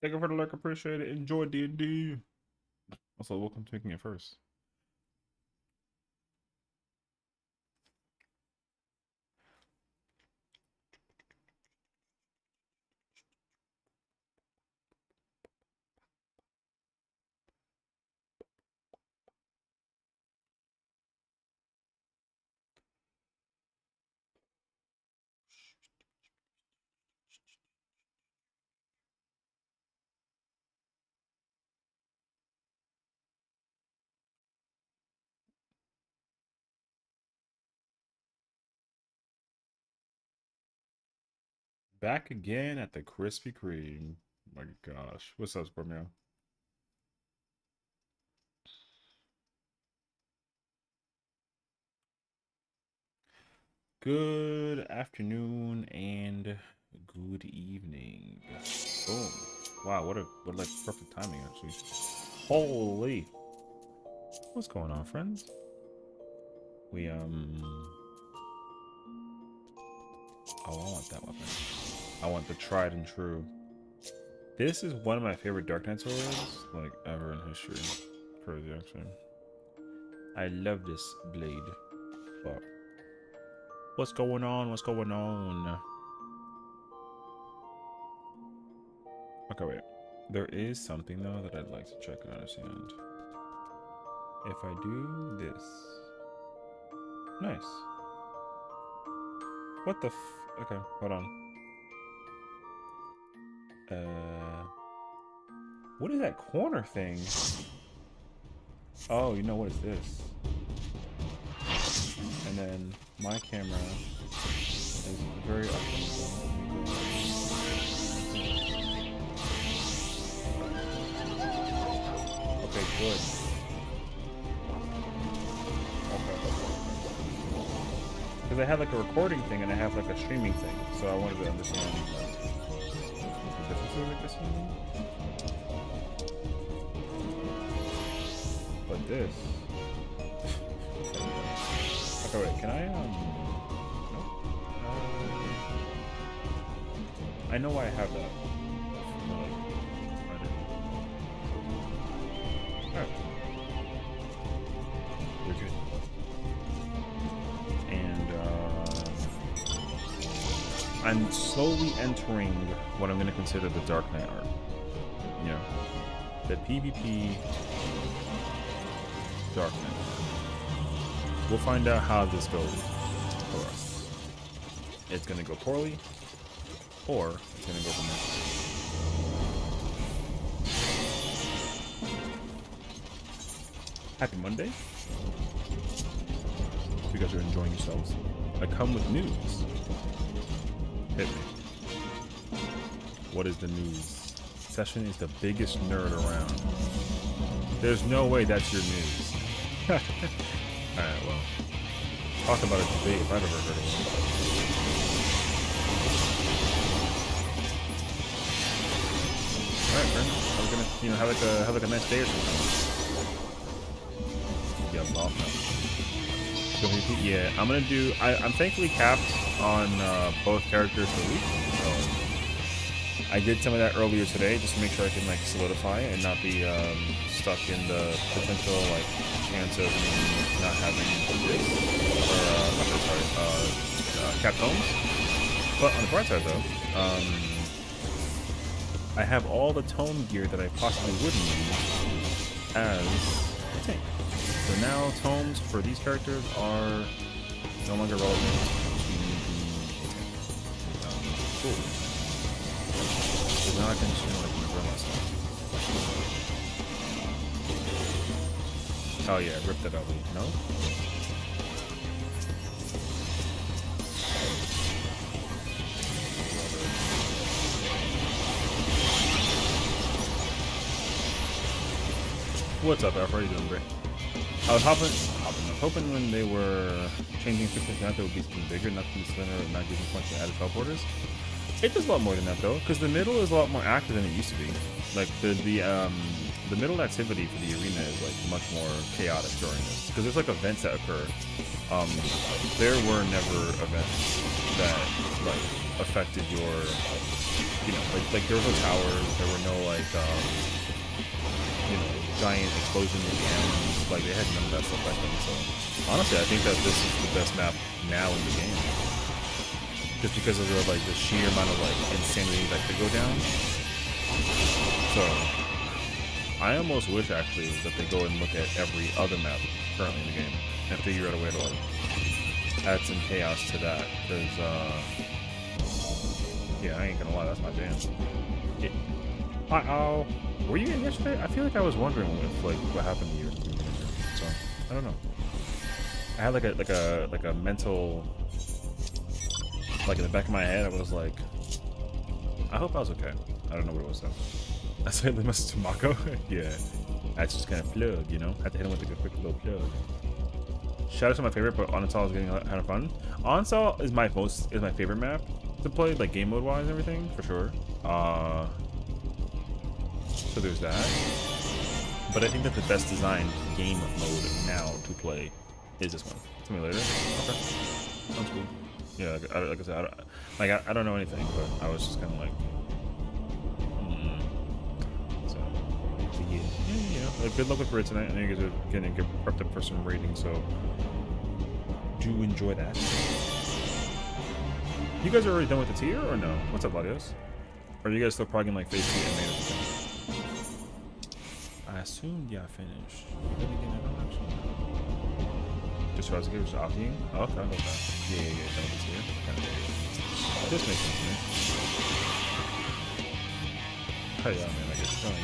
Thank you for the like, appreciate it. Enjoy D&D. Also, welcome to making it first. Back again at the Krispy Kreme. My gosh. What's up, Spermio? Good afternoon and good evening. Boom. Wow, what like perfect timing actually. Holy. What's going on, friends? We oh, I want that weapon. I want the tried and true. This is one of my favorite Dark Knight swords, like, ever in history. Crazy, actually. I love this blade. But what's going on? What's going on? Okay, wait. There is something, though, that I'd like to check and understand. If I do this... Nice. What the f... Okay, hold on. What is that corner thing? Oh, you know what is this? And then my camera is very up. Okay, good. Okay. Because I have like a recording thing and I have like a streaming thing, so I wanted to understand the differences, I guess. But this. Okay, wait, can I, nope. I know why I have that. Alright. We're good. And, I'm slowly entering what I'm going to consider the Dark Knight arc. You know, the PvP Dark Knight. We'll find out how this goes for us. It's going to go poorly, or it's going to go from there. Happy Monday. Hope you guys are enjoying yourselves. I come with news. Hit me. What is the news? Sessiion is the biggest nerd around. There's no way that's your news. Alright, well. Talk about a debate if I've ever heard of one. Alright, friend. I was gonna, you know, have like a nice day or something. Yeah, off now. Yeah, I'm gonna do. I'm thankfully capped on both characters per week. So I did some of that earlier today just to make sure I can like solidify and not be stuck in the potential like chance of me not having this or capped homes. But on the bright side though, I have all the tome gear that I possibly would need as a tank. So now tomes for these characters are no longer relevant to the cool. So now I can just like umbrella stuff. Oh yeah, rip that out, no? What's up, Alpha? How are you doing, Bray? I was hoping when they were changing 50%, there would be something bigger, not the center, not giving a bunch of added teleporters. It does a lot more than that though, because the middle is a lot more active than it used to be. Like the middle activity for the arena is like much more chaotic during this, because there's like events that occur. There were never events that like affected your you know, like there were no towers, there were no like you know, giant explosions at the end. Like they had none of that stuff back then. So honestly, I think that this is the best map now in the game, just because of the like the sheer amount of like insanity that could go down. So I almost wish actually that they go and look at every other map currently in the game and figure out a way to like add some chaos to that, because yeah, I ain't gonna lie, that's my jam. Uh-oh. Were you in yesterday? I feel like I was wondering if like what happened to you. So I don't know. I had like a mental, like in the back of my head, I was like, I hope I was okay. I don't know what it was though. I said the message to Mako. Yeah. That's just kind of plug, you know? Had to hit him with a quick little plug. Shadows are my favorite, but Onsal is getting kind of fun. Onsal is my favorite map to play, like game mode wise and everything, for sure. So there's that. But I think that the best designed game mode now to play is this one. Tell me later. Okay. Sounds cool. Yeah, like I said, I don't know anything, but I was just kind of like, So, yeah, you know, good luck with Raid tonight. I know you guys are gonna get prepped up for some raiding, so do enjoy that. You guys are already done with the tier, or no? What's up, Ladios? Or are you guys still progging like phase 2 and native? I assumed y'all finished. Then again, I don't actually know. Just tries to give us opting. Oh, okay, okay. Yeah, done with the tier. Okay. This makes sense to me. Oh yeah, man, I guess trying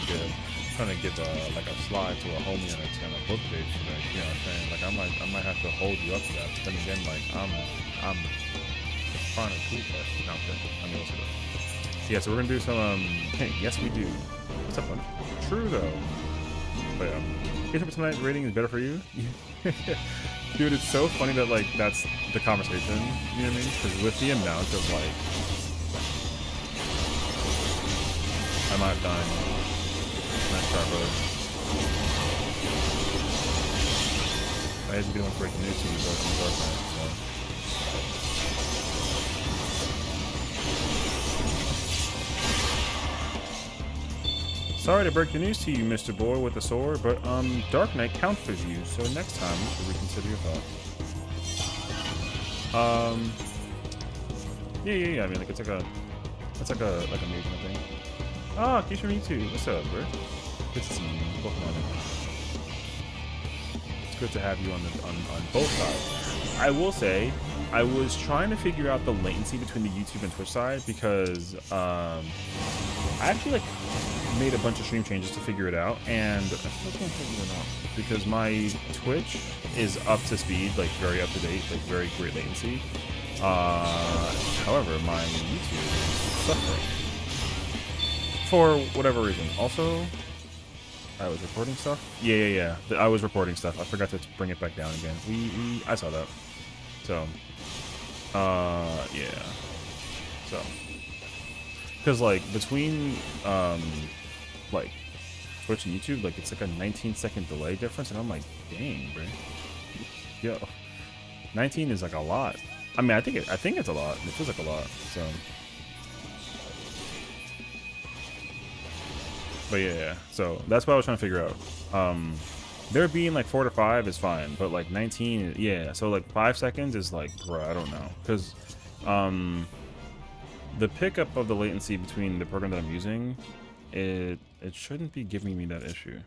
to give like a slide to a homie on a kind of book page, like, you know what I'm saying? Like I might have to hold you up to that. But then again, like I'm trying to keep that. No, okay. I mean, what's it? Yeah, so we're gonna do some yes we do. What's up, bud? True though. But yeah, for tonight rating is better for you. Dude, it's so funny that like that's the conversation. You know what I mean? Because with the amount of like I might have died. Nice try, brother. I had to get one breaking news to you, bro, from Dark Knight, so. Sorry to break the news to you, Mr. Boy with the sword, but Dark Knight counters you, so next time you should reconsider your thoughts. Yeah. I mean, like it's like a major thing. Ah, Keisha from YouTube. What's up, bro? Good to see you. Welcome on in. It's good to have you on both sides. I will say, I was trying to figure out the latency between the YouTube and Twitch side because I actually like made a bunch of stream changes to figure it out, and I still can't figure it out because my Twitch is up to speed, like very up to date, like very great latency. However, my YouTube is suffering for whatever reason. Also, I was reporting stuff. Yeah. I was reporting stuff. I forgot to bring it back down again. I saw that. So, yeah. So, because like between like Twitch and YouTube, like it's like a 19-second delay difference, and I'm like, dang, bro. Yo, 19 is like a lot. I mean, I think it's a lot. It feels like a lot. So, but yeah. So that's what I was trying to figure out. There being like 4 to 5 is fine, but like 19, yeah. So like 5 seconds is like, bro, I don't know, because the pickup of the latency between the program that I'm using, it shouldn't be giving me that issue.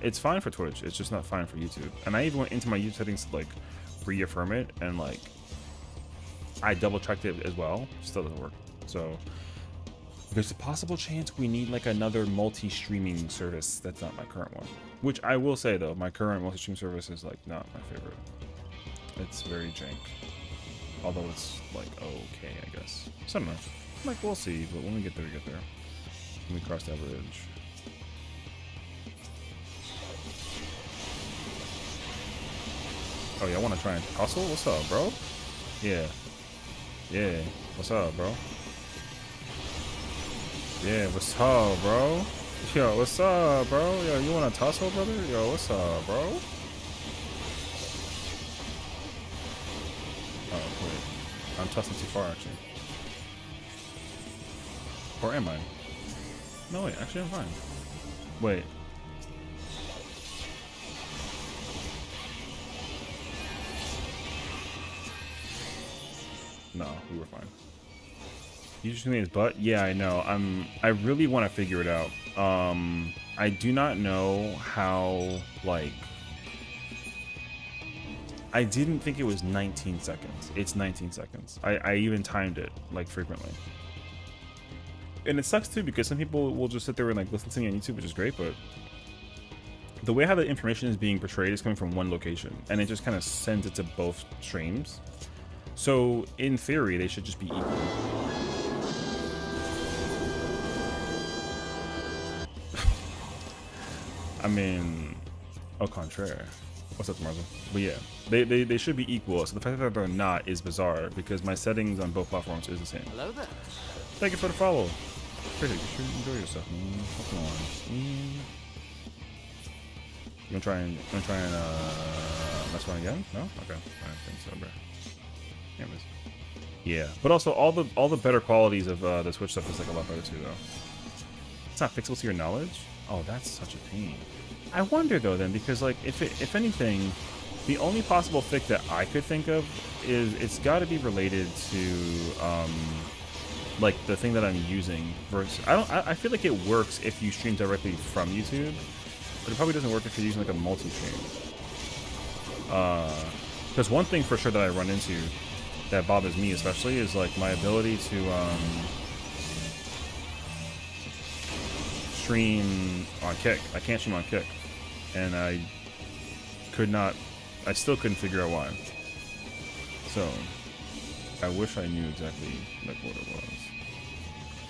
It's fine for Twitch, it's just not fine for YouTube. And I even went into my YouTube settings to like reaffirm it, and like I double checked it as well, still doesn't work. So there's a possible chance we need like another multi-streaming service that's not my current one. Which I will say though, my current multi-stream service is like not my favorite. It's very jank. Although it's like okay, I guess. So I don't know. Like we'll see, but when we get there, we get there. When we cross that bridge. Oh yeah, I want to try and hustle? What's up, bro? Yeah. What's up, bro? Yeah, what's up, bro? Yo, what's up, bro? Yo, you want to tussle, brother? Yo, what's up, bro? Oh, wait. I'm tussling too far, actually. Or am I? No, wait, actually I'm fine. Wait. No, we were fine. You just mean his butt? Yeah, I know. I really want to figure it out. I do not know how, like, I didn't think it was 19 seconds. It's 19 seconds. I even timed it, like, frequently. And it sucks too, because some people will just sit there and like listen to me on YouTube, which is great, but the way how the information is being portrayed is coming from one location, and it just kind of sends it to both streams. So in theory, they should just be equal. I mean, au contraire. What's up, Marvel? But yeah, they should be equal. So the fact that they're not is bizarre, because my settings on both platforms is the same. Hello there. Thank you for the follow. Pretty, you should enjoy yourself, man. What's going on? You gonna try and mess around again? No? Okay. I think so, bro. Anyways. Yeah, but also all the better qualities of the Twitch stuff is like a lot better too, though. It's not fixable to your knowledge. Oh, that's such a pain. I wonder though, then, because like if anything, the only possible fix that I could think of is it's got to be related to like the thing that I'm using versus I feel like it works if you stream directly from YouTube, but it probably doesn't work if you're using like a multi-stream. Because one thing for sure that I run into that bothers me especially is like my ability to stream on Kick. I can't stream on Kick, and I still couldn't figure out why. So I wish I knew exactly like what it was.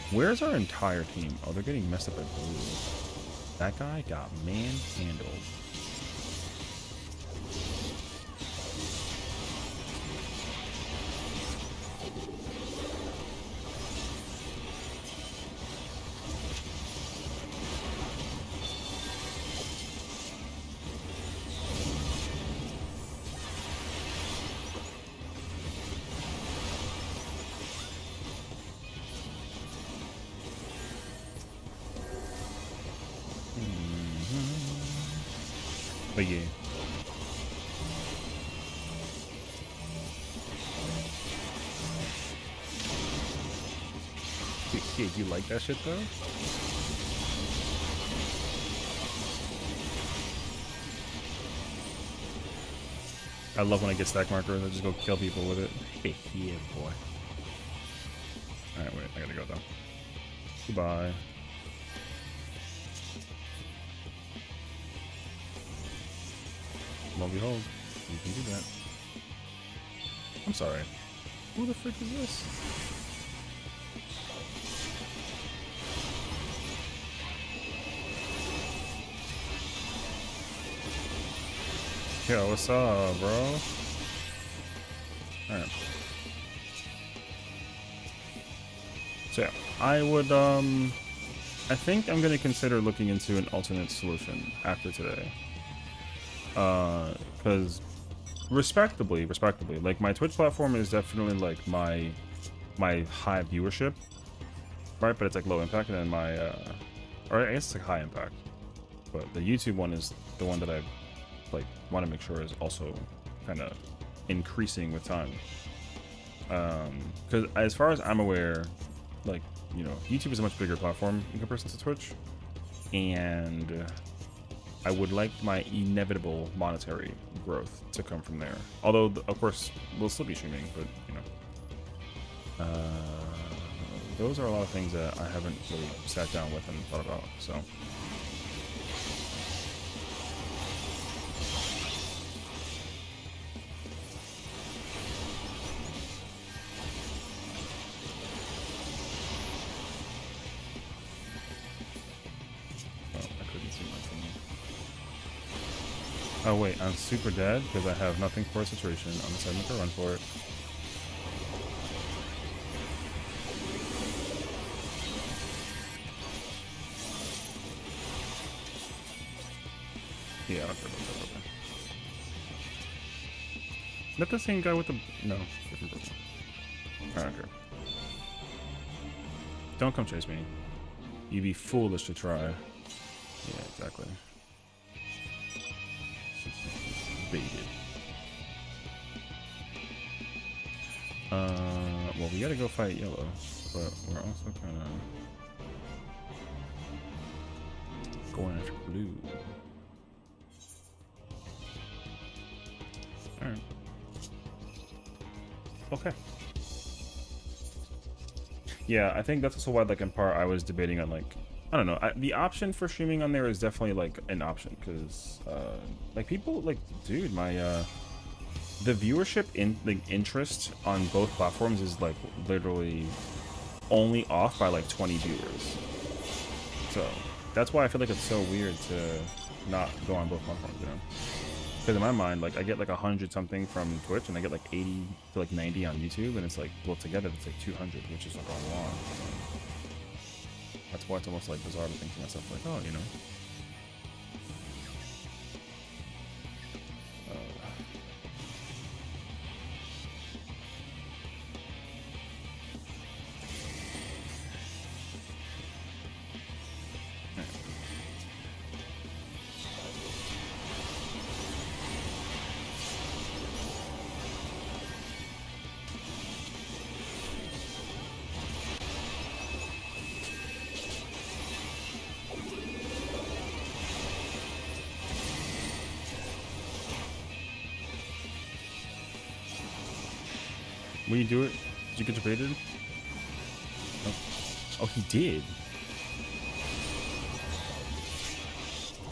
Where's our entire team? Oh, they're getting messed up at blue. That guy got manhandled. But yeah. Kid, you like that shit though? I love when I get stack markers. I just go kill people with it. Yeah, boy. Alright, wait. I gotta go though. Goodbye. Lo and behold, you can do that. I'm sorry. Who the frick is this? Yo, what's up, bro? Alright. So yeah, I would, I think I'm gonna consider looking into an alternate solution after today. Because respectably, like my Twitch platform is definitely like my high viewership, right? But it's like low impact, and then my, or I guess it's like high impact. But the YouTube one is the one that I like want to make sure is also kind of increasing with time. Because as far as I'm aware, like, you know, YouTube is a much bigger platform in comparison to Twitch, and I would like my inevitable monetary growth to come from there. Although, of course, we'll still be streaming, but, you know. Those are a lot of things that I haven't really sat down with and thought about, so. Oh wait, I'm super dead because I have nothing for a situation. I'm deciding to make a run for it. Yeah, I don't care about that. Okay. Is that the same guy with the... No, different person. I don't care. Don't come chase me. You'd be foolish to try. Yeah, exactly. Baited. Well, we gotta go fight yellow, but we're also kind of going after blue. All right. Okay. Yeah, I think that's also why, like, in part, I was debating on, like, I don't know. The option for streaming on there is definitely, like, an option, because, like, people, like, dude, my, the viewership interest on both platforms is, like, literally only off by, like, 20 viewers. So, that's why I feel like it's so weird to not go on both platforms, you know? Because in my mind, like, I get like 100 something from Twitch, and I get like 80 to like 90 on YouTube, and it's like, well, together it's like 200, which is like a lot. So that's why it's almost like bizarre to think to myself, like, oh, you know. Will you do it? Did you get debated? Oh. Oh, he did.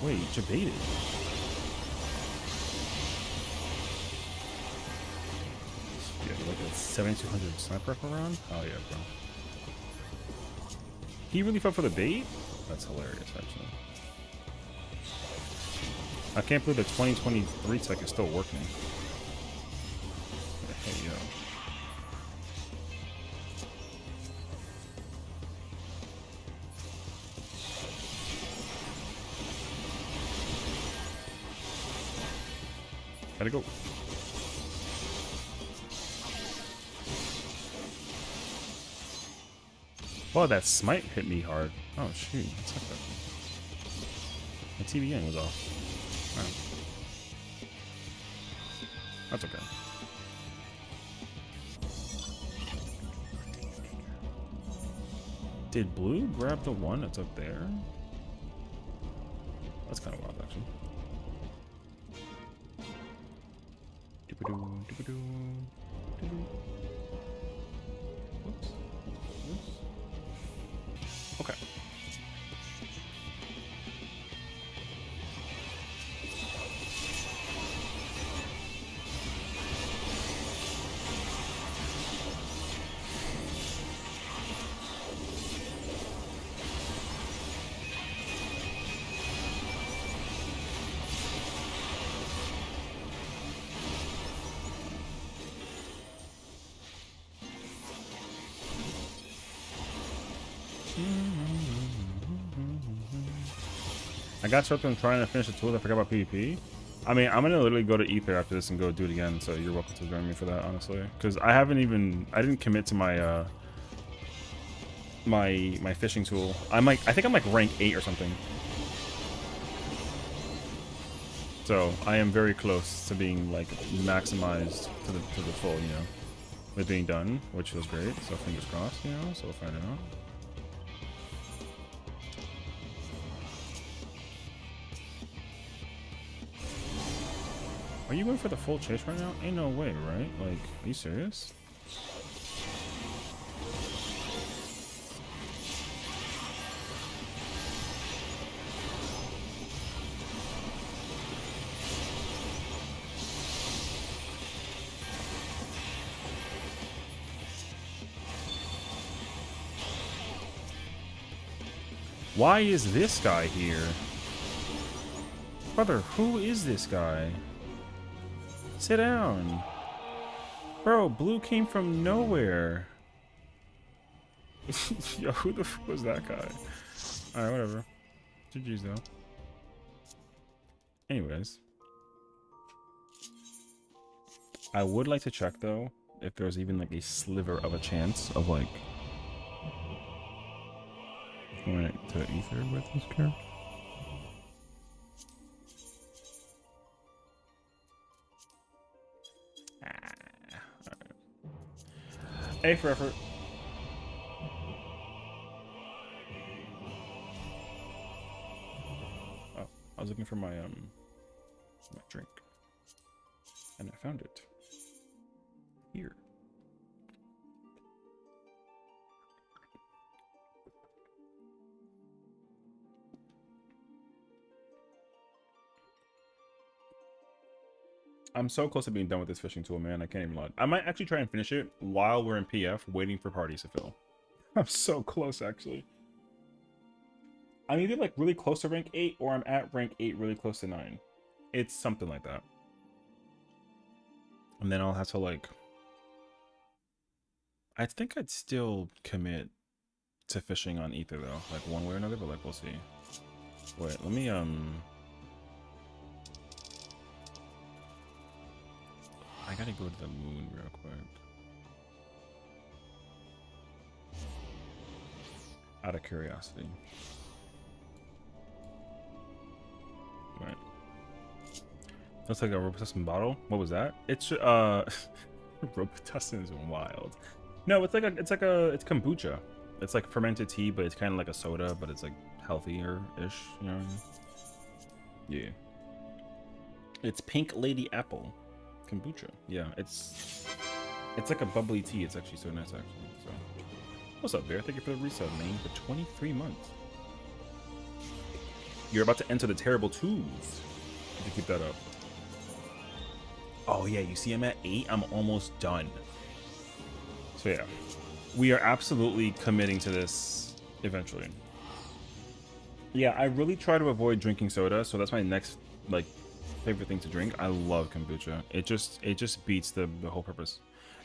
Wait, debated. Yeah, like a 7200 sniper rifle round? Oh yeah, bro. He really fell for the bait? That's hilarious, actually. I can't believe the 2023 tech is still working. Hey, yo. Gotta go. Wow, that smite hit me hard. Oh shoot, what's up there? My TBN was off. Right. That's okay. Did blue grab the one that's up there? That's kind of wild, actually. Whoops. Okay. I got something trying to finish the tool. I forgot about PvP. I mean, I'm gonna literally go to Ether after this and go do it again. So you're welcome to join me for that, honestly. Because I didn't commit to my my fishing tool. I think I'm like rank 8 or something. So I am very close to being like maximized to the full, you know, with being done, which was great. So fingers crossed, you know. So we'll find out. Are you going for the full chase right now? Ain't no way, right? Like, are you serious? Why is this guy here? Brother, who is this guy? Sit down. Bro, blue came from nowhere. Yo, who the fuck was that guy? Alright, whatever. GG's though. Anyways. I would like to check though if there's even like a sliver of a chance of like Right to ether with this character. A for effort. Oh, I was looking for my drink, and I found it here. I'm so close to being done with this fishing tool, man. I can't even lie. I might actually try and finish it while we're in PF, waiting for parties to fill. I'm so close, actually. I'm either like really close to rank 8, or I'm at rank 8 really close to 9. It's something like that. And then I'll have to like... I think I'd still commit to fishing on ether though, like one way or another, but like we'll see. Wait, let me I gotta go to the moon real quick. Out of curiosity. Right. Looks like a Robitussin bottle. What was that? It's Robitussin is wild. No, it's kombucha. It's like fermented tea, but it's kind of like a soda, but it's like healthier-ish, you know what I mean? Yeah. It's Pink Lady Apple kombucha. Yeah, it's like a bubbly tea. It's actually so nice, actually. So, what's up, Bear? Thank you for the resub, man. For 23 months. You're about to enter the terrible twos. If you keep that up. Oh yeah, you see, I'm at 8. I'm almost done. So yeah, we are absolutely committing to this eventually. Yeah, I really try to avoid drinking soda, so that's my next like favorite thing to drink. I love kombucha. It just beats the whole purpose.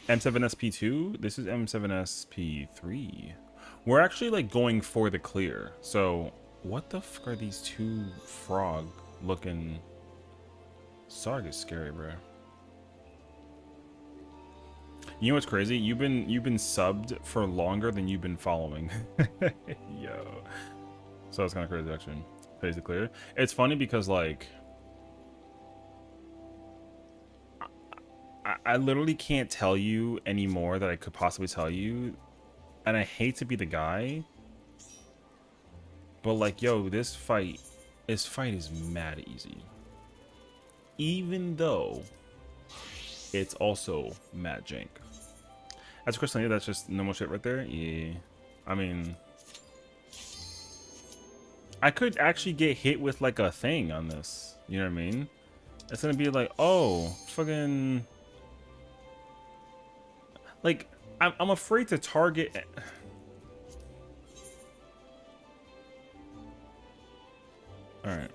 M7S P2. This is M7S P3. We're actually like going for the clear. So what the fuck are these two frog looking? Sarg is scary, bro. You know what's crazy? You've been subbed for longer than you've been following. Yo. So that's kind of crazy, actually. Phase the clear. It's funny because like I literally can't tell you any more that I could possibly tell you, and I hate to be the guy, but like, yo, this fight is mad easy, even though it's also mad jank. That's Kristen. That's just normal shit right there. Yeah, I mean, I could actually get hit with like a thing on this. You know what I mean? It's gonna be like, oh, fucking. Like, I'm afraid to target. All right.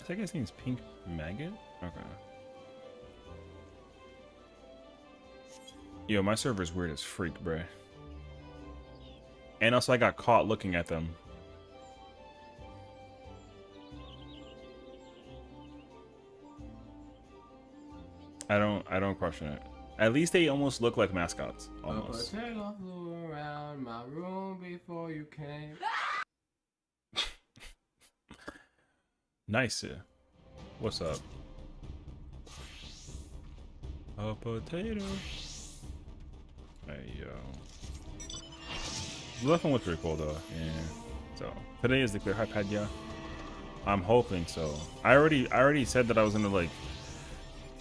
I think his name's Pink Maggot. Okay. Yo, my server's weird as freak, bruh. And also, I got caught looking at them. I don't question it. At least they almost look like mascots. Almost. Flew around my room before you came. Nice. What's up? A potato. Hey yo. The left one looks pretty cool though. Yeah. So today is the clear. Hi Padya. I'm hoping so. I already said that I was gonna like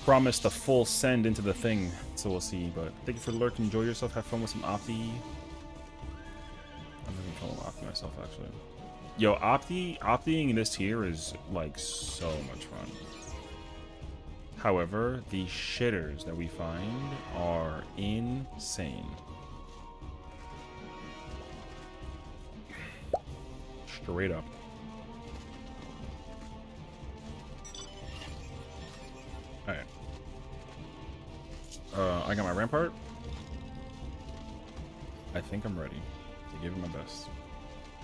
promise the full send into the thing, so we'll see. But thank you for the lurk. Enjoy yourself. Have fun with some Opti. I'm having fun with Opti myself, actually. Yo, Optiing in this tier is like so much fun. However, the shitters that we find are insane. Straight up. Alright. I got my rampart. I think I'm ready to give it my best.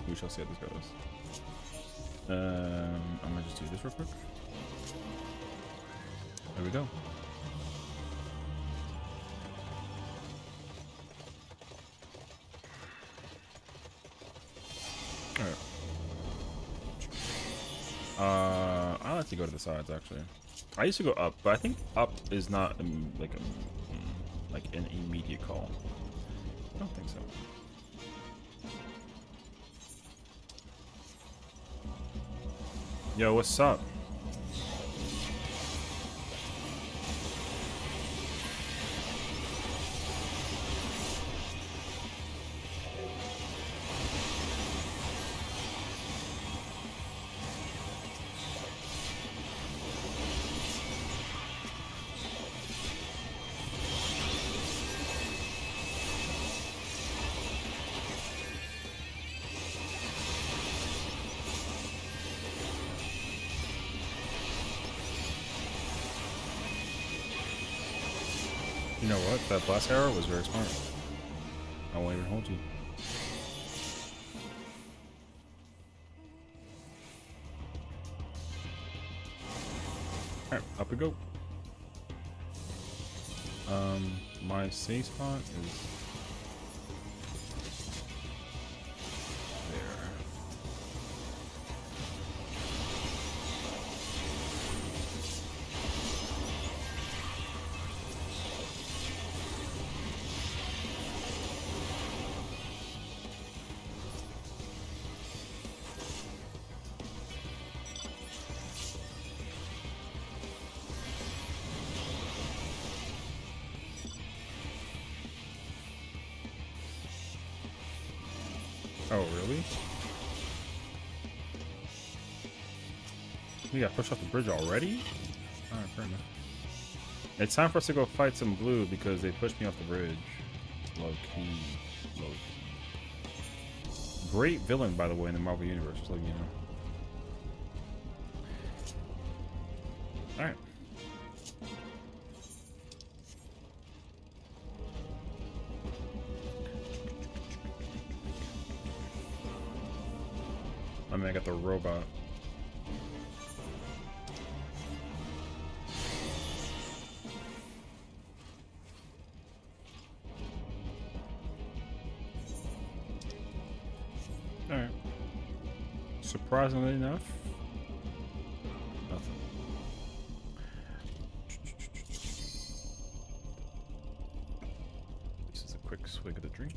We shall see how this goes. I'm gonna just do this real quick. There we go. Alright. I like to go to the sides actually. I used to go up, but I think up is not like an immediate call. I don't think so. Yo, what's up? You know what? That blast arrow was very smart. I won't even hold you. Alright, up we go. My safe spot is there. Oh, really? We got pushed off the bridge already? Alright, fair enough. It's time for us to go fight some blue because they pushed me off the bridge. Low key. Low key. Great villain, by the way, in the Marvel Universe, just letting you know. Alright. I mean, I got the robot. Alright. Surprisingly enough, nothing. This is a quick swig of the drink.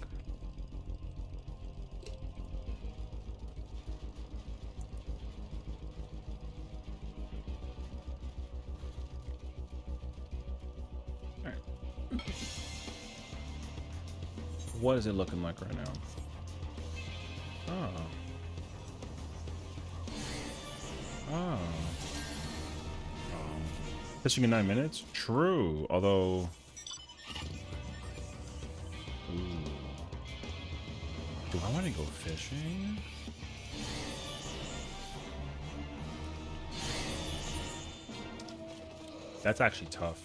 What is it looking like right now? Oh. Oh. Fishing in 9 minutes? True. Although... Ooh. Do I want to go fishing? That's actually tough.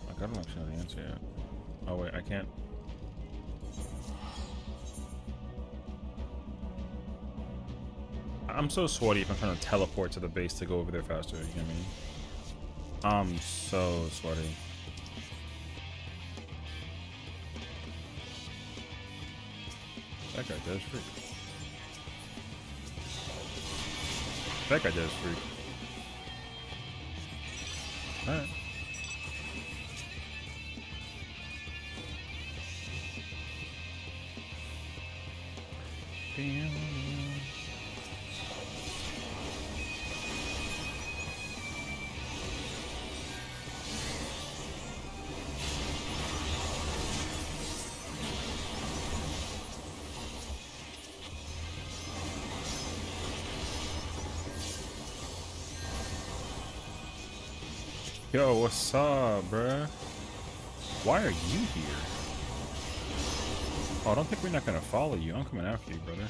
Like, I don't actually know the answer yet. Oh wait, I can't. I'm so sweaty if I'm trying to teleport to the base to go over there faster, you know what I mean? I'm so sweaty. That guy does freak. That guy does freak. Alright. Yo, what's up, bruh? Why are you here? Oh, I don't think we're not gonna follow you. I'm coming after you, brother.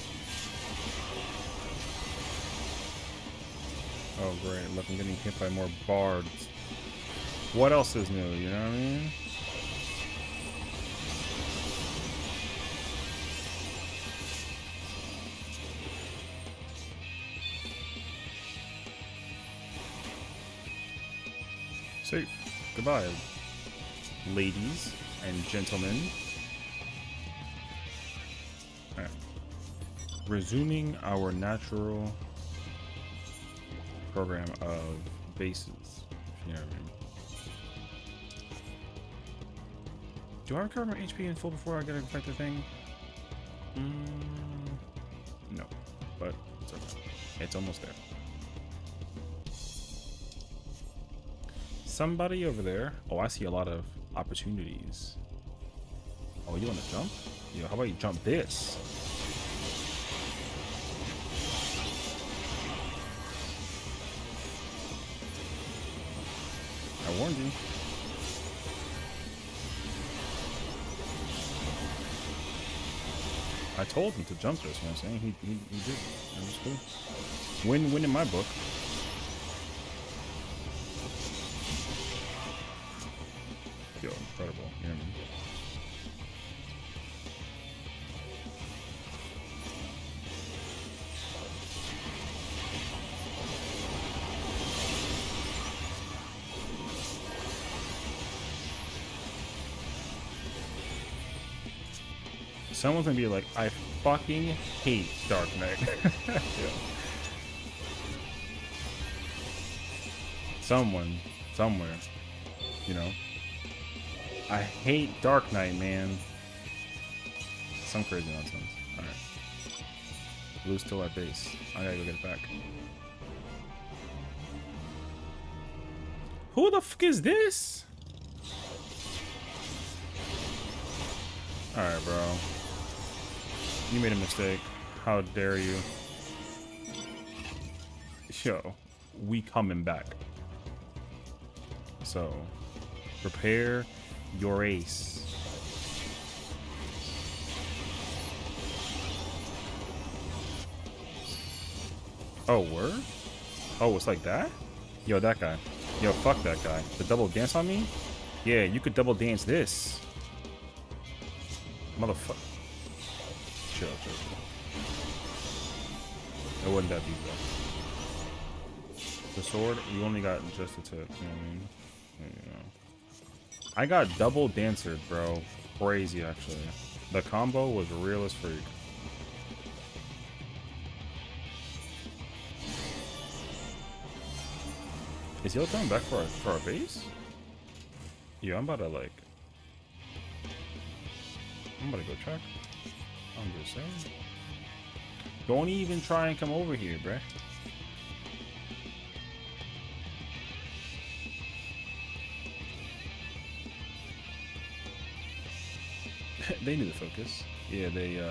Oh, great. Look, I'm getting hit by more bards. What else is new? You know what I mean? Safe. Goodbye, ladies and gentlemen. All right. Resuming our natural program of bases. If you know what I mean. Do I recover my HP in full before I get infect the thing? No, but it's okay. It's almost there. Somebody over there. Oh, I see a lot of opportunities. Oh, you want to jump? Yo, how about you jump this? I warned you. I told him to jump this, you know what I'm saying? He did. That was cool. Win-win in my book. Yo, incredible. You know what I mean? Someone's gonna be like, I fucking hate Dark Knight. Yeah. Someone, somewhere, you know. I hate Dark Knight, man. Some crazy nonsense. Alright. Blue's still at base. I gotta go get it back. Who the fuck is this? Alright, bro. You made a mistake. How dare you? Yo, we coming back. So, prepare your ace. Oh, word? Oh, it's like that? Yo, that guy. Yo, fuck that guy. The double dance on me? Yeah, you could double dance this. Motherfucker. Chill. It wasn't that deep though. The sword, you only got just a tip, you know what I mean? You know. I got double dancered, bro. Crazy, actually. The combo was real as freak. Is he coming back for our base? Yeah, I'm about to go check. I'm just saying. Don't even try and come over here, bruh. They knew the focus. Yeah, they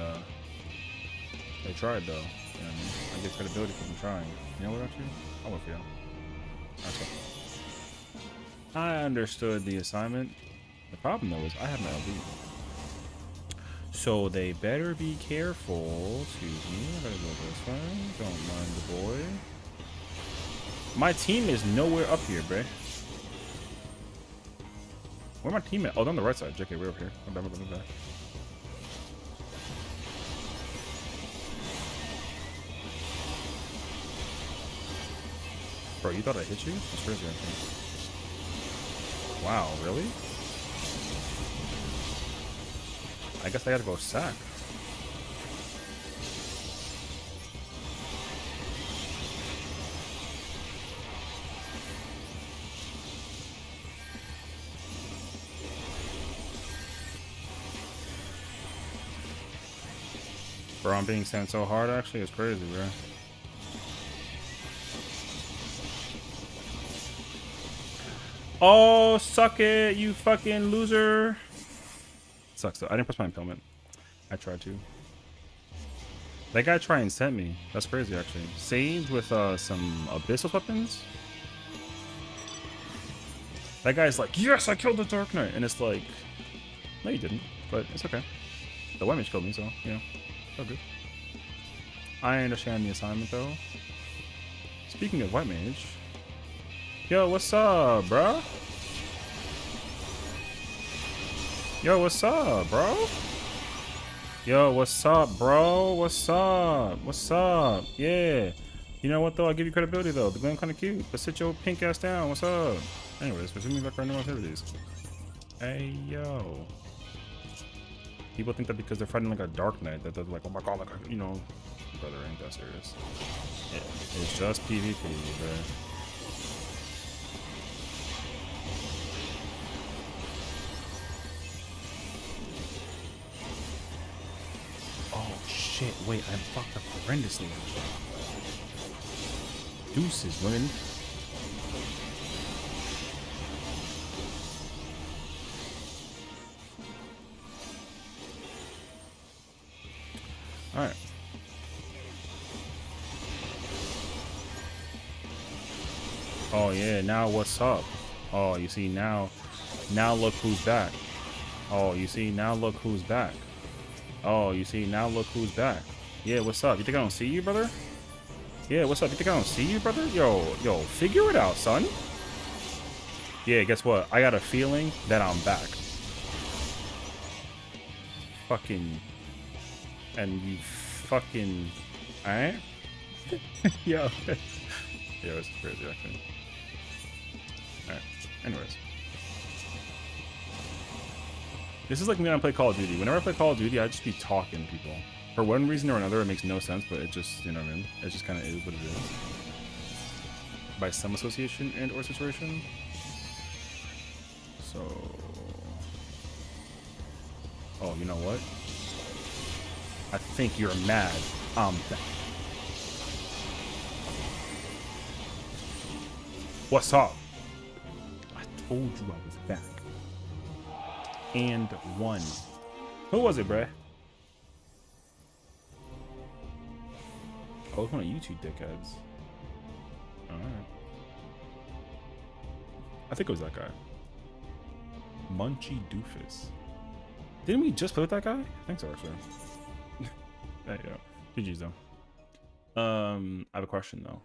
tried though. You know what I mean? I get credibility for them trying. You know what, actually? I'll wait for y'all. That's okay. I understood the assignment. The problem though is I have my LB. So they better be careful. Excuse me. I gotta go this way. Don't mind the boy. My team is nowhere up here, bruh. Where my team at? Oh, they're on the right side. JK, we're up here. I'm back. Bro, you thought I hit you? That's crazy, I think. Wow, really? I guess I gotta go sack. Bro, I'm being sent so hard, actually. It's crazy, bro. Oh, suck it, you fucking loser. Sucks though. I didn't press my impalement. I tried to. That guy tried and sent me. That's crazy, actually. Saved with some abyssal weapons. That guy's like, yes, I killed the Dark Knight. And it's like, no, you didn't. But it's okay. The white mage killed me, so, you know, it's all good. I understand the assignment, though. It's Speaking of white mage, yo, what's up, bro? Yo, what's up, bro? Yo, what's up, bro? What's up? What's up? Yeah. You know what, though? I'll give you credibility, though. The Glen kind of cute. But sit your pink ass down. What's up? Anyways, resuming back our new activities. Hey, yo. People think that because they're fighting like a Dark Knight, that they're like, oh my god, like, you know, brother, ain't that serious. Yeah, it's just PvP, bro. Oh shit, wait, I fucked up horrendously. Deuces, women. Alright. Oh yeah, now what's up? Oh, you see now look who's back. Oh, you see now look who's back. Oh, you see now look who's back. Yeah, what's up? You think I don't see you, brother? Yeah, what's up? You think I don't see you, brother? Yo, figure it out, son. Yeah, guess what? I got a feeling that I'm back. Fucking. And you fucking. Alright? Yo. Yo, this is crazy, actually. Alright. Anyways. This is like when I play Call of Duty. Whenever I play Call of Duty, I just be talking to people. For one reason or another, it makes no sense, but it just, you know what I mean? It just kind of is what it is. By some association and or situation. So... Oh, you know what? I think you're mad. I'm back. What's up? I told you I was back. And won. Who was it, bruh? Oh, it's one of you two dickheads. Alright. I think it was that guy. Munchy Doofus. Didn't we just play with that guy? I think so, actually. There you go. GG's though. I have a question though.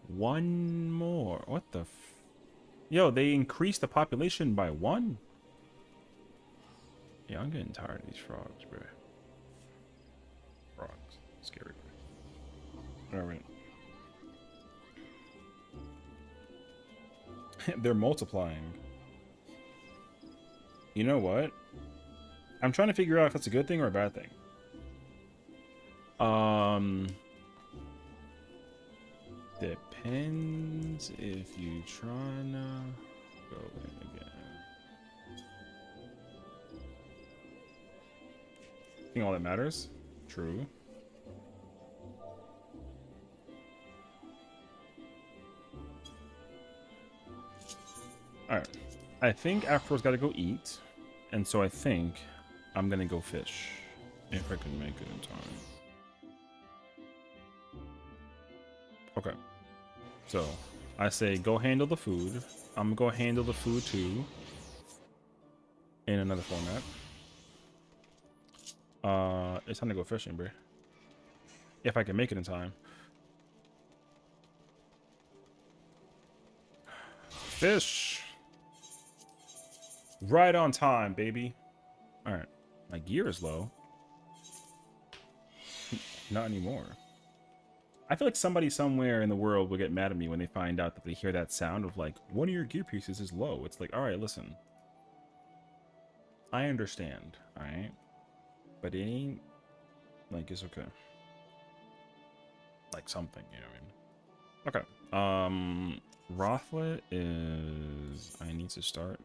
One more. What the Yo, they increased the population by 1? Yeah, I'm getting tired of these frogs, bro. Frogs. Scary, bro. Alright. They're multiplying. You know what? I'm trying to figure out if that's a good thing or a bad thing. Depends if you tryna go in again. I think all that matters. True. Alright. I think Afro's gotta go eat. And so I think I'm gonna go fish. If I can make it in time. Okay. So I say go handle the food. I'm gonna go handle the food too. In another format. It's time to go fishing, bro. If I can make it in time. Fish. Right on time, baby. Alright. My gear is low. Not anymore. I feel like somebody somewhere in the world will get mad at me when they find out that they hear that sound of like, one of your gear pieces is low. It's like, alright, listen. I understand, alright? But it ain't, like, it's okay. Like something, you know what I mean? Okay. Rothlet is, I need to start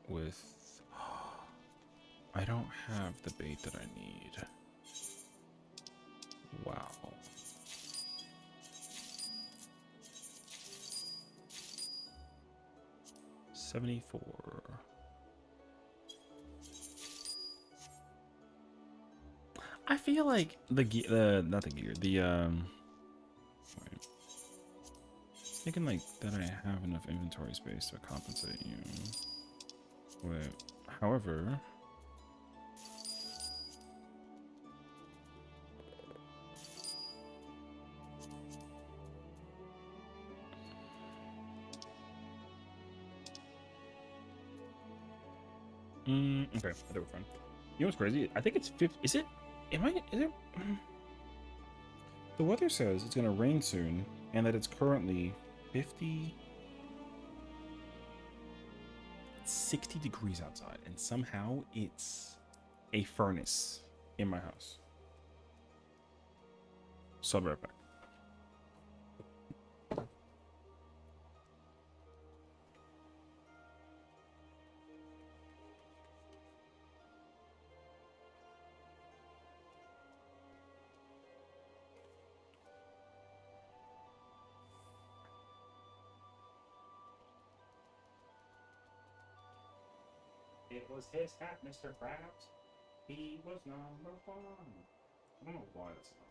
with, I don't have the bait that I need. Wow. $74. I feel like not the gear, wait. Thinking like that I have enough inventory space to compensate you. Wait, however, Okay, I think we're fine. You know what's crazy? I think it's 50. Is it? Am I? Is it? The weather says it's gonna rain soon, and that it's currently 50, 60 degrees outside, and somehow it's a furnace in my house. So I'll be right back. It was his hat, Mr. Krabs. He was number one. I don't know why that's not.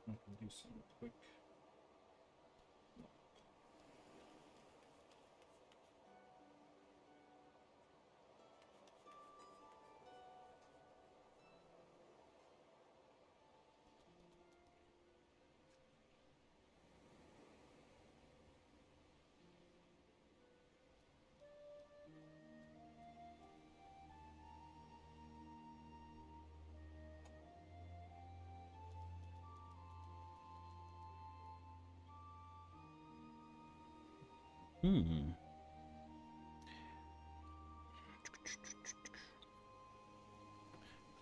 I can do some quick.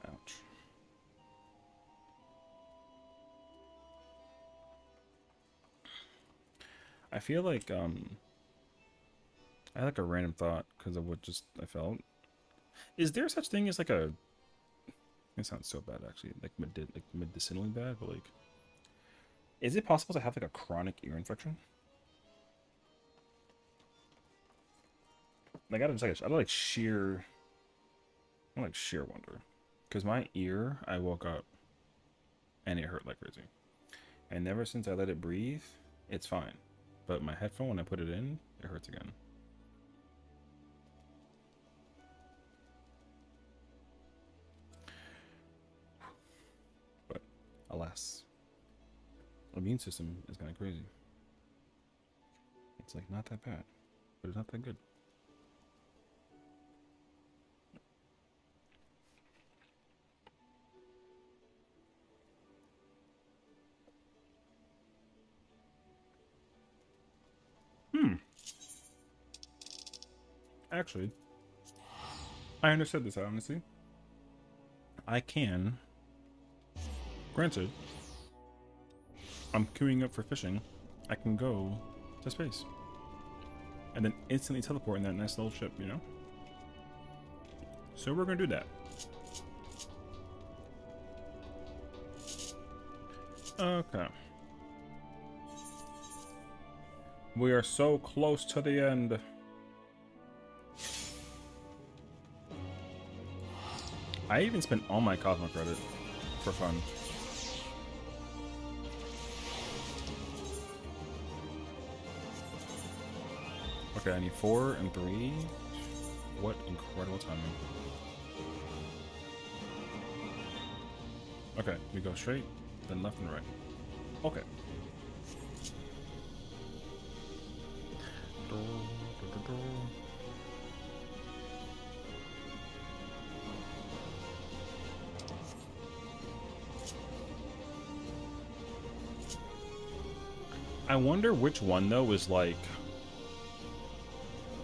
Ouch. I feel like I had like a random thought because of what just I felt. Is there such thing as like a? It sounds so bad actually, like medicinally bad, but like, is it possible to have like a chronic ear infection? Like I don't like I like sheer wonder, because my ear, I woke up and it hurt like crazy, and ever since I let it breathe, it's fine. But my headphone, when I put it in, it hurts again. But alas, immune system is kind of crazy. It's like not that bad, but it's not that good. Actually, I understood this honestly. I can. Granted, I'm queuing up for fishing. I can go to space and then instantly teleport in that nice little ship, you know? So we're gonna do that. Okay. We are so close to the end. I even spent all my Cosmo credit for fun. Okay, I need 4 and 3. What incredible timing. Okay, we go straight, then left and right. Okay. I wonder which one though is like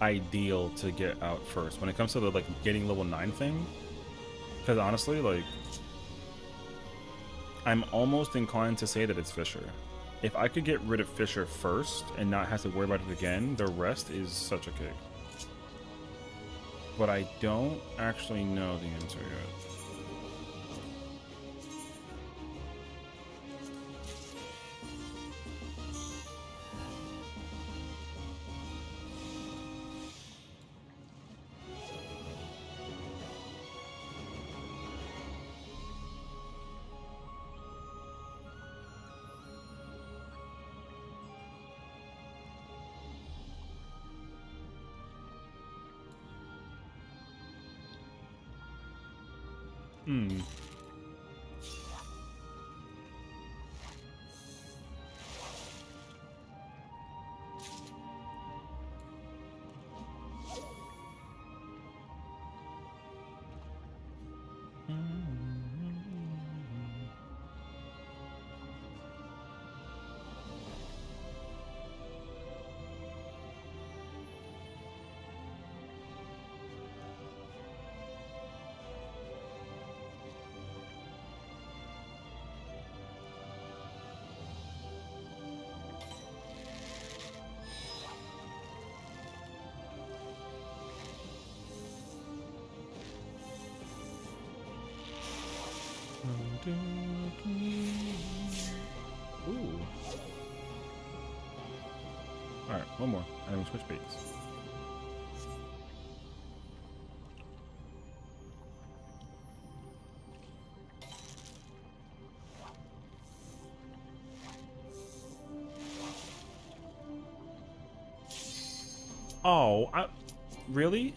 ideal to get out first when it comes to the like getting level 9 thing, because honestly, like, I'm almost inclined to say that it's Fisher. If I could get rid of Fisher first and not have to worry about it again, the rest is such a kick. But I don't actually know the answer yet. Hmm. Ooh. Alright, one more. And then we switch beats. Oh, really?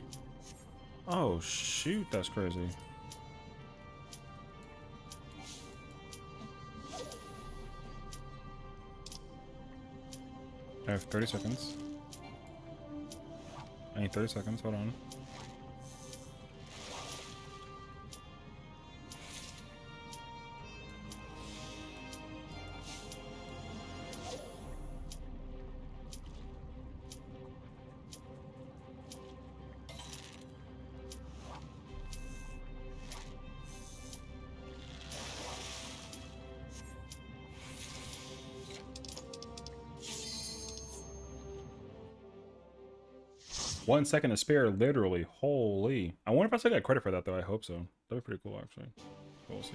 Oh, shoot, that's crazy. I have 30 seconds. I need 30 seconds, hold on. One second to spare, literally. Holy. I wonder if I still got credit for that, though. I hope so. That'd be pretty cool, actually. We'll see.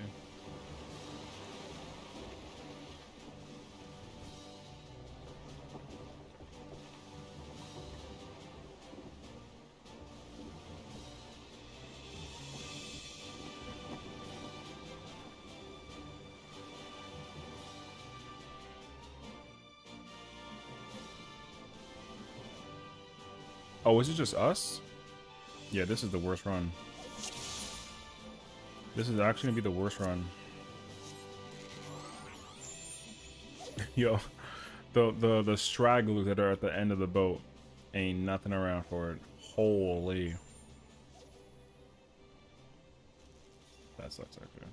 Oh, is it just us? Yeah, this is the worst run. This is actually gonna be the worst run. Yo, the stragglers that are at the end of the boat ain't nothing around for it. Holy. That sucks, actually.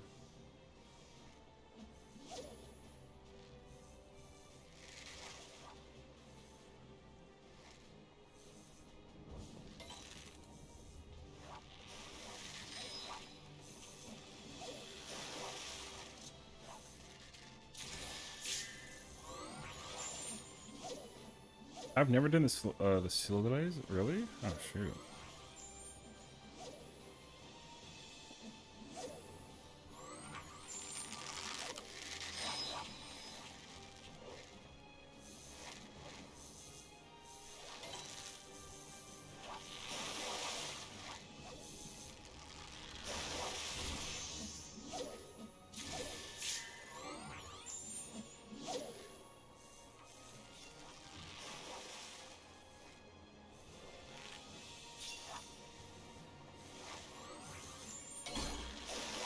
I've never done this, the seal delays? Really? Oh, shoot.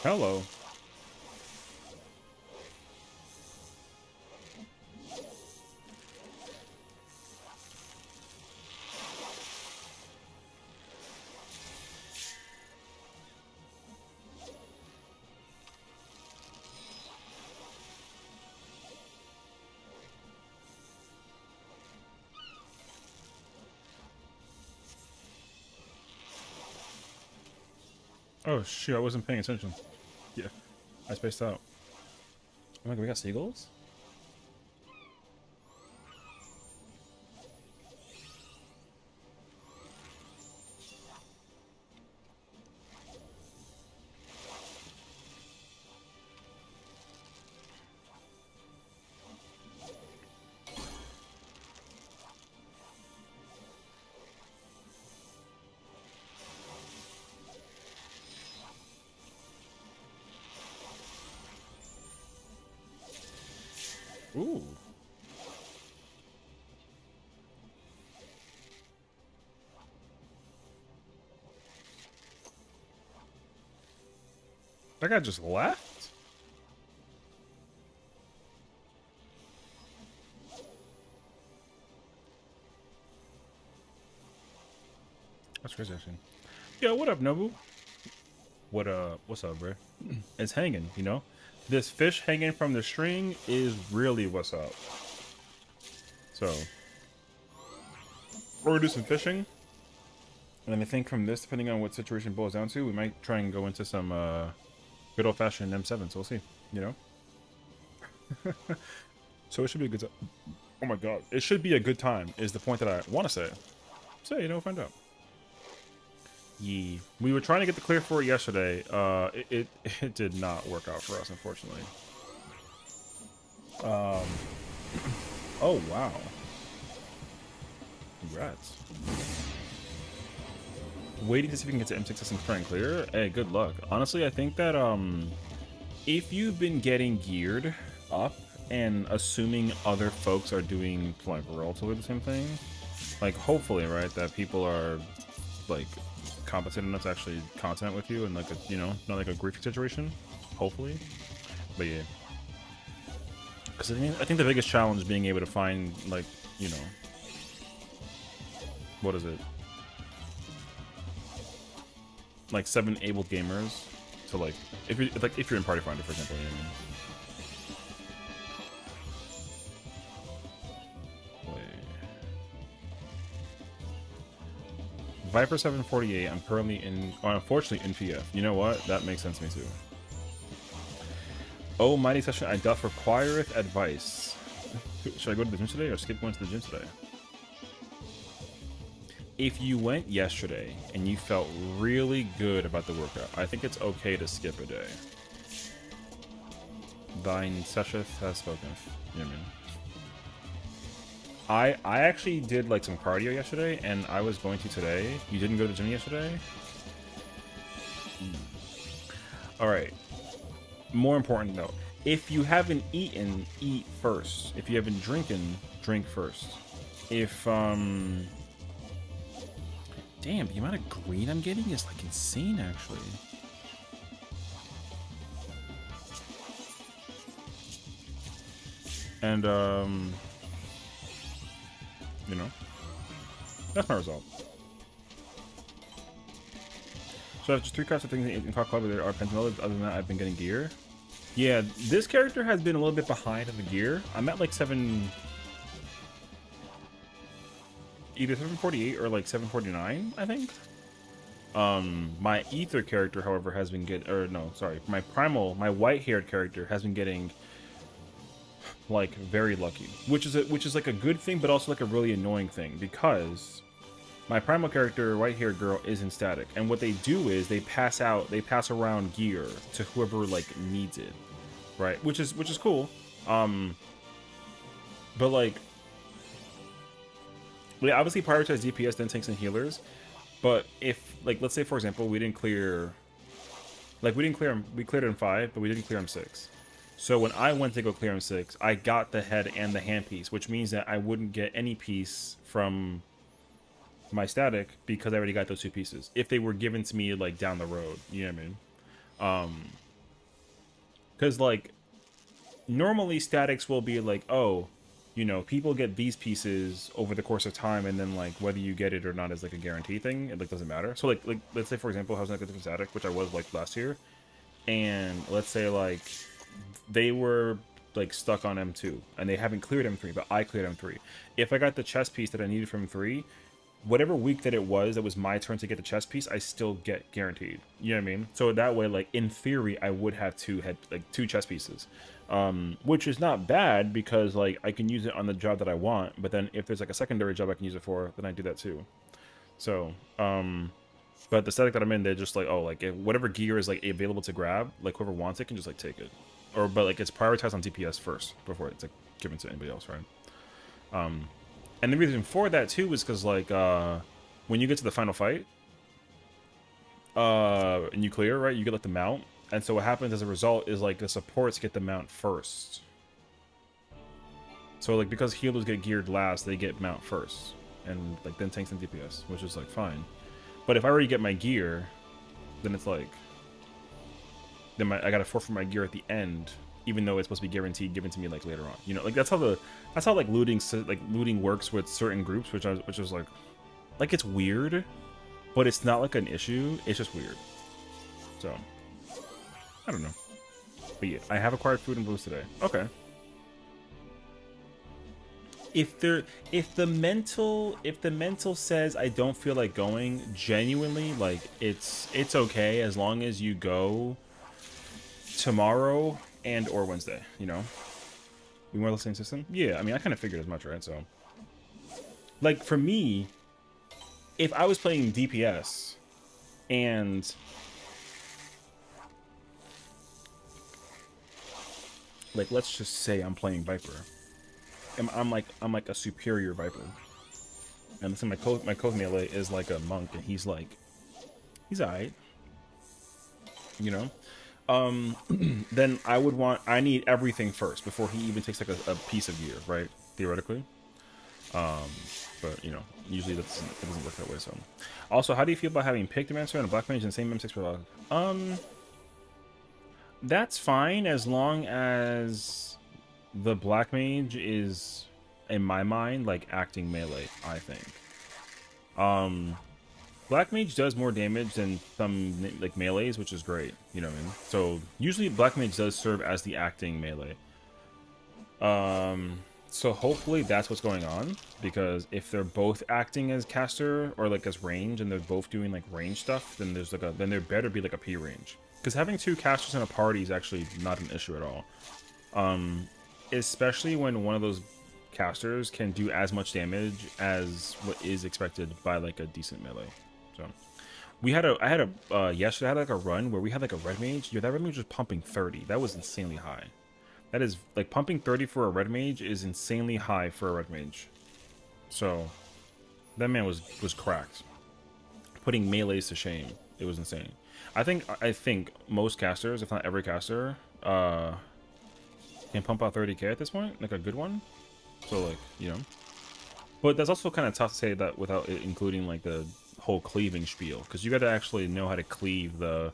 Hello. Oh, shoot, I wasn't paying attention. Yeah, I spaced out. Oh my god, we got seagulls? Ooh. That guy just left? That's crazy, actually. Yo, what up, Nobu? What's up, bro? It's hanging, you know? This fish hanging from the string is really what's up. So, we're gonna do some fishing. And I think from this, depending on what situation it boils down to, we might try and go into some good old-fashioned M7, so we'll see, you know? So it should be a good time. Oh my god. It should be a good time, is the point that I want to say. So, you know, find out. Yeah. We were trying to get the clear for it yesterday. It did not work out for us, unfortunately. Oh, wow. Congrats. Waiting to see if we can get to M6S and try and clear. Hey, good luck. Honestly, I think that if you've been getting geared up and assuming other folks are doing like relatively the same thing, like hopefully, right, that people are like competent enough to actually content with you and like a, you know, not like a griefing situation. Hopefully, but yeah, because I think the biggest challenge is being able to find like, you know, what is it? Like 7 able gamers to like if you're in Party Finder, for example, you know what I mean? Viper 748. I'm currently in, unfortunately, in PF. You know what? That makes sense to me too. Oh, mighty session. I doth requireth advice. Should I go to the gym today or skip going to the gym today? If you went yesterday and you felt really good about the workout, I think it's okay to skip a day. Thine Sessiion has spoken. You know what I mean? I actually did like some cardio yesterday, and I was going to today. You didn't go to the gym yesterday? All right. More important though, if you haven't eaten, eat first. If you haven't drinking, drink first. If damn, the amount of green I'm getting is like insane, actually. And you know, that's my result. So I have just 3 cards of things in Cloud Club. There are Pentanol. Other than that, I've been getting gear. Yeah, this character has been a little bit behind in the gear. I'm at like either 748 or like 749, I think. My Ether character, however, has been my white-haired character has been getting like very lucky, which is like a good thing, but also like a really annoying thing, because my primal character, white-haired girl, isn't static, and what they do is they pass around gear to whoever like needs it, right? Which is cool. But like, we obviously prioritize DPS, then tanks and healers. But if, like, let's say for example, we cleared M5, but we didn't clear M6. So when I went to go clear M6, I got the head and the hand piece, which means that I wouldn't get any piece from my static because I already got those 2 pieces. If they were given to me like down the road, you know what I mean? Because like normally statics will be like, oh, you know, people get these pieces over the course of time, and then like whether you get it or not is like a guarantee thing. It like doesn't matter. So like let's say for example, I was like a different static, which I was like last year, and let's say like they were like stuck on M2 and they haven't cleared M3, but I cleared M3. If I got the chest piece that I needed from M3, whatever week that was my turn to get the chest piece, I still get guaranteed. You know what I mean? So that way, like in theory, I would have two chest pieces, which is not bad because like I can use it on the job that I want. But then if there's like a secondary job I can use it for, then I do that too. So, but the static that I'm in, they're just like, oh, like if whatever gear is like available to grab, like whoever wants it can just like take it, but like it's prioritized on DPS first before it's like given to anybody else, right? And the reason for that too is because like when you get to the final fight and you clear, right, you get like the mount, and so what happens as a result is like the supports get the mount first. So like because healers get geared last, they get mount first, and like then tanks and DPS, which is like fine. But if I already get my gear, then it's like then I gotta forfeit my gear at the end, even though it's supposed to be guaranteed given to me like later on. You know, like that's how like looting works with certain groups, which is like it's weird, but it's not like an issue. It's just weird. So I don't know. But yeah, I have acquired food and booze today. Okay. If the mental says I don't feel like going, genuinely, like it's okay as long as you go tomorrow and or Wednesday, you know? We more or less the same system? Yeah, I mean I kinda figured as much, right? So like for me, if I was playing DPS and like let's just say I'm playing Viper. I'm like a superior Viper. And listen, my co melee is like a monk and he's alright. You know? Then I need everything first before he even takes like a piece of gear, right? Theoretically. But you know, usually it doesn't work that way. So also, how do you feel about having Pictomancer and a Black Mage in the same M6 per log? That's fine as long as the Black Mage is, in my mind, like acting melee, I think. Black Mage does more damage than some like melees, which is great, you know what I mean? So usually Black Mage does serve as the acting melee. So hopefully that's what's going on, because if they're both acting as caster or like as range and they're both doing like range stuff, then there's like then there better be like a P range. Because having two casters in a party is actually not an issue at all. Especially when one of those casters can do as much damage as what is expected by like a decent melee. So yesterday I had like a run where we had like a red mage. Yeah, that red mage was pumping 30. That was insanely high. That is like pumping 30 for a red mage is insanely high for a red mage. So that man was cracked. Putting melees to shame. It was insane. I think most casters, if not every caster, can pump out 30k at this point, like a good one. So like, you know. But that's also kind of tough to say that without including like the whole cleaving spiel, because you got to actually know how to cleave the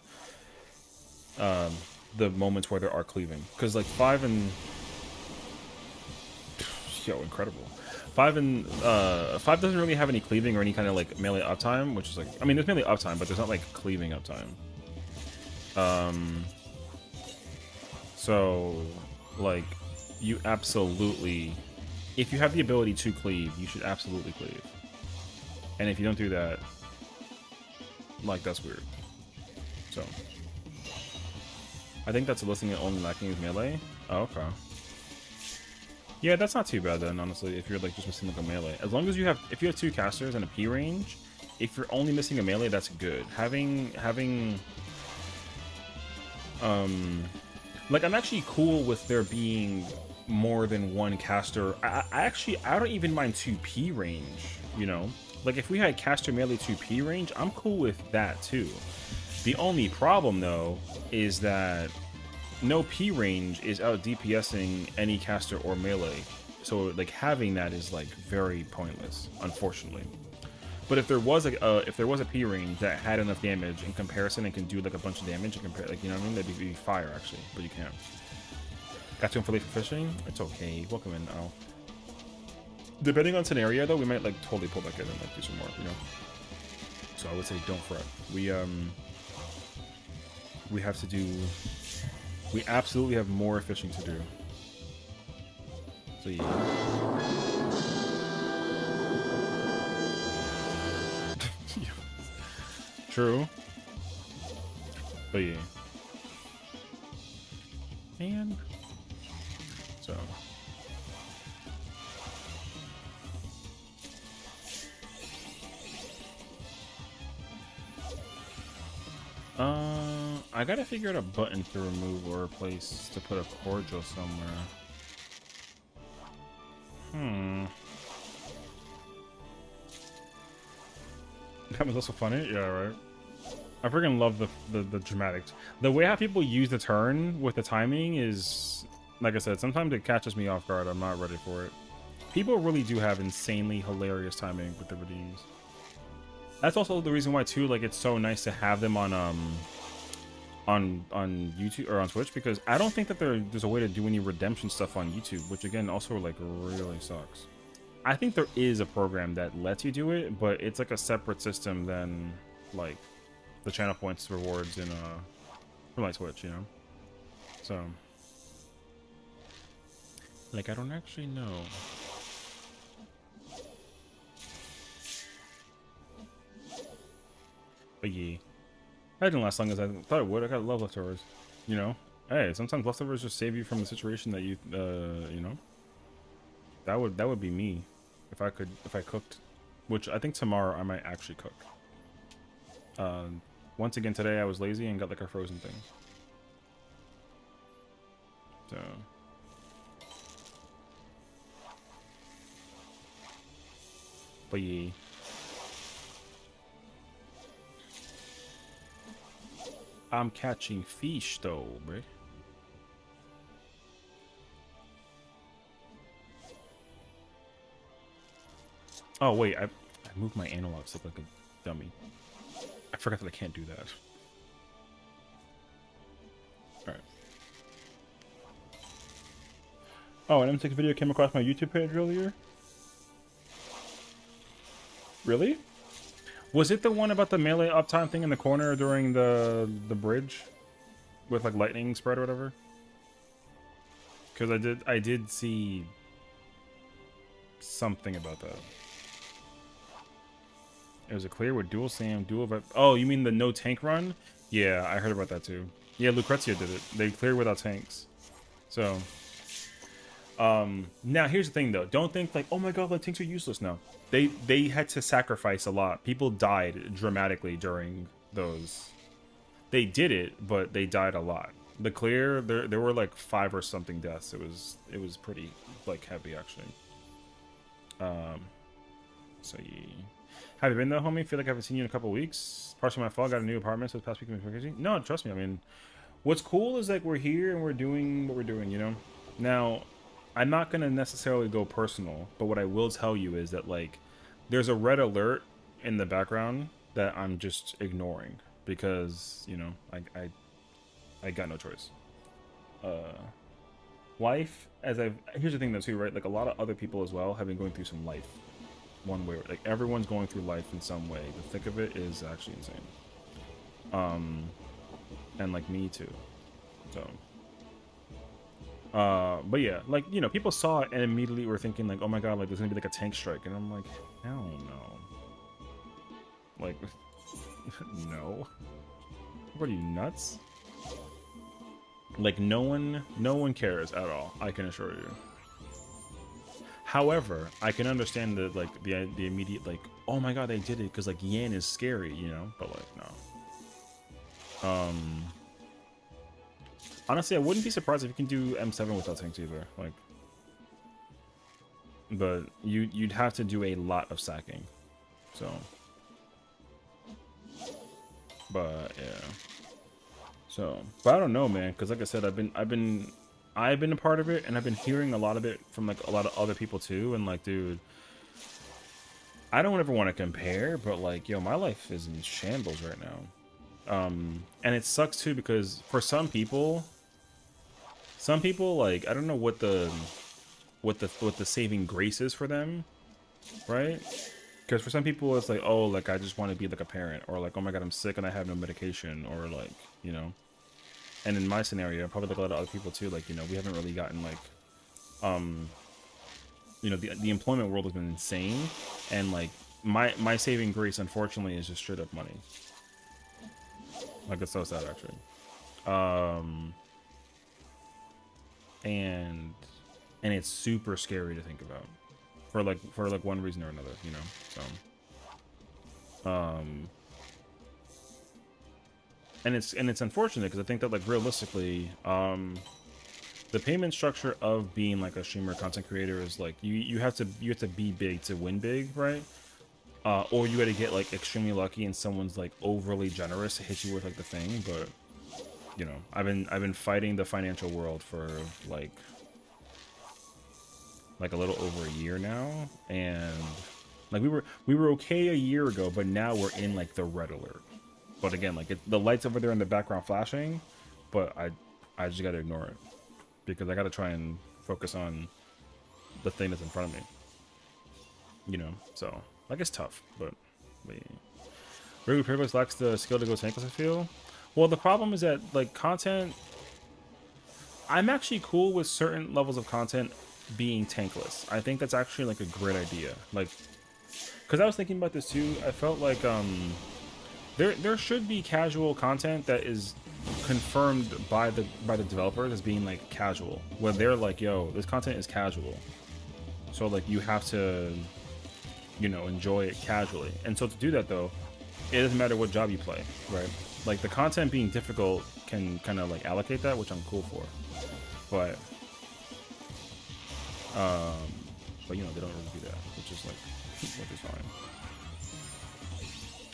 moments where there are cleaving. Because like 5 and incredible. 5 doesn't really have any cleaving or any kind of like melee uptime, which is like, I mean, there's melee uptime, but there's not like cleaving uptime. So like you absolutely, if you have the ability to cleave, you should absolutely cleave. And if you don't do that, like that's weird. So I think that's a listing that only lacking is melee. Oh, okay. Yeah, that's not too bad then, honestly, if you're like just missing like a melee. As long as you have, if you have two casters and a P range, if you're only missing a melee, that's good. Having like I'm actually cool with there being more than one caster. I don't even mind 2P range, you know? Like if we had caster melee 2P range, I'm cool with that too. The only problem though is that no P range is out DPSing any caster or melee. So like having that is like very pointless, unfortunately. But if there was a P range that had enough damage in comparison and can do like a bunch of damage and compare, like, you know what I mean, that'd be fire actually, but you can't. Got to him for late for fishing? It's okay. Welcome in. Oh. Depending on scenario though, we might like totally pull back in and like do some more, you know. So I would say don't fret. We have to do. We absolutely have more fishing to do. So yeah. True. But yeah. And so I gotta figure out a button to remove or a place to put a cordial somewhere. That was also funny. Yeah, right. I freaking love the dramatics. The way how people use the turn with the timing is, like I said, sometimes it catches me off guard. I'm not ready for it. People really do have insanely hilarious timing with the redeems. That's also the reason why too, like it's so nice to have them on on YouTube or on Twitch, because I don't think that there's a way to do any redemption stuff on YouTube, which again also like really sucks. I think there is a program that lets you do it, but it's like a separate system than like the channel points rewards in for like Twitch, you know. So like I don't actually know. But yeah, that didn't last long as I thought it would. I got love leftovers, you know. Hey, sometimes leftovers just save you from the situation that you you know. That would be me if I cooked, which I think tomorrow I might actually cook. Once again today I was lazy and got like a frozen thing. So but yeah. I'm catching fish though, bro. Oh wait, I moved my analog stick like a dummy. I forgot that I can't do that. Alright. Oh, an M6 video came across my YouTube page earlier? Really? Was it the one about the melee uptime thing in the corner during the bridge? With like lightning spread or whatever? Because I did see something about that. It was a clear with dual SAM, dual vibe. Oh, you mean the no tank run? Yeah, I heard about that too. Yeah, Lucrezia did it. They cleared without tanks. So, now here's the thing though. Don't think like, oh my god, like tanks are useless now. They had to sacrifice a lot. People died dramatically during those. They did it, but they died a lot. The clear, there were like 5 or something deaths. It was pretty like heavy actually. So yeah. Have you been though, homie? Feel like I haven't seen you in a couple weeks. Partially my fault. Got a new apartment, so this past week has been crazy. No, trust me. I mean, what's cool is like we're here and we're doing what we're doing, you know? Now, I'm not gonna necessarily go personal, but what I will tell you is that like there's a red alert in the background that I'm just ignoring because, you know, I got no choice. Life, here's the thing though too, right? Like a lot of other people as well have been going through some life. One way, like everyone's going through life in some way. The thick of it is actually insane. And like me too. So, but yeah, like, you know, people saw it and immediately were thinking like, oh my god, like there's gonna be like a tank strike, and I'm like, hell no. Like, no. What are you, nuts? Like no one cares at all. I can assure you. However, I can understand the like the immediate like, oh my god, they did it because like Yan is scary, you know. But like no. Honestly, I wouldn't be surprised if you can do M7 without tanks either. Like, but you'd have to do a lot of sacking. So, but yeah. So, but I don't know, man, because like I said, I've been a part of it, and I've been hearing a lot of it from like a lot of other people too, and like, dude, I don't ever want to compare, but like, yo, my life is in shambles right now. And it sucks too because for some people like, I don't know what the saving grace is for them, right? Because for some people it's like, oh, like I just want to be like a parent, or like, oh my god, I'm sick and I have no medication, or like, you know. And in my scenario, probably like a lot of other people too, like, you know, we haven't really gotten like, you know, the employment world has been insane, and like my saving grace, unfortunately, is just straight up money. Like, it's so sad actually. And it's super scary to think about for like one reason or another, you know. So and it's unfortunate because I think that like realistically, the payment structure of being like a streamer content creator is like you have to be big to win big, right? Or you got to get like extremely lucky and someone's like overly generous to hit you with like the thing. But you know, I've been fighting the financial world for like a little over a year now, and like we were okay a year ago, but now we're in like the red alert. But again, like the lights over there in the background flashing, but I just gotta ignore it because I gotta try and focus on the thing that's in front of me. You know, so like it's tough, but regular players lacks the skill to go tankless, I feel. Well, the problem is that like content, I'm actually cool with certain levels of content being tankless. I think that's actually like a great idea. Like, because I was thinking about this too. I felt like there should be casual content that is confirmed by the developers as being like casual, where they're like, yo, this content is casual, so like you have to, you know, enjoy it casually. And so to do that though, it doesn't matter what job you play, right? Like the content being difficult can kind of like allocate that, which I'm cool for, but you know, they don't really do that, which is fine.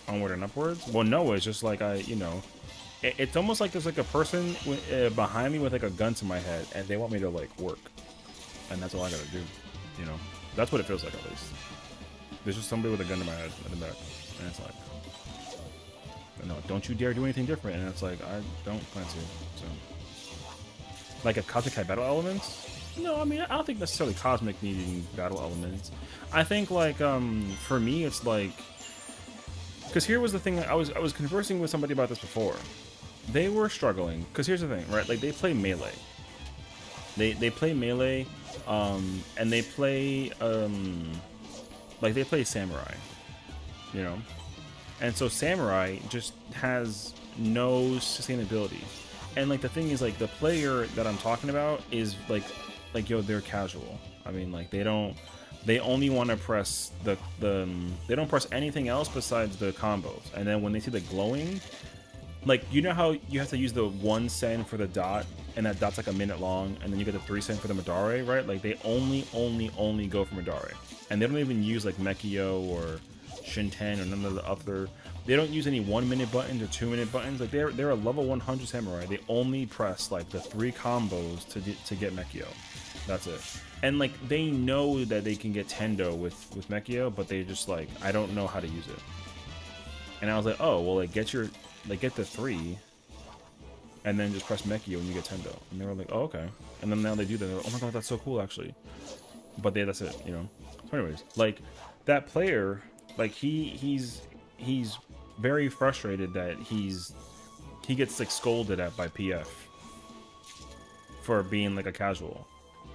Onward and upwards. Well, no, it's just like you know, it's almost like there's like a person behind me with like a gun to my head, and they want me to like work, and that's all I gotta do. You know, that's what it feels like at least. There's just somebody with a gun to my head in the back, and it's like, no, don't you dare do anything different. And it's like, I don't plan to. So, like a cosmic battle elements. No, I mean, I don't think necessarily cosmic needing battle elements. I think like for me, it's like. Because here was the thing, I was conversing with somebody about this before. They were struggling, because here's the thing, right? Like, they play melee. They play melee, and they play, like, they play samurai, you know? And so samurai just has no sustainability. And, like, the thing is, like, the player that I'm talking about is, like yo, they're casual. I mean, like, they only want to press they don't press anything else besides the combos. And then when they see the glowing, like, you know how you have to use the 1 sen for the dot, and that dot's like a minute long, and then you get the 3 sen for the Madare, right? Like, they only go for Madare. And they don't even use like Mekio or Shinten or none of the other, they don't use any 1 minute buttons or 2 minute buttons. Like, they're a level 100 samurai. They only press like the 3 combos to get Mekio. That's it. And like, they know that they can get Tendo with Mekio, but they just like, I don't know how to use it. And I was like, oh well, like get the 3 and then just press Mekio and you get Tendo. And they were like, oh okay. And then now they do that. Like, oh my god, that's so cool actually. But that's it, you know. So anyways, like that player, like he's very frustrated that he gets like scolded at by PF for being like a casual.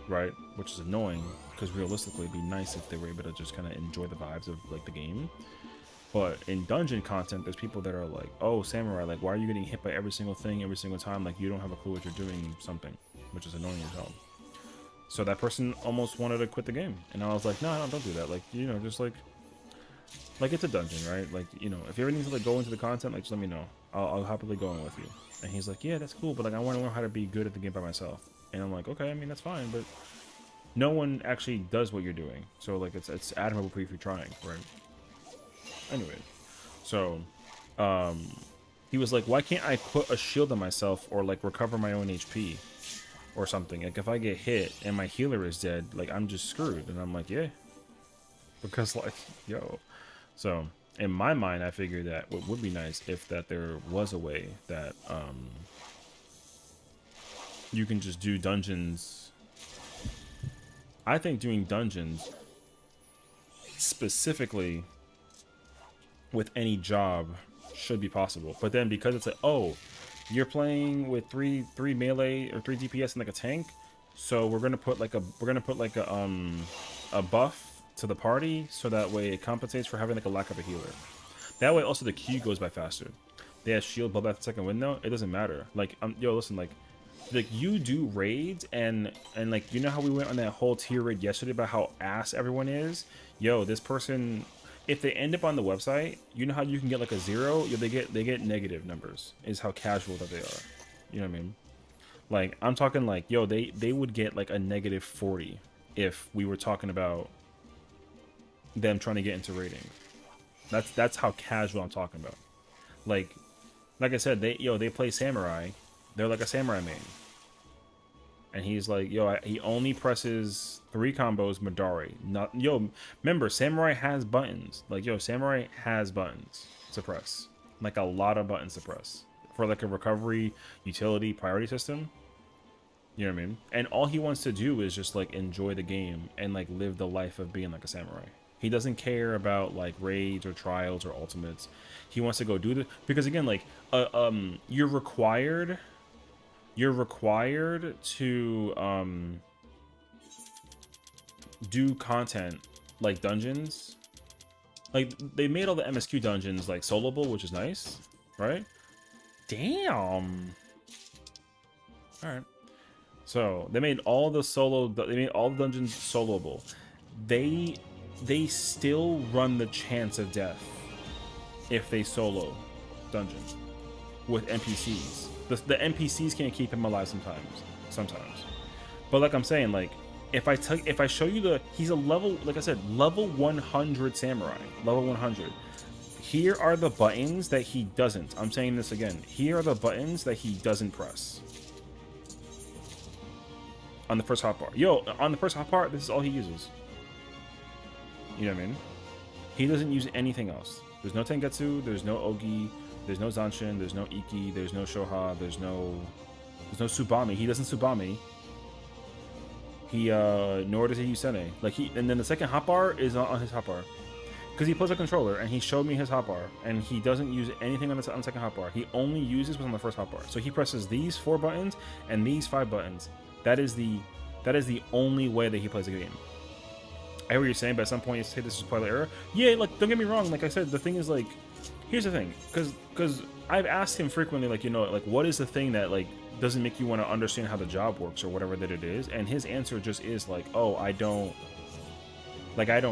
Right, which is annoying because realistically it'd be nice if they were able to just kind of enjoy the vibes of like the game. But in dungeon content, there's people that are like, oh, samurai, like, why are you getting hit by every single thing every single time? Like, you don't have a clue what you're doing, something, which is annoying as hell. So that person almost wanted to quit the game, and I was like, no, don't do that. Like, you know, just like it's a dungeon, right? Like, you know, if you ever need to like go into the content, like, just let me know. I'll happily go in with you. And he's like, yeah, that's cool, but like I want to learn how to be good at the game by myself. And I'm like, okay, I mean, that's fine, but no one actually does what you're doing. So, like, it's admirable for you if you're trying, right? Anyway, so, he was like, why can't I put a shield on myself or, like, recover my own HP or something? Like, if I get hit and my healer is dead, like, I'm just screwed. And I'm like, yeah. Because, like, yo. So, in my mind, I figured that what would be nice if that there was a way that, you can just do dungeons. I think doing dungeons specifically with any job should be possible. But then because it's like, oh, you're playing with three melee or 3 DPS and like a tank, so we're gonna put like a buff to the party so that way it compensates for having like a lack of a healer. That way also the Q goes by faster. They have shield build at the second window. It doesn't matter. Like yo, listen, like you do raids and like, you know how we went on that whole tier raid yesterday about how ass everyone is? Yo, this person, if they end up on the website, you know how you can get like a 0? Yo, they get negative numbers, is how casual that they are. You know what I mean? Like, I'm talking like, yo, they would get like a negative 40 if we were talking about them trying to get into raiding. That's how casual I'm talking about. Like I said, they play samurai. They're like a samurai main. And he's like, yo, he only presses 3 combos Madare. Not, yo, remember, samurai has buttons. Like, yo, samurai has buttons to press. like a lot of buttons to press for like a recovery utility priority system. You know what I mean? And all he wants to do is just like enjoy the game and like live the life of being like a samurai. He doesn't care about like raids or trials or ultimates. He wants to go do the, because again, like you're required to do content like dungeons. Like they made all the MSQ dungeons like soloable, which is nice, right? Damn. All right. So they made all the dungeons soloable. They still run the chance of death if they solo dungeons with NPCs. The NPCs can't keep him alive sometimes. But like I'm saying, like if I show you he's a level, like I said, level 100 samurai, level 100. Here are the buttons that he doesn't. I'm saying this again. Here are the buttons that he doesn't press. On the first hotbar. Yo, on the first hotbar, this is all he uses. You know what I mean? He doesn't use anything else. There's no Tengetsu, there's no Ogi, there's no Zanshin, there's no Iki, there's no Shoha, there's no Tsubame. He doesn't Tsubame. He nor does he use Sene. Like and then the second hotbar is on his hotbar. Because he plays a controller and he showed me his hotbar and he doesn't use anything on the second hotbar. He only uses what's on the first hotbar. So he presses these 4 buttons and these 5 buttons. That is the only way that he plays the game. I hear what you're saying, but at some point you say this is a spoiler error. Yeah, like don't get me wrong. Like I said, the thing is like, here's the thing, because I've asked him frequently, like, you know, like what is the thing that like doesn't make you want to understand how the job works or whatever that it is, and his answer just is like, oh, I don't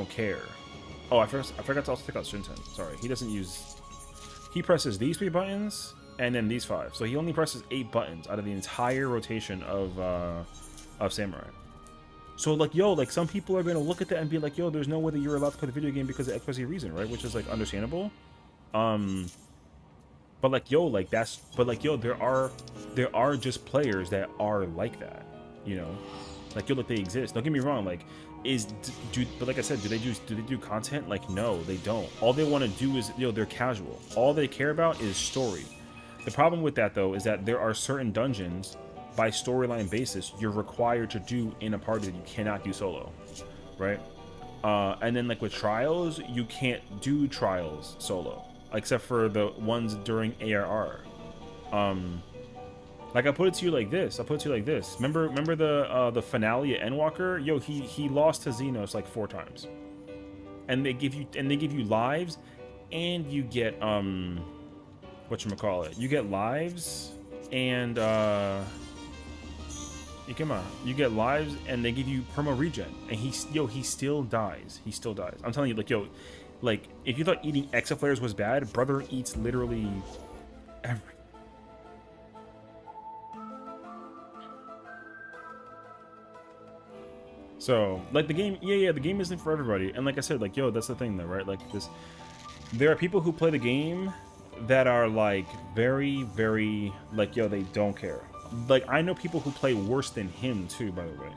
care. Oh, I forgot to also take out Shinten. Sorry, he doesn't use. He presses these 3 buttons and then these 5. So he only presses 8 buttons out of the entire rotation of samurai. So like, yo, like some people are gonna look at that and be like, yo, there's no way that you're allowed to play the video game because of XYZ reason, right? Which is like understandable. But like, yo, like there are just players that are like that, you know, like, yo, like they exist. Don't get me wrong, like. But like I said, do they do content? Like, no, they don't. All they want to do is, you know, they're casual. All they care about is story. The problem with that though is that there are certain dungeons by storyline basis you're required to do in a party that you cannot do solo, right? And then like with trials, you can't do trials solo except for the ones during ARR. Like I put it to you like this. Remember the finale at Endwalker? Yo, he lost to Xenos like 4 times. And they give you lives, and you get whatchamacallit. You get lives and you get lives and they give you perma regen. And he still dies. I'm telling you, like, yo, like if you thought eating Exa flares was bad, brother eats literally every. So, like, the game, the game isn't for everybody. And like I said, like, yo, that's the thing though, right? Like, there are people who play the game that are, like, very, very, like, yo, they don't care. Like, I know people who play worse than him, too, by the way.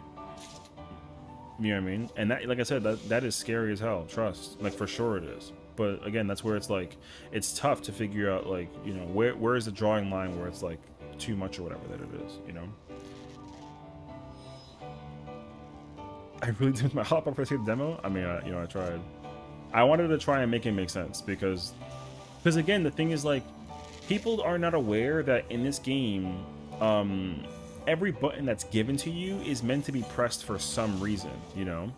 You know what I mean? And that, like I said, that is scary as hell, trust. Like, for sure it is. But, again, that's where it's, like, it's tough to figure out, like, you know, where is the drawing line where it's, like, too much or whatever that it is, you know? I really did my hop up for the demo. I mean, you know, I tried. I wanted to try and make it make sense because again, the thing is, like, people are not aware that in this game, every button that's given to you is meant to be pressed for some reason, you know.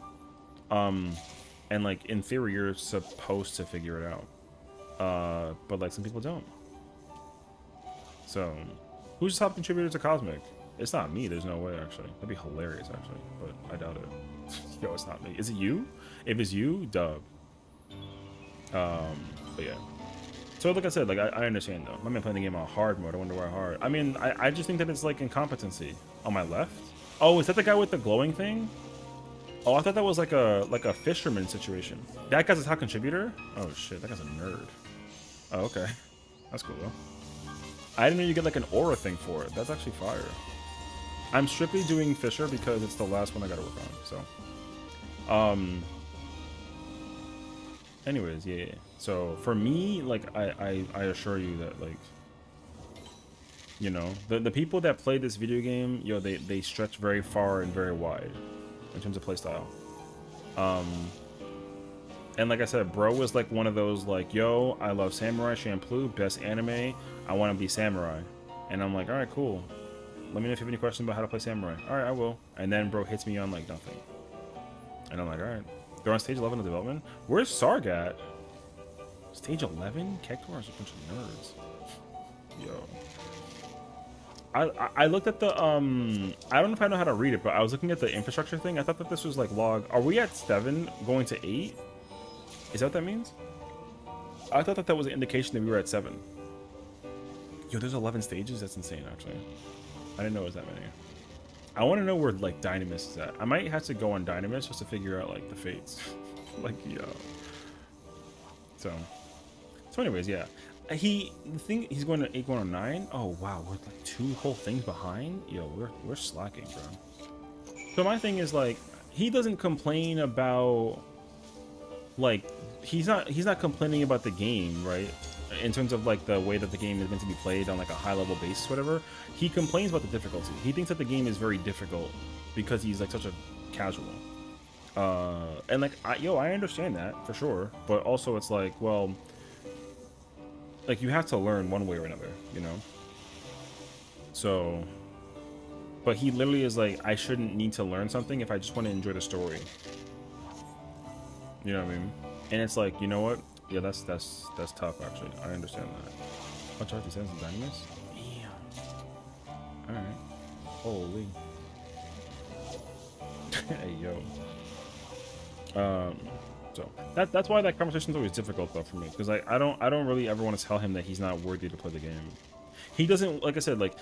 And like in theory, you're supposed to figure it out, but like some people don't. So, who's the top contributor to Cosmic? It's not me. There's no way, actually. That'd be hilarious, actually, but I doubt it. Yo, it's not me. Is it you? If it's you, dub. But yeah. So like I said, like I understand though. My man playing the game on hard mode. I wonder why hard. I mean, I just think that it's like incompetency. On my left. Oh, is that the guy with the glowing thing? Oh, I thought that was like a fisherman situation. That guy's a top contributor? Oh shit, that guy's a nerd. Oh, okay. That's cool though. I didn't know you get like an aura thing for it. That's actually fire. I'm strictly doing Fisher because it's the last one I gotta work on, so. Anyways, yeah. So for me, like I assure you that like, you know, the people that play this video game, yo, they stretch very far and very wide in terms of playstyle. And like I said, bro was like one of those like, yo, I love Samurai Champloo, best anime. I want to be samurai. And I'm like, all right, cool. Let me know if you have any questions about how to play samurai. All right, I will. And then bro hits me on like nothing. And I'm like, all right. They're on stage 11 of development. Where's Sarg at? Stage 11? Kektor is a bunch of nerds. Yo. I looked at the I don't know if I know how to read it, but I was looking at the infrastructure thing. I thought that this was like log. Are we at 7 going to 8? Is that what that means? I thought that that was an indication that we were at 7. Yo, there's 11 stages? That's insane, actually. I didn't know it was that many. I want to know where, like, Dynamis is at. I might have to go on Dynamis just to figure out, like, the fates. Like, yo. So anyways, yeah. He's going to 8-109. Oh, wow. We're, like, 2 whole things behind? Yo, we're slacking, bro. So my thing is, like, he doesn't complain about... Like, he's not complaining about the game, right? In terms of like the way that the game is meant to be played on like a high level basis, whatever. He complains about the difficulty. He thinks that the game is very difficult because he's like such a casual. And like, I understand that for sure, but also it's like, well, like you have to learn one way or another, you know. So, but he literally is like, I shouldn't need to learn something if I just want to enjoy the story. You know what I mean? And it's like, you know what? Yeah, that's tough actually. I understand that. Oh, Charlie sends some Dynamis? Damn. Alright. Holy. Hey yo. So that's why that conversation is always difficult though for me. Because I don't really ever want to tell him that he's not worthy to play the game. He doesn't, like I said, like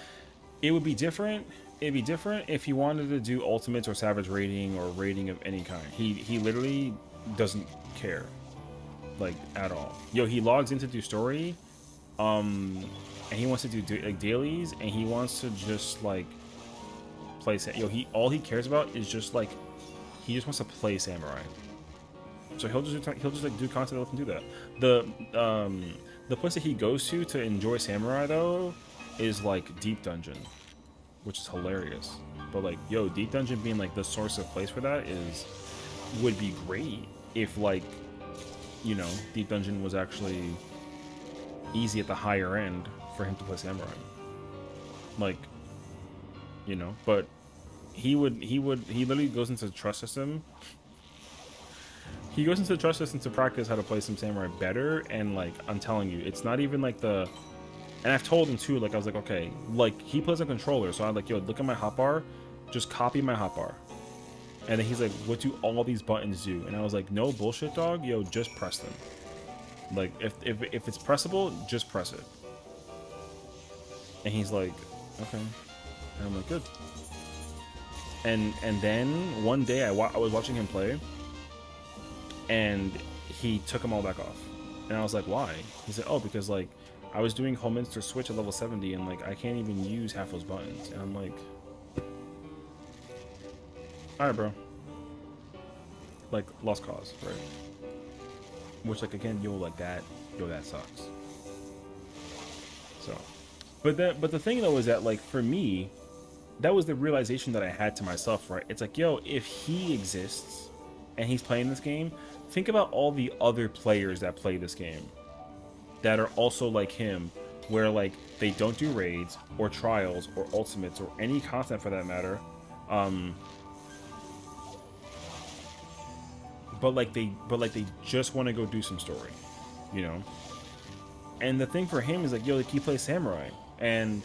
it would be different. It'd be different if he wanted to do ultimates or savage rating or rating of any kind. He literally doesn't care, like at all. Yo, he logs in to do story, and he wants to do like dailies, and he wants to just like play. Yo, all he cares about is just like he just wants to play samurai. So he'll just like do content that lets him do that. The place that he goes to enjoy samurai though is like Deep Dungeon, which is hilarious. But like, yo, Deep Dungeon being like the source of place for that would be great if like, you know, Deep Dungeon was actually easy at the higher end for him to play samurai. Like, you know, but he literally goes into the trust system. He goes into the trust system to practice how to play some samurai better, and like I'm telling you, it's not even like the. And I've told him too, like I was like, okay, like he plays a controller, so I'm like, yo, look at my hotbar, just copy my hotbar. And then he's like, what do all these buttons do? And I was like, no bullshit, dog. Yo, just press them. Like, if it's pressable, just press it. And he's like, okay. And I'm like, good. And then one day I was watching him play, and he took them all back off. And I was like, why? He said, oh, because like I was doing Holminster Switch at level 70, and like I can't even use half those buttons. And I'm like, alright, bro. Like, lost cause, right? Which, like, again, that sucks. So, but the thing though is that, like, for me, that was the realization that I had to myself, right? It's like, yo, if he exists and he's playing this game, think about all the other players that play this game that are also like him, where like they don't do raids or trials or ultimates or any content for that matter. But they just want to go do some story, you know. And the thing for him is like, yo, like he plays samurai, and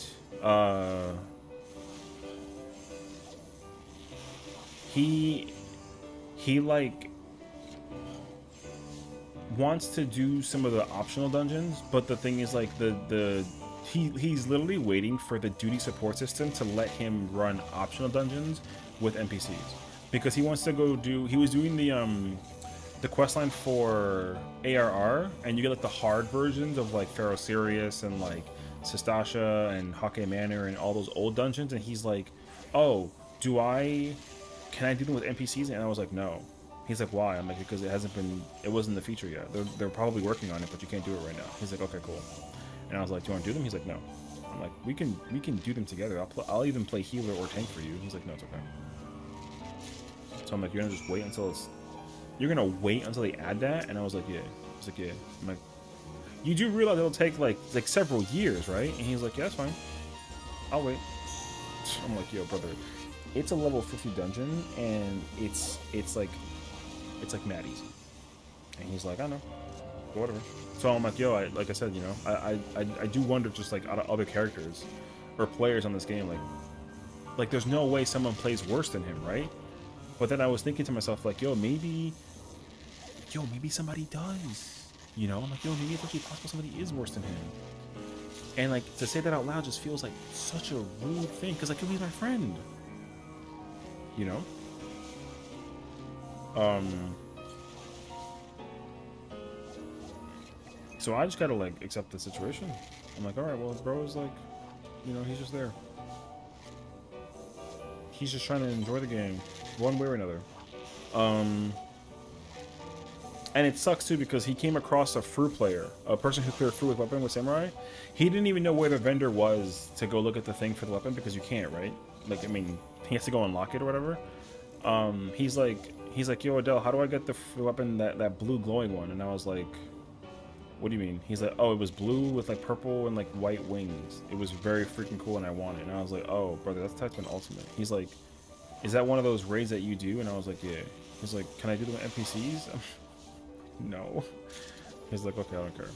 he like wants to do some of the optional dungeons, but the thing is like he's literally waiting for the duty support system to let him run optional dungeons with NPCs, because he wants to go do. He was doing the questline for ARR, and you get like the hard versions of like Pharaoh Sirius and like Sistasha and Hake Manor and all those old dungeons, and he's like, oh, can I do them with NPCs? And I was like, no. He's like, why? I'm like, because it wasn't the feature yet. They're probably working on it, but you can't do it right now. He's like, okay, cool. And I was like, do you want to do them? He's like, no. I'm like, we can do them together. I'll even play healer or tank for you. He's like, no, it's okay. So I'm like, you're gonna just wait until they add that? And I was like, yeah. He's like, yeah. I'm like, you do realize it'll take like several years, right? And he's like, yeah, that's fine. I'll wait. I'm like, yo, brother, it's a level 50 dungeon, and it's like mad easy. And he's like, I know, whatever. So I'm like, yo, like I said, you know, I do wonder, just like out of other characters or players on this game, like there's no way someone plays worse than him, right? But then I was thinking to myself, like, yo, maybe somebody does. You know, I'm like, yo, maybe it's actually possible somebody is worse than him. And like, to say that out loud just feels like such a rude thing, because like, he's my friend. You know? So I just gotta like accept the situation. I'm like, alright, well, bro is like, you know, he's just there. He's just trying to enjoy the game, one way or another. And it sucks too, because he came across a fruit player, a person who cleared fruit with weapon with samurai. He didn't even know where the vendor was to go look at the thing for the weapon, because you can't, right? Like, I mean, he has to go unlock it or whatever. He's like, yo, Adele, how do I get the weapon, that blue glowing one? And I was like, what do you mean? He's like, oh, it was blue with like purple and like white wings. It was very freaking cool and I want it. And I was like, oh, brother, that's type 1 ultimate. He's like, is that one of those raids that you do? And I was like, yeah. He's like, can I do them with NPCs? No. He's like, okay, I don't care.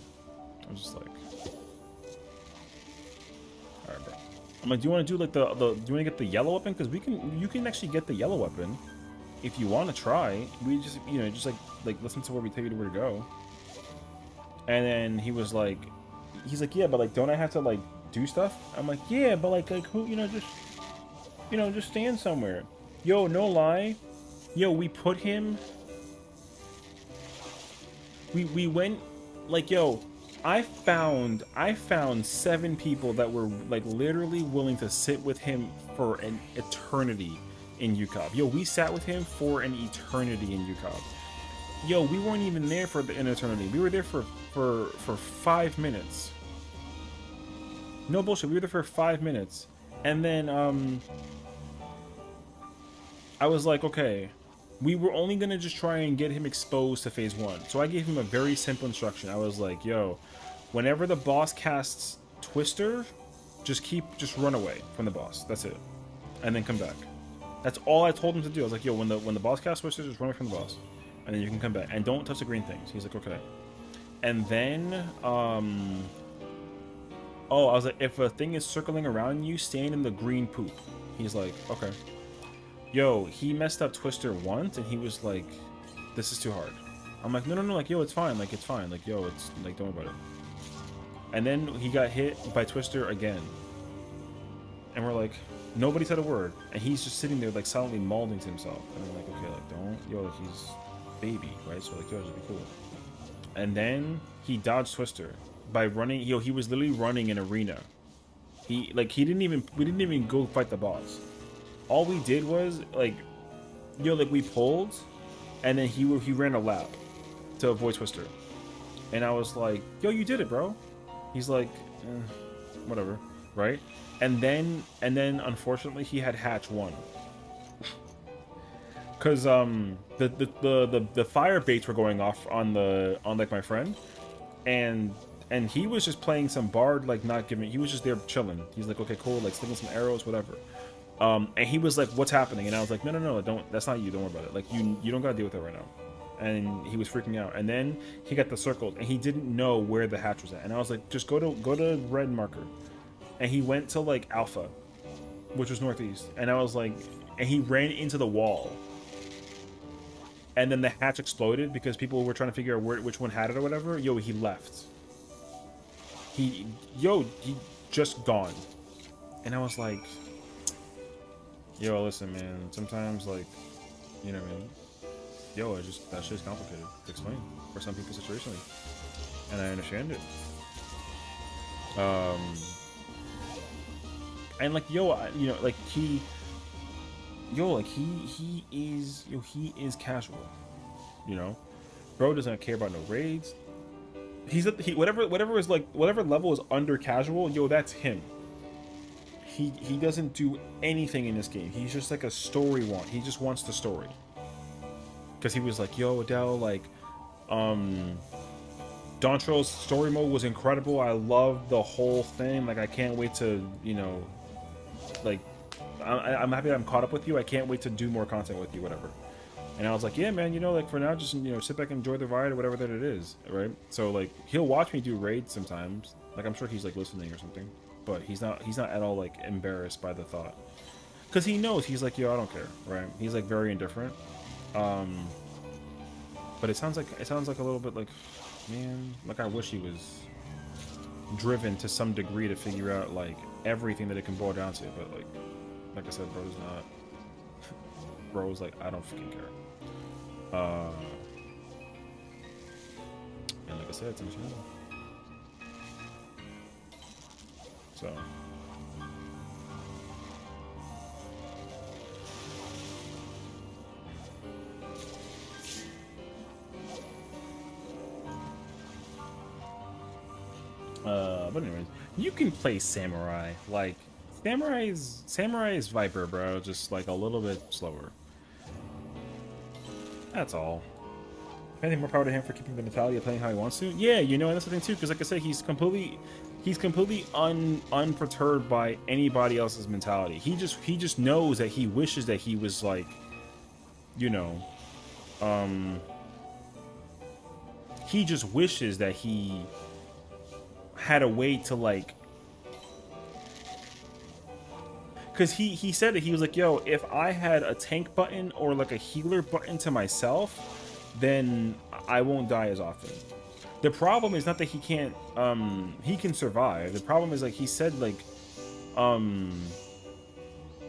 I'm just like, alright, bro. I'm like, do you want to do like do you want to get the yellow weapon? Because you can actually get the yellow weapon if you want to try. We just, you know, just like listen to where we tell you where to go. And then he's like, yeah, but like, don't I have to like do stuff? I'm like, yeah, but like who, just stand somewhere. Yo, no lie. Yo, we put him. We went, like, yo, I found 7 people that were like literally willing to sit with him for an eternity in UCOB. Yo, we sat with him for an eternity in UCOB. Yo, we weren't even there for an eternity. We were there for 5 minutes. No bullshit. We were there for 5 minutes, and then I was like, okay, we were only gonna just try and get him exposed to phase 1. So I gave him a very simple instruction. I was like, yo, whenever the boss casts Twister, just run away from the boss. That's it, and then come back. That's all I told him to do. I was like, yo, when the boss casts Twister, just run away from the boss, and then you can come back, and don't touch the green things. He's like, okay. And then I was like, if a thing is circling around you, stand in the green poop. He's like, okay. Yo, he messed up Twister once, and he was like, this is too hard. I'm like, no, like, yo, it's fine. Like, it's fine. Like, yo, it's, like, don't worry about it. And then he got hit by Twister again. And we're like, nobody said a word. And he's just sitting there, like, silently mauling to himself. And I'm like, okay, like, don't. Yo, like, he's baby, right? So, like, yo, just be cool. And then he dodged Twister by running. Yo, he was literally running an arena. We didn't even go fight the boss. All we did was, like, yo, like, we pulled, and then he ran a lap to avoid Twister. And I was like, yo, you did it, bro. He's like, whatever, right? And then unfortunately he had hatch 1. Cause the fire baits were going off on like my friend, and he was just playing some bard, like, not giving. He was just there chilling. He's like, okay, cool, like, sticking some arrows, whatever. And he was like, what's happening? And I was like, no, don't. That's not you. Don't worry about it. Like, you don't gotta deal with it right now. And he was freaking out. And then he got the circled, and he didn't know where the hatch was at. And I was like, just go to red marker. And he went to like alpha, which was northeast. And I was like, and he ran into the wall. And then the hatch exploded because people were trying to figure out which one had it or whatever. Yo, he left. He just gone. And I was like, yo, listen, man. Sometimes, like, you know what I mean? Yo, that shit's complicated to explain for some people situationally, and I understand it. And like, yo, you know, like he is casual. you know. Bro doesn't care about no raids. Whatever is like, whatever level is under casual, yo, that's him. He doesn't do anything in this game. He's just like a story want. He just wants the story. Because he was like, yo, Adele, like, Dontrell's story mode was incredible. I love the whole thing. Like, I can't wait to, you know, like, I'm happy that I'm caught up with you. I can't wait to do more content with you, whatever. And I was like, yeah, man, you know, like, for now, just, you know, sit back and enjoy the ride or whatever that it is, right? So, like, he'll watch me do raids sometimes. Like, I'm sure he's, like, listening or something. But he's not at all, like, embarrassed by the thought. Because he knows, he's like, yo, I don't care, right? He's, like, very indifferent. But it sounds like a little bit like, man, like, I wish he was driven to some degree to figure out, like, everything that it can boil down to. But, like I said, bro's not. Bro's like, I don't fucking care. And like I said, it's in channel. So. But anyways, you can play Samurai. Like, Samurai's Viper, bro, just like a little bit slower. That's all. Anything more power to him for keeping the mentality of playing how he wants to? Yeah, you know, and that's the thing too, because like I said, he's completely unperturbed by anybody else's mentality. He just knows that he wishes that he was like, you know, he just wishes that he had a way to, like, because he said that he was like, yo, if I had a tank button or like a healer button to myself, then I won't die as often. The problem is not that he can't, he can survive. The problem is, like, he said, like,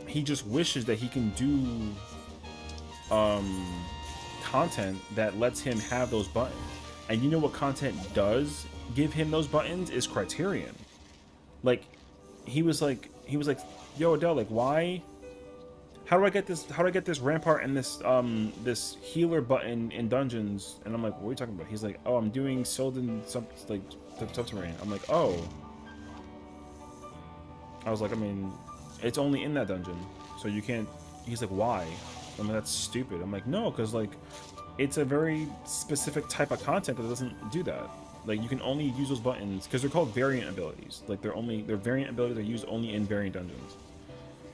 he just wishes that he can do content that lets him have those buttons. And you know what content does give him those buttons is Criterion. Like, he was like, yo, Adele, like, why? How do I get this rampart and this this healer button in dungeons? And I'm like, what are you talking about? He's like, oh, I'm doing Sylvan subterranean. I'm like, oh. I was like, I mean, it's only in that dungeon, so you can't. He's like, why? I'm like, that's stupid. I'm like, no, because, like, it's a very specific type of content that doesn't do that. Like, you can only use those buttons because they're called variant abilities. Like, they're variant abilities are used only in variant dungeons.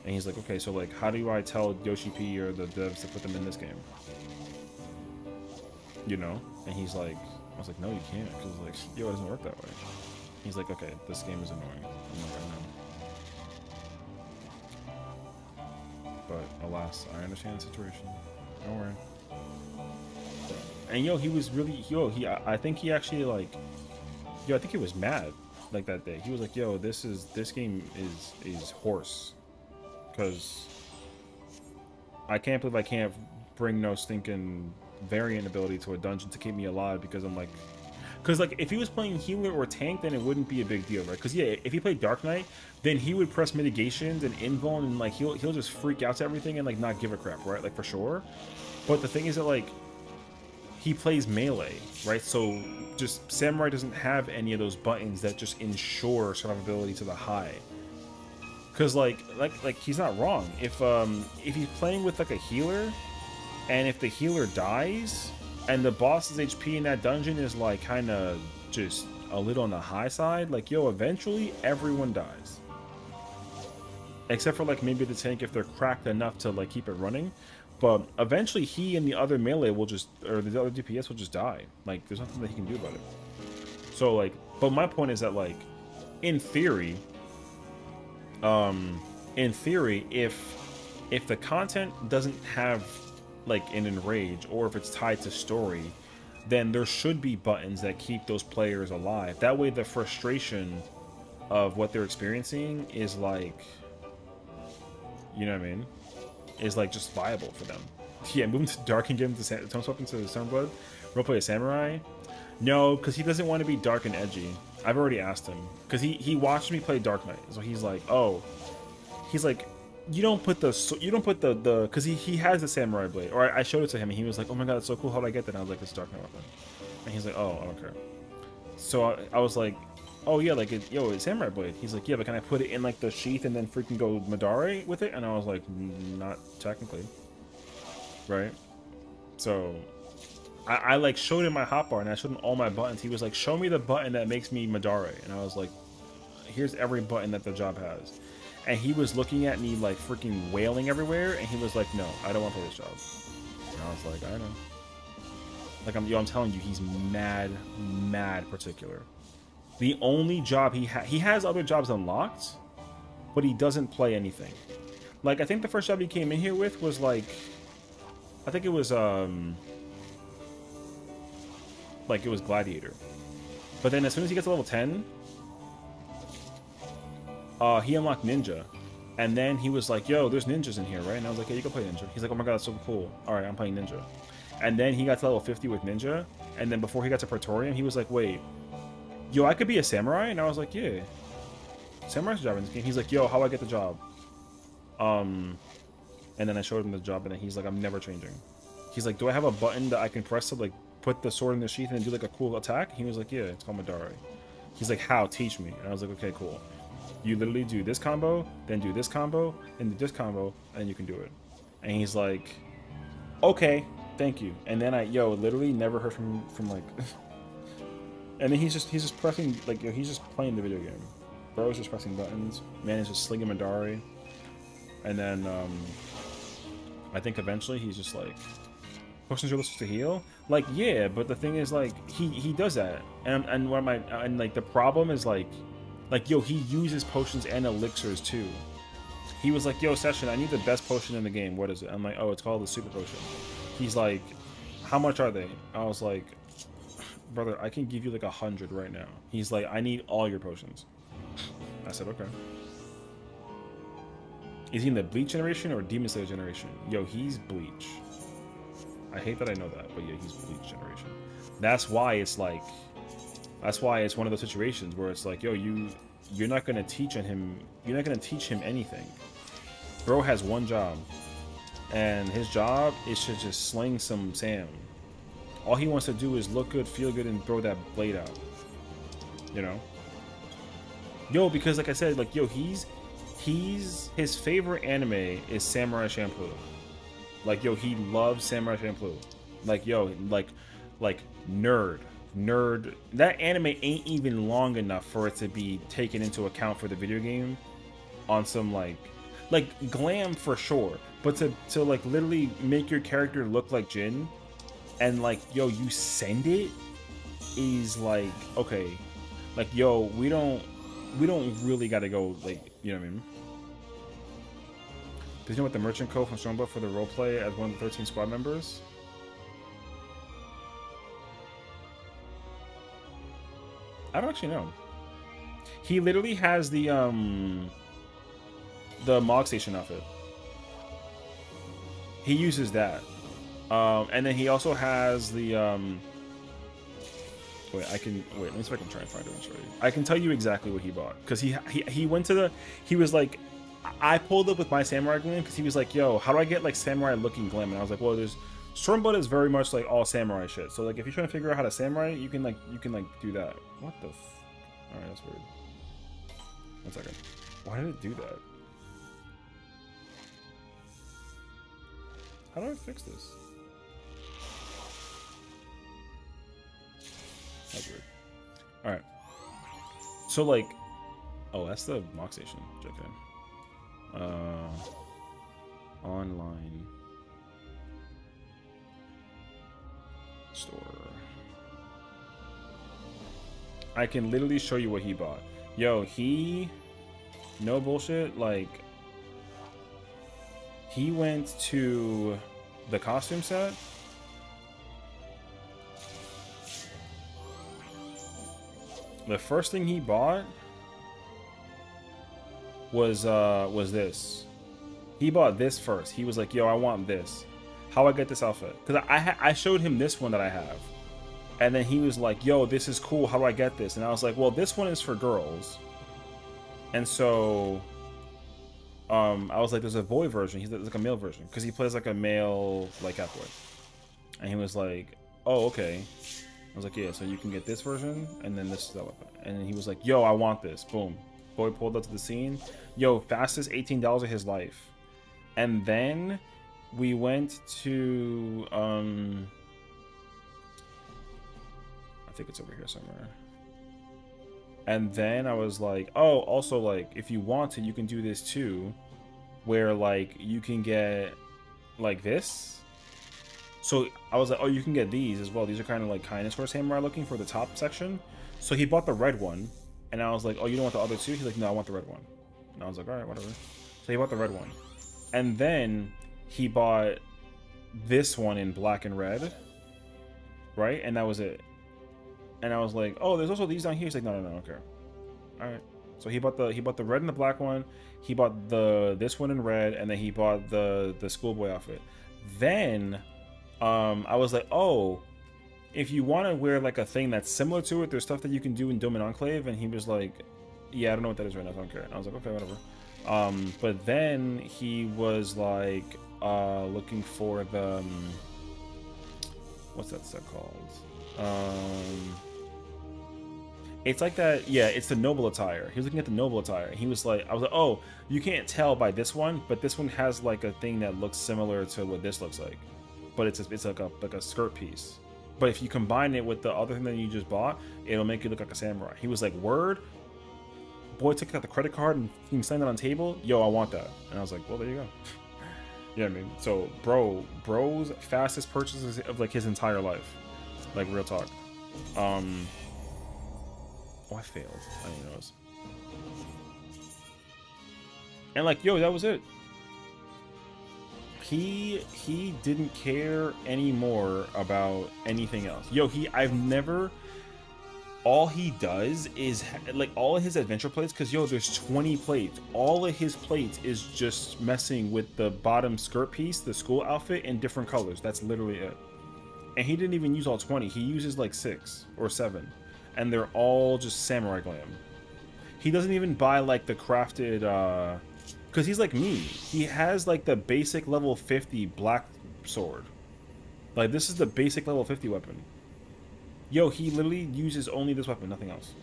And he's like, okay, so, like, how do I tell Yoshi P or the devs to put them in this game? You know? And he's like, I was like, no, you can't, because, like, yo, it doesn't work that way. He's like, okay, this game is annoying. I'm like, I know. But alas, I understand the situation. Don't worry. And yo, he was really, I think he actually, like, I think he was mad, like, that day. He was like, yo, this game is horse. Because I can't believe I can't bring no stinking variant ability to a dungeon to keep me alive, because I'm like, because, like, if he was playing healer or tank, then it wouldn't be a big deal, right? Because, yeah, if he played Dark Knight, then he would press mitigations and invuln, and, like, he'll just freak out to everything and, like, not give a crap, right? Like, for sure. But the thing is that, like, he plays melee, right? So just Samurai doesn't have any of those buttons that just ensure survivability to the high. Because like he's not wrong. If he's playing with, like, a healer, and if the healer dies, and the boss's HP in that dungeon is, like, kind of just a little on the high side, like, yo, eventually everyone dies. Except for, like, maybe the tank if they're cracked enough to, like, keep it running. But eventually he and the other melee will just, or the other DPS will just die. Like, there's nothing that he can do about it. So, like, but my point is that, like, in theory, if the content doesn't have, like, an enrage, or if it's tied to story, then there should be buttons that keep those players alive. That way the frustration of what they're experiencing is, like, you know what I mean? Is, like, just viable for them. Yeah, moving to dark and give him the tone swap into Stormblood. Roleplay a samurai. No, because he doesn't want to be dark and edgy. I've already asked him, because he watched me play Dark Knight, so he's like, oh, he's like, you don't put the because he has the samurai blade, or I showed it to him and he was like, oh my god, that's so cool, how do I get that? And I was like, it's dark knight weapon. And he's like, oh, okay. So I was like, oh yeah, like it's samurai blade. He's like, yeah, but can I put it in like the sheath and then freaking go Madare with it? And I was like, not technically, right? So I like showed him my hotbar and I showed him all my buttons. He was like, show me the button that makes me Madare. And I was like, here's every button that the job has. And he was looking at me like freaking wailing everywhere, and he was like, no, I don't want to play this job. And I was like, I know. Like, I'm telling you, he's mad particular. The only job he has other jobs unlocked, but he doesn't play anything. Like, I think the first job he came in here with was like, I think it was like it was Gladiator. But then as soon as he gets to level 10, he unlocked Ninja. And then he was like, yo, there's ninjas in here, right? And I was like, yeah, you can play Ninja. He's like, oh my god, that's so cool. Alright, I'm playing Ninja. And then he got to level 50 with Ninja. And then before he got to Praetorian, he was like, wait, yo, I could be a samurai? And I was like, yeah. Samurai's a job in this game. He's like, yo, how do I get the job? And then I showed him the job, and then he's like, I'm never changing. He's like, do I have a button that I can press to like put the sword in the sheath and do like a cool attack? He was like, yeah, it's called Madare. He's like, how? Teach me. And I was like, okay, cool. You literally do this combo, then do this combo, and do this combo, and you can do it. And he's like, okay, thank you. And then literally never heard from like. And then he's just pressing, like, he's just playing the video game. Bro's just pressing buttons. Man is just slinging Madare. And then I think eventually he's just like, potions are listed to heal. Like, yeah, but the thing is, like, he does that. And what am I? And like the problem is like, yo, he uses potions and elixirs too. He was like, yo, Sessiion, I need the best potion in the game. What is it? I'm like, oh, it's called the super potion. He's like, how much are they? I was like, brother, I can give you like 100 right now. He's like, I need all your potions. I said, okay. Is he in the Bleach generation or Demon Slayer generation? Yo, he's Bleach. I hate that I know that, but yeah, he's Bleach generation. That's why it's like, that's why it's one of those situations where it's like, yo, you're not gonna teach him. You're not gonna teach him anything. Bro has one job, and his job is to just sling some Sam. All he wants to do is look good, feel good, and throw that blade out. You know? Yo, because like I said, like, yo, his favorite anime is Samurai Champloo. Like, yo, he loves Samurai Champloo. Like, yo, like nerd. That anime ain't even long enough for it to be taken into account for the video game on some like glam for sure, but to like literally make your character look like Jin and like, yo, you send it is like, okay, like, yo, we don't really gotta go, like, you know what I mean? Did you know what the merchant code from Strongbow for the roleplay as one of the 13 squad members? I don't actually know. He literally has the Mog Station outfit. He uses that. And then he also has the wait, let me see if I can try and find it and show you. I can tell you exactly what he bought. Because he went to he was like, I pulled up with my samurai glam because he was like, yo, how do I get like samurai looking glam? And I was like, well, there's Stormblood is very much like all samurai shit. So like if you're trying to figure out how to samurai, you can do that. What the alright, that's weird. 1 second. Why did it do that? How do I fix this? That's weird. Alright. So like, oh, that's the Mog Station. Okay. Online store. I can literally show you what he bought. Yo, no bullshit, like, he went to the costume set. The first thing he bought was this. He bought this first. He was like, yo, I want this. How I get this outfit? Because I showed him this one that I have. And then he was like, yo, this is cool. How do I get this? And I was like, well, this one is for girls. And so I was like, there's a boy version. He's like a male version because he plays like a male like Catboy. And he was like, oh, okay. I was like, yeah, so you can get this version and then this is that weapon. And then he was like, yo, I want this. Boom. Boy pulled up to the scene. Yo, fastest $18 of his life. And then we went to I think it's over here somewhere. And then I was like, oh, also, like, if you want to, you can do this too, where like you can get like this. So I was like, oh, you can get these as well. These are kind of like kindness for samurai looking for the top section. So he bought the red one, and I was like, oh, you don't want the other two? He's like, no, I want the red one. And I was like, all right, whatever. So he bought the red one, and then he bought this one in black and red, right? And that was it. And I was like, oh, there's also these down here. He's like, no, no, no, okay. All right. So he bought the red and the black one. He bought this one in red, and then he bought the schoolboy outfit. Then I was like, oh, if you want to wear like a thing that's similar to it, there's stuff that you can do in Dome and Enclave. And he was like, yeah, I don't know what that is right now, so I don't care. And I was like, okay, whatever. But then he was like looking for the what's that set called? It's like that, yeah, it's the noble attire. He was looking at the noble attire. He was like, I was like, oh, you can't tell by this one, but this one has like a thing that looks similar to what this looks like, but it's like a skirt piece. But if you combine it with the other thing that you just bought, it'll make you look like a samurai. He was like, word. Boy took out the credit card and he signed it on the table. Yo, I want that. And I was like, well, there you go. Yeah, I mean, so bro's fastest purchases of like his entire life, like real talk. Oh, I failed. I didn't notice. And like, yo, that was it. He didn't care anymore about anything else. Yo, I've never. All he does is like all of his adventure plates, because yo, there's 20 plates. All of his plates is just messing with the bottom skirt piece, the school outfit, in different colors. That's literally it. And he didn't even use all 20. He uses like 6 or 7. And they're all just samurai glam. He doesn't even buy like the crafted because he's like me. He has like the basic level 50 black sword. Like this is the basic level 50 weapon. Yo, he literally uses only this weapon, nothing else.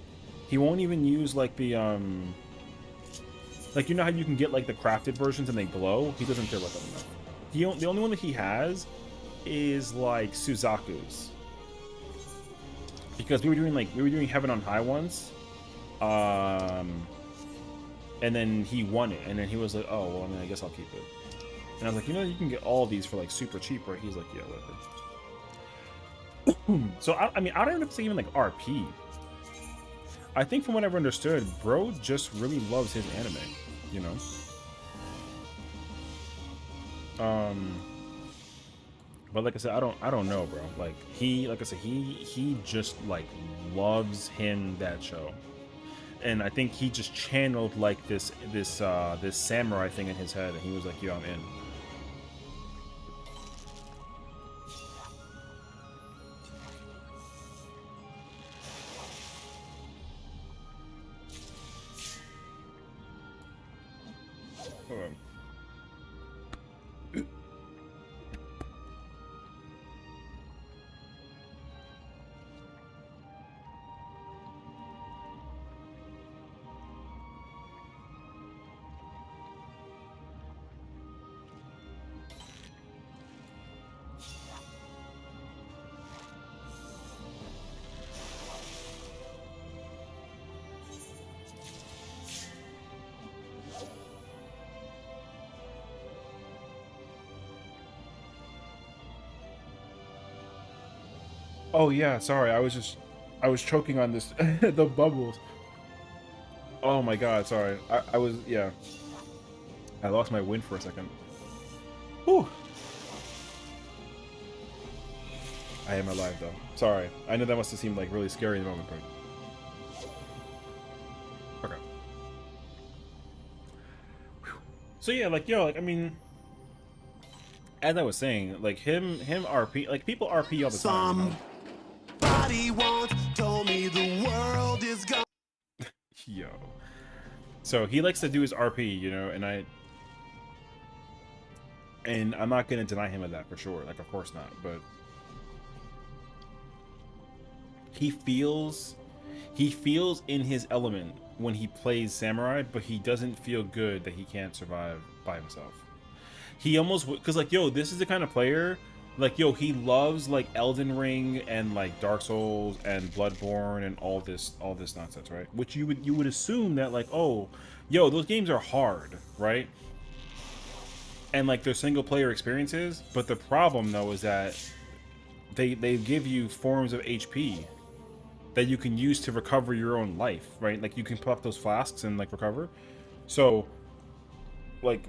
He won't even use like the like, you know how you can get like the crafted versions and they glow? He doesn't care about that enough. The only one that he has is like Suzaku's. Because we were doing Heaven on High once, and then he won it, and then he was like, "Oh, well, I mean, I guess I'll keep it." And I was like, "You know, you can get all these for like super cheap, right?" He's like, "Yeah, whatever." So I mean, I don't even have to say even like RP. I think from what I've understood, bro just really loves his anime, you know. But like I said, I don't know, bro. Like like I said, he just like loves that show, and I think he just channeled like this samurai thing in his head, and he was like, "Yo, I'm in." Hold on. Oh yeah, sorry. I was choking on this the bubbles. Oh my god, sorry. I was yeah. I lost my wind for a second. Whew. I am alive though. Sorry. I know that must have seemed like really scary in the moment, but okay. Whew. So yeah, like yo, like I mean, as I was saying, like him RP, like people RP all the time. You know? Somebody once told me the world is gone. Yo. So he likes to do his RP, you know, and And I'm not going to deny him of that for sure. Like, of course not. But he feels in his element when he plays samurai, but he doesn't feel good that he can't survive by himself. He almost, because like, yo, this is the kind of player, like, yo, he loves like Elden Ring and like Dark Souls and Bloodborne and all this nonsense, right? Which you would assume that like, oh, yo, those games are hard, right? And like they're single player experiences, but the problem though is that they give you forms of HP that you can use to recover your own life, right? Like you can put up those flasks and like recover. So like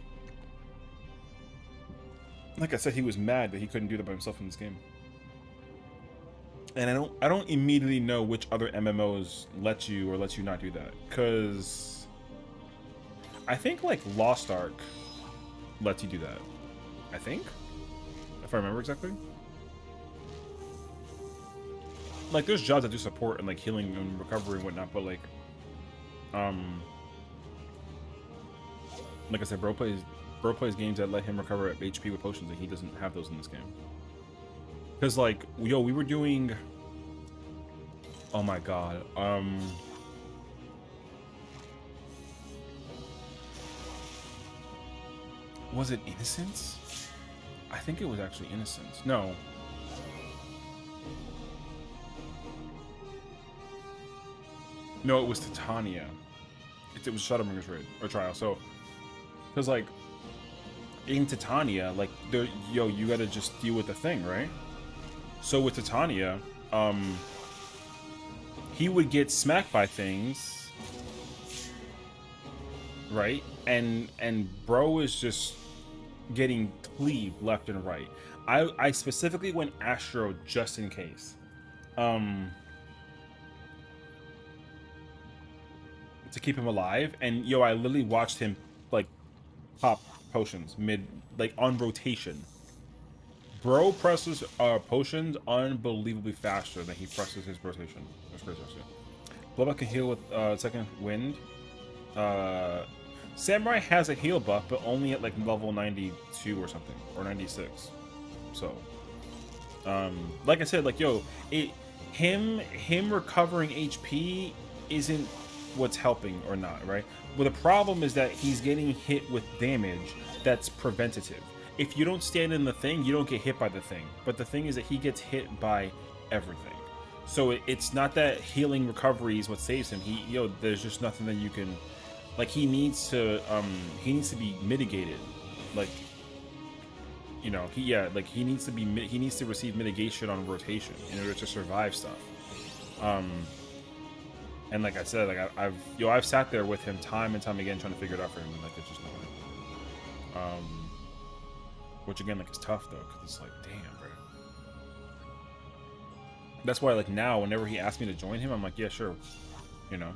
I said, he was mad that he couldn't do that by himself in this game. And I don't immediately know which other MMOs let you or let you not do that, because I think like Lost Ark lets you do that. I think, if I remember exactly. Like there's jobs that do support and like healing and recovery and whatnot, but like I said, bro plays games that let him recover at HP with potions, and he doesn't have those in this game. Because like, yo, we were doing, oh my god, was it Innocence? I think it was actually Innocence. No. No, it was Titania. It was Shadowbringers raid or trial. So, because like in Titania, like yo, you gotta just deal with the thing, right? So with Titania, he would get smacked by things, right? And bro is just getting cleaved left and right. I specifically went Astro just in case. To keep him alive, and yo, I literally watched him like pop potions mid, like on rotation. Bro presses potions unbelievably faster than he presses his rotation. That's crazy. Blowback can heal with second wind. Samurai has a heal buff, but only at like level 92 or something, or 96. So, like I said, like yo, him recovering HP isn't what's helping or not, right? Well, the problem is that he's getting hit with damage that's preventative. If you don't stand in the thing, you don't get hit by the thing. But the thing is that he gets hit by everything. So it's not that healing recovery is what saves him. There's just nothing that you can, like, he needs to be mitigated. Like, you know, he needs to receive mitigation on rotation in order to survive stuff. And like I said, like I've sat there with him time and time again trying to figure it out for him, and like it's just not. Which again, like, is tough though, because it's like, damn, bro. That's why, like, now whenever he asks me to join him, I'm like, yeah, sure, you know.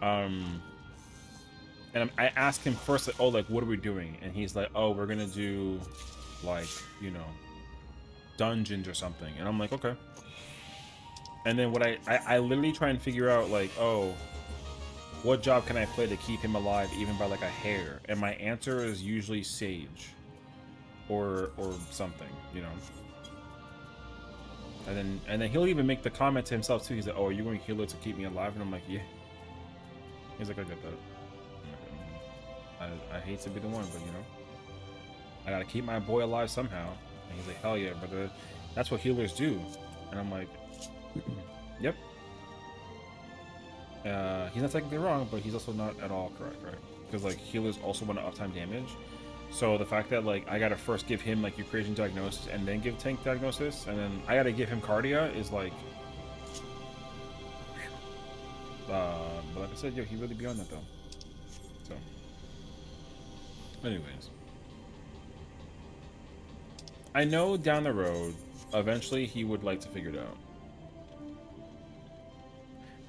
And I asked him first, like, oh, like, what are we doing? And he's like, oh, we're gonna do, like, you know, dungeons or something. And I'm like, okay. And then what I literally try and figure out, like, oh, what job can I play to keep him alive even by like a hair? And my answer is usually Sage or something, you know. And then he'll even make the comment to himself too. He's like, oh, are you going to heal it to keep me alive? And I'm like, yeah. He's like, I get that. I hate to be the one, but you know, I gotta keep my boy alive somehow. And he's like, hell yeah, brother, that's what healers do. And I'm like, yep. He's not technically wrong, but he's also not at all correct, right? Because like healers also want to uptime damage. So the fact that like I gotta first give him like Eucrasian diagnosis and then give tank diagnosis, and then I gotta give him cardia is like, but like I said, yo, he really beyond that though. So, anyways, I know down the road, eventually he would like to figure it out.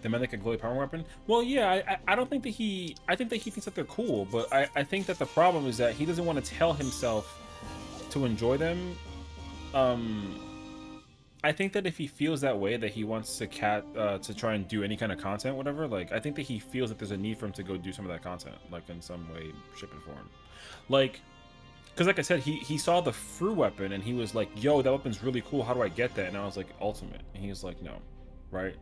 The medic a glowy power weapon? Well, yeah, I don't think that I think that he thinks that they're cool, but I think that the problem is that he doesn't want to tell himself to enjoy them. I think that if he feels that way, that he wants to try and do any kind of content, whatever, like, I think that he feels that there's a need for him to go do some of that content, like, in some way, shape, and form. Like, Because like I said, he saw the Fru weapon and he was like, yo, that weapon's really cool. How do I get that? And I was like, ultimate. And he was like, no. Right?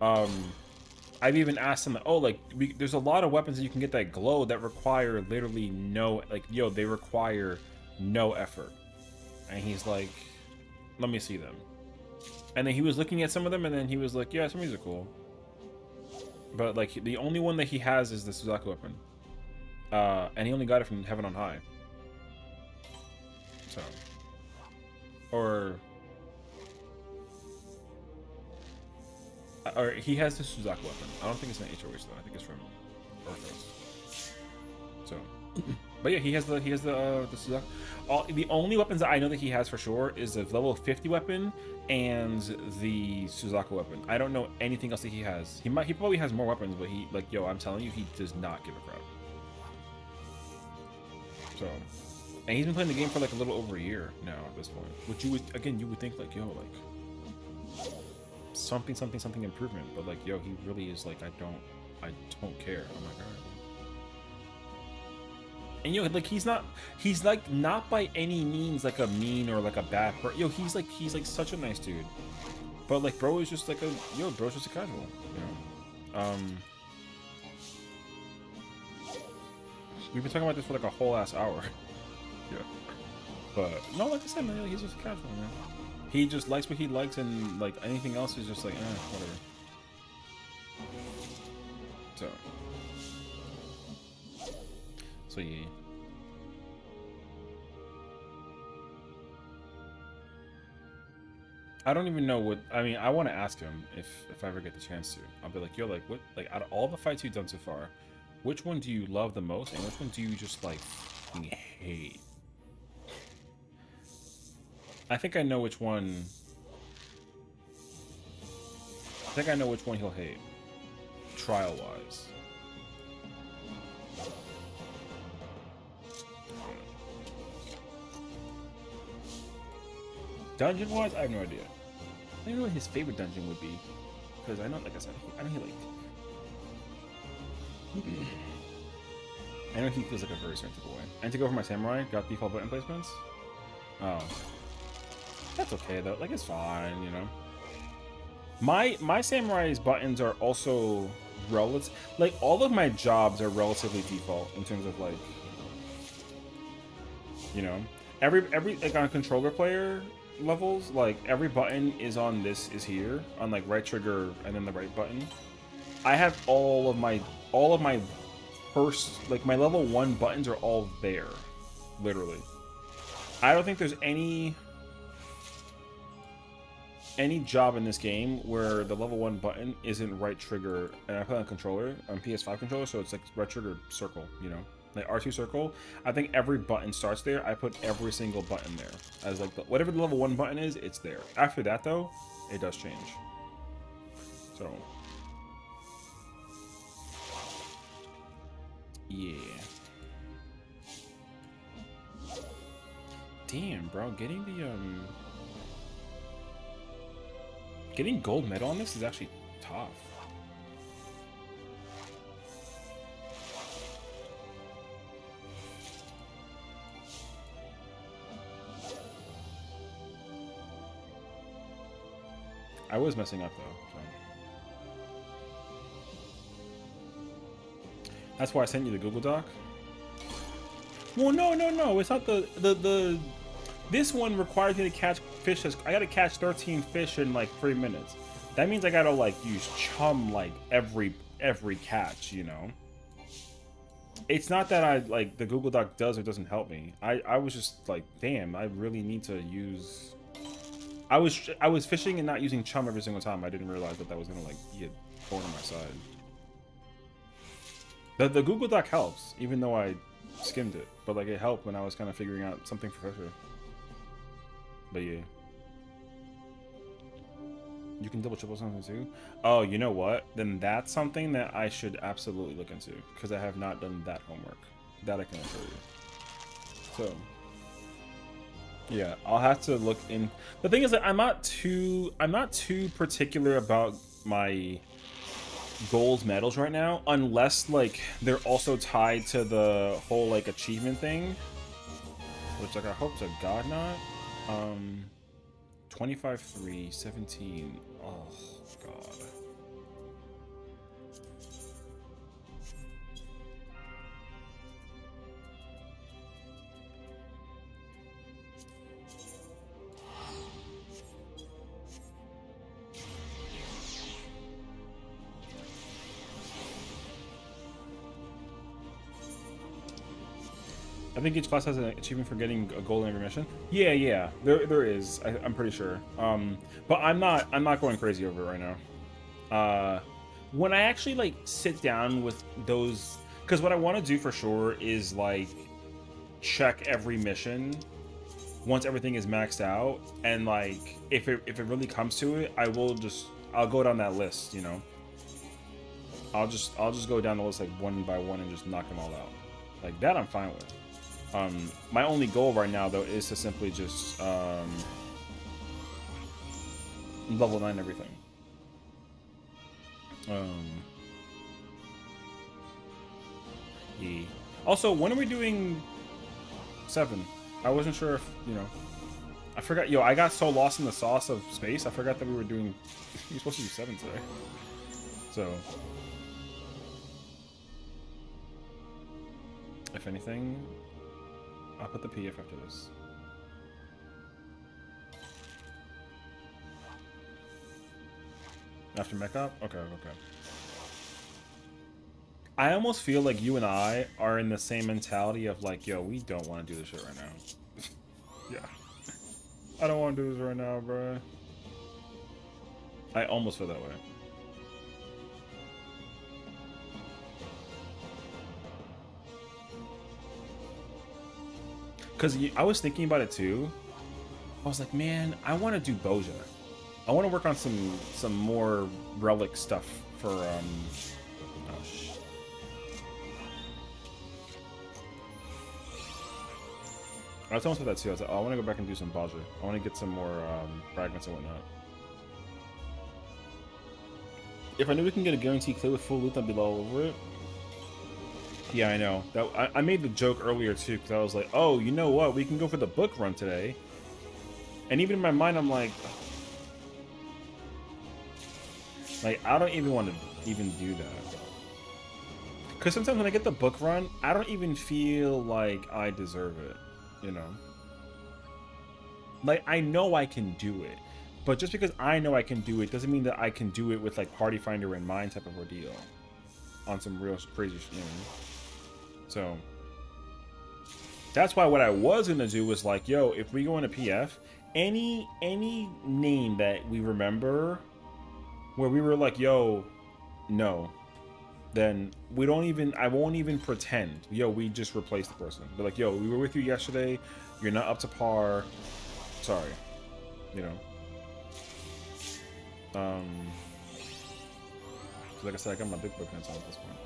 I've even asked him, like, oh, like, there's a lot of weapons that you can get that glow that require literally no, like, yo, they require no effort. And he's like, let me see them. And then he was looking at some of them and then he was like, yeah, some of these are cool. But, like, the only one that he has is the Suzaku weapon. And he only got it from Heaven on High. So. Or he has the Suzaku weapon. I don't think it's an HOH though. I think it's from Orphos. So, but yeah, he has the Suzaku. The only weapons that I know that he has for sure is the level 50 weapon and the Suzaku weapon. I don't know anything else that he has. He probably has more weapons, but he, like, yo, I'm telling you, he does not give a crap. So, and he's been playing the game for like a little over a year now at this point. Which you would think like, yo, like something improvement, but like, yo, he really is like, I don't care. I'm like, all right. And yo, like he's like not by any means like a mean or like a bad person. Yo, he's like such a nice dude. But like, bro is just like bro's just a casual, you know. We've been talking about this for like a whole ass hour. Yeah. But no, like I said, man, he's just a casual, man. He just likes what he likes, and like anything else is just like, whatever. So yeah. I don't even know what, I mean, I want to ask him if I ever get the chance to. I'll be like, yo, like what, like out of all the fights you've done so far, which one do you love the most, and which one do you just like fucking hate? I think I know which one. I think I know which one he'll hate, trial-wise. Dungeon-wise, I have no idea. I don't know what his favorite dungeon would be, because I know, like I said, I know he like. I know he feels like a very certain type of way. And to go for my samurai, got default button placements. Oh, that's okay though. Like it's fine, you know. My samurai's buttons are also relative. Like all of my jobs are relatively default in terms of like, you know, every like on controller player levels, like every button is on this is here on like right trigger and then the right button. I have all of my first, like my level 1 buttons are all there, literally. I don't think there's any job in this game where the level 1 button isn't right trigger, and I play on controller, on PS5 controller, so it's like right trigger circle, you know, like R2 circle. I think every button starts there. I put every single button there as like whatever the level 1 button is, it's there. After that though, it does change. So yeah. Damn, bro, getting gold medal on this is actually tough. I was messing up though, so. That's why I sent you the Google Doc. Well, no. It's not the. This one requires me to catch fish. I gotta catch 13 fish in like 3 minutes. That means I gotta like use chum like every catch, you know. It's not that I like the Google Doc does or doesn't help me. I was just like, damn, I really need to use. I was fishing and not using chum every single time. I didn't realize that was gonna like be a thorn on my side. The Google Doc helps, even though I skimmed it, but like it helped when I was kind of figuring out something for Fisher. But yeah, you can double triple something too. Oh, you know what? Then that's something that I should absolutely look into, because I have not done that homework. That I can assure you. So yeah, I'll have to look in. The thing is that I'm not too particular about my gold medals right now, unless like they're also tied to the whole like achievement thing. which like I hope to God not. 25-3, 17. Oh God. I think each class has an achievement for getting a goal in every mission. Yeah, there is. I'm pretty sure. But I'm not going crazy over it right now. When I actually like sit down with those, because what I want to do for sure is like check every mission once everything is maxed out, and like if it really comes to it, I'll go down that list. You know, I'll just go down the list like one by one and just knock them all out. Like that, I'm fine with. My only goal right now, though, is to simply just level 9 everything. Yeah. Also, when are we doing 7? I wasn't sure if, you know. I forgot. Yo, I got so lost in the sauce of space, I forgot that we were doing. You're supposed to do 7 today. So, if anything, I'll put the PF after this. After mech up? Okay. I almost feel like you and I are in the same mentality of like, yo, we don't want to do this shit right now. Yeah. I don't want to do this right now, bro. I almost feel that way. Because I was thinking about it too. I was like, man, I want to do Boja. I want to work on some more relic stuff for oh shit. I was almost with that too. I was like, oh, I want to go back and do some Boja. I want to get some more fragments and whatnot. If I knew we can get a guaranteed clear with full loot, I'd be all over it. Yeah, I know. That I made the joke earlier too, because I was like, oh, you know what? We can go for the book run today. And even in my mind, I'm like, I don't even want to even do that. Because sometimes when I get the book run, I don't even feel like I deserve it, you know? Like, I know I can do it. But just because I know I can do it doesn't mean that I can do it with, like, Party Finder in mind type of ordeal. On some real crazy shit, you know? So, that's why what I was going to do was like, yo, if we go into PF, any name that we remember where we were like, yo, no, then we don't even, I won't even pretend. Yo, we just replaced the person. But like, yo, we were with you yesterday. You're not up to par. Sorry. You know? Like I said, I got my big book hands on at this point.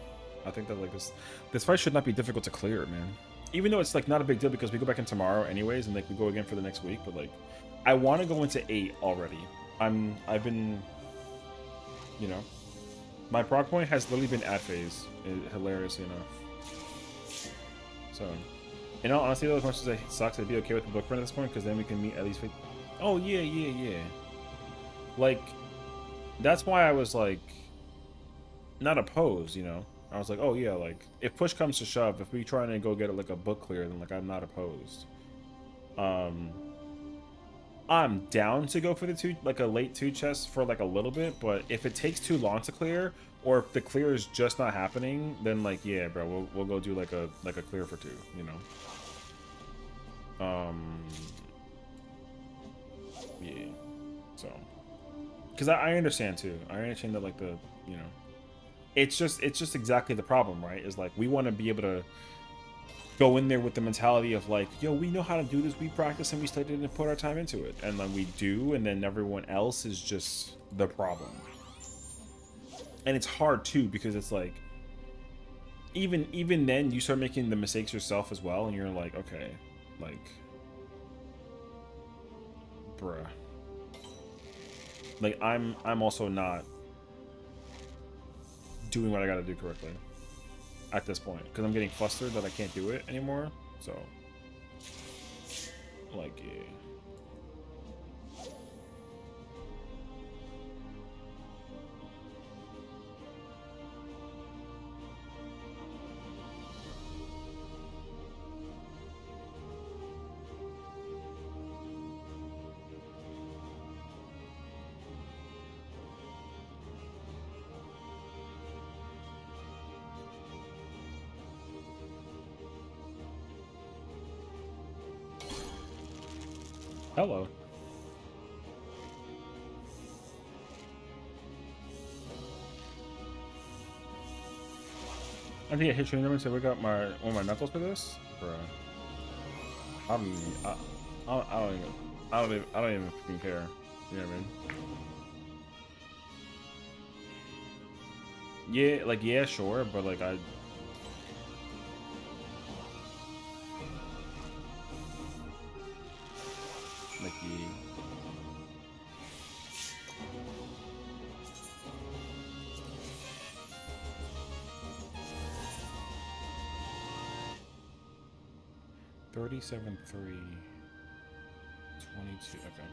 I think that like this fight should not be difficult to clear, man. Even though it's like not a big deal because we go back in tomorrow anyways, and like we go again for the next week. But like, I want to go into 8 already. I've been, you know, my prog point has literally been at phase, hilariously enough. So, in all honesty, though, as much as it sucks, I'd be okay with the book run at this point because then we can meet at least. Oh yeah. Like, that's why I was like, not opposed, you know. I was like, oh yeah, like if push comes to shove, if we try and go get like a book clear, then like I'm not opposed. I'm down to go for the a late 2 chest for like a little bit, but if it takes too long to clear, or if the clear is just not happening, then like yeah, bro, we'll go do like a clear for 2, you know. Yeah. So, because I understand too. I understand that like the, you know. It's just exactly the problem, right? Is like we want to be able to go in there with the mentality of like, yo, we know how to do this, we practice and we studied and put our time into it, and then we do, and then everyone else is just the problem. And it's hard too because it's like even then you start making the mistakes yourself as well, and you're like, okay, like, bruh, like I'm also not doing what I gotta do correctly at this point because I'm getting flustered that I can't do it anymore. So Like, yeah. Hello. I think I hit your number and said we got one of my knuckles for this, bro. I don't even fucking care. You know what I mean? Yeah, like yeah, sure, but like I. Like yeah. 37-3, 22. Okay.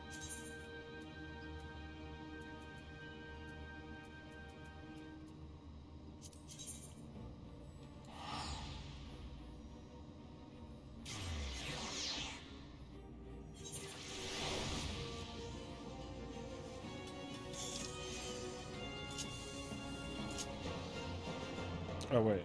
Oh wait.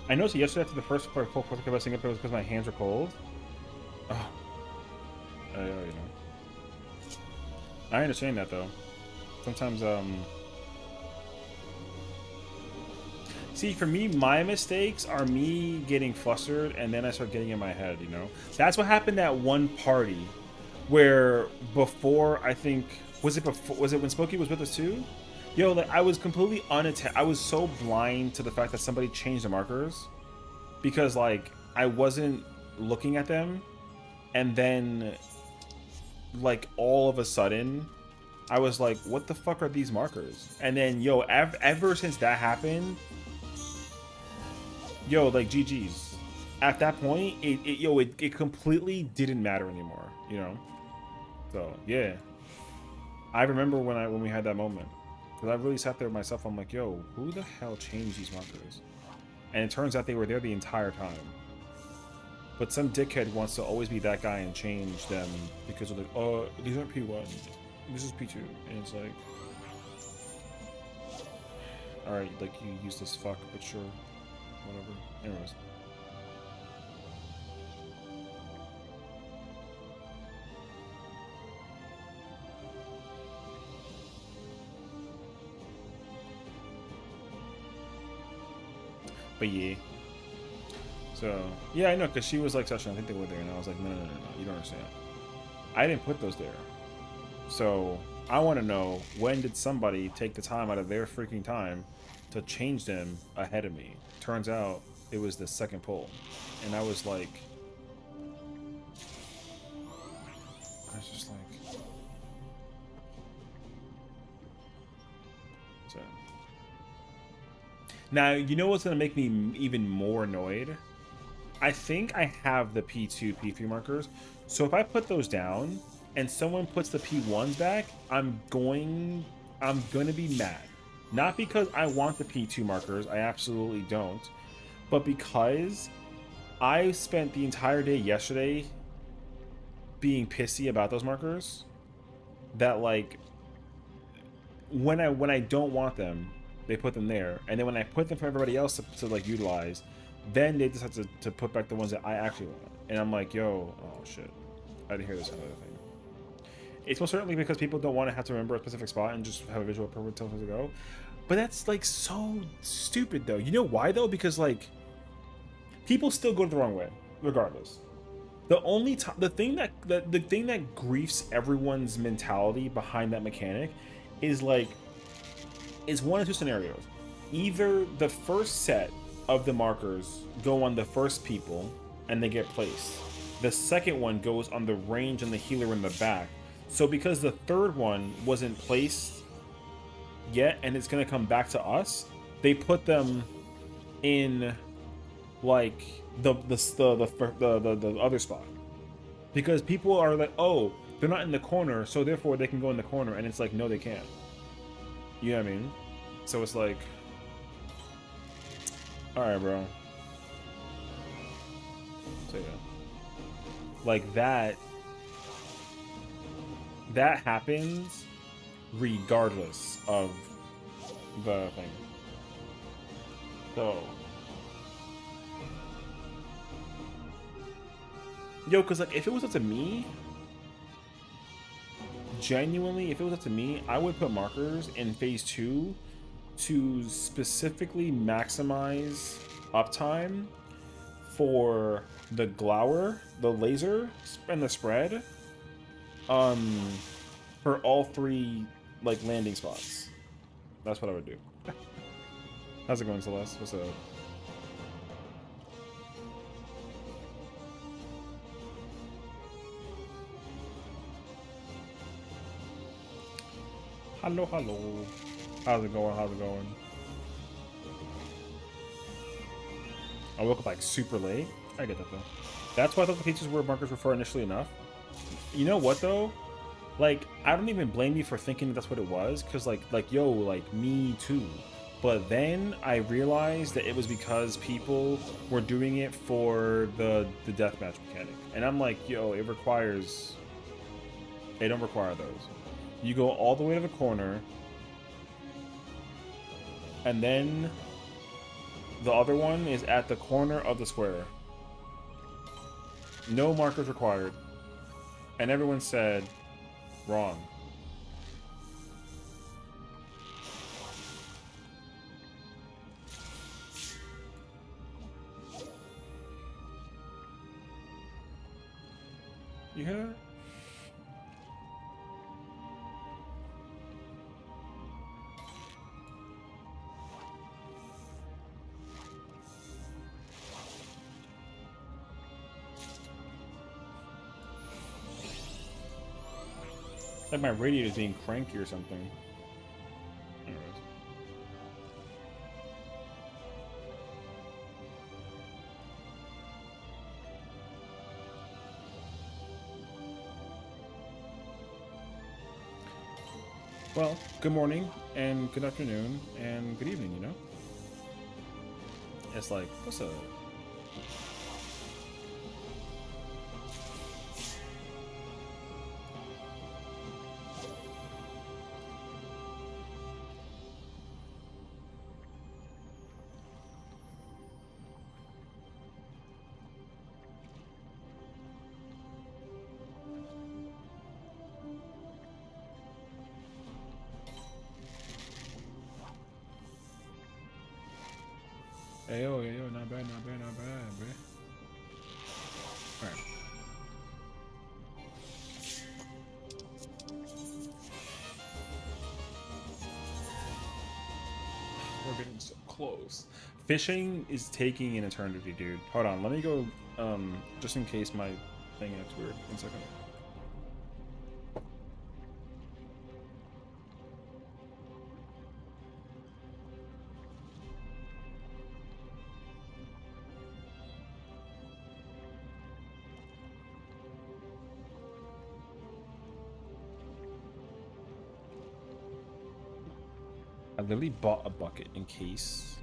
I noticed yesterday after the first part of full quarter messing up, it was because my hands were cold. Oh. You know. I understand that though. Sometimes, see, for me, my mistakes are me getting flustered and then I start getting in my head, you know? That's what happened at one party where before, I think, was it when Smokey was with us too? Yo, like, I was completely I was so blind to the fact that somebody changed the markers because, like, I wasn't looking at them, and then, like, all of a sudden, I was like, what the fuck are these markers? And then, yo, ever since that happened, yo, like, GG's. At that point, it completely didn't matter anymore, you know? So, yeah. I remember when we had that moment. Because I really sat there myself, I'm like, yo, who the hell changed these markers? And it turns out they were there the entire time. But some dickhead wants to always be that guy and change them because of like, oh, these aren't P1, this is P2. And it's like, alright, like, you use this fuck, but sure, whatever. Anyways. But yeah. So, yeah, I know, because she was like, Sessiion, I think they were there. And I was like, no, you don't understand. I didn't put those there. So, I want to know, when did somebody take the time out of their freaking time to change them ahead of me? Turns out, it was the second pull. And I was like... I was just like... So... Now, you know what's going to make me even more annoyed? I think I have the P2, P3 markers. So if I put those down and someone puts the P1s back, I'm going to be mad. Not because I want the P2 markers, I absolutely don't. But because I spent the entire day yesterday being pissy about those markers, that like when I don't want them, they put them there, and then when I put them for everybody else to like utilize, then they decide to put back the ones that I actually want. And I'm like, yo, oh shit, I didn't hear this other thing. It's most certainly because people don't want to have to remember a specific spot and just have a visual per tell them to go. But that's like so stupid though. You know why though? Because like people still go the wrong way, regardless. The thing that griefs everyone's mentality behind that mechanic is like, is one of two scenarios. Either the first set of the markers go on the first people and they get placed, The second one goes on the range and the healer in the back. So because the third one wasn't placed yet and it's gonna come back to us, they put them in like the other spot, because people are like, oh, they're not in the corner, so therefore they can go in the corner, and it's like, no, they can't. You know what I mean? So it's like, all right, bro. So yeah, like that happens regardless of the thing. So, yo, because like if it was up to me, genuinely, if it was up to me, I would put markers in phase 2 to specifically maximize uptime for the glower, the laser, and the spread, for all 3 like landing spots. That's what I would do. How's it going, Celeste? What's up? Hello, hello. How's it going? How's it going? I woke up like super late. I get that though. That's why I thought the features were markers were for initially enough. You know what though? Like, I don't even blame you for thinking that's what it was, because like yo, like me too. But then I realized that it was because people were doing it for the deathmatch mechanic, and I'm like, yo, it requires. They don't require those. You go all the way to the corner, and then the other one is at the corner of the square. No markers required. And everyone said, wrong. You hear that? Like my radiator's being cranky or something. Anyways. Well, good morning, and good afternoon, and good evening, you know? It's like, what's up? Hey yo, not bad, bro. Alright. We're getting so close. Fishing is taking an eternity, dude. Hold on, let me go, just in case my thing acts weird. 1 second. I literally bought a bucket in case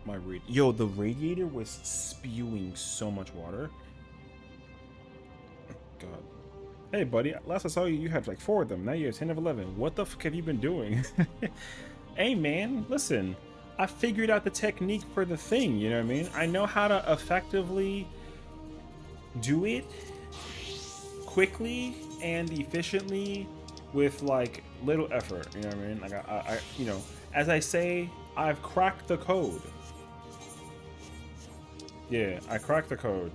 my the radiator was spewing so much water. God. Hey, buddy. Last I saw you, you had like 4 of them. Now you have 10 of 11. What the fuck have you been doing? Hey, man. Listen. I figured out the technique for the thing. You know what I mean? I know how to effectively do it quickly and efficiently with like little effort. You know what I mean? Like I you know, as I say, I've cracked the code. Yeah, I cracked the code.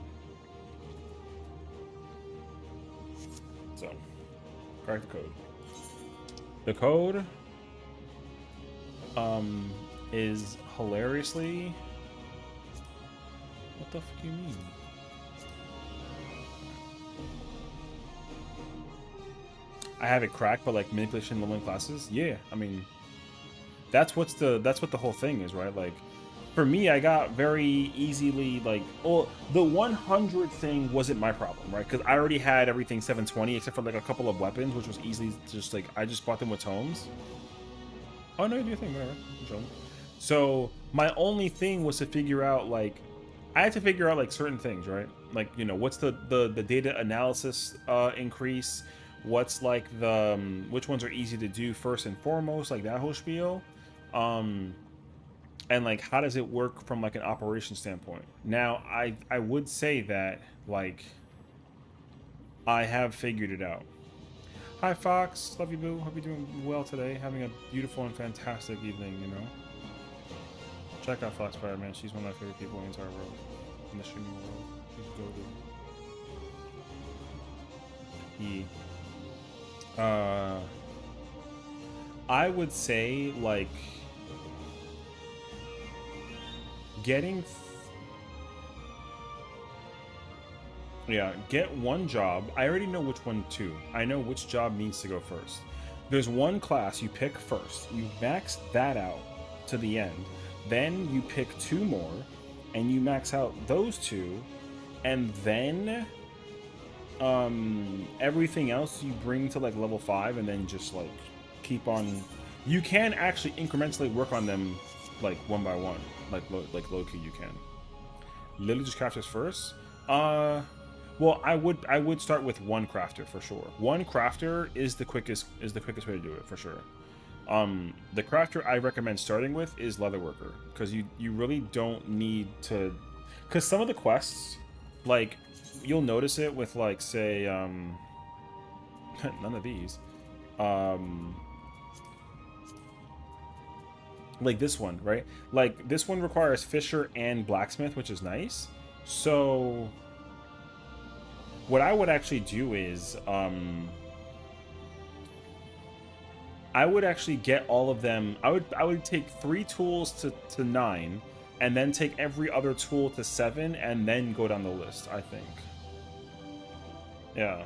So, crack the code. The code is hilariously. What the fuck do you mean? I have it cracked, but like manipulation leveling classes, yeah. I mean, that's what the whole thing is, right? Like, for me, I got very easily like, well, the 100 thing wasn't my problem, right? Because I already had everything 720 except for like a couple of weapons, which was easily just like I just bought them with tomes. Oh no, you do your thing, whatever. So my only thing was to figure out like I had to figure out like certain things, right? Like, you know, what's the data analysis increase? What's like the which ones are easy to do first and foremost, like that whole spiel. And like how does it work from like an operation standpoint? Now, I would say that like I have figured it out. Hi Fox, love you boo. Hope you're doing well today. Having a beautiful and fantastic evening, you know. Check out Foxfire, man. She's one of my favorite people in the entire world. In the streaming world. She's goated. I would say like getting get one job. I already know which one to. I know which job needs to go first. There's one class you pick first. You max that out to the end. Then you pick 2 more and you max out those 2, and then everything else you bring to like level 5 and then just like keep on. You can actually incrementally work on them like one by one, like low-key you can. Lily just crafters first. Well, I would start with one crafter for sure. One crafter is the quickest way to do it for sure. The crafter I recommend starting with is leatherworker, because you really don't need to, because some of the quests, like you'll notice it with like say none of these, like this one, right? Like this one requires fisher and blacksmith, which is nice. So what I would actually do is I would actually get all of them. I would take 3 tools to 9, and then take every other tool to 7, and then go down the list, I think. Yeah.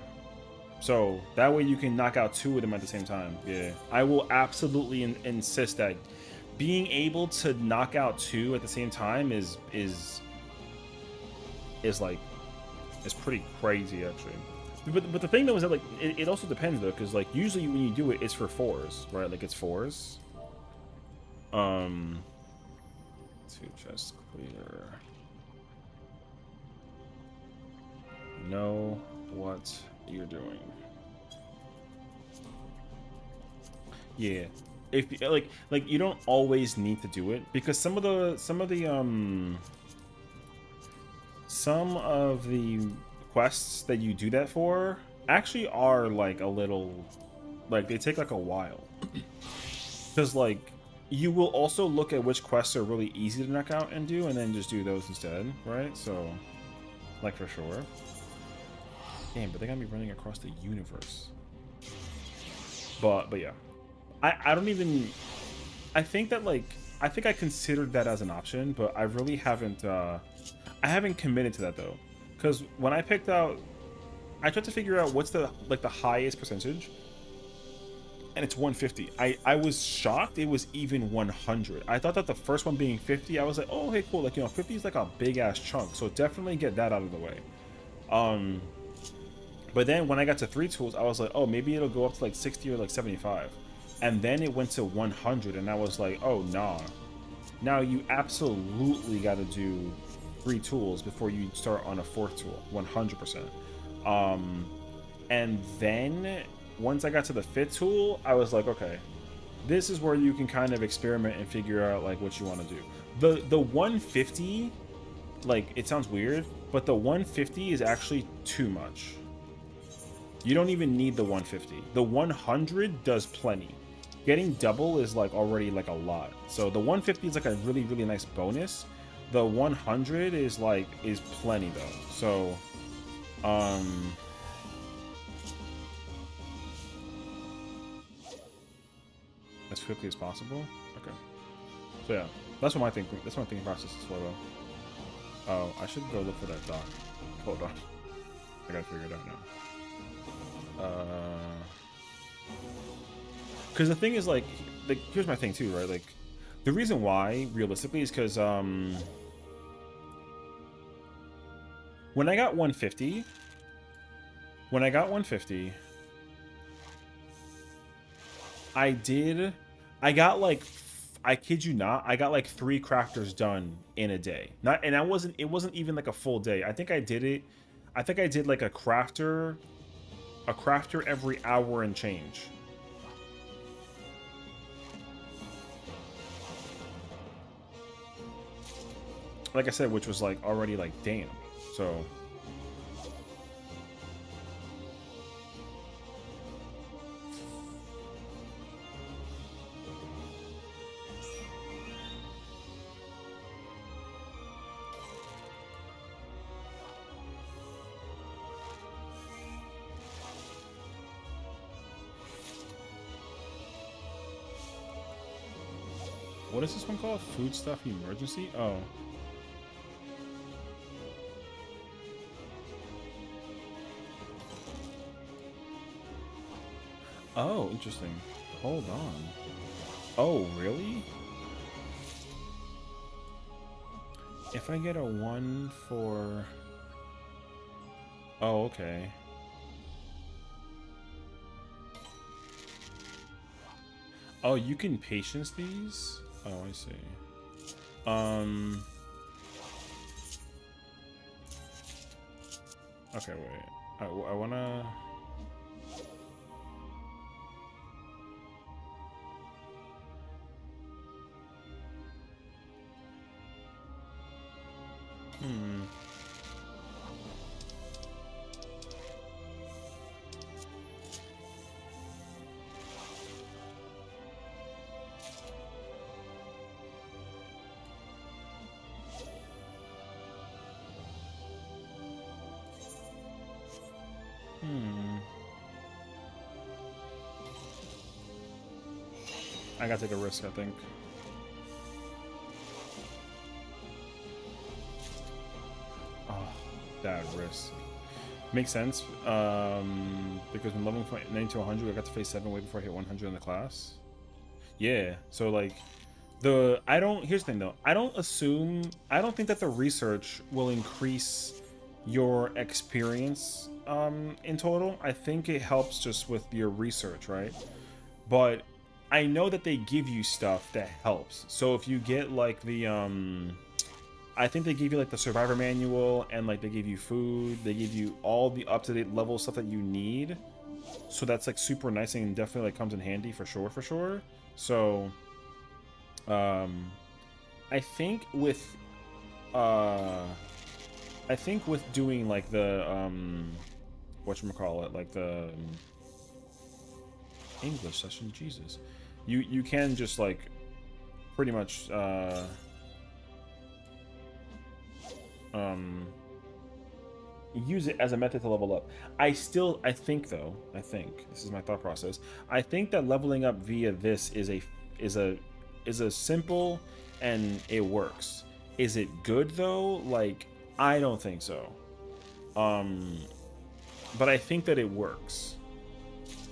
So that way you can knock out 2 of them at the same time. Yeah. I will absolutely insist that being able to knock out 2 at the same time is like, it's pretty crazy actually. But the thing though is that like it also depends though, because like usually when you do it, it's for 4s, right? Like it's 4s. 2 chests clear. Know what you're doing. Yeah. If like you don't always need to do it, because some of the quests that you do that for actually are like a little, like they take like a while, because like you will also look at which quests are really easy to knock out and do, and then just do those instead, right? So like for sure. Damn, but they got me running across the universe. But yeah, I don't even, I think that like I think I considered that as an option, but I really haven't I haven't committed to that though. Because when I picked out, I tried to figure out what's the like the highest percentage, and it's 150. I was shocked it was even 100. I thought that the first one being 50, I was like, oh hey cool, like, you know, 50 is like a big ass chunk, so definitely get that out of the way. But then when I got to 3 tools, I was like, oh, maybe it'll go up to like 60 or like 75, and then it went to 100, and I was like, oh nah, now you absolutely got to do 3 tools before you start on a 4th tool, 100%. And then once I got to the 5th tool, I was like, okay, this is where you can kind of experiment and figure out like what you want to do. The 150, like, it sounds weird, but the 150 is actually too much. You don't even need the 150. The 100 does plenty. Getting double is like already like a lot. So the 150 is like a really nice bonus. The 100 is like plenty though. So as quickly as possible. Okay. So yeah, that's what my thinking process is for though. Oh, I should go look for that doc. Hold on. I gotta figure it out now. Because the thing is, like, here's my thing too, right? Like, the reason why, realistically, is because when I got 150, I got like, I kid you not, I got like 3 crafters done in a day. And it wasn't even like a full day. I think I did like a crafter every hour and change. Like I said, which was like already like, damn. So what is this one called? Food stuff emergency? Oh. Oh, interesting. Hold on. Oh, really? If I get a 1 for... Oh, okay. Oh, you can patience these? Oh, I see. Okay, wait. I wanna... I gotta take a risk, I think. Oh, that risk. Makes sense. Because when leveling from 90 to 100, I got to face 7 way before I hit 100 in the class. Yeah, so like, here's the thing though, I don't think that the research will increase your experience in total. I think it helps just with your research, right? But I know that they give you stuff that helps. So if you get like the I think they give you like the survivor manual, and like they give you food, they give you all the up-to-date level stuff that you need. So that's like super nice and definitely like comes in handy for sure. So I think with doing like the whatchamacallit, like the English session, Jesus, you can just like pretty much use it as a method to level up. I think this is my thought process. I think that leveling up via this is a simple, and it works. Is it good though? Like, I don't think so. But I think that it works.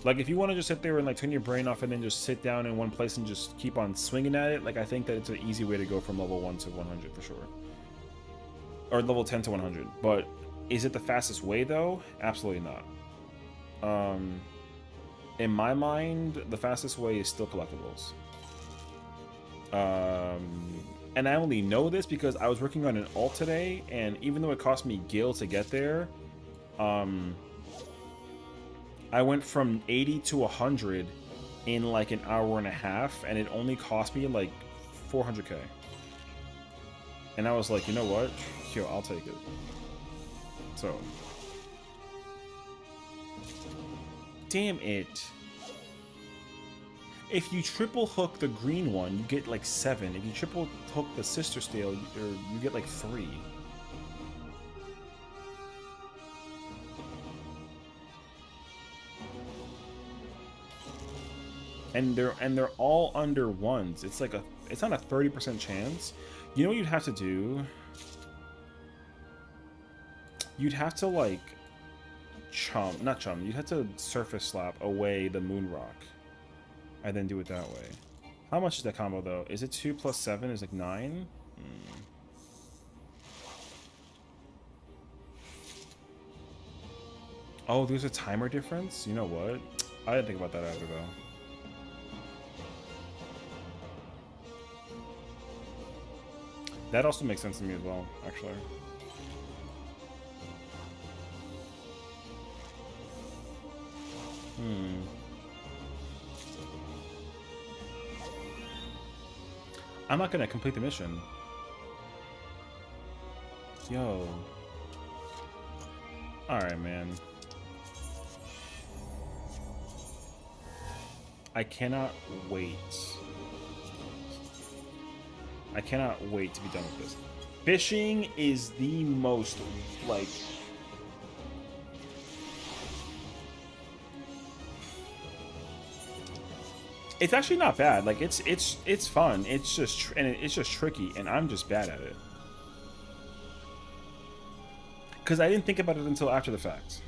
Like, if you want to just sit there and like turn your brain off and then just sit down in one place and just keep on swinging at it, like, I think that it's an easy way to go from level 1 to 100 for sure. Or level 10 to 100. But is it the fastest way though? Absolutely not. In my mind, the fastest way is still collectibles. And I only know this because I was working on an alt today, and even though it cost me gil to get there, I went from 80 to 100 in like an hour and a half, and it only cost me like 400k. And I was like, you know what? Yo, I'll take it. So, damn it. If you triple hook the green one, you get like 7. If you triple hook the sister scale, you get like 3. And they're all under 1s. It's like it's not a 30% chance. You know what you'd have to do? You'd have to like you'd have to surface slap away the moon rock. I then do it that way. How much is that combo though? Is it 2 plus 7 is like 9? Oh, there's a timer difference? You know what? I didn't think about that either though. That also makes sense to me as well, actually. I'm not gonna complete the mission. Yo. Alright, man. I cannot wait. I cannot wait to be done with this. Fishing is the most, like... It's actually not bad. Like, it's fun. It's just, it's just tricky, and I'm just bad at it. Because I didn't think about it until after the fact.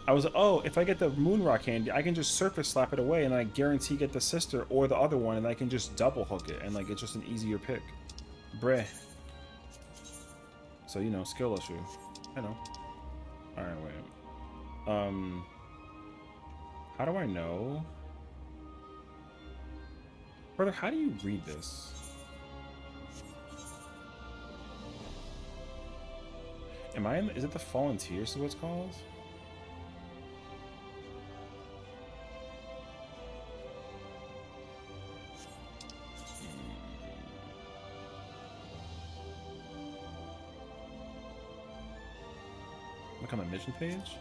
I was, oh, if I get the moon rock candy, I can just surface slap it away, and I guarantee get the sister or the other one, and I can just double hook it, and like it's just an easier pick. Bruh. So, you know, skill issue. I know. Alright, wait. How do I know? Brother, how do you read this? Am I in, is it the Fallen Tears is what it's called? Look on my mission page.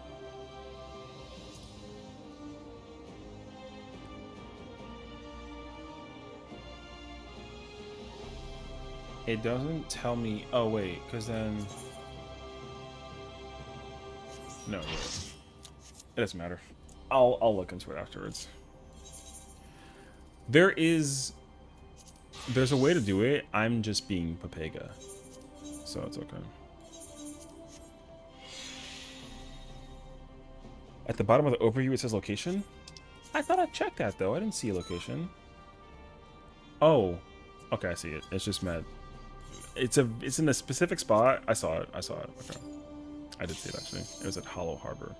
It doesn't tell me. Oh wait, because then. No, wait. It doesn't matter. I'll look into it afterwards. There's a way to do it. I'm just being Papega, so it's okay. At the bottom of the overview, it says location. I thought I checked that though. I didn't see a location. Oh, okay, I see it. It's just met. It's in a specific spot. I saw it. Okay, I did see it actually. It was at Hollow Harbor.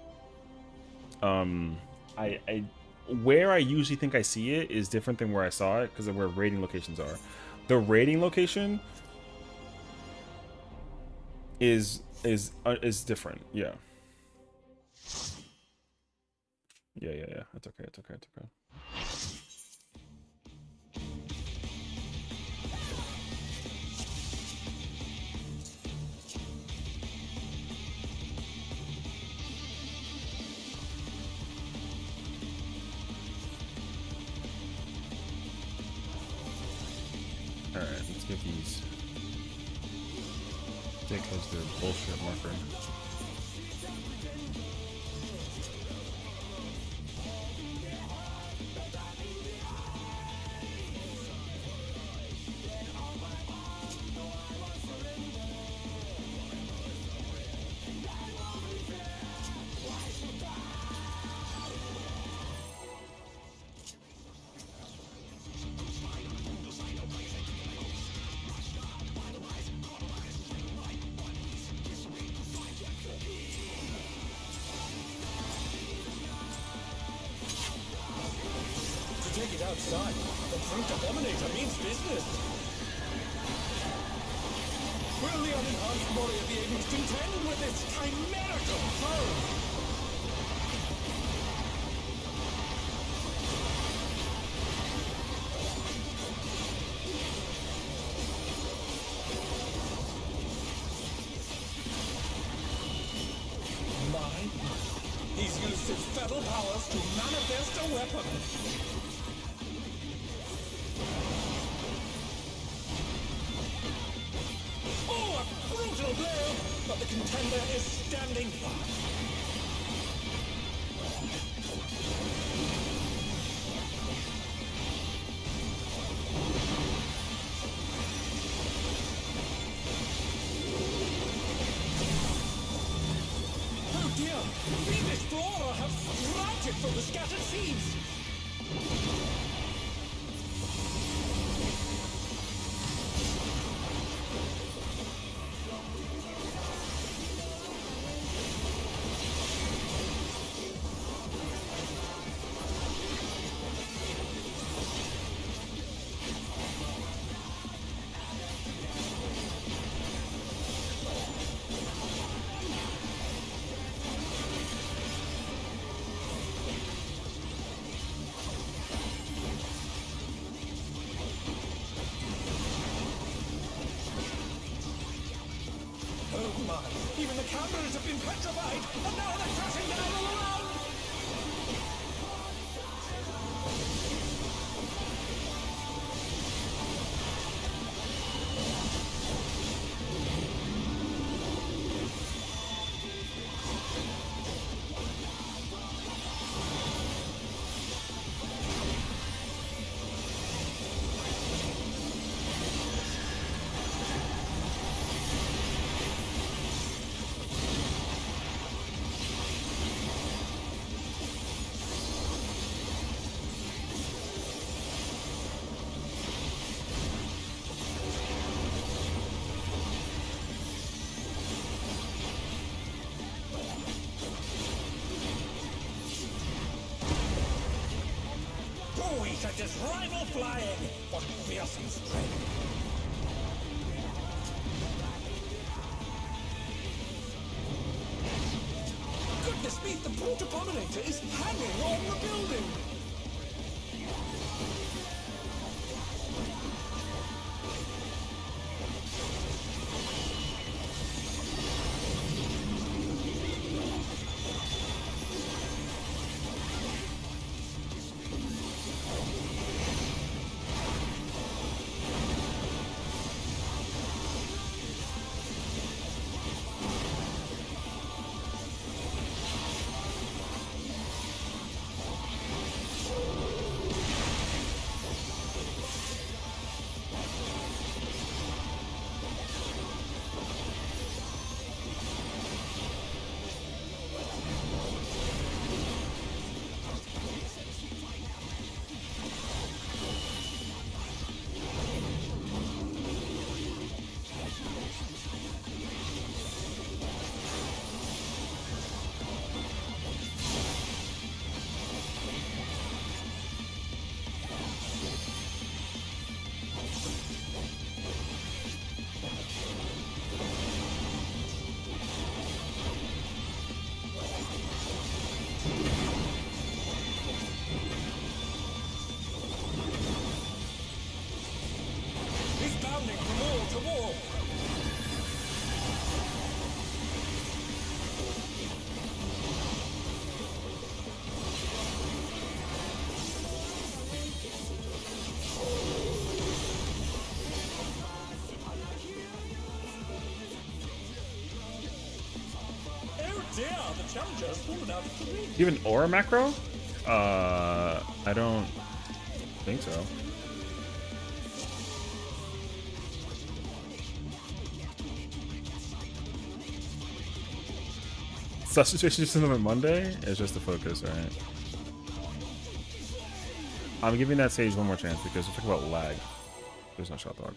Where I usually think I see it is different than where I saw it because of where raiding locations are. The raiding location is different. Yeah. Yeah. It's okay. It's okay. Alright, let's get these. Because they're bullshit marker. Take it outside. The Fruit Abominator means business. Will the unenhanced warrior be able to contend with this chimerical foe? He's used his feral powers to manifest a weapon. Oh, a brutal blow! But the contender is standing fast. The Explorer have sprouted from the scattered seeds. Oh my! Even the cameras have been petrified, and now they're crashing down all around! We should just rival flying! What fearsome strength! Goodness me, the brute abominator is hanging on the building! He's bounding from wall to wall! Oh dear, the challenger's fallen out of the ring. Do you have an aura macro? I don't think so. Such situation just on Monday is just the focus, right? I'm giving that stage one more chance because we're talking about lag. There's no shot dog.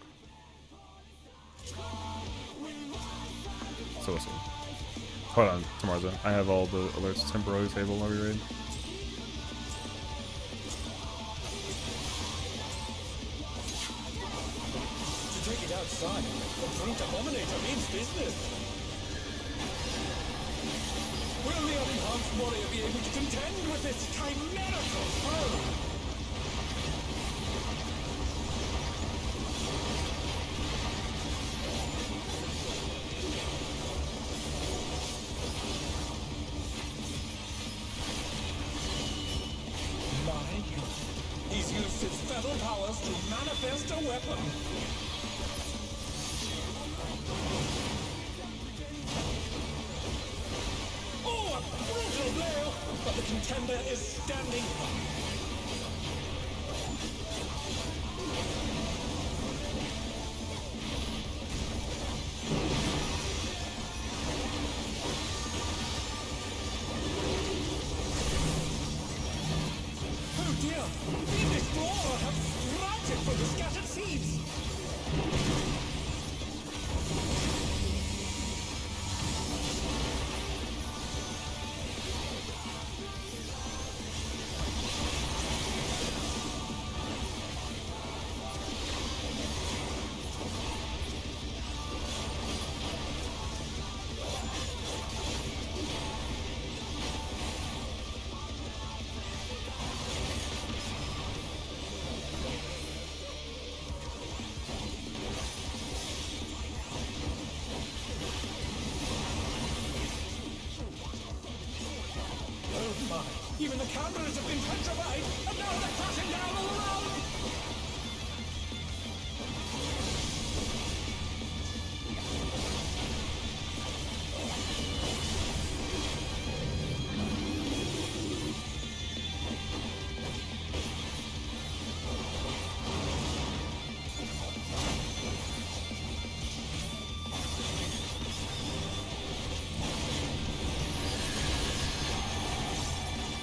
So we'll see. Hold on, Tamarza. I have all the alerts temporarily disabled while we raid. To take it outside, the brute abominator means business. Will the unenhanced warrior be able to contend with this chimerical foe? My God. He's used his feral powers to manifest a weapon. Oh, a brutal blow! But the contender is standing up. Oh dear! The explorer has routed for the scattered seeds! Even the cameras have been petrified, and now they're crashing down all around!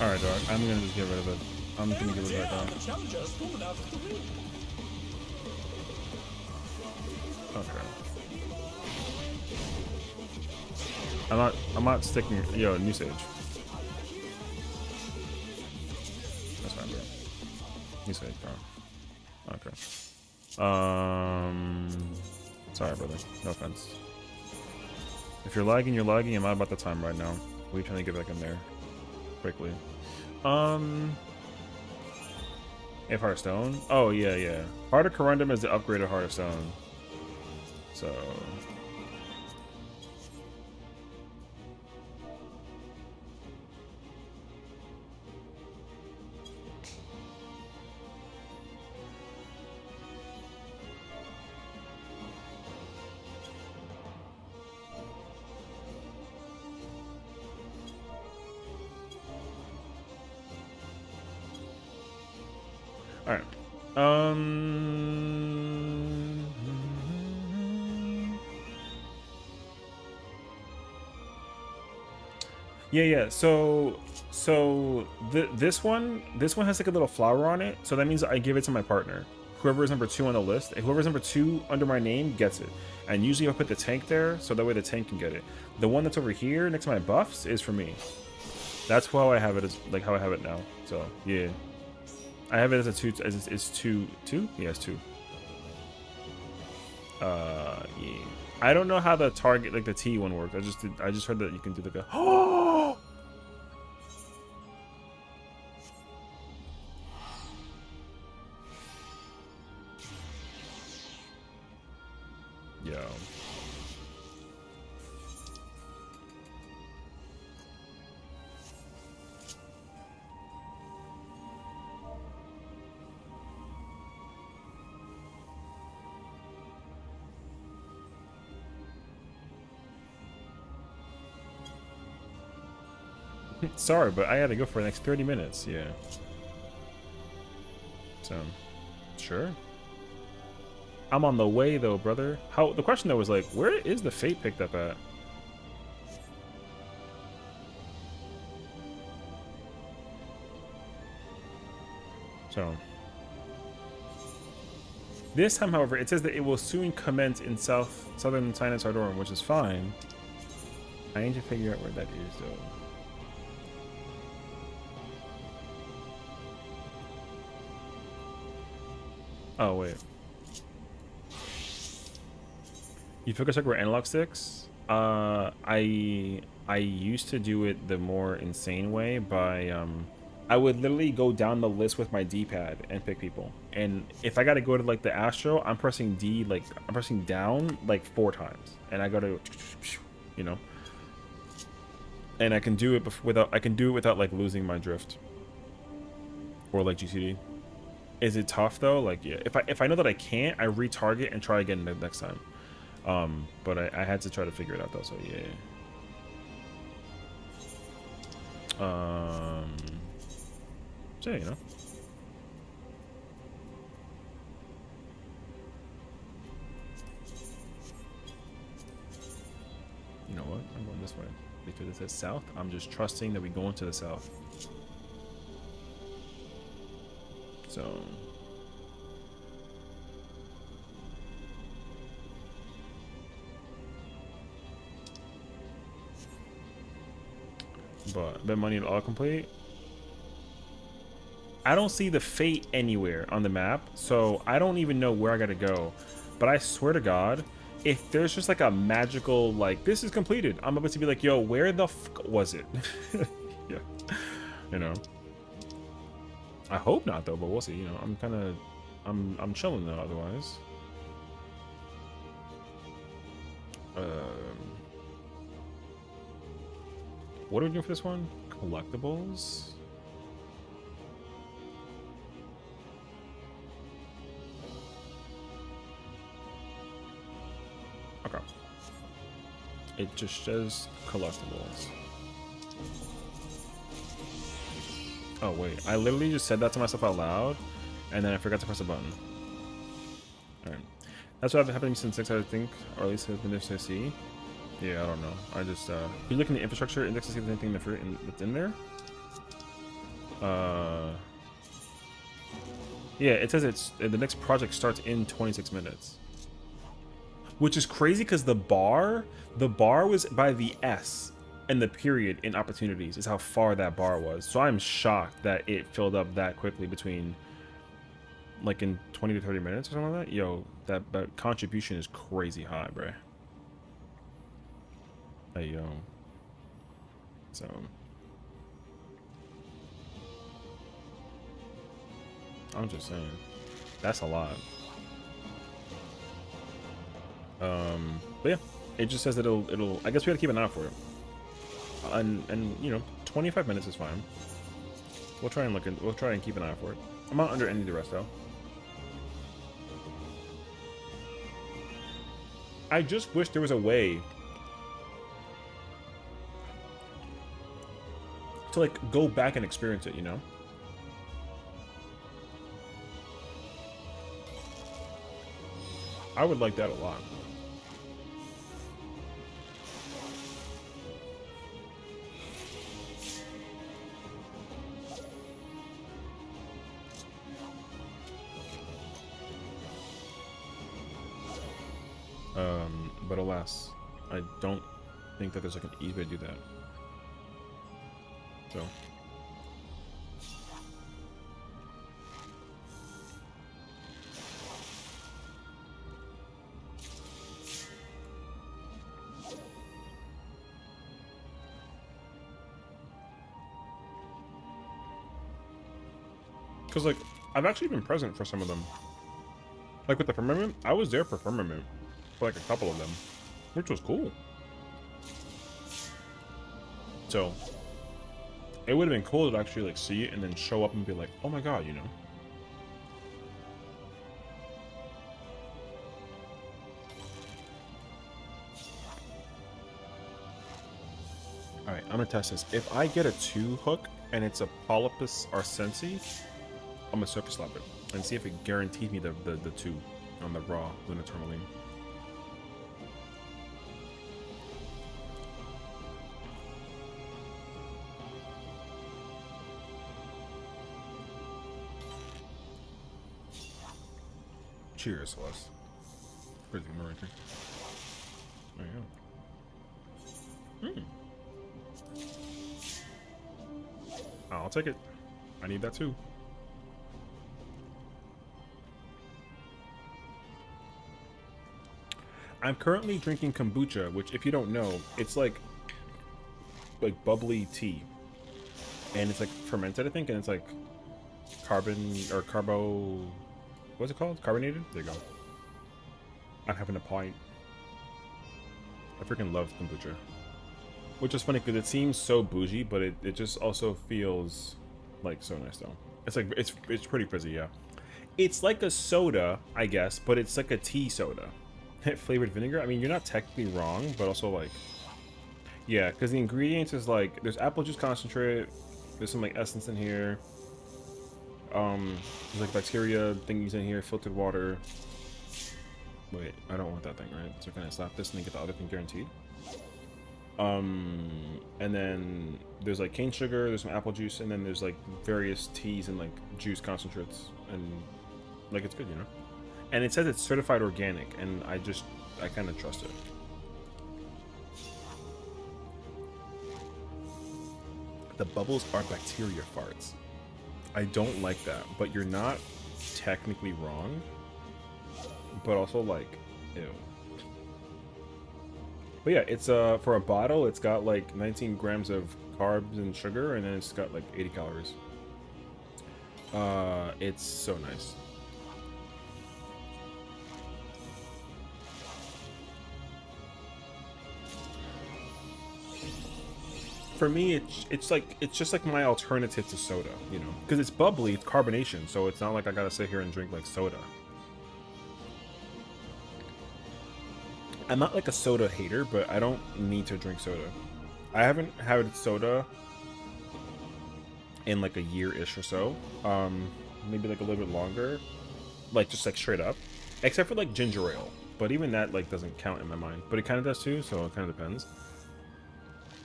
Alright, dog. I'm gonna just get rid of it. I'm gonna get rid of that dog. The challenger's fallen out of the ring. Okay. I'm not sticking. Yo, new Sage. That's fine, bro. New Sage, bro. Okay. Sorry, brother. No offense. If you're lagging, you're lagging. I'm not about the time right now. We're trying to get back in there quickly. If Heart of Stone? Oh yeah, yeah. Heart of Corundum is the upgraded Heart of Stone. So all right. Yeah. This one has like a little flower on it. So that means I give it to my partner. Whoever is number 2 on the list, whoever's number 2 under my name gets it. And usually I put the tank there, so that way the tank can get it. The one that's over here next to my buffs is for me. That's how I have it. As like how I have it now. So yeah. I have it as a 2, as it's 2. Yeah, it's 2. Yeah. I don't know how the target, like the T one works. I just heard that you can do like a. Oh. Yo. Sorry, but I gotta go for the next 30 minutes. Yeah. So, sure. I'm on the way though, brother. How? The question though was like, where is the fate picked up at? So, this time, however, it says that it will soon commence in southern Sinus Ardorum, which is fine. I need to figure out where that is though. Oh wait. You focus like where analog sticks? I used to do it the more insane way by I would literally go down the list with my D-pad and pick people. And if I gotta go to like the Astro, I'm pressing D, like I'm pressing down like 4 times, and I go to, you know. And I can do it without like losing my drift or like GCD. Is it tough though? Like yeah, if I know that I can't, I retarget and try again the next time. But I had to try to figure it out though. So yeah. So yeah, you know. You know what? I'm going this way because it says south. I'm just trusting that we go into the south. So. But bet money to autocomplete. I don't see the fate anywhere on the map, so I don't even know where I gotta go. But I swear to God, if there's just like a magical, like, this is completed, I'm about to be like, yo, where the fuck was it? Yeah, you know. I hope not though, but we'll see. You know, I'm kind of, I'm chilling though. Otherwise, what are we doing for this one? Collectibles. Okay. It just says collectibles. Oh wait, I literally just said that to myself out loud, and then I forgot to press a button. Alright. That's what happened to me since 6, I think, or at least has been there to see. Yeah, I don't know. I just, if you look in the infrastructure index to see if there's anything that's in there. Yeah, it says the next project starts in 26 minutes. Which is crazy because the bar was by the S and the period in opportunities is how far that bar was. So I'm shocked that it filled up that quickly between like in 20 to 30 minutes or something like that. Yo, that contribution is crazy high, bruh. Hey, yo. So I'm just saying, that's a lot. But yeah, it just says that it'll. I guess we gotta keep an eye out for it. And you know, 25 minutes is fine. We'll try and keep an eye out for it. I'm not under any duress though. I just wish there was a way to like go back and experience it, you know? I would like that a lot. But alas, I don't think that there's like an easy way to do that. So. Because, like, I've actually been present for some of them. Like, with the firmament, I was there for firmament. For, like, a couple of them. Which was cool. So, it would have been cool to actually, like, see it and then show up and be like, oh my god, you know? Alright, I'm gonna test this. If I get a 2 hook and it's a Polypus Arsensi, I'm gonna surface slap it and see if it guarantees me the 2 on the raw Luna Tourmaline. Cheers, Celeste. Where's the camera right there? There you go. I'll take it. I need that too. I'm currently drinking kombucha, which, if you don't know, it's like bubbly tea, and it's like fermented, I think, and it's like carbon or carbo. What's it called? Carbonated. There you go. I'm having a pint. I freaking love kombucha, which is funny because it seems so bougie, but it just also feels like so nice though. It's like it's pretty fizzy, yeah. It's like a soda, I guess, but it's like a tea soda. Flavored vinegar. I mean, you're not technically wrong, but also like, yeah, because the ingredients is like there's apple juice concentrate, there's some like essence in here, there's like bacteria thingies in here, filtered water. Wait, I don't want that thing, right? So can I slap this and then get the other thing guaranteed? And then there's like cane sugar, there's some apple juice, and then there's like various teas and like juice concentrates, and like it's good, you know. And it says it's certified organic, and I kind of trust it. The bubbles are bacteria farts. I don't like that, but you're not technically wrong. But also like, ew. But yeah, it's for a bottle, it's got like 19 grams of carbs and sugar, and then it's got like 80 calories. It's so nice. For me, it's just like my alternative to soda, you know, because it's bubbly, it's carbonation, so it's not like I gotta sit here and drink like soda. I'm not like a soda hater, but I don't need to drink soda. I haven't had soda in like a year-ish or so, maybe like a little bit longer, like just like straight up, except for like ginger ale, but even that like doesn't count in my mind, but it kind of does too, so it kind of depends.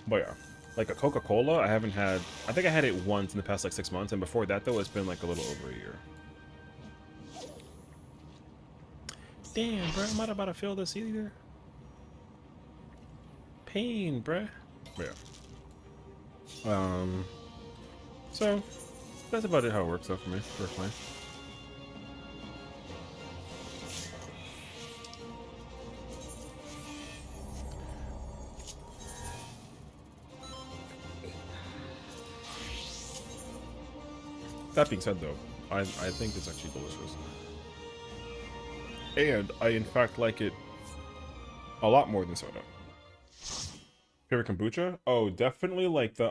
But yeah. Like a Coca-Cola, I think I had it once in the past like 6 months, and before that though, it's been like a little over a year. Damn, bro, I'm not about to feel this either. Pain, bruh. Yeah. So that's about it how it works though for me, personally. That being said, though, I think it's actually delicious. And I, in fact, like it a lot more than soda. Favorite kombucha? Oh, definitely like the,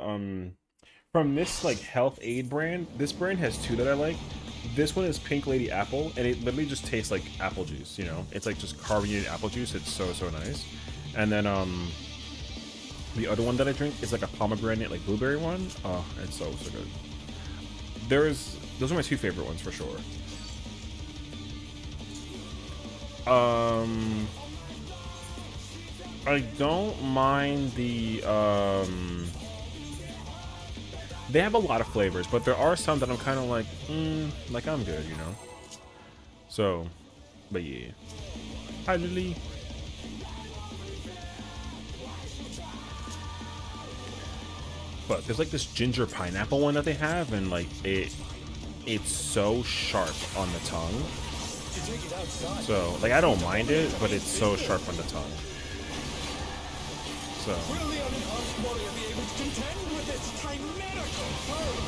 from this, like, health aid brand. This brand has two that I like. This one is Pink Lady Apple, and it literally just tastes like apple juice, you know? It's like just carbonated apple juice. It's so, so nice. And then, the other one that I drink is like a pomegranate, like, blueberry one. Oh, it's so, so good. Those are my two favorite ones for sure. I don't mind the they have a lot of flavors, but there are some that I'm kind of like I'm good, you know. So, but yeah. Hi, Lily. But there's like this ginger pineapple one that they have, and like it's so sharp on the tongue. So like I don't mind it, but it's so sharp on the tongue. So. Will the unenhanced warrior be able to contend with its chimerical foe?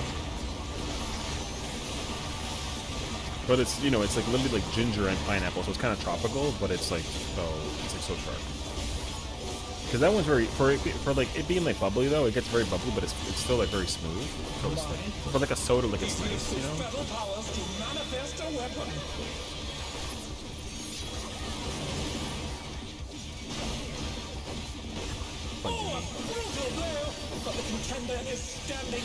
But it's, you know, it's like literally like ginger and pineapple, so it's kind of tropical, but it's like so sharp. Because that one's very for like it being like bubbly though, it gets very bubbly, but it's still like very smooth. So it's like for like a soda, like it's nice, you know. Battle powers to manifest a weapon. Oh, a brutal blow, but the contender is standing.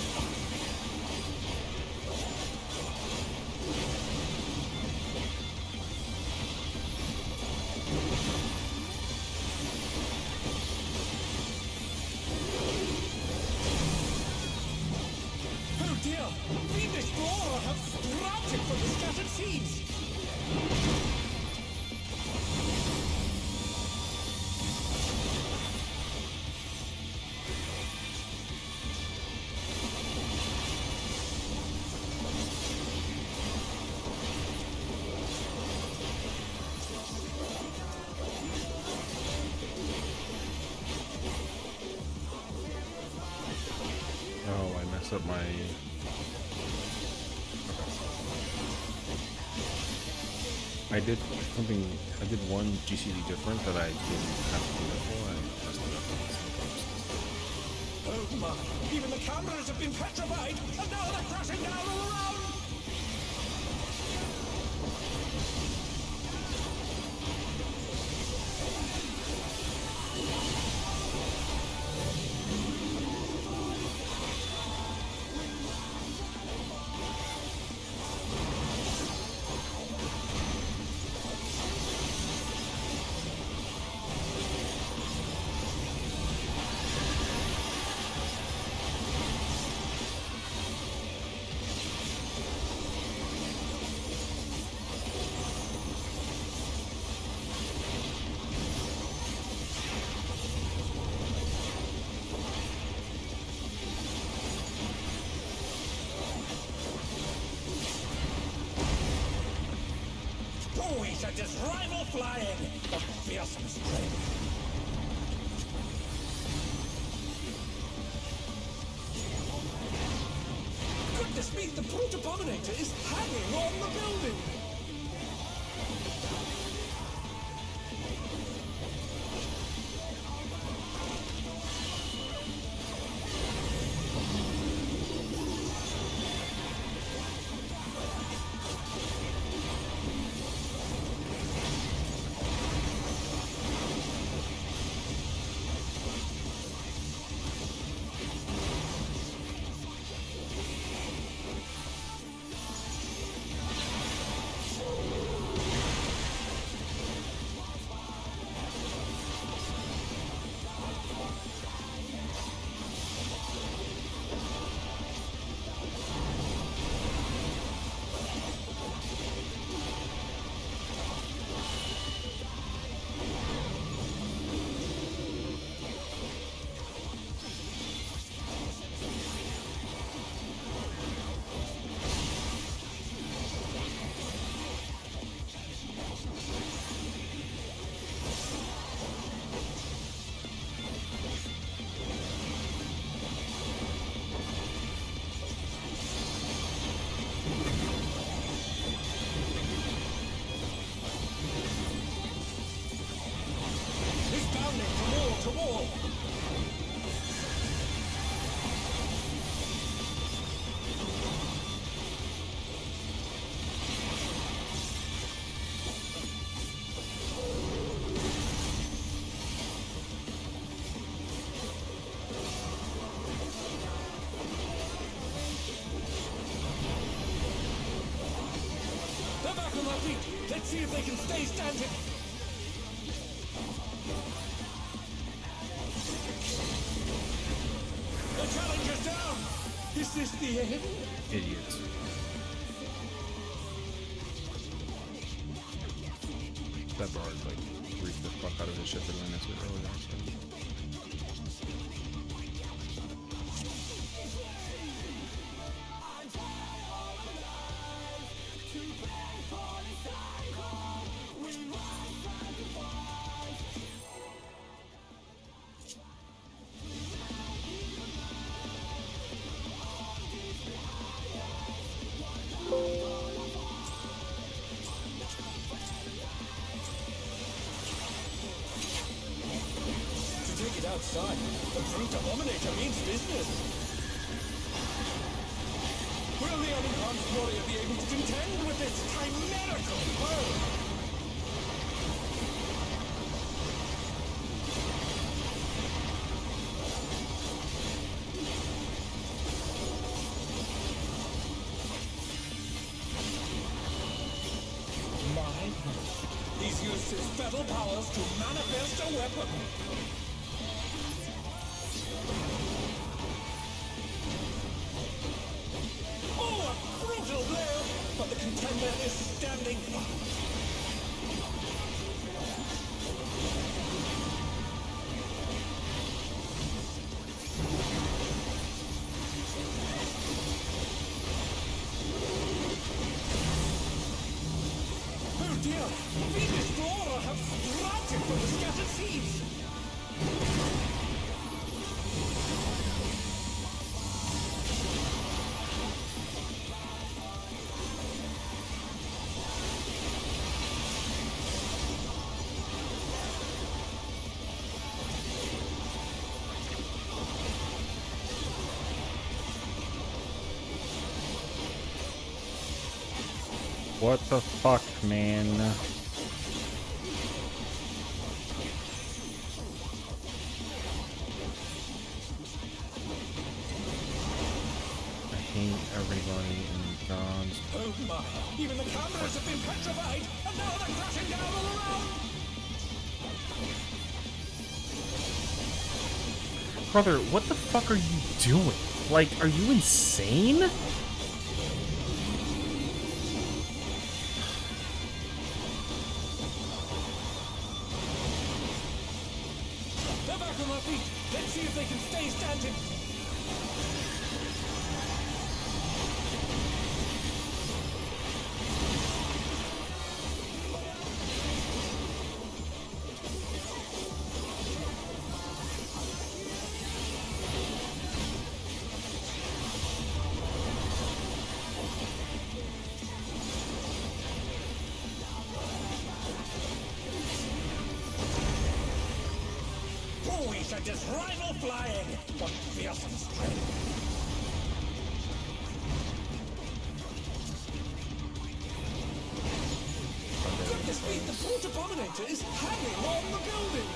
Oh dear! Fiendish Flora have sprouted from the scattered seeds! Oh, I messed up my. I did something. I did one GCD different that I didn't have to do that for. I messed it up. Oh my! Even the cameras have been petrified, and now they're crashing down all around! We should just rival flying. The fearsome strength. Goodness me, the brute abominator is hanging on the building. To wall. They're back on their feet. Let's see if they can stay standing. The challenger's down! Is this the end? Idiots. That bard like freaked the fuck out of his ship and went into it earlier. Outside, the brute abominator means business. Will the unenhanced warrior be able to contend with this chimerical foe? He's used his fetal powers to manifest a weapon. But the contender is standing fast. Oh dear! Venus Flora have sprouted from the scattered seeds! What the fuck, man? I hate everybody in God's. Oh my! Even the cameras have been petrified, and now they're crashing down all around! Brother, what the fuck are you doing? Like, are you insane? Let's see if they can stay standing. projector's rival flying! What fearsome strength! At this speed, the Port Abominator is hanging on the building!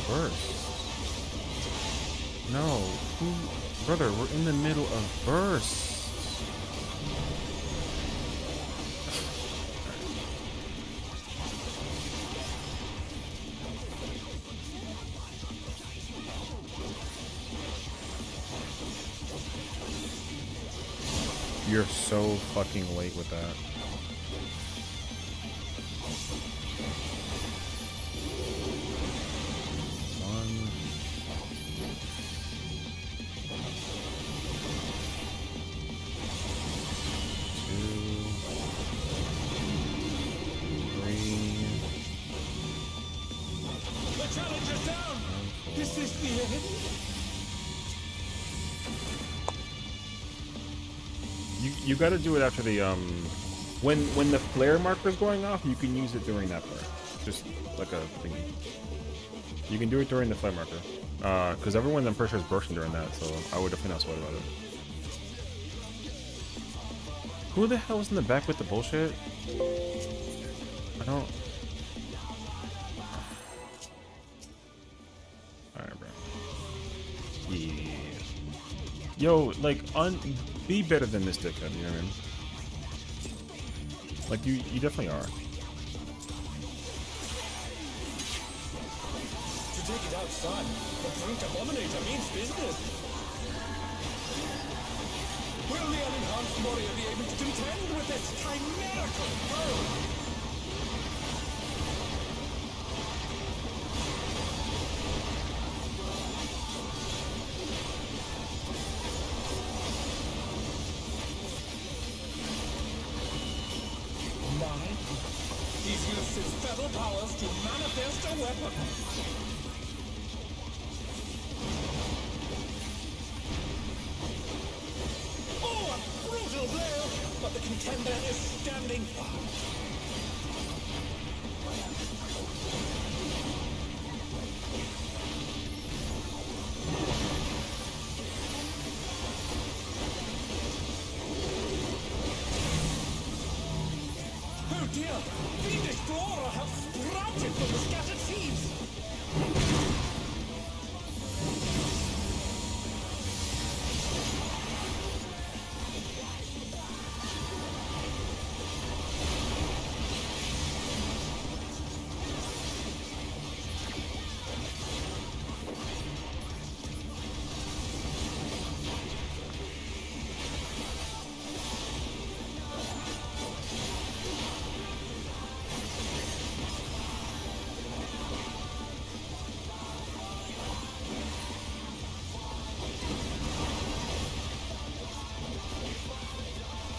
Burst. No, brother, we're in the middle of burst. You're so fucking late with that. You got to do it after the when the flare marker's going off. You can use it during that part, just like a thingy. You can do it during the flare marker, because everyone I'm pretty sure is bursting during that, so I would definitely not sweat about it. Who the hell was in the back with the bullshit? I don't. Alright, bro. Yeah. Yo, like, be better than this dickhead, you know what I mean? Like, you definitely are. To take it outside, the Brute Abominator means business. Will the unenhanced warrior be able to contend with this chimerical foe? He's used his feather powers to manifest a weapon. Oh, a brutal blow! But the contender is standing firm. Oh dear! The Explorer have sprouted from the scattered seeds!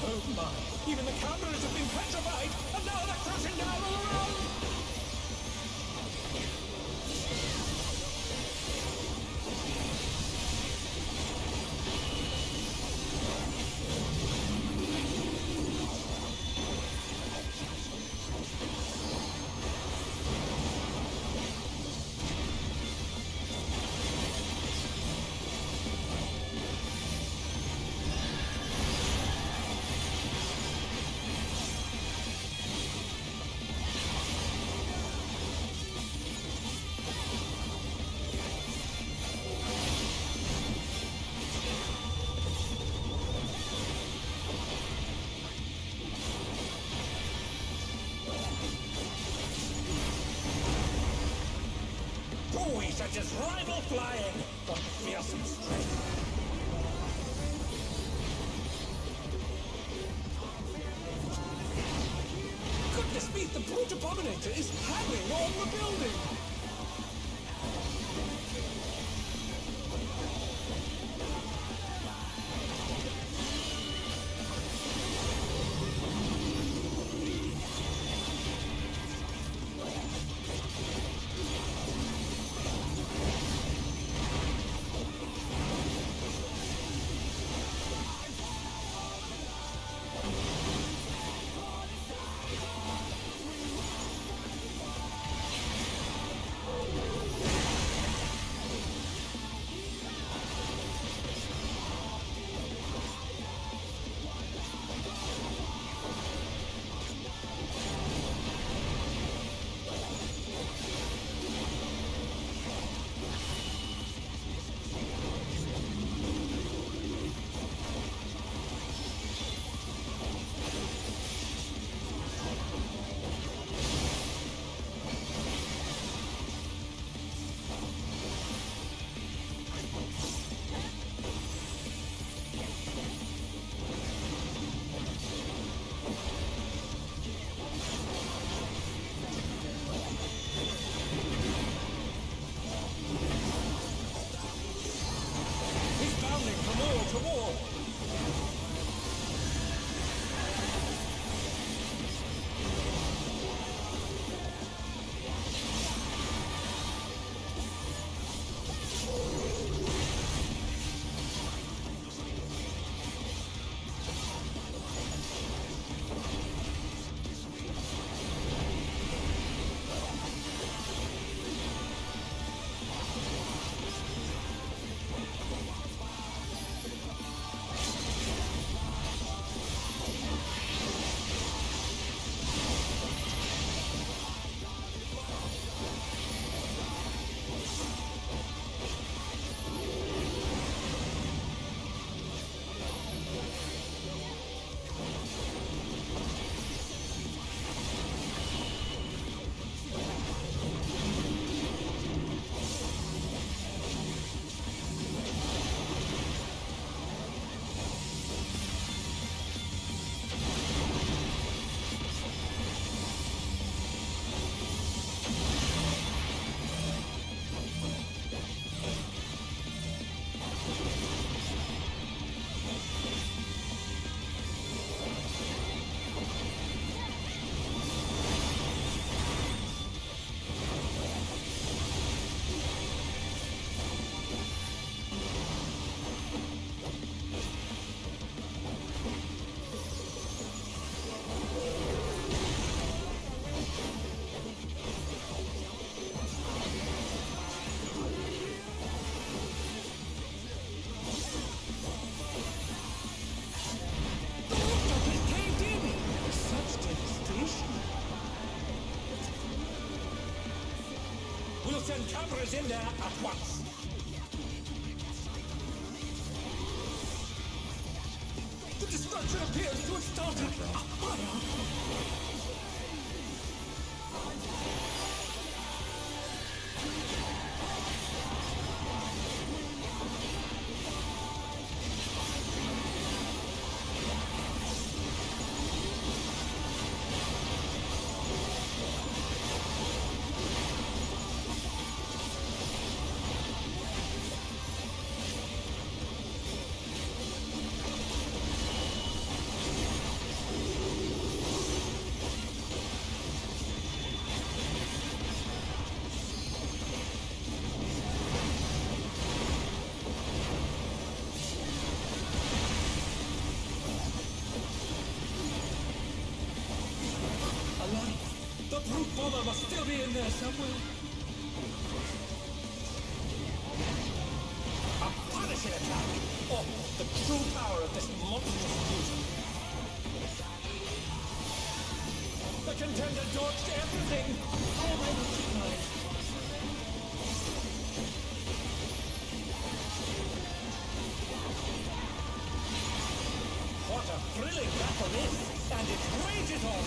Oh my! Even the cameras have been petrified, and now they're crashing down all around! body such as rival flying. What fearsome strength. Goodness me, the brute abominator is hanging on the building! Send cameras in there at once. The destruction appears to have started a fire. The brute bomber must still be in there somewhere. A punishing attack! Oh, the true power of this monstrous fusion. The contender dodged everything! How am I not surprised? What a thrilling battle is! And it rages on!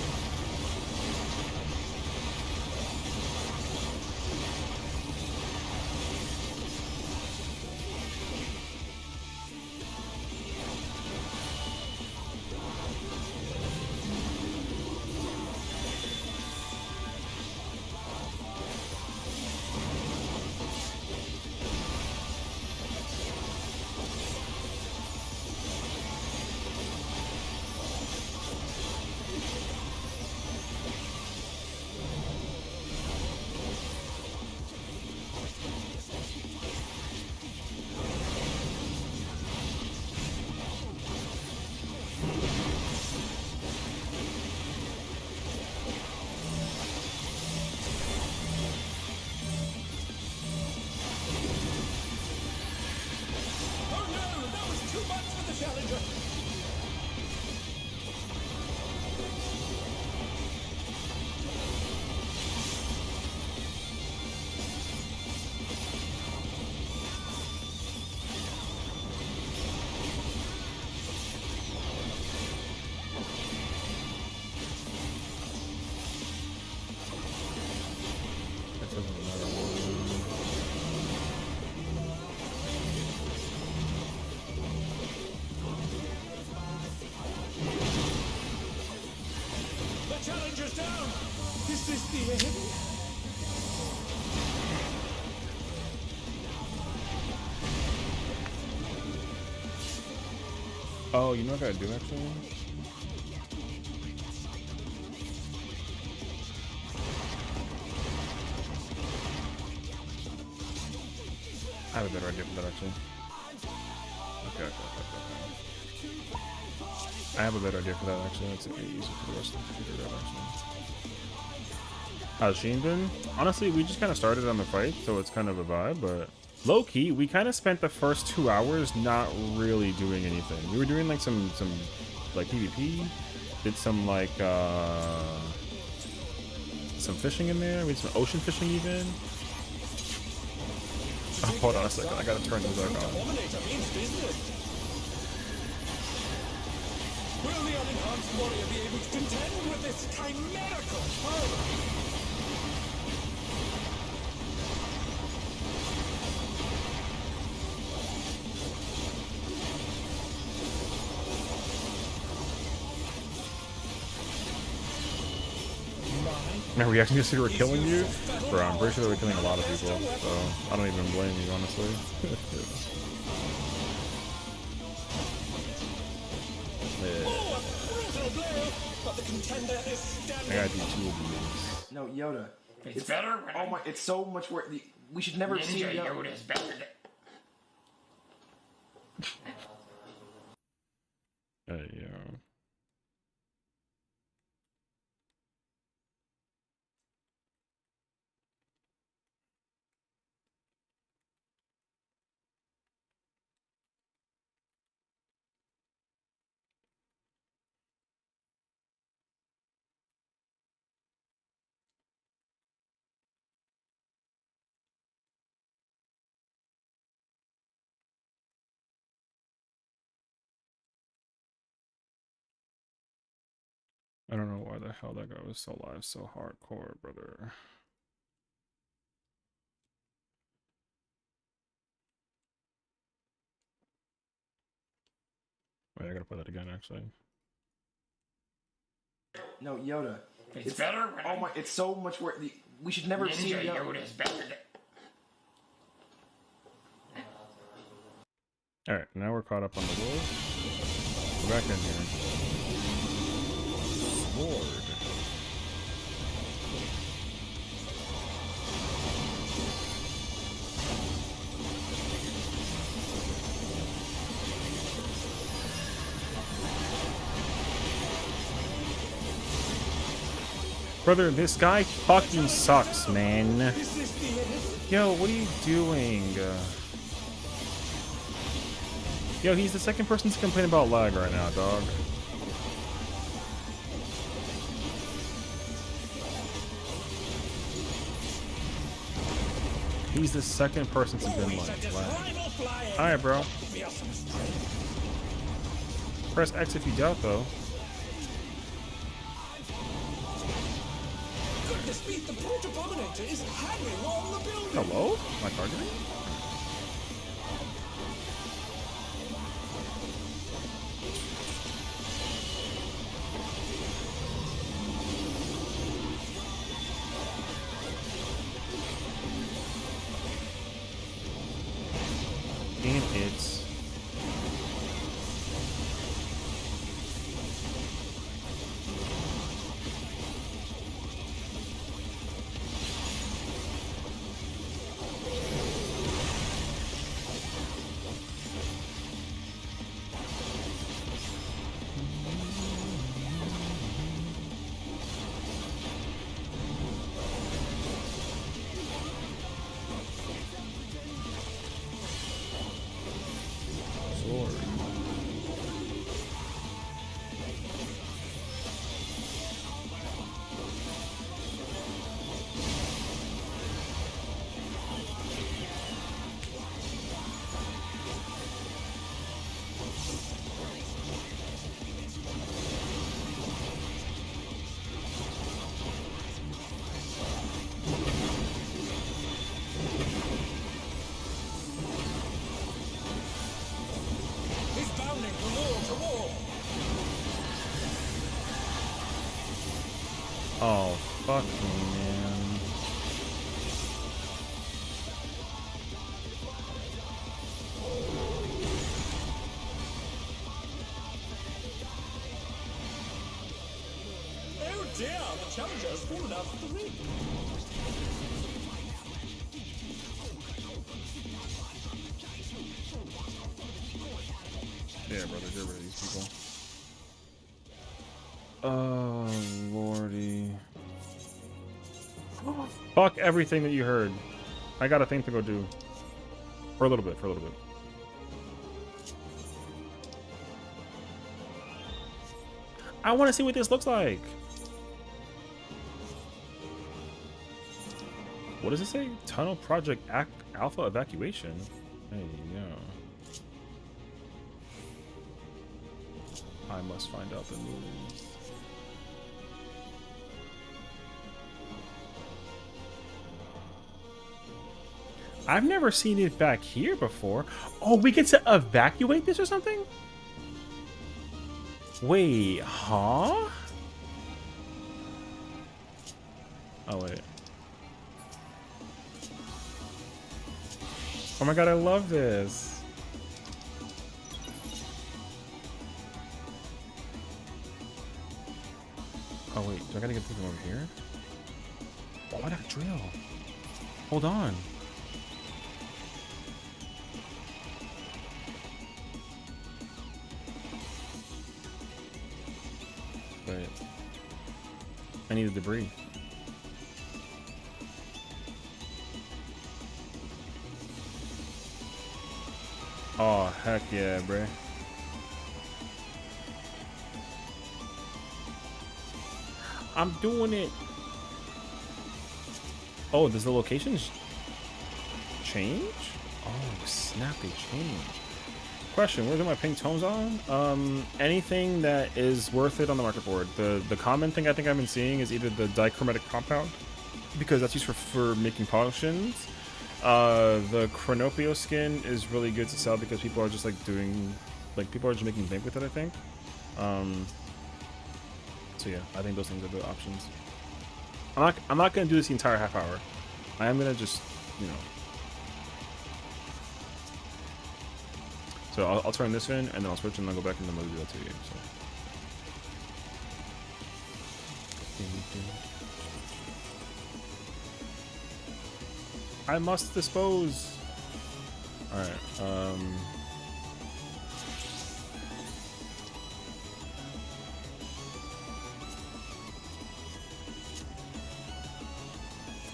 challenger. That doesn't matter. The challenger's down. Is this the end? Oh, you know what I gotta do actually? I have a better idea for that actually. Okay. I have a better idea for that actually. That's easier for the rest of the figure out actually. How's Sheen been? Honestly, we just kind of started on the fight, so it's kind of a vibe, but low key, we kind of spent the first 2 hours not really doing anything. We were doing like some like PvP, did some like some fishing in there, we did some ocean fishing even. Oh, hold on a second, I gotta turn this back on. Dominator means business. Will the unenhanced warrior be able to contend with this chimerical foe? Are we actually just here killing you? Bro, I'm pretty sure that we're killing a lot of people, so I don't even blame you, honestly. Oh, a brutal blow, but the contender is I standing. gotta do 2 of these. No, Yoda. It's better when Oh my! It's so much worse. We should never see Ninja Yoda. Yoda's better than... Yeah. I don't know why the hell that guy was so alive so hardcore, brother. Wait, I gotta play that again, actually. No, Yoda. It's better when Oh my! It's so much worse. We should never see Ninja Yoda. Yoda's better than... Alright, now we're caught up on the wolves. We're back in here. Sword. Brother, this guy fucking sucks, man. Is this the end? Yo, what are you doing? Yo, he's the second person to complain about lag right now, dog. He's the second person to been Always a like lag. rival flying. Alright, bro. Fearsome strength. Press X if you doubt, though. Goodness me, the brute abominator is hanging on the building. Hello? My targeting? And it's... Oh, fuck me, man. Oh dear, the challenger's fallen out of the ring. Yeah, brother, get rid of these people. Oh, lordy. Fuck everything that you heard. I got a thing to go do. For a little bit, I want to see what this looks like. What does it say? Tunnel Project Alpha Evacuation. Hey, yeah. I must find out the news. I've never seen it back here before. Oh, we get to evacuate this or something? Wait, huh? Oh, wait. Oh my god, I love this. Oh wait, do I gotta get through from over here? Oh, I gotta drill. Hold on. Wait. I need the debris. Oh, heck yeah, bruh. I'm doing it. Oh, does the locations change? Oh, snap, they change. Question, where's my pink tones on? Anything that is worth it on the market board. The common thing I think I've been seeing is either the dichromatic compound, because that's used for making potions. The Chronopio skin is really good to sell because people are just like people are just making bank with it, I think. So yeah, I think those things are good options. I'm not gonna do this the entire half hour. I am gonna just, you know. So I'll turn this in and then I'll switch and then I'll go back into mode to you. So. I must dispose. All right.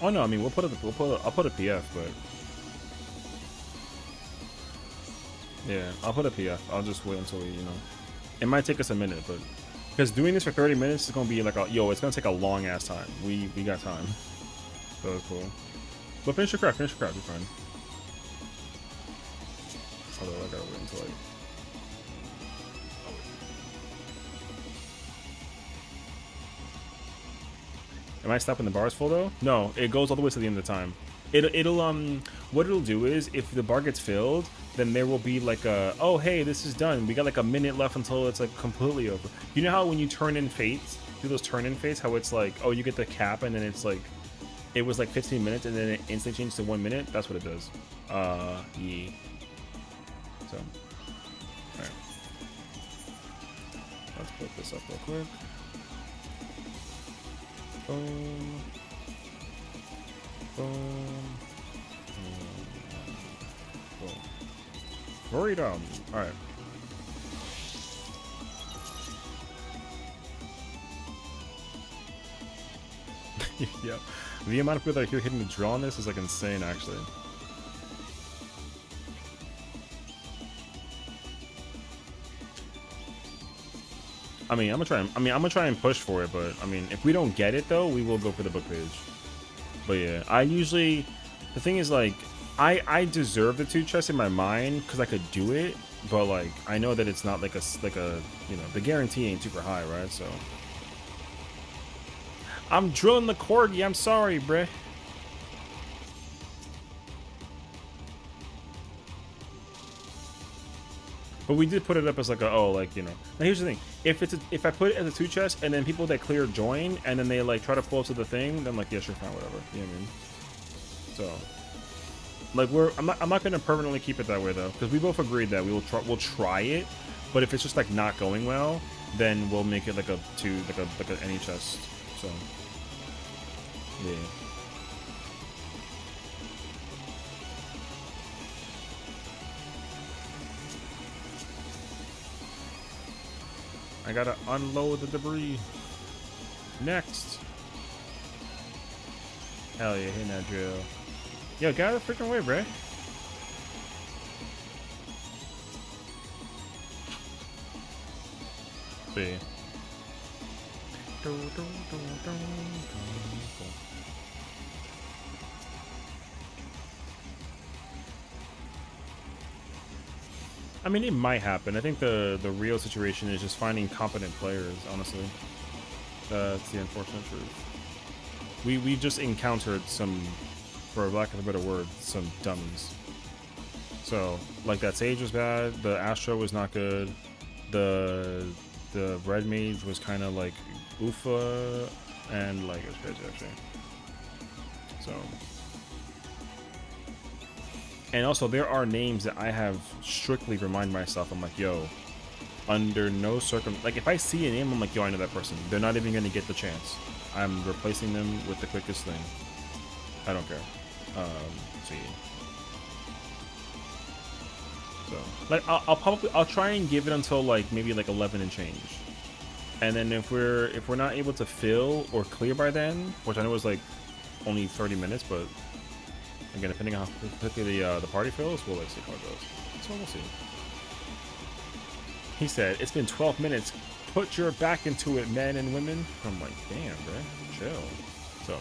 Oh no, I mean I'll put a PF, but yeah, I'll put a PF. I'll just wait until we, you know, it might take us a minute, but because doing this for 30 minutes is gonna be like it's gonna take a long ass time. We got time, so it's cool. But finish your craft, you're fine. Although I gotta wait until like. Am I stopping the bars full though? No, it goes all the way to the end of the time. It'll what it'll do is if the bar gets filled, then there will be like a, oh hey, this is done. We got like a minute left until it's like completely over. You know how when you turn in fates, do those turn in fates, how it's like, oh, you get the cap and then it's like, it was like 15 minutes and then it instantly changed to 1 minute. That's what it does. Yeah. So, all right. Let's put this up real quick. Boom. Boom. Boom. Hurry down. All right. Yeah. The amount of people that are here hitting the draw on this is like insane, actually. I mean, I'm gonna try and push for it, but I mean, if we don't get it though, we will go for the book page. But yeah, the thing is like, I deserve the 2 chests in my mind because I could do it, but like, I know that it's not like a, you know, the guarantee ain't super high, right? So. I'm drilling the corgi, I'm sorry, bruh. But we did put it up as like a, oh, like, you know. Now here's the thing: if I put it as a 2 chest and then people that clear join and then they like try to pull up to the thing, then like, yeah, sure, fine, whatever. You know what I mean? So, like, I'm not gonna permanently keep it that way though, because we both agreed that we'll try it, but if it's just like not going well, then we'll make it like a 2, like a any chest. So, yeah. I gotta unload the debris. Next. Hell yeah, hit that drill. Yo, get out of the freaking way, bruh. See. I mean, it might happen. I think the real situation is just finding competent players, honestly. That's the unfortunate truth. We just encountered some, for lack of a better word, some dummies. So, like, that Sage was bad, the Astro was not good, the Red Mage was kind of like oofa, and like, it was crazy actually. So... And also, there are names that I have strictly remind myself. I'm like, yo, under no like, if I see a name, I'm like, yo, I know that person. They're not even going to get the chance. I'm replacing them with the quickest thing. I don't care. So, yeah. So, like, I'll try and give it until, like, maybe, like, 11 and change. And then if we're not able to fill or clear by then, which I know is, like, only 30 minutes, but... Again, depending on how quickly the party fills, we'll like see how it goes. So we'll see. He said, "It's been 12 minutes. Put your back into it, men and women." I'm like, damn, bro, chill. So.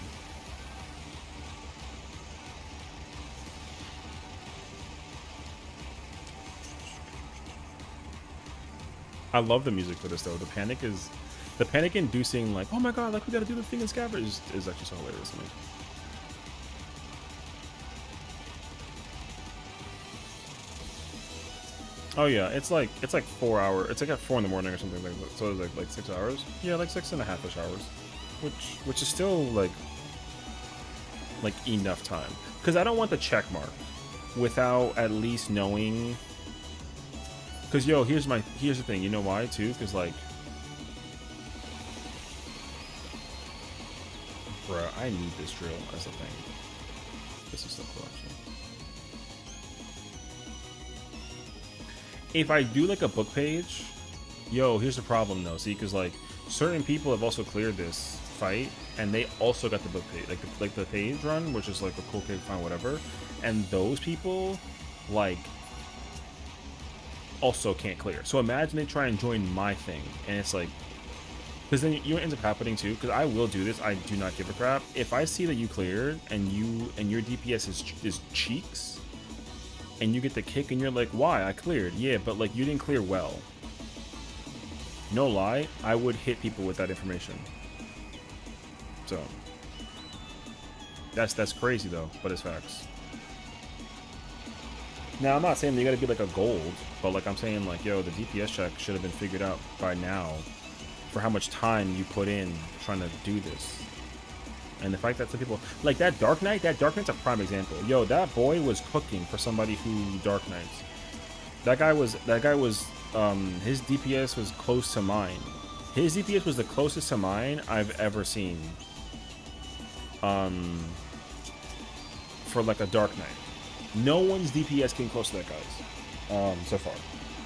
I love the music for this though. The panic inducing, like, oh my god, like we gotta do the thing in Scabbard is actually so hilarious to me. Oh yeah, it's like 4 hours. It's like at 4 in the morning or something like that. So it's like 6 hours. Yeah, like 6.5-ish hours, which is still like enough time. Because I don't want the check mark without at least knowing. Because yo, here's the thing. You know why too? Because like, bruh, I need this drill as a thing. This is so cool actually. If I do like a book page, yo, here's the problem though. See, because like certain people have also cleared this fight, and they also got the book page, like the page run, which is like a cool kid, fine, whatever. And those people, like, also can't clear. So imagine they try and join my thing, and it's like, because then you know what ends up happening too. Because I will do this. I do not give a crap. If I see that you cleared and your DPS is cheeks. And you get the kick and you're like, why? I cleared. Yeah, but like you didn't clear well. No lie, I would hit people with that information. So that's crazy though, but it's facts. Now I'm not saying that you gotta be like a gold, but like I'm saying like, yo, the DPS check should have been figured out by now for how much time you put in trying to do this. And the fact that some people like that Dark Knight's a prime example. Yo, that boy was cooking for somebody who Dark Knights. That guy was his DPS was close to mine. His DPS was the closest to mine I've ever seen. For like a Dark Knight. No one's DPS came close to that guy's. So far.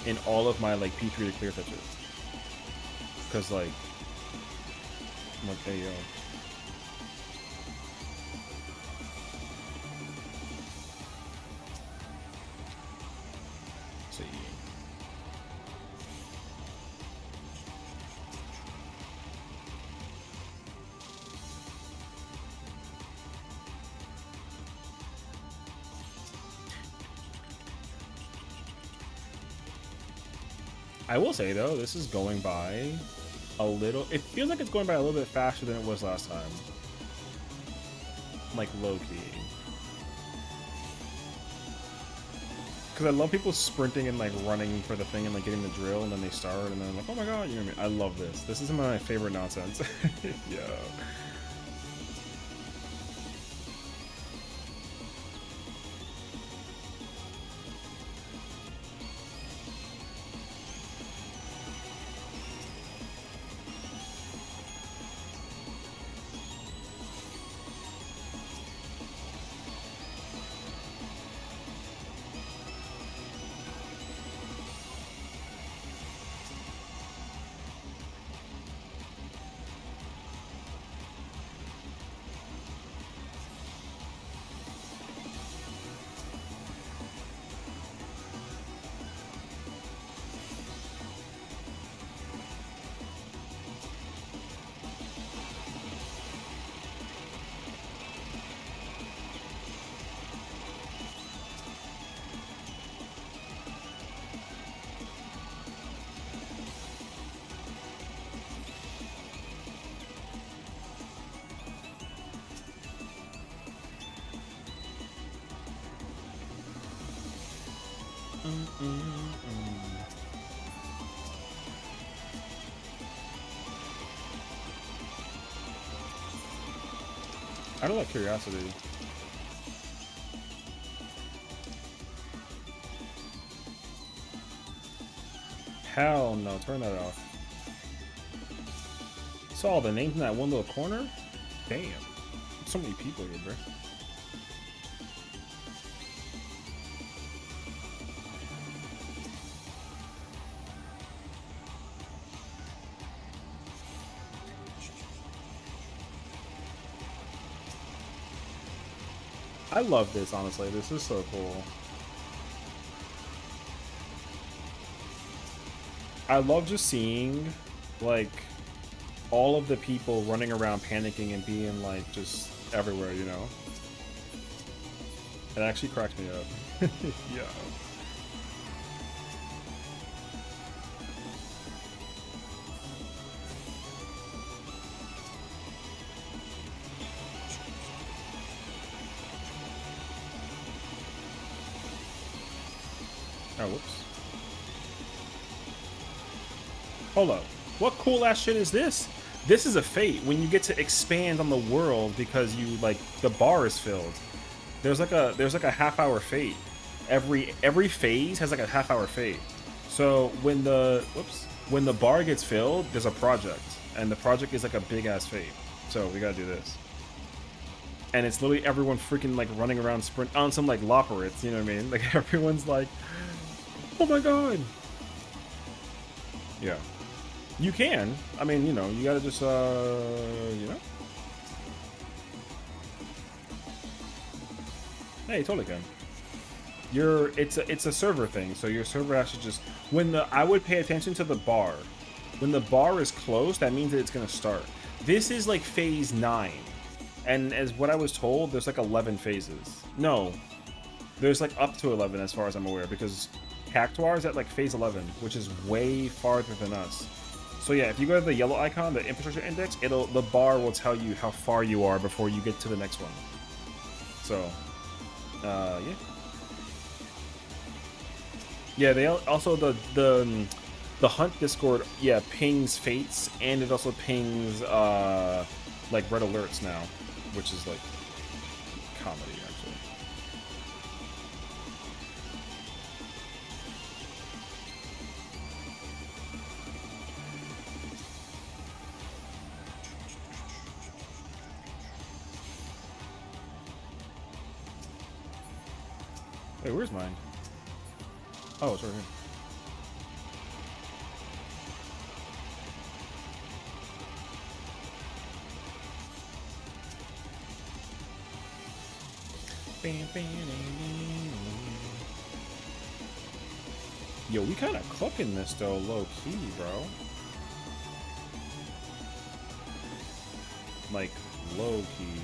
In all of my like P3 to clear touches. Cause like I'm like, hey yo. I will say though, this is going by a little. It feels like it's going by a little bit faster than it was last time. Like low key. Because I love people sprinting and like running for the thing and like getting the drill, and then they start, and then I'm like, oh my god, you know what I mean? I love this. This is my favorite nonsense. Yeah. I don't like curiosity. Hell no, turn that off. Saw the names in that one little corner? Damn. So many people here, bro. I love this, honestly. This is so cool. I love just seeing, like, all of the people running around panicking and being, like, just everywhere, you know? It actually cracks me up. Yeah. Oh, whoops. Hold up. What cool ass shit is this? This is a fate when you get to expand on the world because you like the bar is filled. There's like a half-hour fate. Every phase has like a half-hour fate. So when the bar gets filled, there's a project, and the project is like a big ass fate. So we gotta do this. And it's literally everyone freaking like running around sprint on some like Loporits, you know what I mean? Like everyone's like, oh my god. Yeah. You can. I mean, you know, you gotta just, you know? Yeah, you totally can. It's a server thing, so your server has to just, I would pay attention to the bar. When the bar is closed, that means that it's gonna start. This is like phase 9. And as what I was told, there's like 11 phases. No. There's like up to 11 as far as I'm aware, because Cactuar is at like phase 11, which is way farther than us. So yeah, if you go to the yellow icon, the infrastructure index, the bar will tell you how far you are before you get to the next one. So, yeah. Yeah, they also the Hunt Discord, yeah, pings fates, and it also pings like red alerts now, which is like comedy actually. Wait, where's mine? Oh, it's right here. Yo, we kind of cooking this though, low key, bro. Like, low key.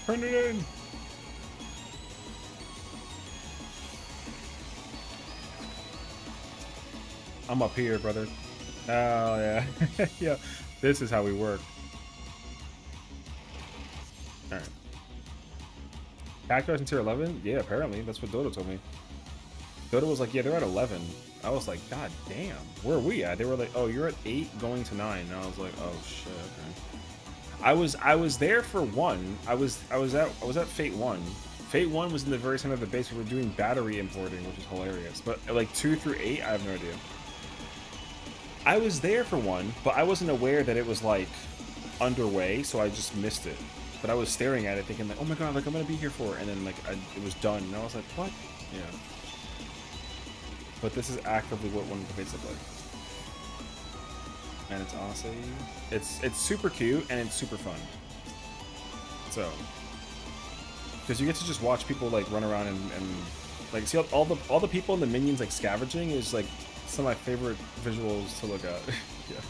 Turn it in! I'm up here, brother. Oh yeah, yeah. This is how we work. All right. Cactuars in tier 11? Yeah, apparently that's what Dodo told me. Dodo was like, yeah, they're at 11. I was like, God damn, where are we at? They were like, oh, you're at 8 going to 9. And I was like, oh shit. Okay. I was there for 1. I was at Fate 1. Fate 1 was in the very center of the base. We were doing battery importing, which is hilarious. But like 2 through 8, I have no idea. I was there for 1, but I wasn't aware that it was like underway, so I just missed it. But I was staring at it thinking like, oh my god, like I'm gonna be here for it. And then like it was done, and I was like, what? Yeah. But this is actively what one of the fates look like. And it's honestly, it's super cute and it's super fun. So, because you get to just watch people like run around and like see all the people and the minions like scavenging is like some of my favorite visuals to look at. Yeah.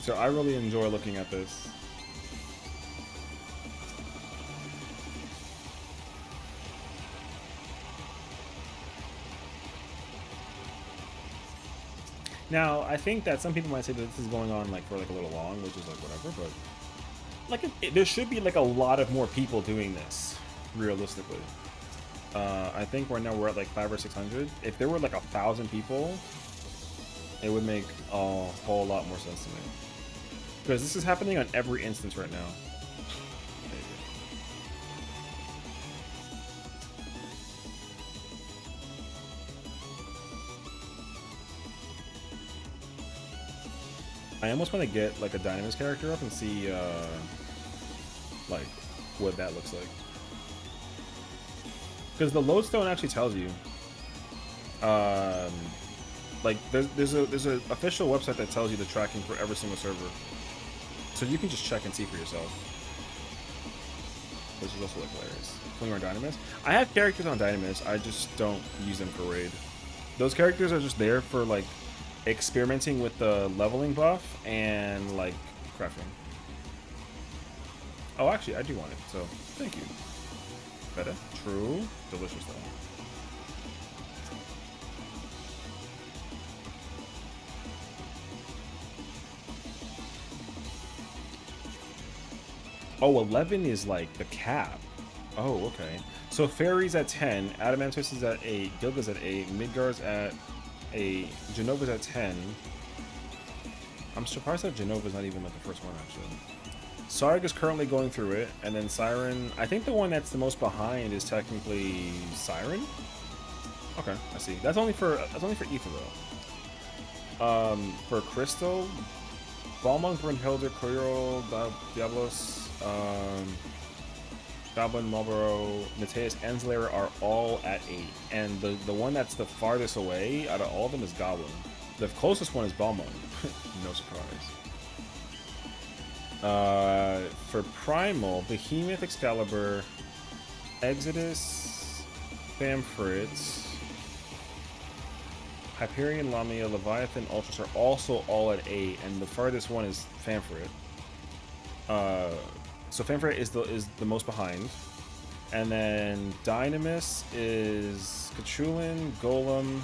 So I really enjoy looking at this. Now, I think that some people might say that this is going on like for like a little long, which is like whatever, but like there should be like a lot of more people doing this, realistically. I think right now we're at like 500 or 600. If there were like 1,000 people, it would make a whole lot more sense to me. Because this is happening on every instance right now. I almost want to get like a Dynamis character up and see like what that looks like. Because the lodestone actually tells you. Like there's a official website that tells you the tracking for every single server. So you can just check and see for yourself. Which is also like hilarious. When you're on Dynamis. I have characters on Dynamis, I just don't use them for raid. Those characters are just there for like experimenting with the leveling buff and like crafting. Oh, actually, I do want it, so thank you. Better, true, delicious though. Oh, 11 is like the cap. Oh, okay. So Fairy's at 10, Adamantus is at 8, Gilga's at 8, Midgar's at 8, Genova's at 10. I'm surprised that Genova's not even like the first one, actually. Sarg is currently going through it, and then Siren, I think the one that's the most behind is technically Siren? Okay, I see. That's only for Aether though. For Crystal, Balmung, Brunhilde, Coral, Diablos, Goblin, Marlboro, Mateus, and Slayer are all at 8. And the one that's the farthest away out of all of them is Goblin. The closest one is Balmung. No surprise. For Primal, Behemoth, Excalibur, Exodus, Famfrit, Hyperion, Lamia, Leviathan, Ultras are also all at 8, and the farthest one is Famfrit. So Famfrit is the most behind, and then Dynamis is Cthulhu, Golem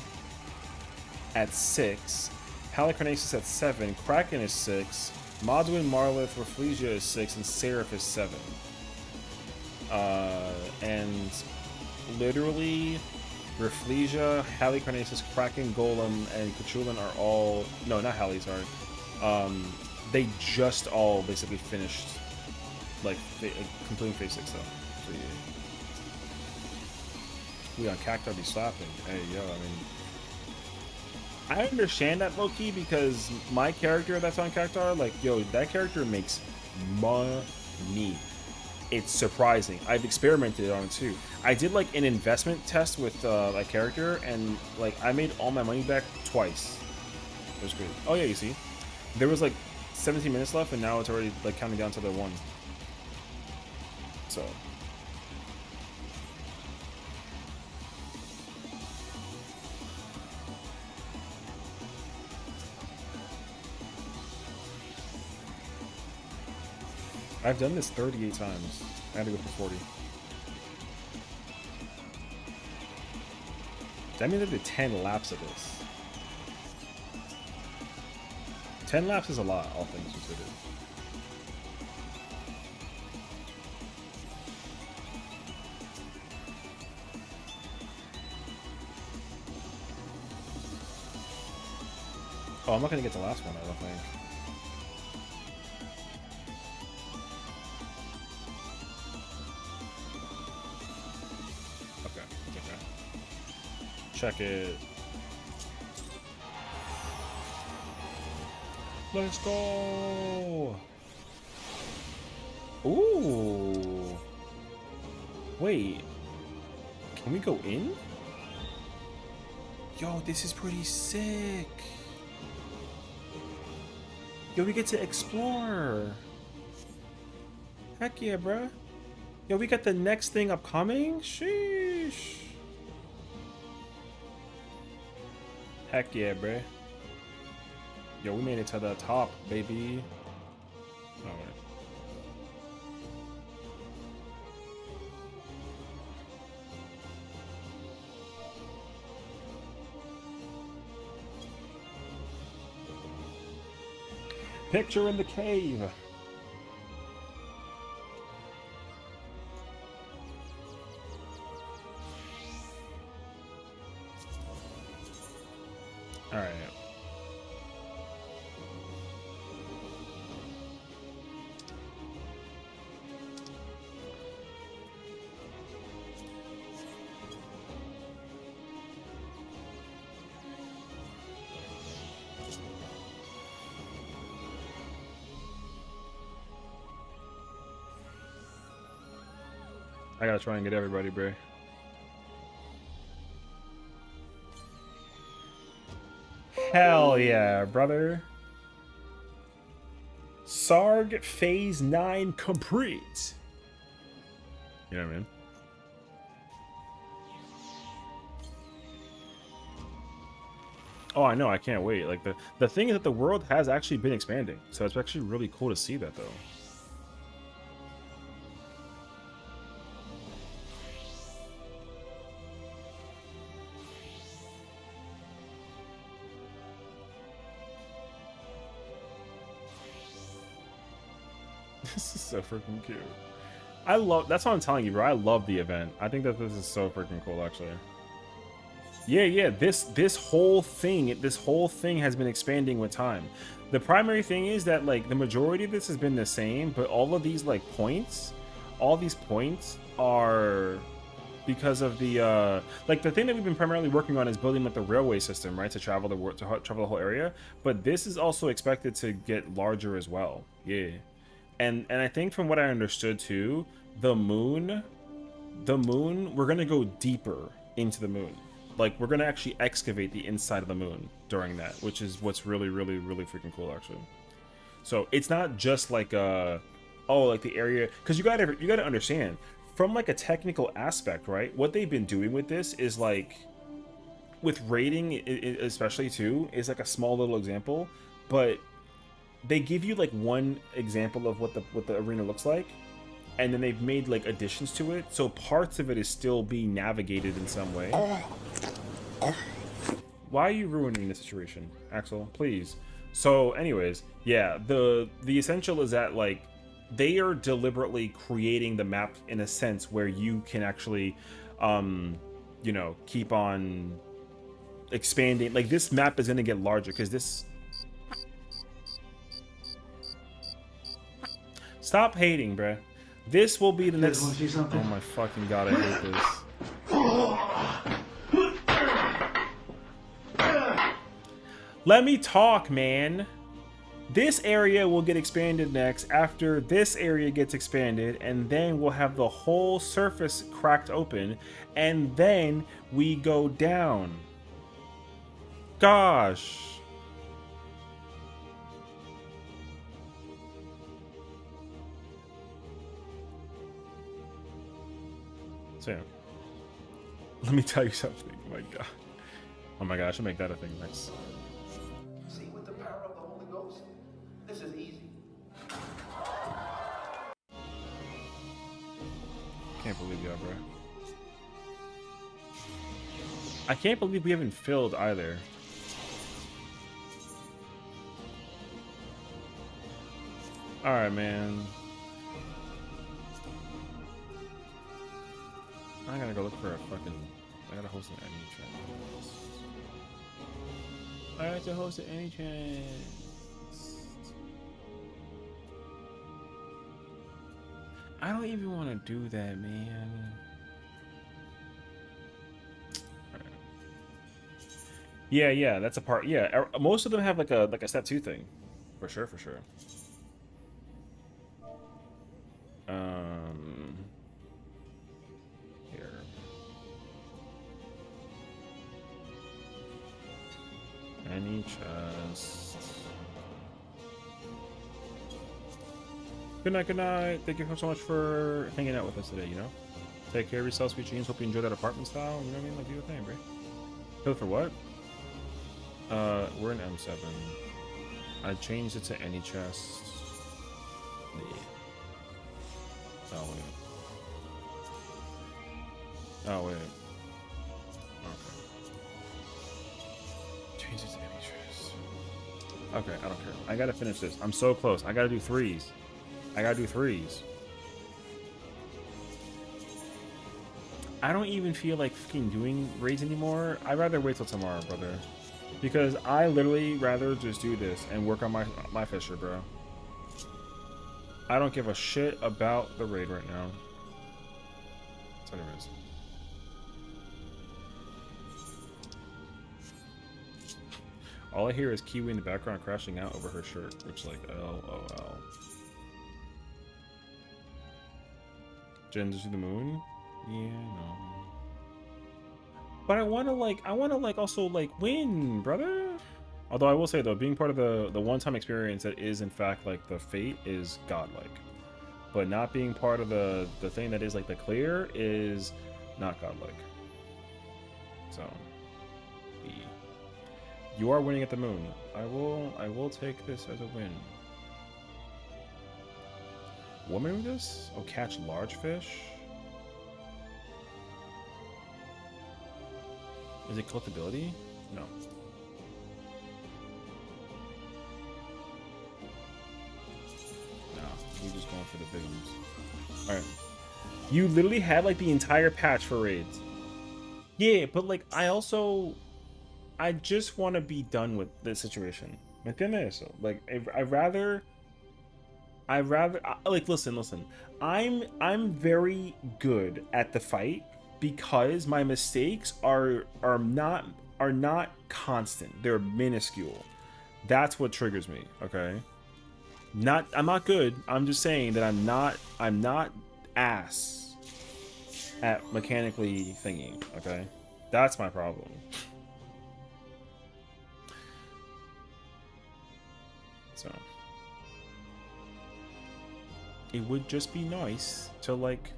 at 6, Halicarnassus at 7, Kraken is 6, Modwin, Marlith, Rafflesia is 6, and Seraph is 7. And literally, Rafflesia, Halicarnassus, Kraken, Golem, and Cthulhu are all... No, not Hali, sorry. They just all basically finished, like, completing phase 6, though. So, yeah. We on Cactar be slapping. Hey, yo, I mean... I understand that low-key because my character that's on Cactar, like, yo, that character makes money. It's surprising. I've experimented on it too. I did like an investment test with a character, and like I made all my money back twice. It was great. Oh yeah, you see, there was like 17 minutes left, and now it's already like counting down to the 1. So. I've done this 38 times. I had to go for 40. That means I did 10 laps of this. 10 laps is a lot, all things considered. Oh, I'm not gonna get the last one, I don't think. Okay, it's okay. Check it. Let's go! Ooh! Wait. Can we go in? Yo, this is pretty sick! Yo, we get to explore! Heck yeah, bruh. Yo, we got the next thing upcoming? Sheesh! Heck yeah, bruh. Yo, we made it to the top, baby. Alright. Picture in the cave. All right. I gotta try and get everybody, Bray. Hell yeah, brother. Sarg Phase 9 complete. You know what I mean? Oh, I know. I can't wait. Like the thing is that the world has actually been expanding, so it's actually really cool to see that, though. This is so freaking cute. I love. That's what I'm telling you, bro. I love the event. I think that this is so freaking cool, actually. Yeah. This whole thing has been expanding with time. The primary thing is that like the majority of this has been the same, but all of these like points, all these points are because of the like the thing that we've been primarily working on is building like the railway system, right, to travel travel the whole area. But this is also expected to get larger as well. Yeah. And I think from what I understood too, the moon, we're gonna go deeper into the moon. Like we're gonna actually excavate the inside of the moon during that, which is what's really freaking cool, actually. So it's not just like oh, like the area, because you gotta understand from like a technical aspect, right? What they've been doing with this is like with raiding, especially too, is like a small little example, but they give you like one example of what the arena looks like, and then they've made like additions to it, so parts of it is still being navigated in some way. Why are you ruining the situation, Axel? Please. So anyways, yeah, the essential is that like they are deliberately creating the map in a sense where you can actually you know, keep on expanding. Like this map is going to get larger because this. Stop hating, bruh. This will be the next. Oh my fucking god, I hate this. Let me talk, man. This area will get expanded next after this area gets expanded, and then we'll have the whole surface cracked open, and then we go down. Gosh. So yeah. Let me tell you something. Oh my god. Oh my god, I should make that a thing next. See, with the power of the Holy Ghost, this is easy. Can't believe y'all, bro. I can't believe we haven't filled either. Alright, man. I gotta go look for a fucking... I gotta host an any chance. I have to host an any chance. I don't even want to do that, man. Alright. Yeah, that's a part. Yeah, most of them have like a step 2 thing. For sure. Here. Any chest. Good night. Thank you so much for hanging out with us today, you know? Take care of yourself, sweet dreams. Hope you enjoy that apartment style. You know what I mean? Like, do your thing, bro. Kill for what? We're in M7. I changed it to any chest. Yeah. Oh, wait. Oh, wait. Okay. Change it to any chest. Okay, I don't care. I gotta finish this. I'm so close. I gotta do 3s. I don't even feel like fucking doing raids anymore. I'd rather wait till tomorrow, brother. Because I literally rather just do this and work on my Fisher, bro. I don't give a shit about the raid right now. That's what it is. All I hear is Kiwi in the background crashing out over her shirt, which like LOL. Jen, to the moon? Yeah, no. But I wanna also like win, brother. Although I will say though, being part of the one-time experience that is in fact like the fate is godlike. But not being part of the thing that is like the clear is not godlike. So you are winning at the moon. I will take this as a win. What am I doing with this? Oh, catch large fish. Is it collectability? No. We're just going for the big ones. Alright. You literally had like the entire patch for raids. Yeah, but like I just want to be done with this situation. ¿Me entiendes? Like I'd rather like listen. I'm very good at the fight because my mistakes are not constant. They're minuscule. That's what triggers me, okay? I'm not good. I'm just saying that I'm not ass at mechanically thinking, okay? That's my problem. So it would just be nice to like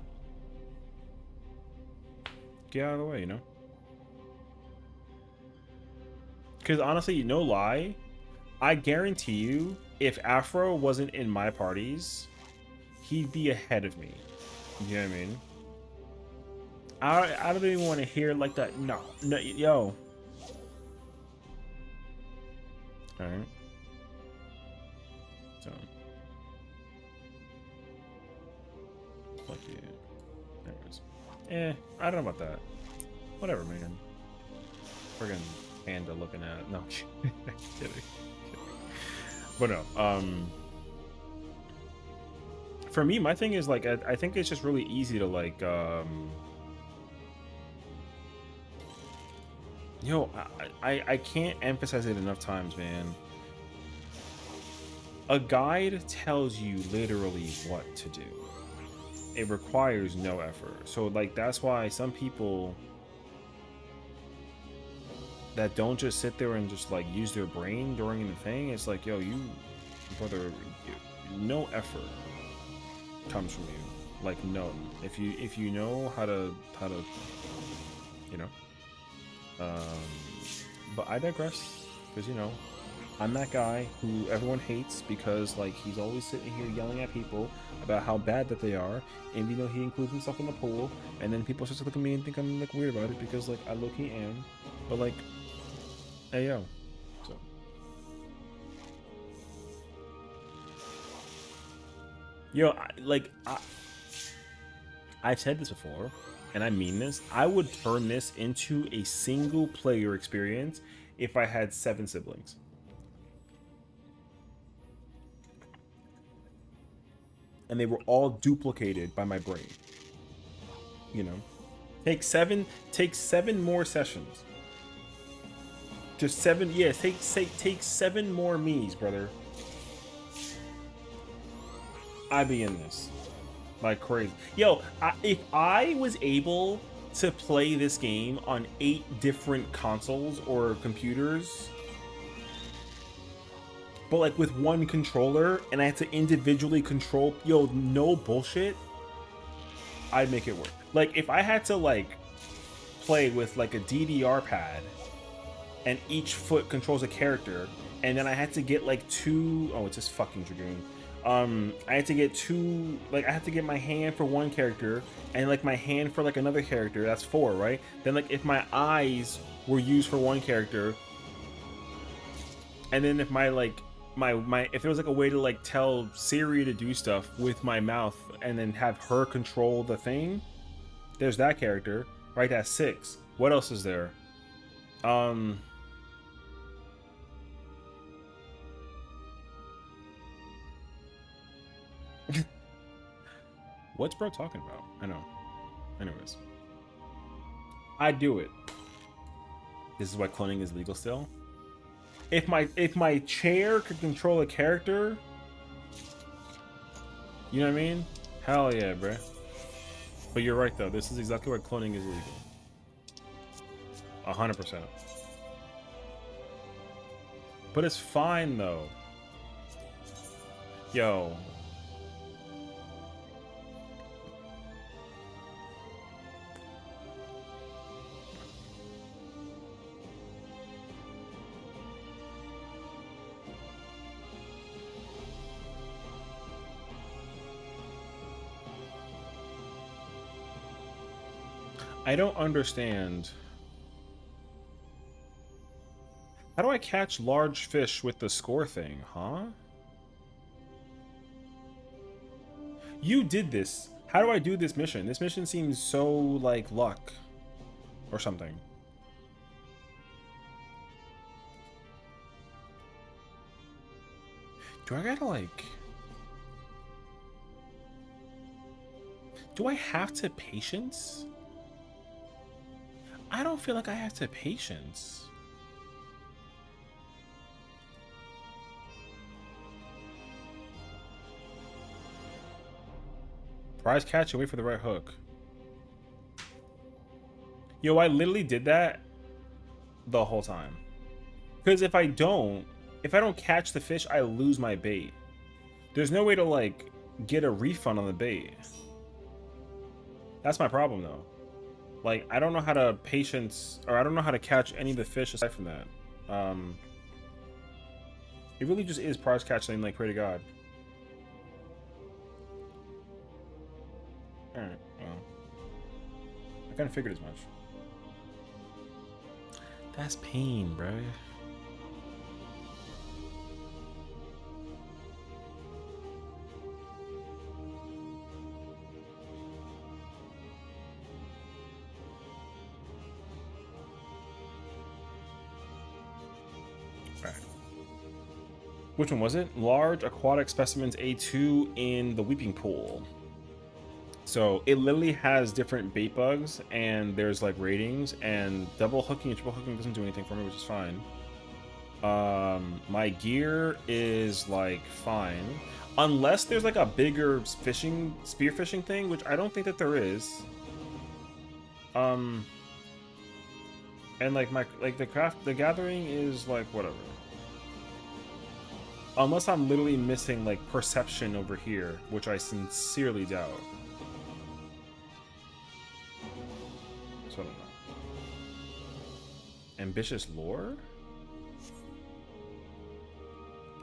get out of the way, you know? Because honestly, no lie, I guarantee you, if Afro wasn't in my parties, he'd be ahead of me. You know what I mean? I don't even want to hear like that. No, yo. All right. So, fuck yeah. Anyways, I don't know about that. Whatever, man. Friggin' panda looking at. No, kidding. But no, for me, my thing is like I think it's just really easy to like I can't emphasize it enough times, man. A guide tells you literally what to do. It requires no effort. So like that's why some people that don't just sit there and just like use their brain during the thing, it's like, yo, no effort comes from you. Like no, if you know how to you know. But I digress, because you know, I'm that guy who everyone hates because like he's always sitting here yelling at people about how bad that they are, and you know he includes himself in the pool, and then people just look at me and think I'm like weird about it because like I low-key am, but like, hey yo, so. Yo, I've said this before, and I mean this. I would turn this into a single player experience if I had 7 siblings. And they were all duplicated by my brain. You know? Take seven more sessions. Just 7, yeah, take 7 more me's, brother. I'd be in this. Like crazy. Yo, if I was able to play this game on 8 different consoles or computers, but like with one controller, and I had to individually control, yo, no bullshit, I'd make it work. Like if I had to like play with like a DDR pad, and each foot controls a character, and then I had to get like 2, oh, it's just fucking Dragoon. I had to get 2, like I had to get my hand for one character and like my hand for like another character. That's 4, right? Then like if my eyes were used for one character, and then if my like if there was like a way to like tell Siri to do stuff with my mouth and then have her control the thing, there's that character, right? That's 6. What else is there? What's bro talking about? I know. Anyways. I'd do it. This is why cloning is legal still. If my chair could control a character, you know what I mean? Hell yeah, bro. But you're right though. This is exactly why cloning is legal. 100%. But it's fine though. Yo. I don't understand. How do I catch large fish with the score thing, huh? You did this. How do I do this mission? This mission seems so like luck or something. Do I gotta like... Do I have to patience? I don't feel like I have to patience. Prize catch and wait for the right hook. Yo, I literally did that the whole time. Because if I don't catch the fish, I lose my bait. There's no way to like get a refund on the bait. That's my problem though. Like, I don't know how to patience, or I don't know how to catch any of the fish aside from that. It really just is prize catching, like, pray to God. Alright, well. I kind of figured as much. That's pain, bro. Which one was it? Large aquatic specimens A2 in the weeping pool. So it literally has different bait bugs, and there's like ratings, and double hooking and triple hooking doesn't do anything for me, which is fine. My gear is like fine, unless there's like a bigger fishing, spearfishing thing, which I don't think that there is. And like the gathering is like whatever. Unless I'm literally missing, like, perception over here, which I sincerely doubt. So I don't know. Ambitious lore?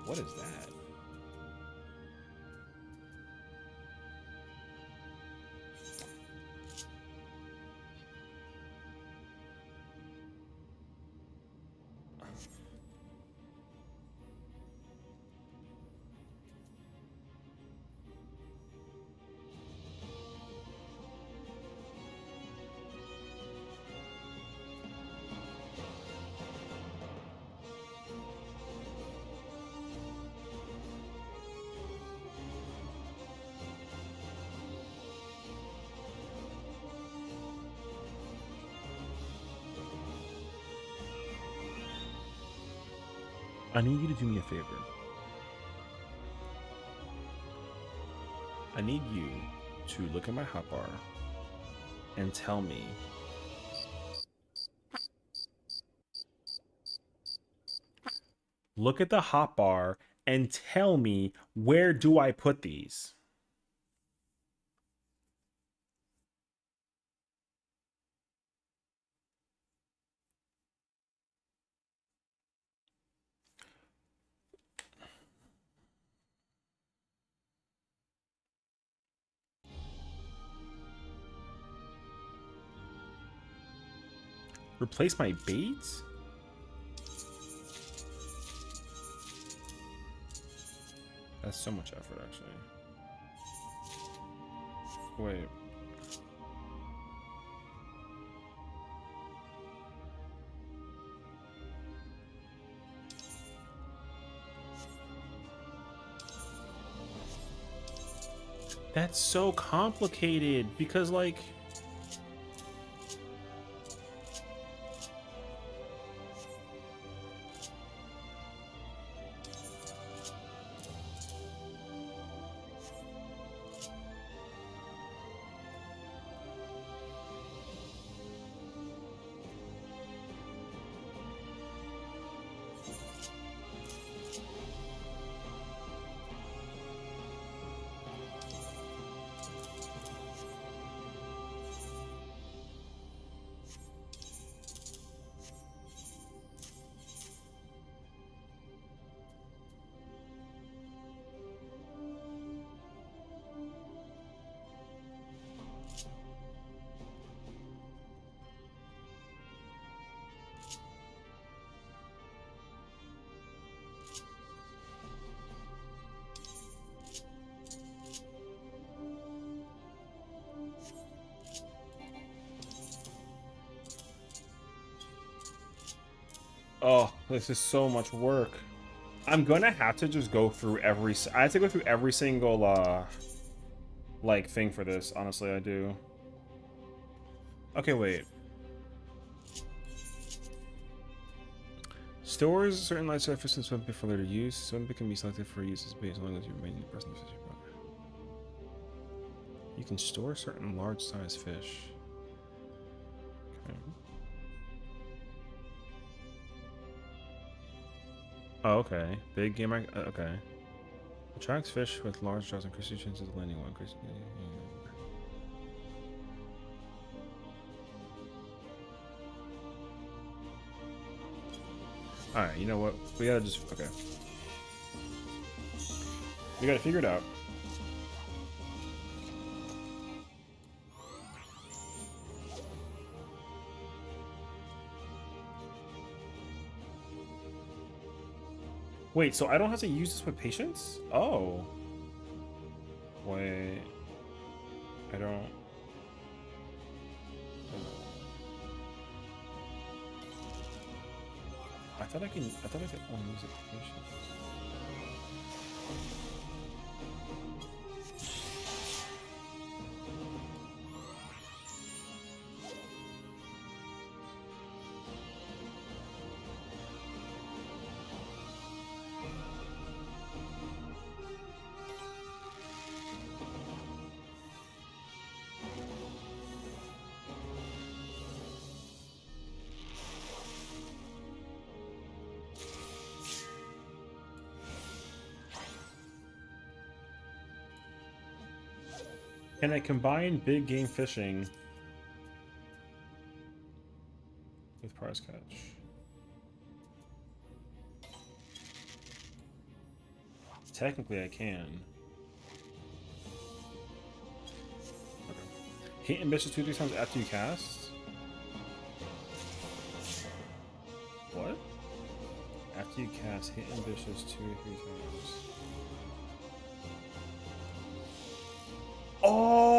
What is that? I need you to do me a favor. I need you to look at my hotbar and tell me look at the hotbar and tell me where do I put these? Replace my baits? That's so much effort, actually. Wait. That's so complicated because, like... Oh, this is so much work. I'm gonna have to just go through every... I have to go through every single, like, thing for this. Honestly, I do. Okay, wait. Stores certain light surface and swim bit for later use. Swim bit can be selected for use as bait as long as you remain in the present fish. You can store certain large size fish. Okay. Oh, okay. Big game. Okay. Attracts fish with large jaws and increases chances of landing one. Alright, you know what? We gotta just... Okay. We gotta figure it out. Wait, so I don't have to use this with patience? Oh. Wait. I don't... I thought I could only use it with patience. Can I combine big game fishing with prize catch? technically I can. Okay. Hit ambitious 2-3 times after you cast? What? After you cast, hit ambitious 2 or 3 times. Oh!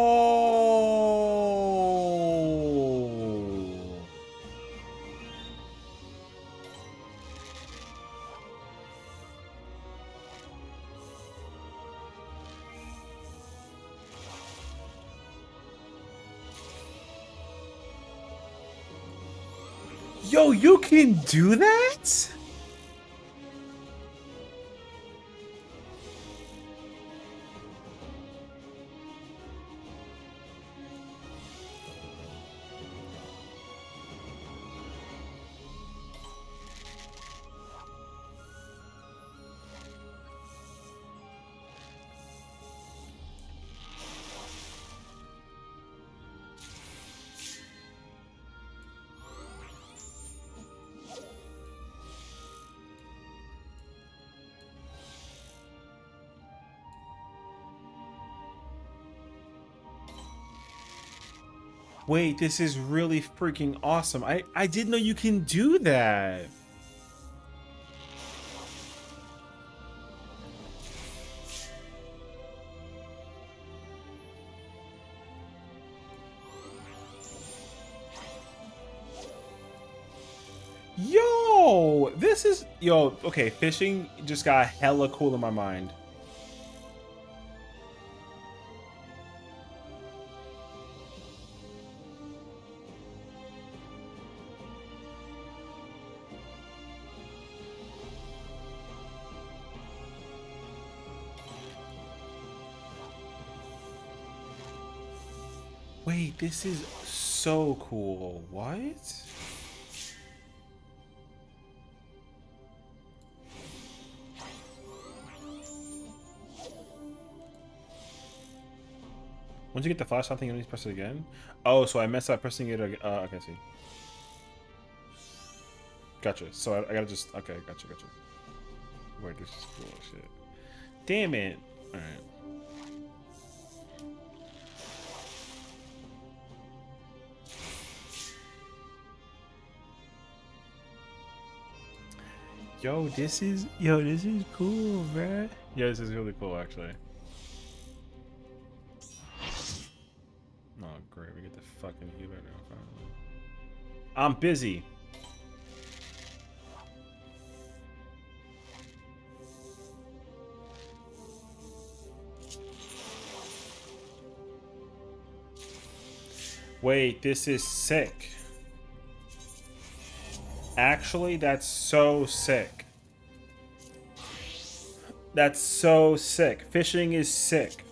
Yo, you can do that? Wait, this is really freaking awesome. I didn't know you can do that. Yo, this is, yo, okay, fishing just got hella cool in my mind. Wait, this is so cool. What? Once you get the flash something, you need to press it again. Oh, so I messed up pressing it again. Okay, see. Gotcha. So I gotta just, okay, gotcha. Wait, this is cool shit. Damn it. All right. Yo, this is cool, bruh. Yeah, this is really cool, actually. Oh, great. We get the fucking heal right now, finally. I'm busy. Wait, this is sick. Actually, that's so sick. That's so sick. Fishing is sick.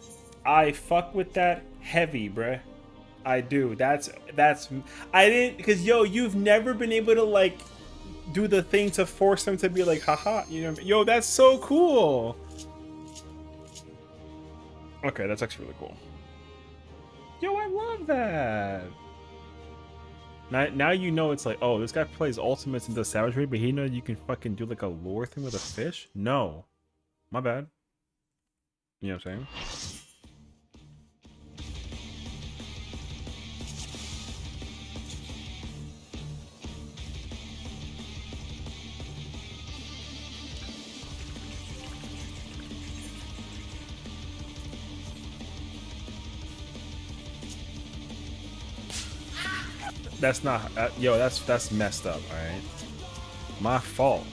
I fuck with that heavy, bruh. I do. That's I didn't, because yo, you've never been able to like do the thing to force them to be like, haha, you know, yo, that's so cool. Okay, that's actually really cool. Yo, I love that. Now you know it's like, oh, this guy plays ultimates and does savagery, but he knows you can fucking do like a lore thing with a fish? No. My bad. You know what I'm saying? That's not, yo, that's messed up, alright? My fault.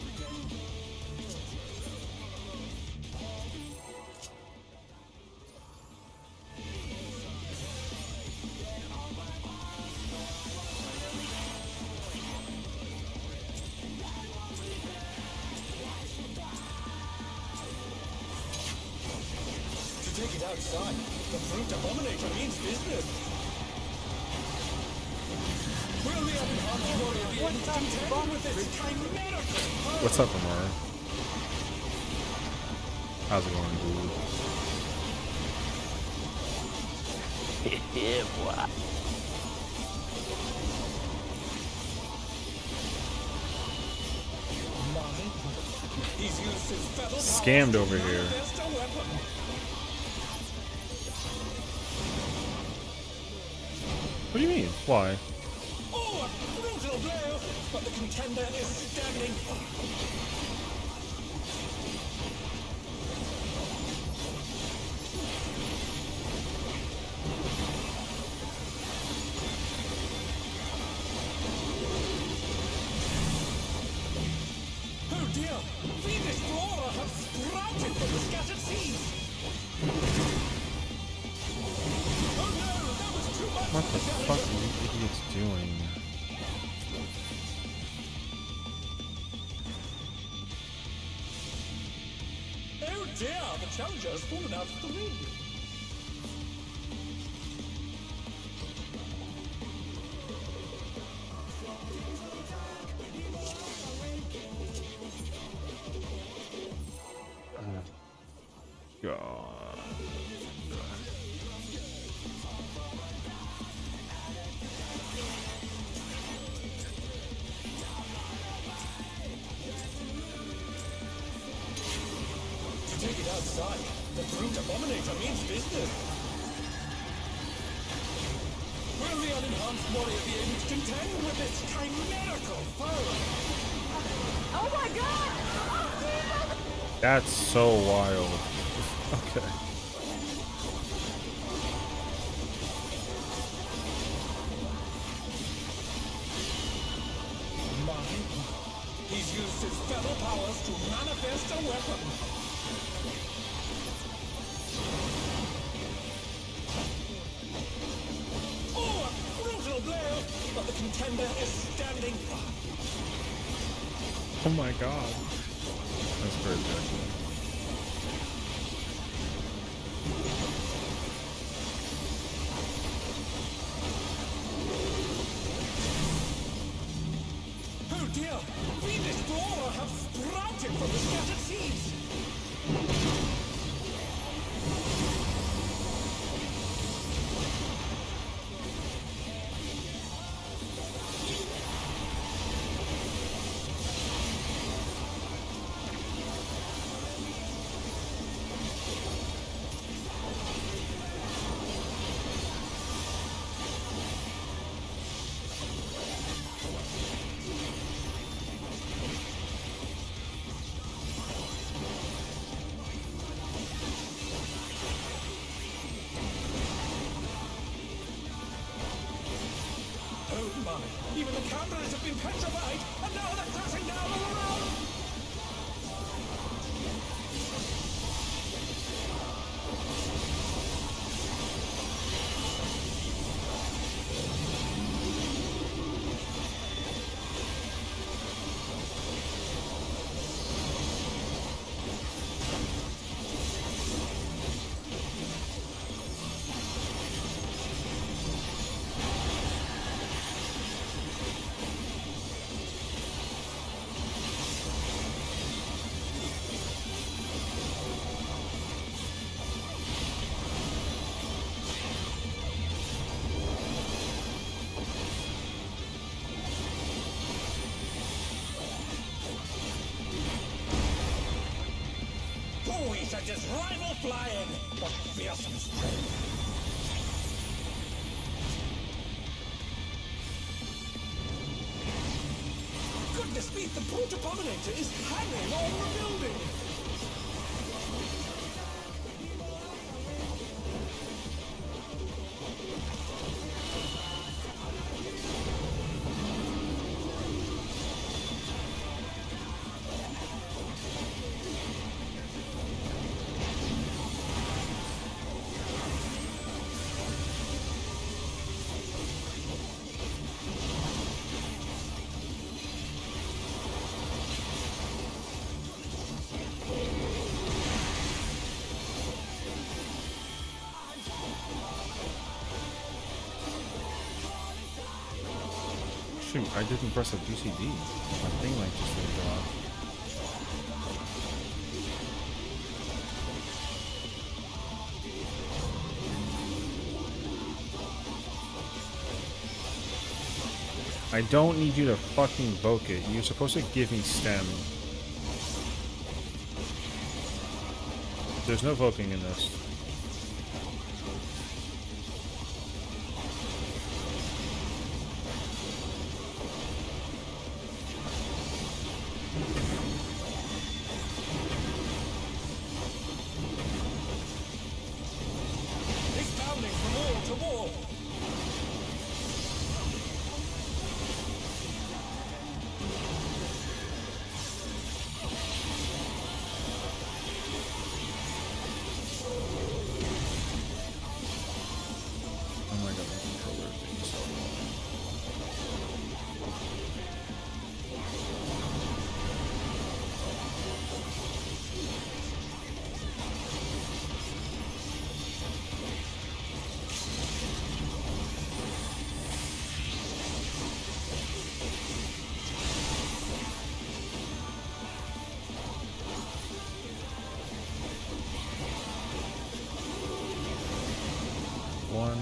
To take it outside, the Brute Abominator means business. What's up, Amara? How's it going, dude? Yeah, boy. Scammed over here. What do you mean? Why? Oh, a brutal blow, but the contender is standing. Oh dear, Venus Flora have sprouted from the scattered seeds. Oh no, that was too much What for the the fuck challenger. are you idiots doing? Oh dear, the challenger has fallen out of the ring. God. To take it outside, the brute abominator means business. Will the unenhanced warrior be able to contend with this chimerical foe? Oh my god! Oh, Jesus! That's so wild. Okay. Mine? He's used his feather powers to manifest a weapon. Oh, a brutal blow, but the contender is standing. Oh my god. That's crazy, actually. Oh dear, Venus Flora have sprouted from the scattered seeds. Oh my, even the cameras have been petrified, and now they're crashing down all around! Who is at his rival flying? What fearsome strength! Goodness me, the brute abominator is hanging on the building! Shoot, I didn't press a GCD. My thing like just didn't go off. I don't need you to fucking invoke it. You're supposed to give me stem. There's no voking in this. to war. Oh my god, my controller is being so low. One.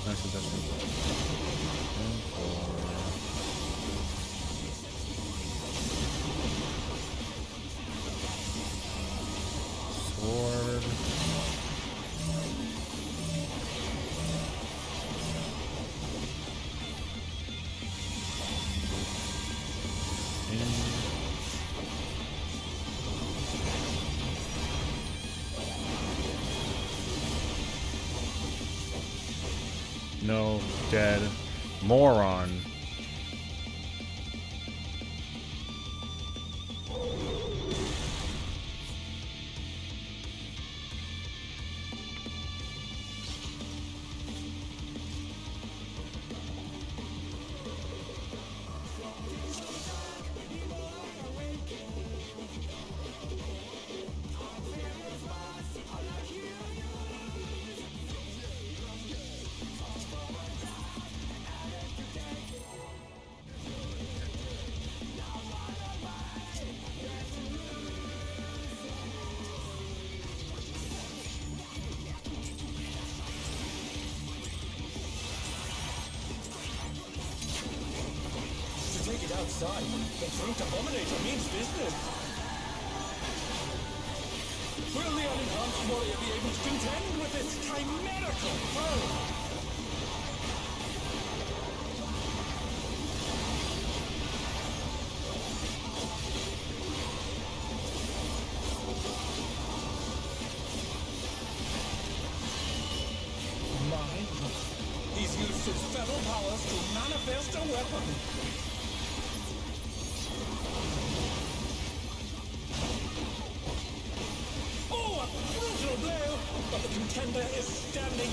Nice adjustment. And four. Sword. No, dead. Moron. To take it outside, the Fruit Abominator means business. Will the unenhanced warrior be able to contend with this chimerical foe? He's used his feral powers to manifest a weapon. Oh, a brutal blow! But the contender is standing.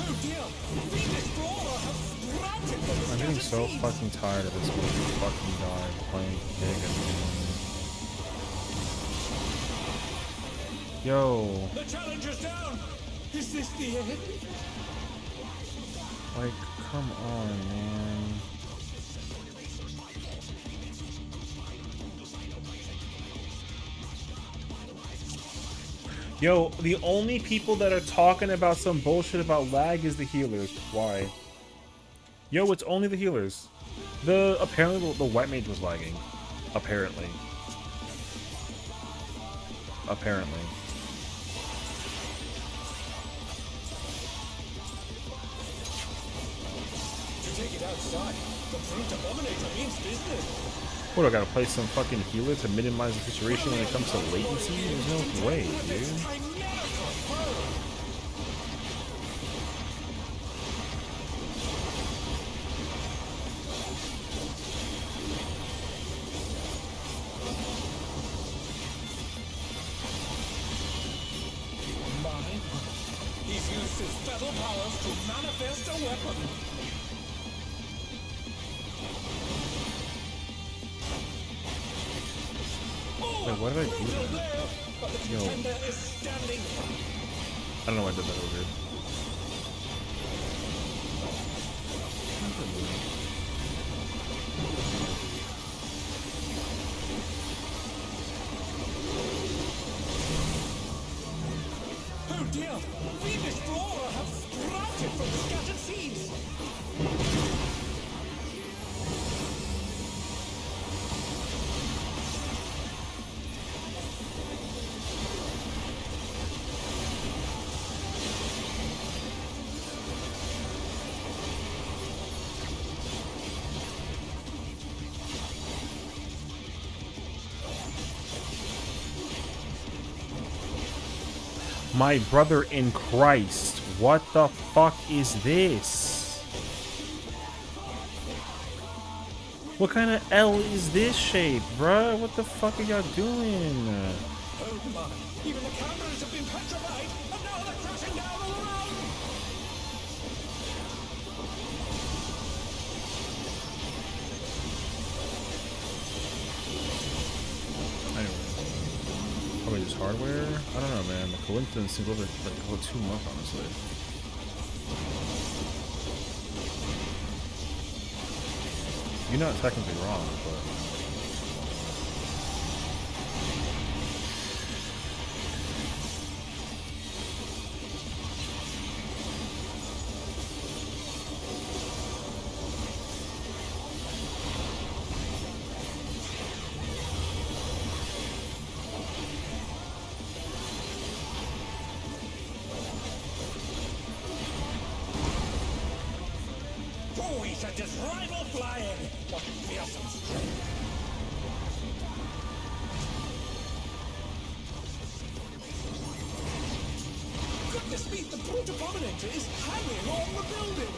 Oh dear! The Explorer has sprouted from the I'm getting scattered so seeds. fucking tired of this fucking guy playing big again. Yo, The challenger's down! Is this the end? like, come on, man. Yo, the only people that are talking about some bullshit about lag is the healers. Why? Yo, it's only the healers. Apparently the white mage was lagging. Apparently. Apparently. To take it outside, the Fruit Abominator means business. What, I gotta play some fucking healer to minimize the situation when it comes to latency? There's no way, dude. Chimerical foe. Mine. He's used his feral powers to manifest a weapon. Wait, what did I do? Brutal blow, but the Yo. contender is standing. I don't know why I did that over. Oh dear! The Explorer have sprouted from the scattered seeds. My brother in Christ. What the fuck is this? What kind of L is this shape, bruh? What the fuck are y'all doing? Oh my. Even the cameras have been petrified, and now they're crashing down all around. Anyway. Probably just hardware? I don't know, man. The coincidence seems a little bit, like, a little too much, honestly. You're not technically wrong, but... Oh, we should just rival flying. What fearsome strength. Goodness me, the protopominator is hanging on the building.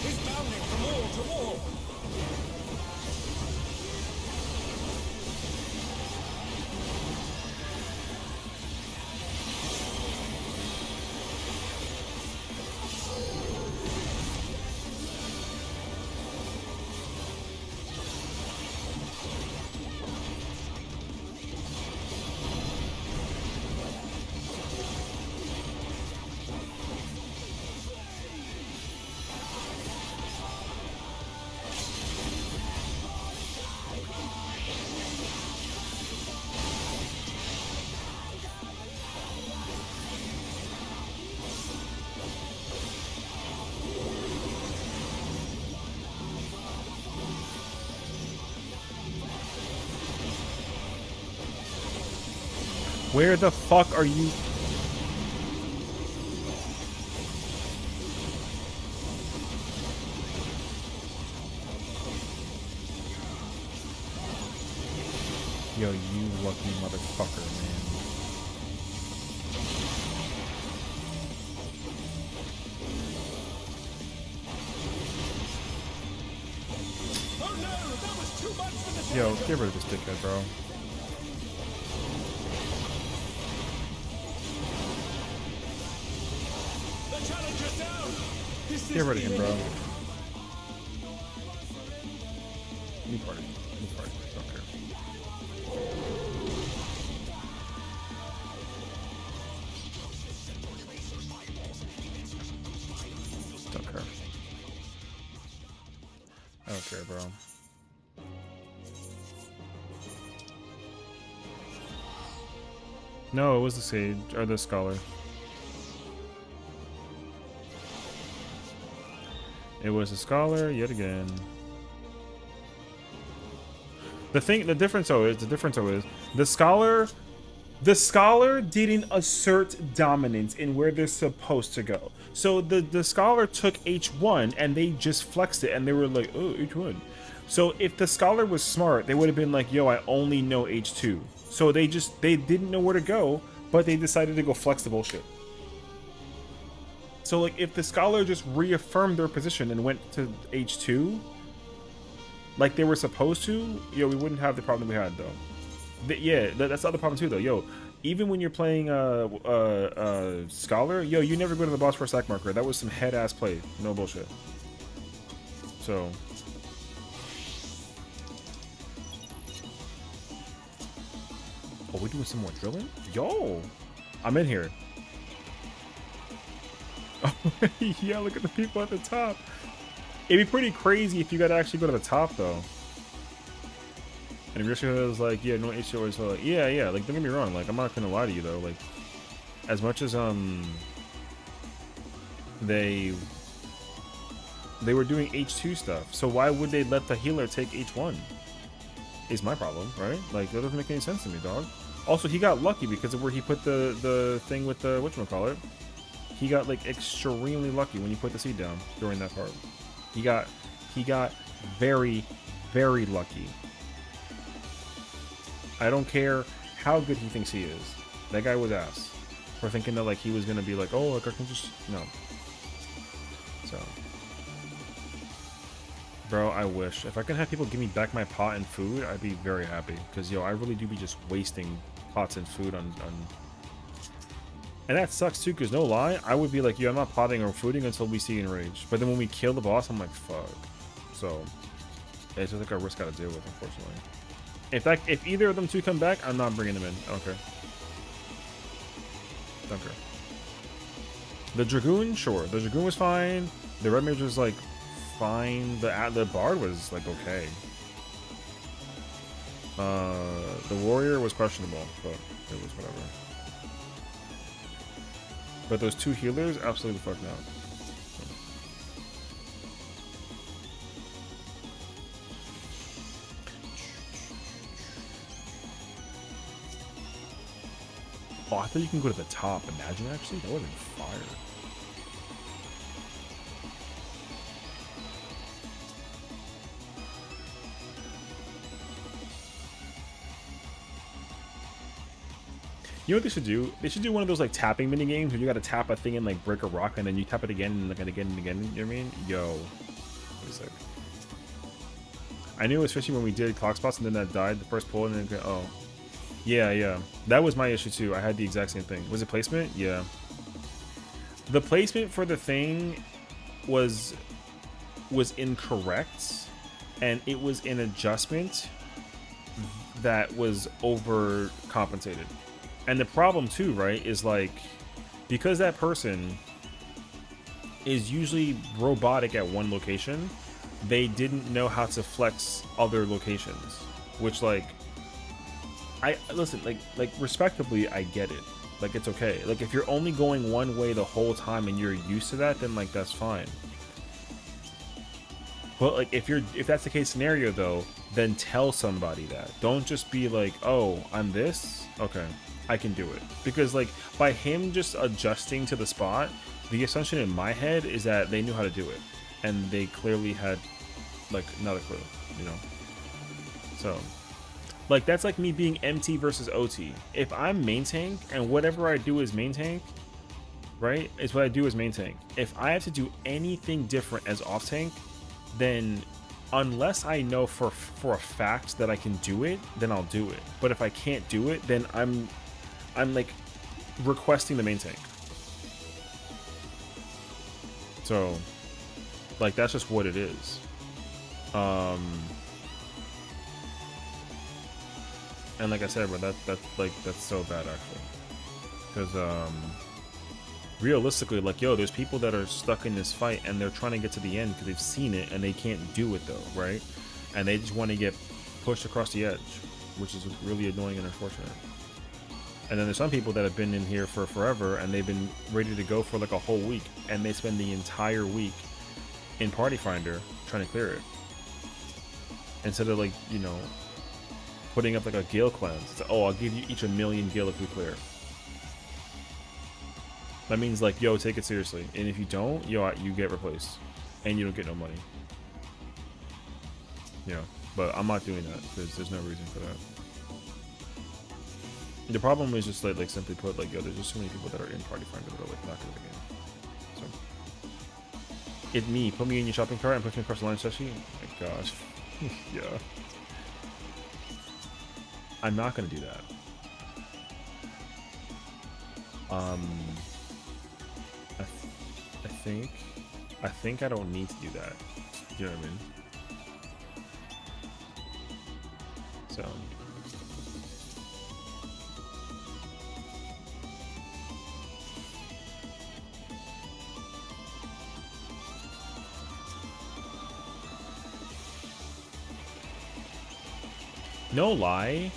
He's bounding from wall to wall. Where the fuck are you? Yo, you lucky motherfucker, man. Oh no, that was too much for the Yo, get rid of this dickhead, bro. The challenger's down. This Get is rid of him, the bro. end. New party. New party. Don't care. Don't care. I don't care, bro. No, it was the sage or the scholar. It was a scholar yet again. The difference is the scholar didn't assert dominance in where they're supposed to go. So the scholar took H1 and they just flexed it and they were like, oh, H1. So if the scholar was smart, they would have been like, yo, I only know H2. So they didn't know where to go, but they decided to go flex the bullshit. So like if the scholar just reaffirmed their position and went to H2 like they were supposed to, yo, we wouldn't have the problem we had though. That's the other problem too though. Yo, even when you're playing scholar, yo, you never go to the boss for a sack marker. That was some head ass play. No bullshit. So oh, we doing some more drilling? Yo, I'm in here. Oh, yeah, look at the people at the top. It'd be pretty crazy if you got to actually go to the top, though. And if your was like, yeah, no issue, so like, yeah, like, don't get me wrong, like, I'm not gonna lie to you, though, like, as much as, they were doing H2 stuff, so why would they let the healer take H1? Is my problem, right? Like, that doesn't make any sense to me, dog. Also, he got lucky because of where he put the thing with the, whatchamacallit. He got, like, extremely lucky when you put the seed down during that part. He got very, very lucky. I don't care how good he thinks he is. That guy was ass. For thinking that, like, he was gonna be like, oh, like, I can just... No. So... Bro, I wish. If I could have people give me back my pot and food, I'd be very happy. Because, yo, I really do be just wasting pots and food on... And that sucks, too, because no lie, I would be like, yo, I'm not potting or fooding until we see Enrage. But then when we kill the boss, I'm like, fuck. So, it's just like a risk I gotta deal with, unfortunately. If either of them two come back, I'm not bringing them in. I don't care. Don't care. The Dragoon, sure. The Dragoon was fine. The Red Mage was, like, fine. The Bard was, like, okay. The Warrior was questionable, but it was whatever. But those two healers, absolutely the fuck no. Oh, I thought you can go to the top. Imagine, actually. That would have been fire. You know what they should do? They should do one of those, like, tapping mini games where you gotta tap a thing and, like, break a rock and then you tap it again and again and again. You know what I mean? Yo. What is that? I knew, especially when we did clock spots and then that died the first pull and then, oh. Yeah. That was my issue too. I had the exact same thing. Was it placement? Yeah. The placement for the thing was incorrect, and it was an adjustment that was overcompensated. And the problem too, right, is like, because that person is usually robotic at one location, they didn't know how to flex other locations, which, like, I listen, like respectively, I get it. Like, it's okay. Like, if you're only going one way the whole time and you're used to that, then, like, that's fine. But, like, if that's the case scenario, though, then tell somebody that. Don't just be like, oh, I'm this? Okay, I can do it. Because, like, by him just adjusting to the spot, the assumption in my head is that they knew how to do it. And they clearly had, like, not a clue, you know? So... like, that's like me being MT versus OT. If I'm main tank and whatever I do is main tank, right, is what I do as main tank. If I have to do anything different as off tank, then unless I know for a fact that I can do it, then I'll do it. But if I can't do it, then I'm like requesting the main tank. So, like, that's just what it is. And like I said, bro, that's so bad actually, because realistically, like, yo, there's people that are stuck in this fight and they're trying to get to the end because they've seen it and they can't do it though, right? And they just want to get pushed across the edge, which is really annoying and unfortunate. And then there's some people that have been in here for forever and they've been ready to go for like a whole week, and they spend the entire week in Party Finder trying to clear it instead of, like, you know, putting up like a Gale cleanse. It's like, oh, I'll give you each 1,000,000 Gale if we clear. That means, like, yo, take it seriously. And if you don't, yo, you get replaced. And you don't get no money. you know, but I'm not doing that because there's no reason for that. The problem is just like simply put, like, yo, there's just so many people that are in Party Finder that are like not good at the game. So, it's me. Put me in your shopping cart and push me across the line, Seshi. Oh my gosh. Yeah. I'm not gonna do that. I think I don't need to do that. You know what I mean? So. No lie.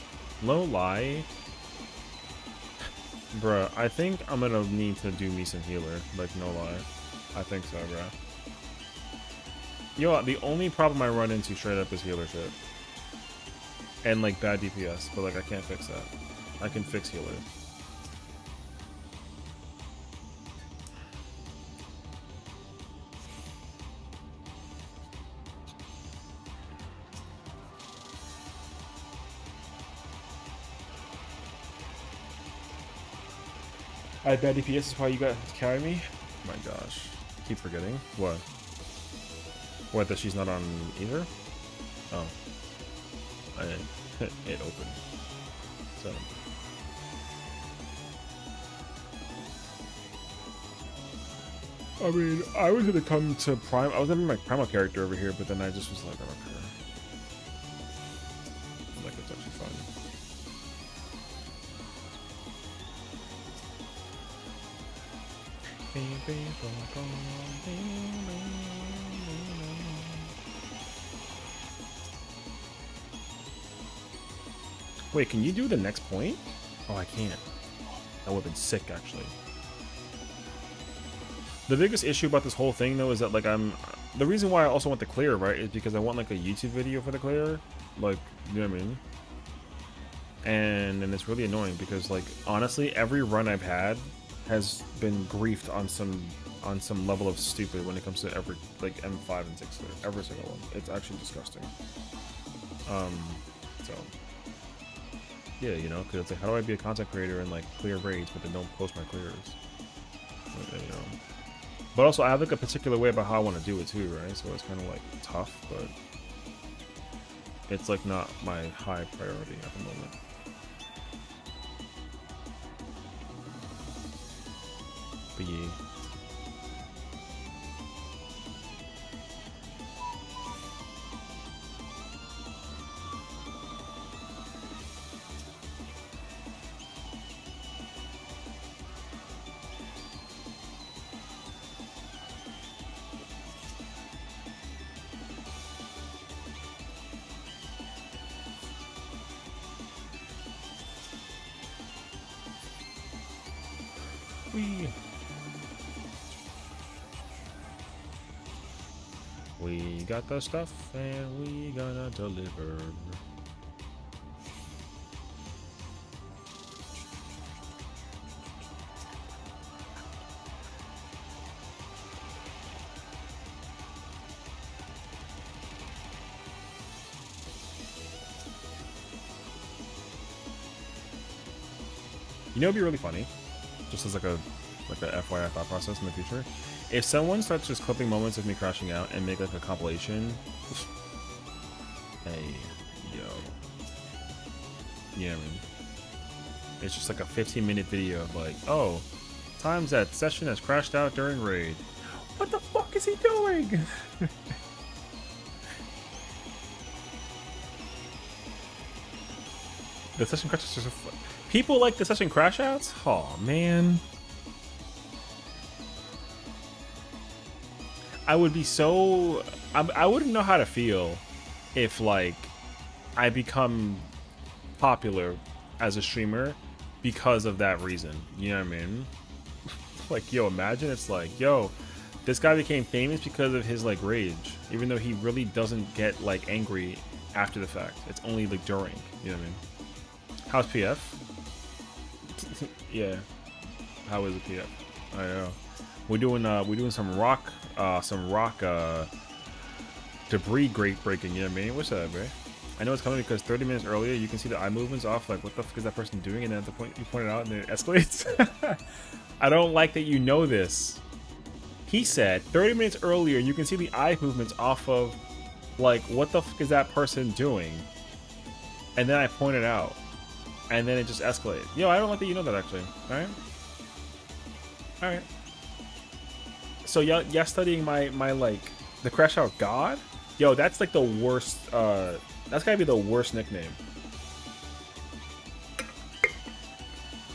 Bruh, I think I'm gonna need to do me some healer. Like, no lie. I think so, bruh. Yo, the only problem I run into straight up is healer shit. And, like, bad DPS. But, like, I can't fix that. I can fix healer. I had bad DPS is why you got to carry me? Oh my gosh. Keep forgetting. What? What, that she's not on either? Oh. It opened. So. I mean, I was gonna come to Prime. I was gonna be my Primal character over here, but then I just was like, I don't care. Like, it's actually fun. Wait, can you do the next point? Oh, I can't. That would have been sick, actually. The biggest issue about this whole thing, though, is that, like, the reason why I also want the clear, right, is because I want, like, a YouTube video for the clear. Like, you know what I mean? And it's really annoying because, like, honestly, every run I've had has been griefed on some level of stupid when it comes to every, like, M5 and 6 clear. Every single one. It's actually disgusting. So... yeah, you know, because it's like, how do I be a content creator and, like, clear raids, but then don't post my clears? You know. But also, I have, like, a particular way about how I want to do it, too, right? So it's kind of, like, tough, but it's, like, not my high priority at the moment. But yeah. We got the stuff and we gonna deliver. You know, it'd be really funny, just as like a FYI thought process in the future. If someone starts just clipping moments of me crashing out and make like a compilation, hey, yo, you know what I mean? It's just like a 15-minute video of like, oh, times that Sessiion has crashed out during raid. What the fuck is he doing? The Sessiion crash outs are so fun. People like the Sessiion crash outs? Oh man. I would be so... I wouldn't know how to feel if, like, I become popular as a streamer because of that reason. You know what I mean? Like, yo, imagine it's like, yo, this guy became famous because of his, like, rage. Even though he really doesn't get, like, angry after the fact. It's only, like, during. You know what I mean? How's PF? Yeah. How is it PF? I know. We're doing some rock debris grate breaking. Yeah, man. What's up, bro? I know it's coming because 30 minutes earlier you can see the eye movements off. Like, what the fuck is that person doing? And then at the point you point it out, and then it escalates. I don't like that you know this. He said 30 minutes earlier you can see the eye movements off of, like, what the fuck is that person doing? And then I pointed out, and then it just escalated. Yo, I don't like that you know that, actually. All right. All right. So y'all studying my like the Crash Out God? Yo, that's like the worst. That's gotta be the worst nickname.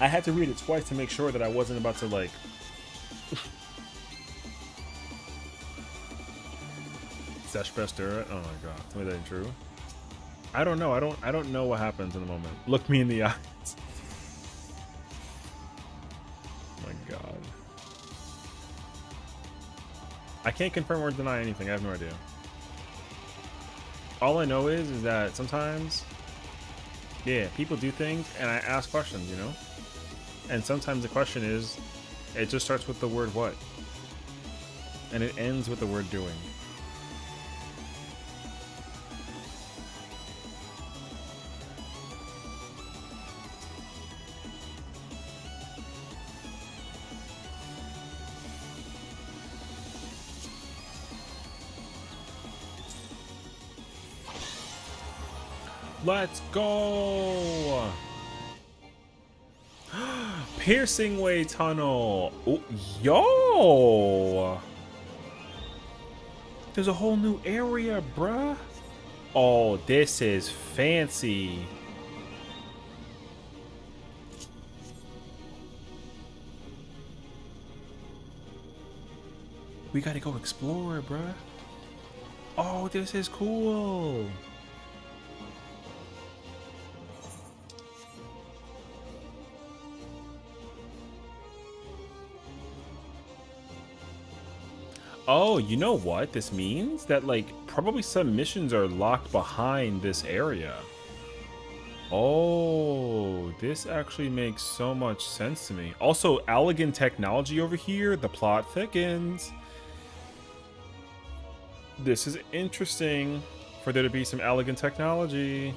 I had to read it twice to make sure that I wasn't about to like. Sesh Bestura. Oh my god, tell me that ain't true. I don't know. I don't know what happens in the moment. Look me in the eyes. Oh my god. I can't confirm or deny anything. I have no idea. All I know is that sometimes, yeah, people do things and I ask questions, you know? And sometimes the question is, it just starts with the word what? And it ends with the word doing. Let's go! Piercing Way Tunnel. Ooh, yo! There's a whole new area, bruh. Oh, this is fancy. We gotta go explore, bruh. Oh, this is cool. Oh, you know what this means? That, like, probably some missions are locked behind this area. Oh, this actually makes so much sense to me. Also, elegant technology over here. The plot thickens. This is interesting for there to be some elegant technology.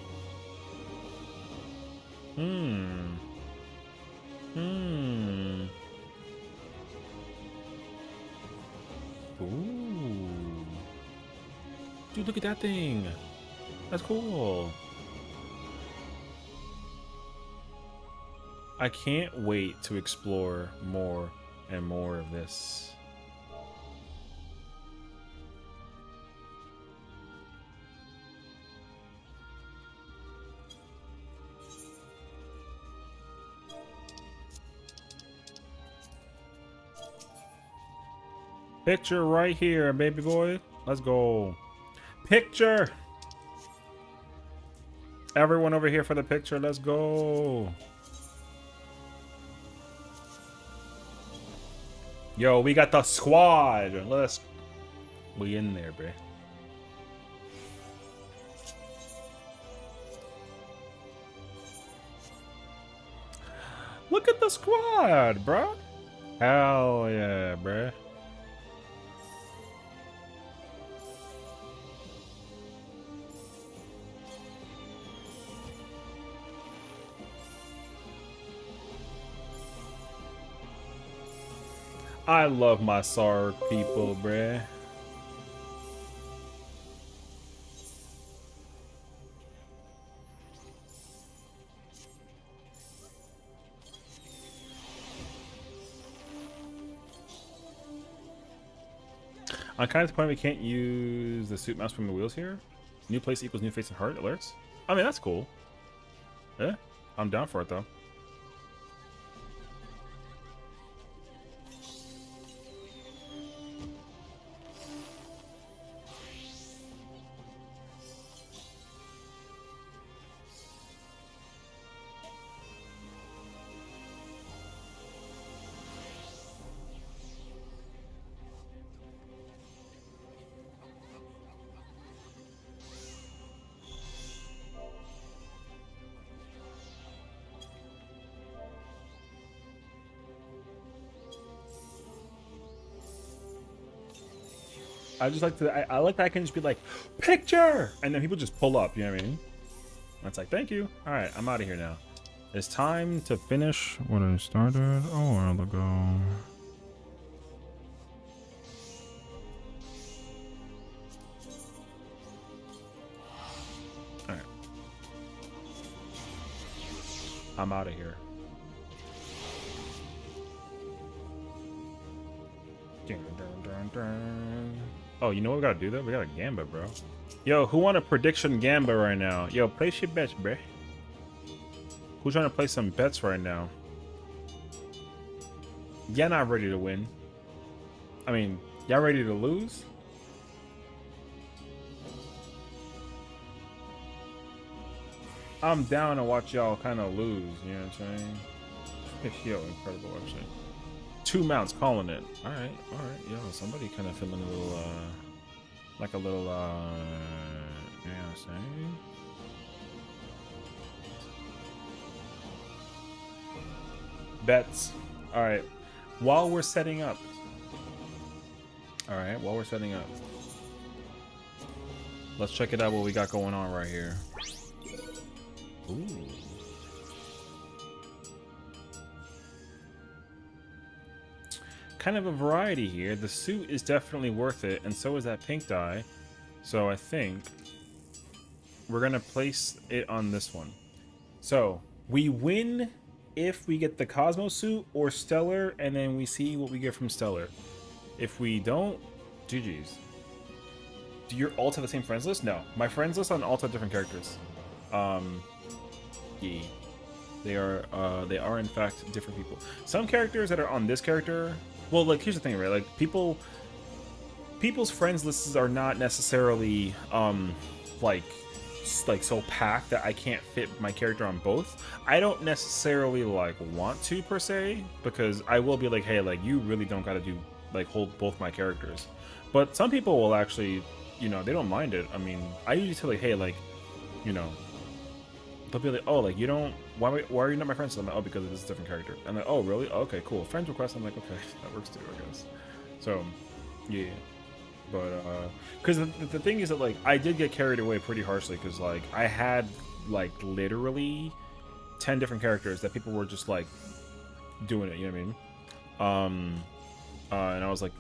Ooh. Dude, look at that thing. That's cool. I can't wait to explore more and more of this. Picture right here, baby boy. Let's go. Picture. Everyone over here for the picture. Let's go. Yo, we got the squad. Let's. We in there, bruh. Look at the squad, bruh. Hell yeah, bruh. I love my Sarg people, bruh. I'm kind of the point we can't use the suit mouse from the wheels here. New place equals new face and heart alerts. I mean, that's cool. Yeah, I'm down for it though. I just like to. I like that I can just be like, picture, and then people just pull up. You know what I mean? It's like, thank you. All right, I'm out of here now. It's time to finish what I started a while ago. All right, I'm out of here. Oh, you know what we gotta do though? We got a Gamba, bro. Yo, who want a prediction Gamba right now? Yo, place your bets, bruh. Who's trying to play some bets right now? Y'all not ready to win. I mean, y'all ready to lose? I'm down to watch y'all kind of lose, you know what I'm saying? Yo, incredible, actually. 2 mounts, calling it. All right. Yo, somebody kind of feeling a little, like a little, you know what I'm saying? Bets. All right. While we're setting up. Let's check it out what we got going on right here. Ooh. Kind of a variety here. The suit is definitely worth it, and so is that pink dye. So I think we're gonna place it on this one. So we win if we get the Cosmo suit or Stellar, and then we see what we get from Stellar. If we don't, GG's. Do your alts have the same friends list? No, my friends list on alts have different characters. Yeah. They are in fact different people. Some characters that are on this character. Well, like, here's the thing, right? Like, people's friends lists are not necessarily, like so packed that I can't fit my character on both. I don't necessarily, like, want to, per se, because I will be like, hey, like, you really don't gotta do, like, hold both my characters. But some people will actually, you know, they don't mind it. I mean, I usually tell, like, hey, like, you know, they'll be like, oh, like, you don't, why are you not my friends? So I'm like, oh, because this is a different character. I'm like, oh, really? Okay, cool. Friends request. I'm like, okay, that works too, I guess. So, yeah. But, because the thing is that, like, I did get carried away pretty harshly, because, like, I had, like, literally 10 different characters that people were just, like, doing it, you know what I mean? And I was like,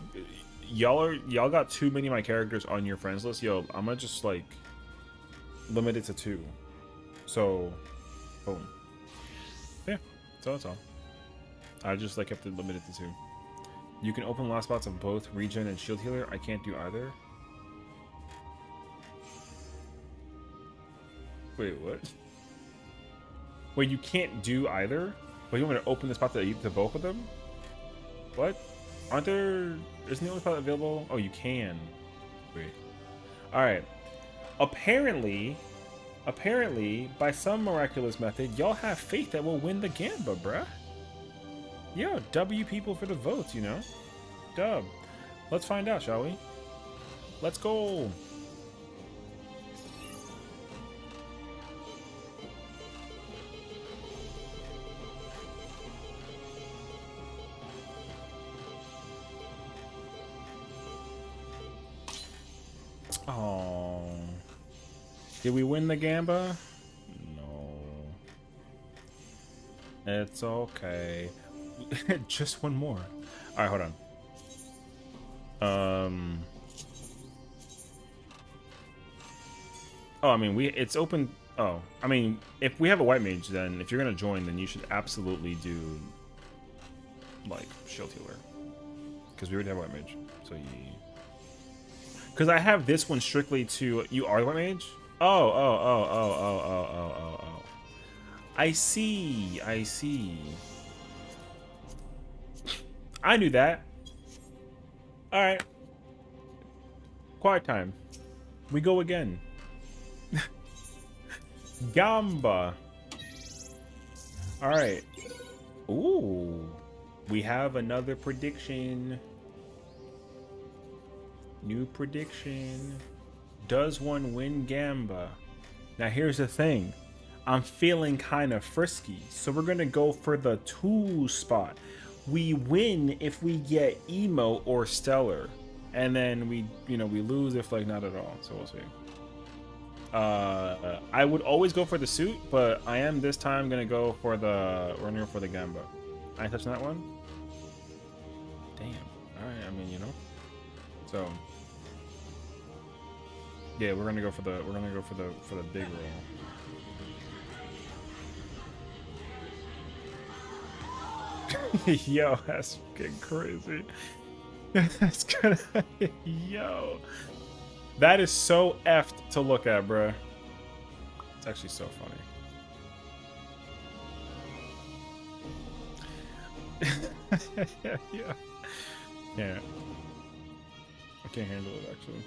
y'all got too many of my characters on your friends list. Yo, I'm gonna just, like, limit it to 2. So, boom. Yeah, so that's all. I just, like, kept it limited to 2. You can open last spots of both regen and shield healer. I can't do either. Wait, what? Wait, you can't do either? But you want me to open the spot to both of them? What? Aren't there... Isn't the only spot available? Oh, you can. Wait. Alright. Apparently, by some miraculous method, y'all have faith that we'll win the Gamba, bruh. Yeah, W people for the votes, you know? Dub. Let's find out, shall we? Let's go. Oh. Did we win the Gamba? No. It's okay. Just one more. Alright, hold on. Oh, I mean, it's open. Oh, I mean, if we have a white mage, then if you're gonna join, then you should absolutely do, like, shield healer. Because we already have white mage. So yeah. Because I have this one strictly to... You are the white mage? Oh. I see. I knew that. Alright. Quiet time. We go again. Gamba. Alright. Ooh. We have another prediction. New prediction. Does one win Gamba? Now here's the thing. I'm feeling kind of frisky. So we're going to go for the 2 spot. We win if we get Emo or Stellar. and then we lose if like not at all. So we'll see. I would always go for the suit, but I am this time gonna go for the Gamba. I ain't touching that one. Damn. All right. I mean, so yeah, we're gonna go for the big roll. Yo, that's fucking crazy. That's gonna yo. That is so effed to look at, bruh. It's actually so funny. Yeah. Yeah. I can't handle it, actually.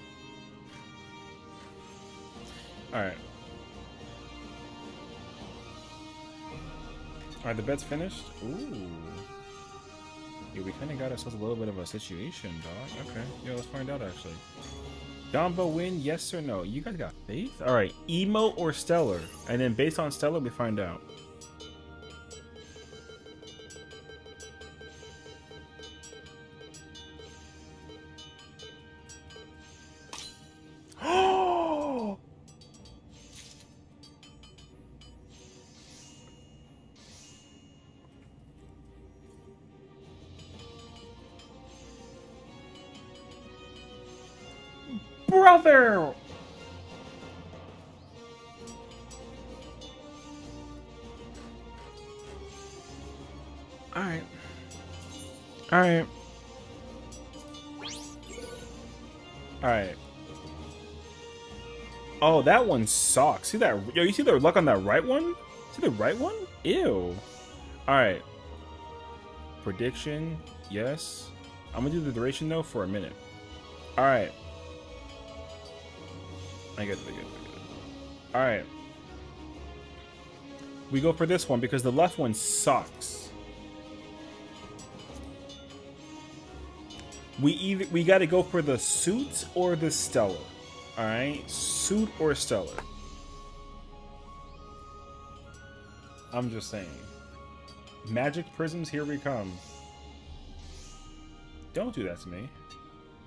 Alright. Alright, the bet's finished? Ooh. Yeah, we kind of got ourselves a little bit of a situation, dog. Okay. Yeah, let's find out, actually. Gamba win, yes or no? You guys got faith? Alright, emo or stellar? And then based on stellar, we find out. Brother! Alright. Alright. Alright. Oh, that one sucks. See that? Yo, you see the luck on that right one? See the right one? Ew. Alright. Prediction. Yes. I'm gonna do the duration though for a minute. Alright. I get it. Alright. We go for this one because the left one sucks. We gotta go for the suit or the stellar. Alright? Suit or stellar. I'm just saying. Magic prisms, here we come. Don't do that to me.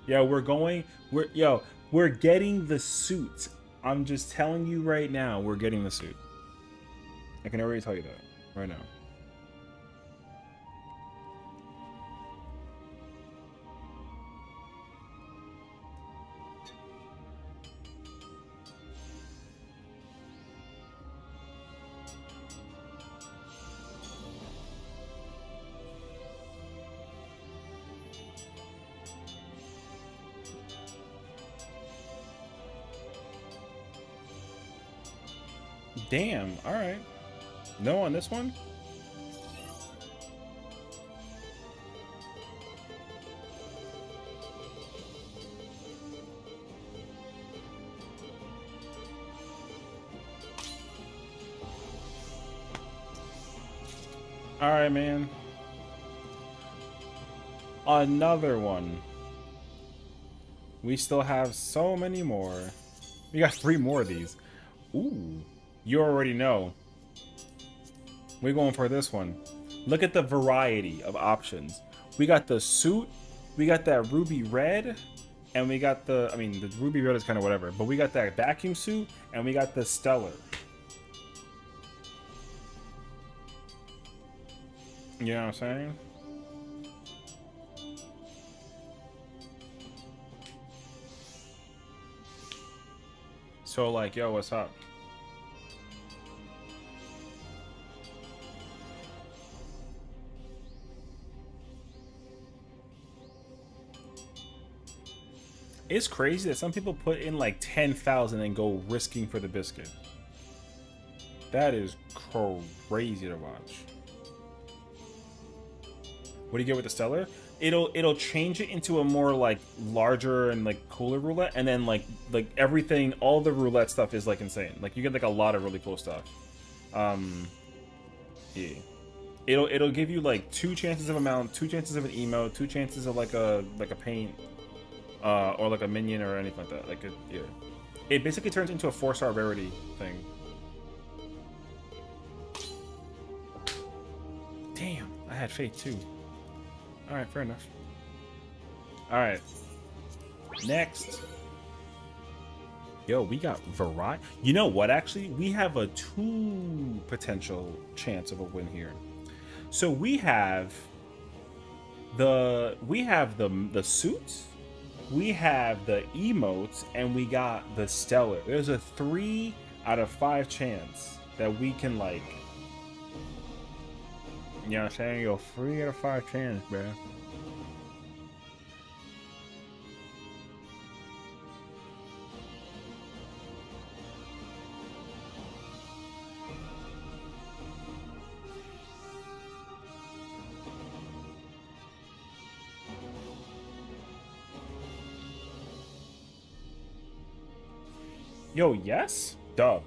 Yeah, we're getting the suit. I'm just telling you right now, we're getting the suit. I can already tell you that right now. Damn, alright. No on this one? Alright, man. Another one. We still have so many more. We got 3 more of these. Ooh. You already know. We're going for this one. Look at the variety of options. We got the suit, we got that ruby red, and we got the ruby red is kind of whatever, but we got that vacuum suit, and we got the stellar. You know what I'm saying? So like, yo, what's up? It's crazy that some people put in like 10,000 and go risking for the biscuit. That is crazy to watch. What do you get with the stellar? It'll change it into a more like larger and like cooler roulette, and then like everything, all the roulette stuff is like insane. Like you get like a lot of really cool stuff. Yeah. It'll give you like 2 chances of a mount, 2 chances of an emote, 2 chances of like a paint. Or like a minion or anything like that. Like, yeah. It basically turns into a 4-star rarity thing. Damn, I had faith too. Alright, fair enough. Alright. Next. Yo, we got variety. You know what? Actually, we have a 2 potential chance of a win here. So we have the suits, we have the emotes, and we got the stellar. There's a 3 out of 5 chance that we can, like, you know what I'm saying? Yo, 3 out of 5 chance, bro. Yo, yes? Dub.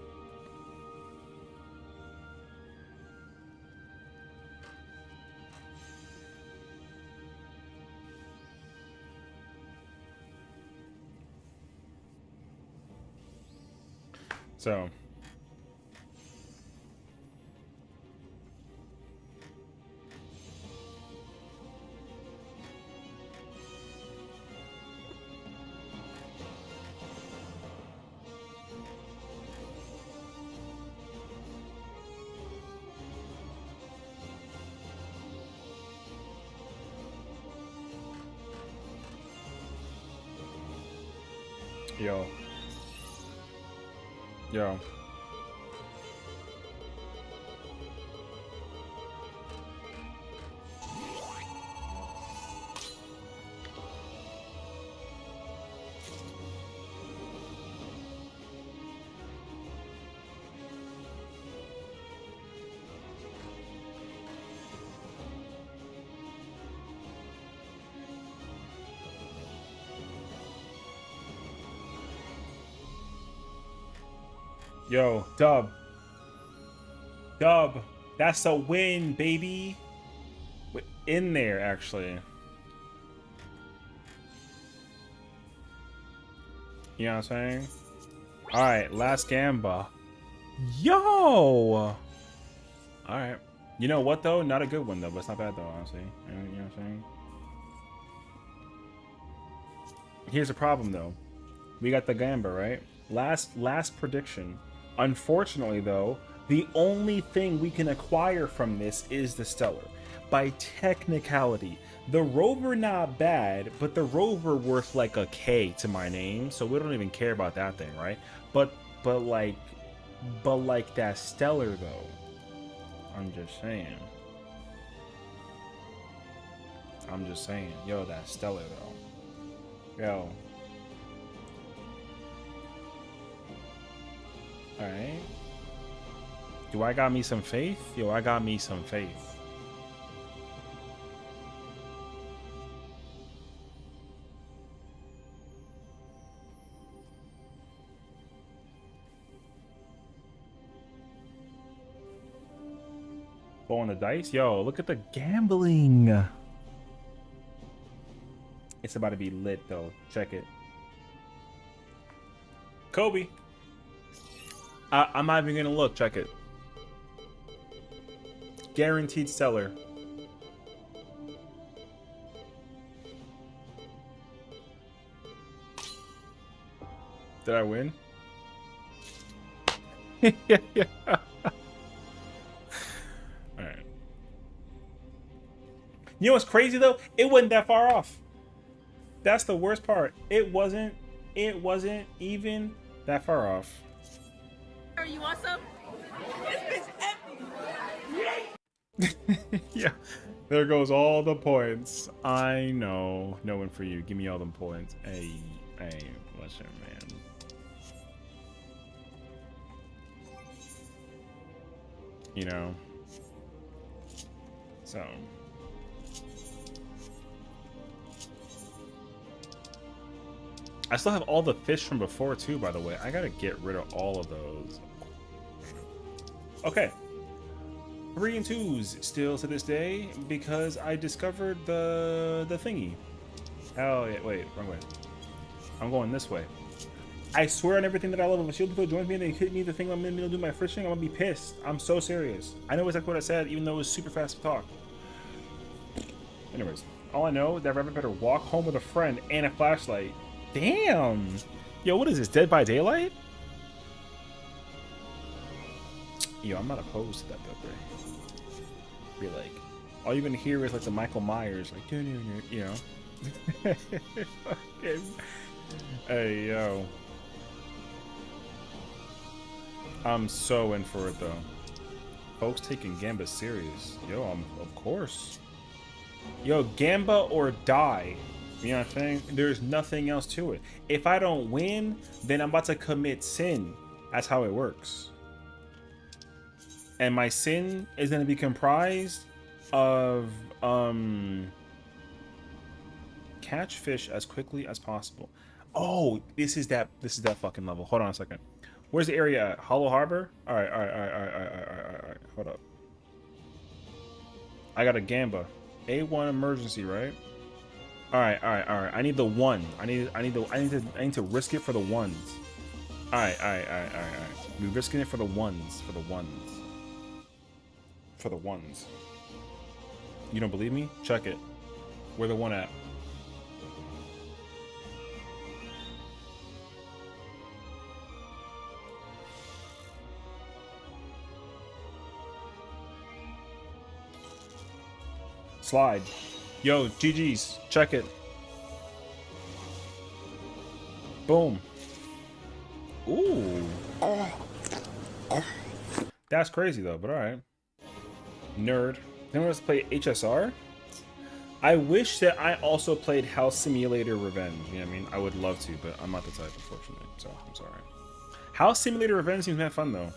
So. Yo. Yo. Yo, Dub. Dub. That's a win, baby. In there, actually. You know what I'm saying? Alright, last Gamba. Yo! Alright. You know what, though? Not a good one, though, but it's not bad, though, honestly. You know what I'm saying? Here's the problem, though. We got the Gamba, right? Last prediction. Unfortunately, though, the only thing we can acquire from this is the Stellar. By technicality, the Rover not bad, but the Rover worth like a K to my name, so we don't even care about that thing, right? But like that Stellar though, I'm just saying. Yo, that Stellar though, yo. Alright. Do I got me some faith? Yo, I got me some faith. Pulling the dice? Yo, look at the gambling. It's about to be lit though. Check it. Kobe. I'm not even gonna look. Check it. Guaranteed Stellar. Did I win? Yeah. Alright. You know what's crazy though? It wasn't that far off. That's the worst part. It wasn't even that far off. You want some? Yeah, there goes all the points. I know. No one for you. Give me all them points. Hey, listen, man. You know. So. I still have all the fish from before too, by the way. I gotta get rid of all of those. Okay. 3 and 2s still to this day because I discovered the thingy. Oh yeah, wait, wrong way. I'm going this way. I swear on everything that I love, if a shield people joins me and they hit me the thing I'm in the middle of doing my first thing, I'm gonna be pissed. I'm so serious. I know exactly what I said, even though it was super fast to talk. Anyways, all I know is that Rabbit better walk home with a friend and a flashlight. Damn. Yo, what is this? Dead by Daylight? Yo, I'm not opposed to that though, bro. Be like, all you're gonna hear is like the Michael Myers, like, you know. Hey, yo. I'm so in for it though. Folks taking Gamba serious. Yo, of course. Yo, Gamba or die. You know what I'm saying? There's nothing else to it. If I don't win, then I'm about to commit sin. That's how it works. And my sin is going to be comprised of catch fish as quickly as possible. Oh, this is that fucking level. Hold on a second. Where's the area at? Hollow Harbor? All right. Hold up. I got a Gamba. A1 emergency, right? All right. I need the one. I need to risk it for the ones. All right. We're risking it for the ones. For the ones. You don't believe me? Check it. Where the one at? Slide. Yo, GG's. Check it. Boom. Ooh. That's crazy though, but alright. Nerd. Then let's play HSR. I wish that I also played House Simulator Revenge. You know what I mean? I would love to, but I'm not the type, unfortunately. So I'm sorry. House Simulator Revenge seems fun though.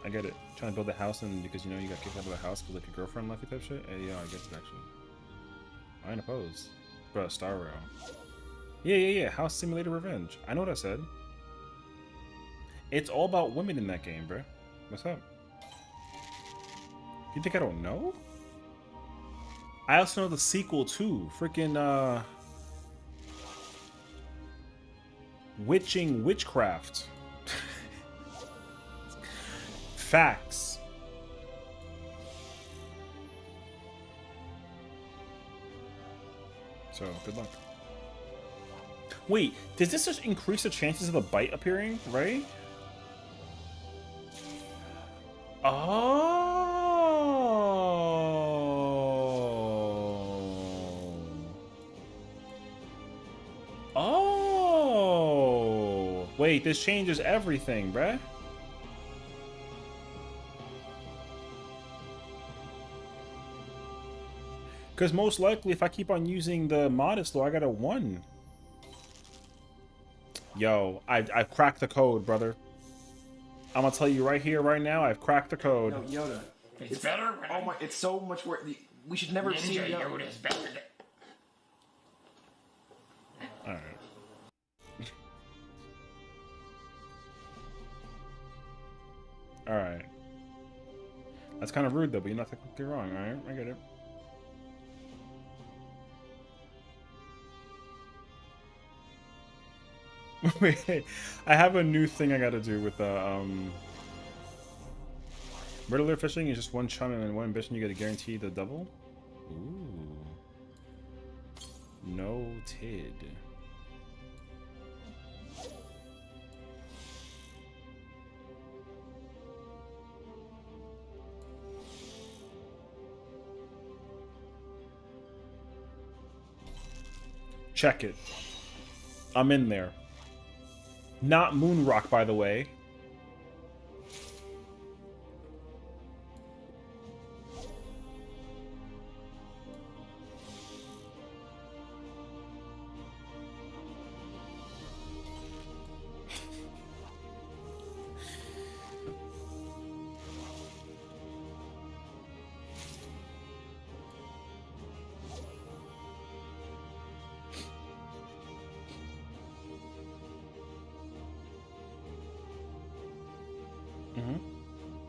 I get it. Trying to build a house and because you know you got kicked out of the house because like your girlfriend left you type shit. Hey, yeah, I get it actually. I ain't opposed. Bro, Star Rail. Yeah. House Simulator Revenge. I know what I said. It's all about women in that game, bro. What's up? You think I don't know? I also know the sequel too. Freaking Witchcraft. Facts. So, good luck. Wait, does this just increase the chances of the bite appearing, right? Oh. Oh. Wait, this changes everything, bruh. Because most likely, if I keep on using the modest law, I got a 1. Yo, I've cracked the code, brother. I'm gonna tell you right here, right now, I've cracked the code. No, Yoda. It's better. Oh my! It's so much work. We should never see Ninja Yoda. Yoda's better. All right. All right. That's kind of rude, though, but you're not technically wrong. All right, I get it. Wait, I have a new thing I gotta do with Riddler fishing is just one chum and one ambition you get a guarantee the double? Ooh. Noted. Check it. I'm in there. Not Moonrock, by the way.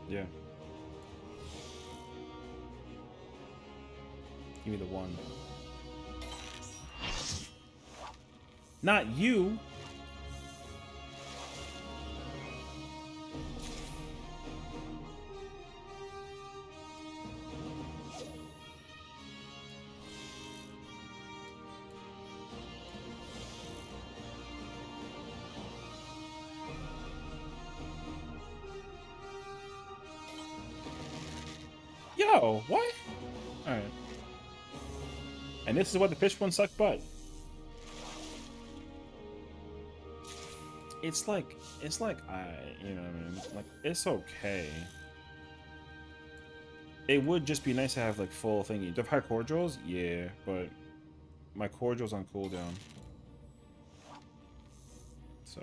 Yeah. Give me the 1. Not you. Oh, what? All right. And this is what the fish one suck butt. It's like you know what I mean? Like, it's okay. It would just be nice to have like full thingy. Do you have high cordials? Yeah, but my cordial's on cooldown. So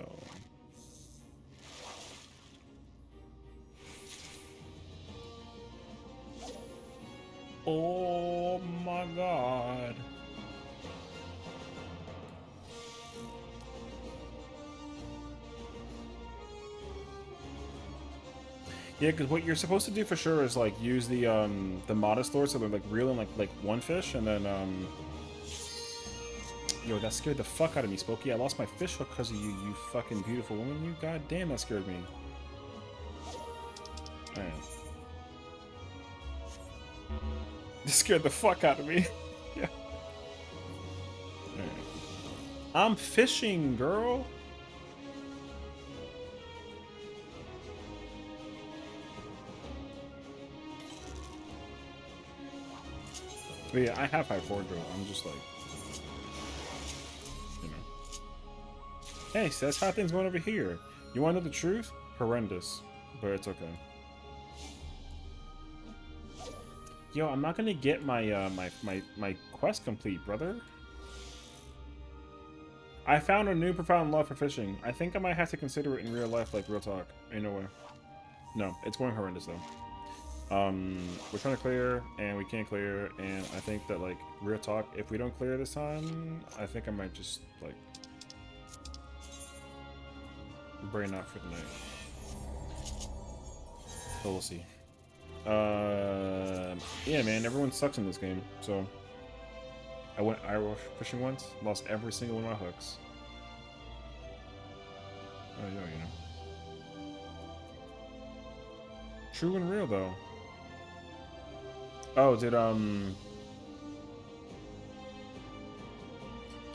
oh my god. Yeah, because what you're supposed to do for sure is like use the modest lure, so they're like reeling like one fish, and then yo, that scared the fuck out of me, Spooky. I lost my fish hook because of you, you fucking beautiful woman. You goddamn, that scared me. Alright. This scared the fuck out of me. Yeah. Alright. I'm fishing, girl. But yeah, I have high cordial. I'm just like, you know. Hey, Sess, how things going over here? You want to know the truth? Horrendous, but it's okay. Yo, I'm not gonna get my my quest complete, brother. I found a new profound love for fishing. I think I might have to consider it in real life, like real talk. Ain't no way. No, it's going horrendous though. We're trying to clear and we can't clear, and I think that like real talk, if we don't clear this time, I think I might just like brain out for the night. So we'll see. Yeah, man, everyone sucks in this game. So I went Irish fishing once, lost every single one of my hooks. Oh yeah, you know. True and real though. Oh, did oh,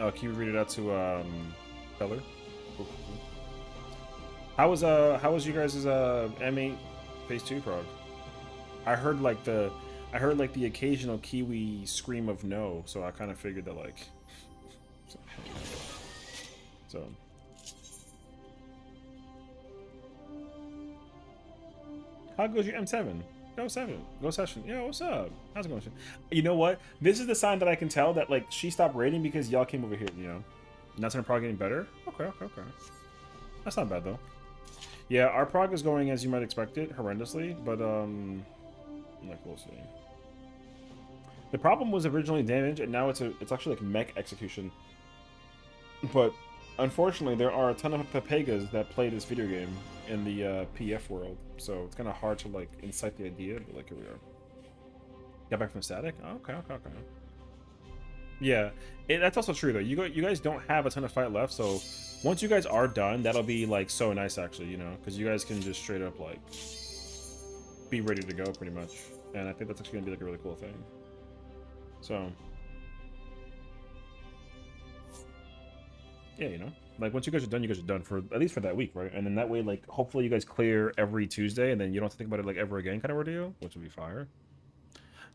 can you read it out to Feller? Cool. How was you guys' M8 Phase 2 prog? I heard like the occasional Kiwi scream of no, so I kind of figured that like so how goes your M7? Go 7. Go Session. Yo, what's up? How's it going? You know what? This is the sign that I can tell that like she stopped raiding because y'all came over here, you know. And that's her prog getting better? Okay. That's not bad though. Yeah, our prog is going as you might expect it, horrendously, but like we'll see. The problem was originally damage, and now it's actually like mech execution. But unfortunately, there are a ton of Papegas that play this video game in the PF world, so it's kind of hard to like incite the idea. But like here we are. Got back from static. Oh, okay. Yeah, that's also true though. You guys don't have a ton of fight left, so once you guys are done, that'll be like so nice actually, you know, because you guys can just straight up like be ready to go pretty much, and I think that's actually gonna be like a really cool thing. So yeah, you know, like once you guys are done for at least for that week, right? And then that way, like hopefully you guys clear every Tuesday, and then you don't have to think about it like ever again, kind of ordeal, which would be fire.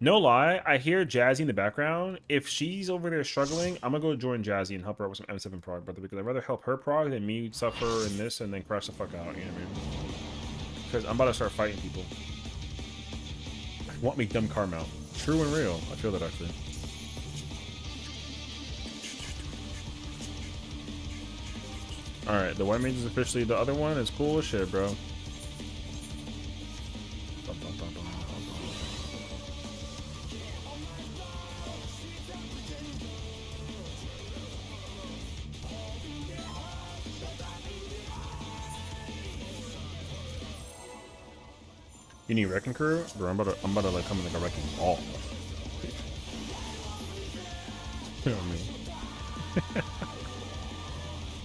No lie, I hear Jazzy in the background. If she's over there struggling, I'm gonna go join Jazzy and help her out with some M7 prog, brother, because I'd rather help her prog than me suffer in this and then crash the fuck out, you know what I mean? Because I'm about to start fighting people. Want me dumb car mount. True and real. I feel that actually. Alright, the white mage is officially the other one. It's cool as shit, bro. You need wrecking crew? Bro, I'm about to like come in like a wrecking ball. You know what I mean?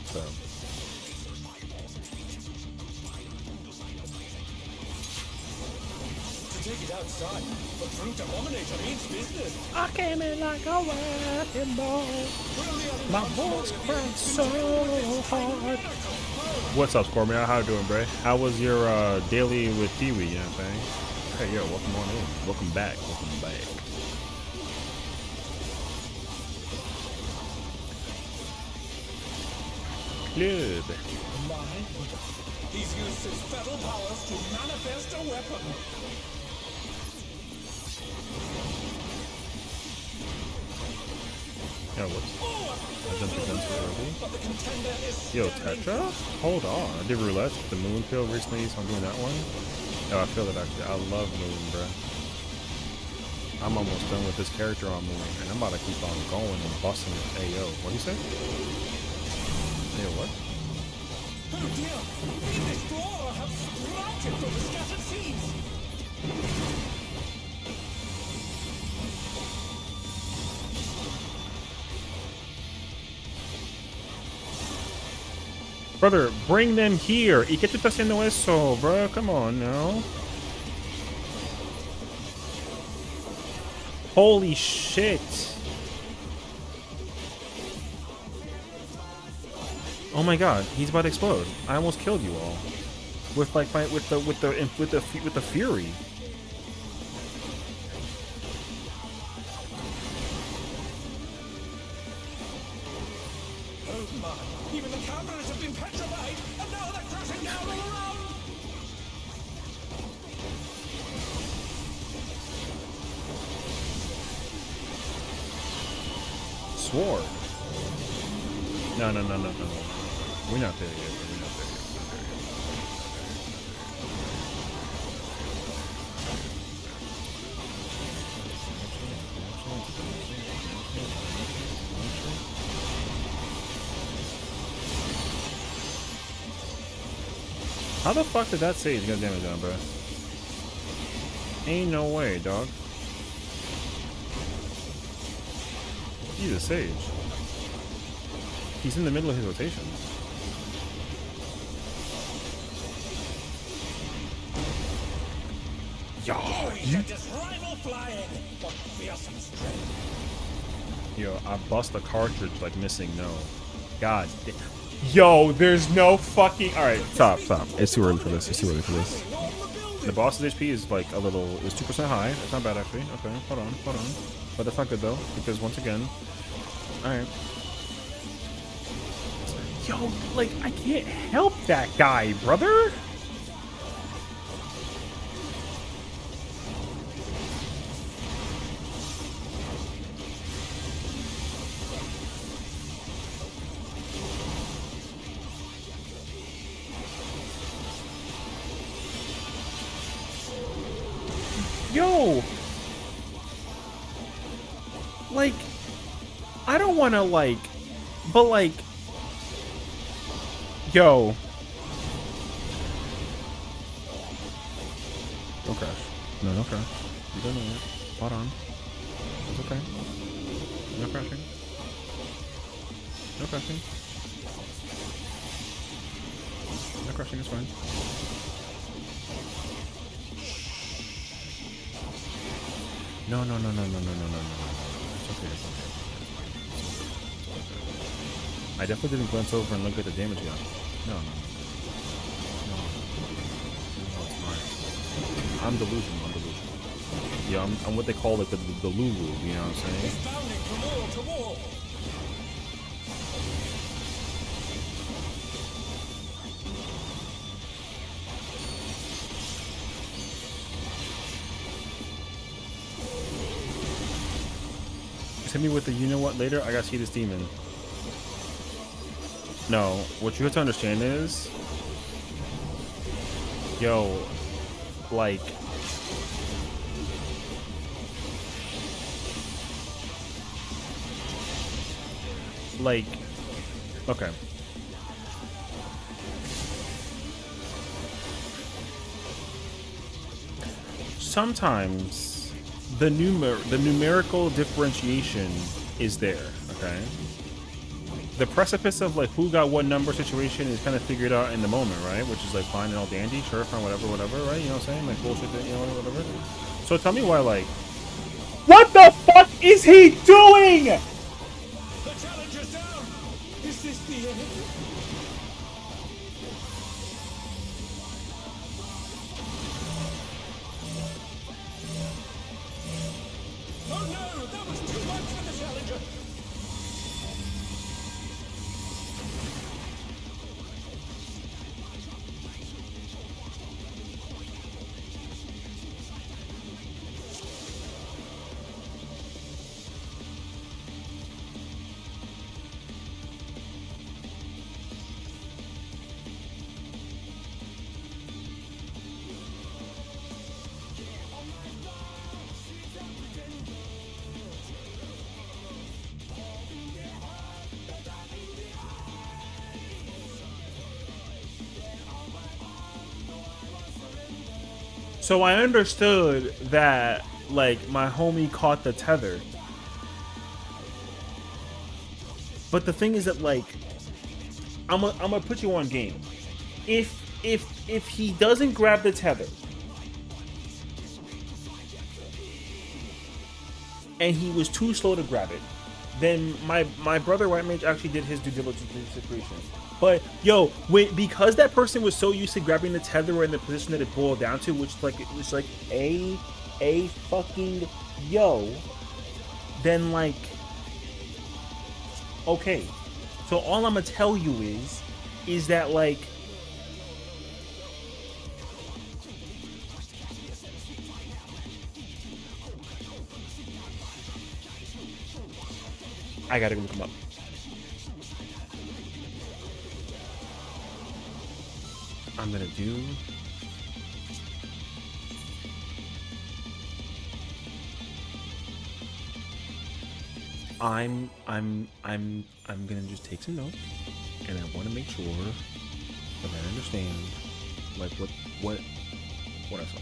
So. To take it outside, the fruit abominator means business. I came in like a wrecking ball. My voice cracked so hard. What's up, Scorpion? How you doing, bro? How was your daily with Kiwi? You know what I'm saying? Hey, yo, welcome on in. Welcome back. Welcome back. Club. He's used his fetal powers to manifest a weapon. Yo, whoops. I jumped the gun too early. But the contender is Yo, Tetra? Hold on. I did roulette, the moon pill recently, so I'm doing that one. Oh, I feel it actually. I love moon, bruh. I'm almost done with this character on moon, and I'm about to keep on going and busting it. Hey, yo, what do you say? Hey, what? Oh dear! The explorer has sprouted from the scattered seeds! Brother, bring them here. ¿Y qué tú estás haciendo eso, bro? Come on now. Holy shit. Oh my god, he's about to explode. I almost killed you all. With like my with the fury. Oh my! Even the cameras have been petrified, and now they're crashing down all around! Sword. No. We're not there yet. We're not there yet. How the fuck did that sage get damage on, bro? Ain't no way, dog. He's a sage. He's in the middle of his rotation. Sent his rival flying! What fearsome strength! Yo, I bust a cartridge like missing no. God. Yo, there's no fucking. All right, stop. It's too early for this. The boss's HP is like a little. It's 2% high. It's not bad actually. Okay, hold on. But that's not good though because once again. All right. Yo, like I can't help that guy, brother. Yo, like, I don't want to like, but like, yo, don't crash. No, don't crash. You don't know yet. Hold on. It's okay. No crashing. No crashing. No crashing is fine. No. It's okay. I definitely didn't glance over and look at the damage yet. No, it's fine. I'm delusional. Yeah, I'm what they call like the Lulu, you know what I'm saying? It's bounding from wall to wall! Hit me with the you know what later. I gotta see this demon. No, what you have to understand is, yo, like, okay. Sometimes the numerical differentiation is there, okay? The precipice of like who got what number situation is kind of figured out in the moment, right? Which is like fine and all dandy, sure, fine, whatever, right? You know what I'm saying? Like bullshit, you know, whatever. So tell me why, like, what the fuck is he doing? The challenge is down! Is this the end? So I understood that, like, my homie caught the tether. But the thing is that, like, I'm gonna put you on game. If he doesn't grab the tether and he was too slow to grab it, then my brother White Mage actually did his due diligence in the situation. But yo, because that person was so used to grabbing the tether in the position that it boiled down to, which like it was like a fucking yo, then like okay. So all I'm gonna tell you is that like I gotta look him up. I'm gonna do I'm gonna just take some notes, and I want to make sure that I understand like what I saw.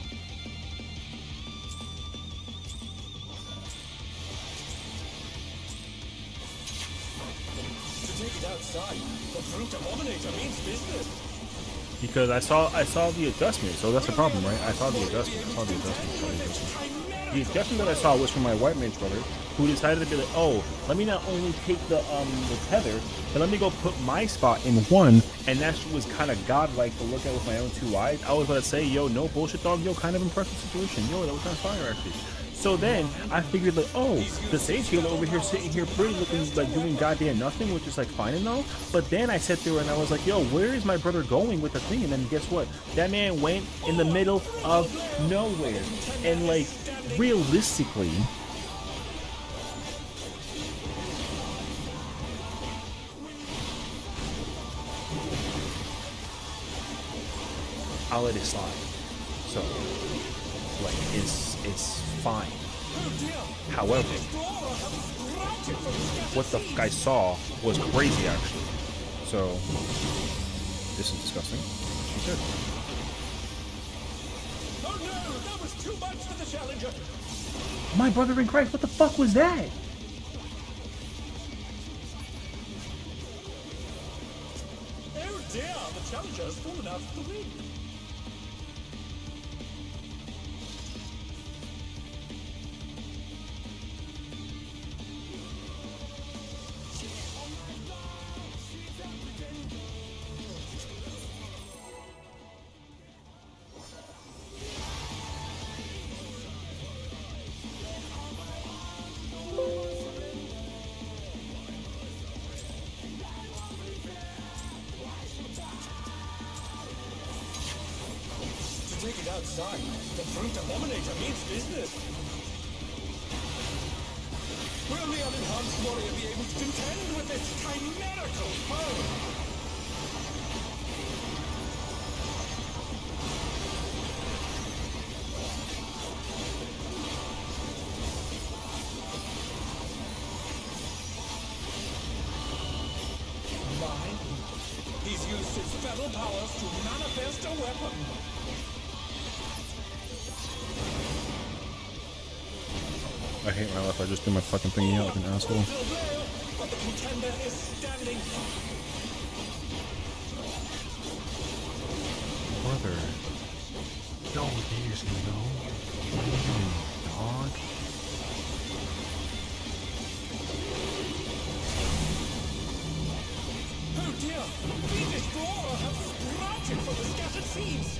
To take it outside, the fruit abominator means business. Because I saw the adjustment, so that's the problem, right? I saw the adjustment. The adjustment that I saw was from my White Mage brother, who decided to be like, oh, let me not only take the tether, but let me go put my spot in one, and that shit was kind of godlike to look at with my own two eyes. I was about to say, yo, no bullshit, dog, yo, kind of impressive situation, yo, that was kind of fire actually. So then I figured like, oh, the Sage Healer over here sitting here pretty looking like doing goddamn nothing, which is like fine and all. But then I sat there and I was like, yo, where is my brother going with the thing? And then guess what? That man went in the middle of nowhere. And like realistically, I'll let it slide. So like it's fine. However, what the fuck I saw was crazy actually. So this is disgusting. She said. Oh no, that was too much for the challenger. My brother in Christ, what the fuck was that? Oh dear, the challenger has fallen out of the ring. Take it outside. The fruit abominator means business. Will the unenhanced warrior be able to contend with this chimerical foe? He's used his feral powers to manifest a weapon. I hate my life. I just threw my fucking thingy out like an asshole. But the contender is standing. Brother. Yo, there's no dog. Oh dear! The Destroyer has sprouted from the scattered seeds!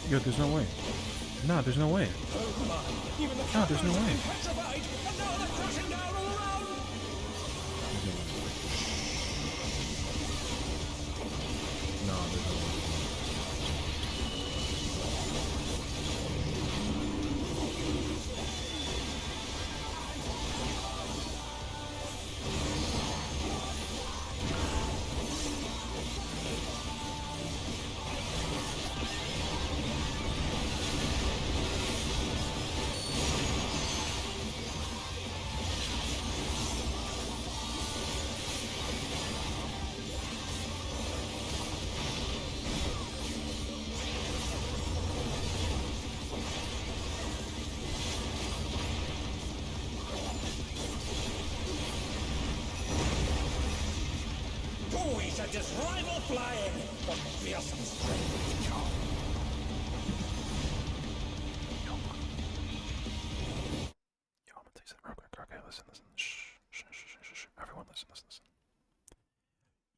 Yo, there's no way. No, there's no way. No, there's no way. Petrified, and now they're crashing down all around! there's no way. We shall just rival flying, but fearsome strength. Yo, I'm gonna take that real quick. Okay, listen. Shh. Everyone, listen.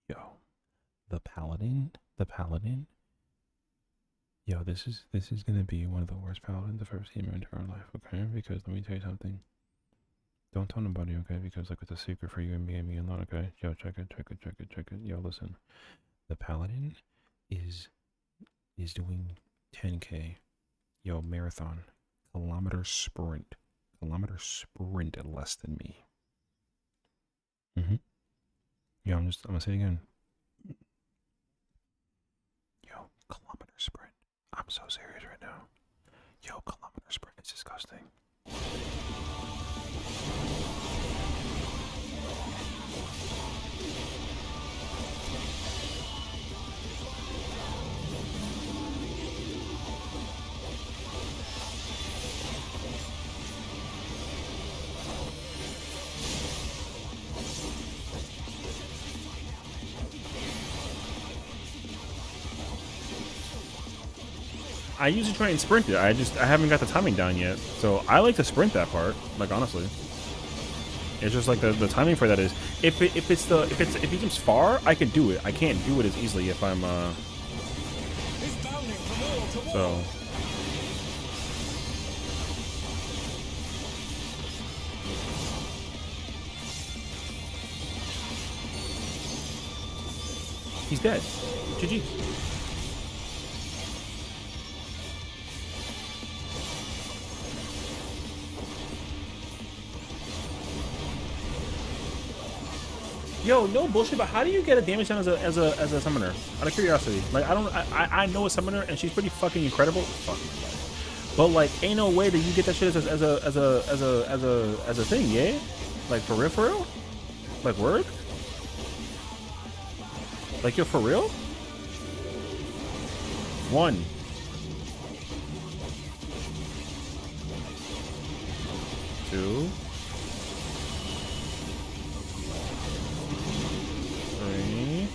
Yo, the paladin. Yo, this is gonna be one of the worst paladins I've ever seen in my entire life. Okay, because let me tell you something. Don't tell nobody, okay? Because like it's a secret for you and me alone, okay? Yo, check it. Yo, listen. The paladin is doing 10K. Yo, marathon. Kilometer sprint at less than me. Yo, I'm gonna say it again. Yo, kilometer sprint. I'm so serious right now. Yo, kilometer sprint is disgusting. I usually try and sprint it. I haven't got the timing down yet. So I like to sprint that part. Like honestly, it's just like the timing for that is if he jumps far, I can do it. I can't do it as easily if I'm He's bounding from wall to wall. so. He's dead. GG. Yo, no bullshit, but how do you get a damage down as a summoner? Out of curiosity. Like I know a summoner and she's pretty fucking incredible. Fuck. But like ain't no way that you get that shit as a thing, yeah? Like for real? Like word? Like yo, for real? 1. 2. 3.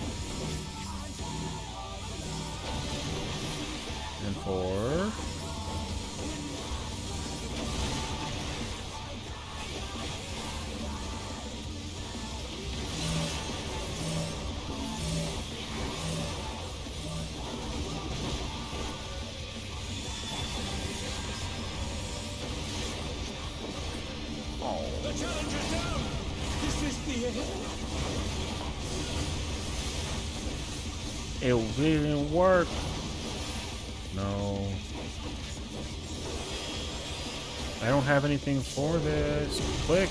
And 4. The challenge is down. Is this the end? It didn't work. No. I don't have anything for this. Click.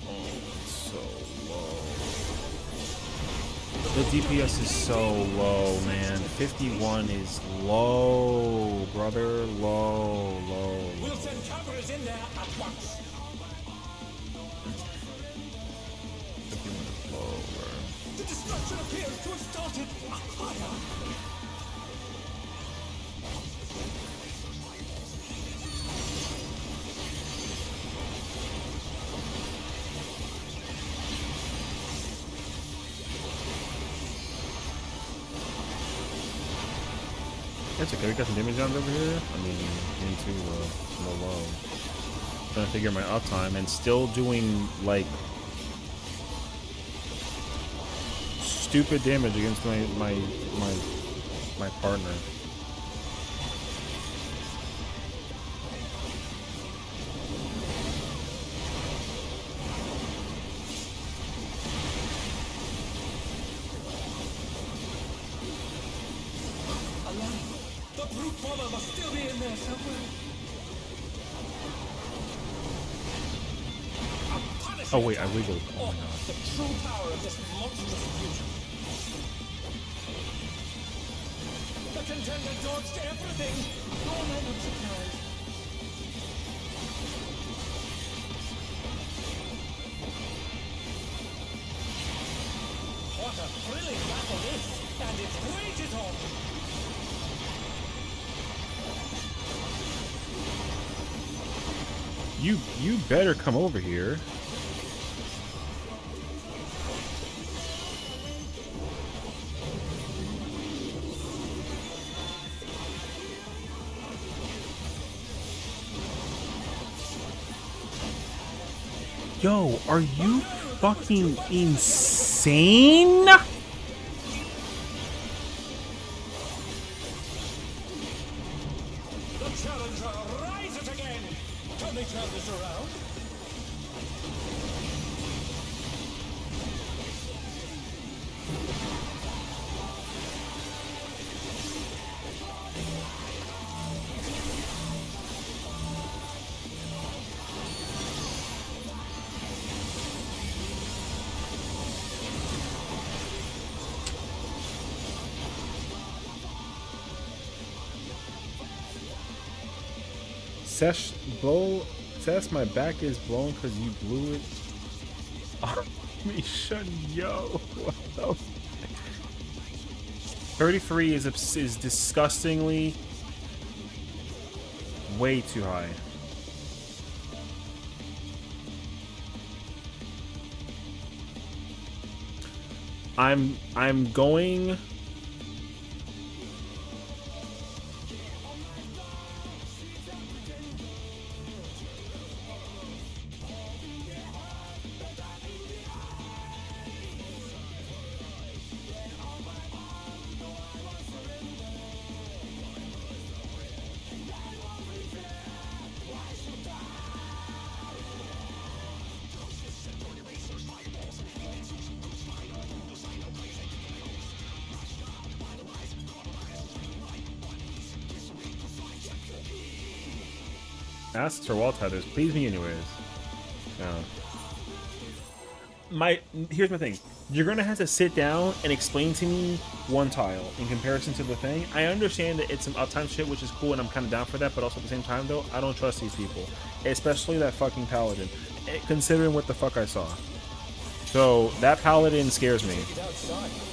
Oh, it's so low. The DPS is so low, man. 51 is low, brother. Low. We'll send cameras in there at once. 51 is low, bro. The destruction appears to have started higher. It's okay, we got some damage down over here. I mean, me too, low. Trying to figure my uptime and still doing, like, stupid damage against my partner. The brute bomber must still be in there somewhere. Oh wait, I wiggled. Oh, the true power of this monstrous fusion. The contender dodged everything. Oh, I'm not surprised. What a thrilling battle this, and it rages on. You better come over here. Yo, are you fucking insane? The challenger rises again. Can they turn this around? Sesh, my back is blown because you blew it. Me shut yo. What the? 33 is disgustingly way too high. I'm going. Asks for wall tethers. Please me anyways. No. Here's my thing. You're gonna have to sit down and explain to me one tile in comparison to the thing. I understand that it's some uptime shit, which is cool, and I'm kind of down for that. But also at the same time, though, I don't trust these people, especially that fucking paladin. Considering what the fuck I saw. So that paladin scares me.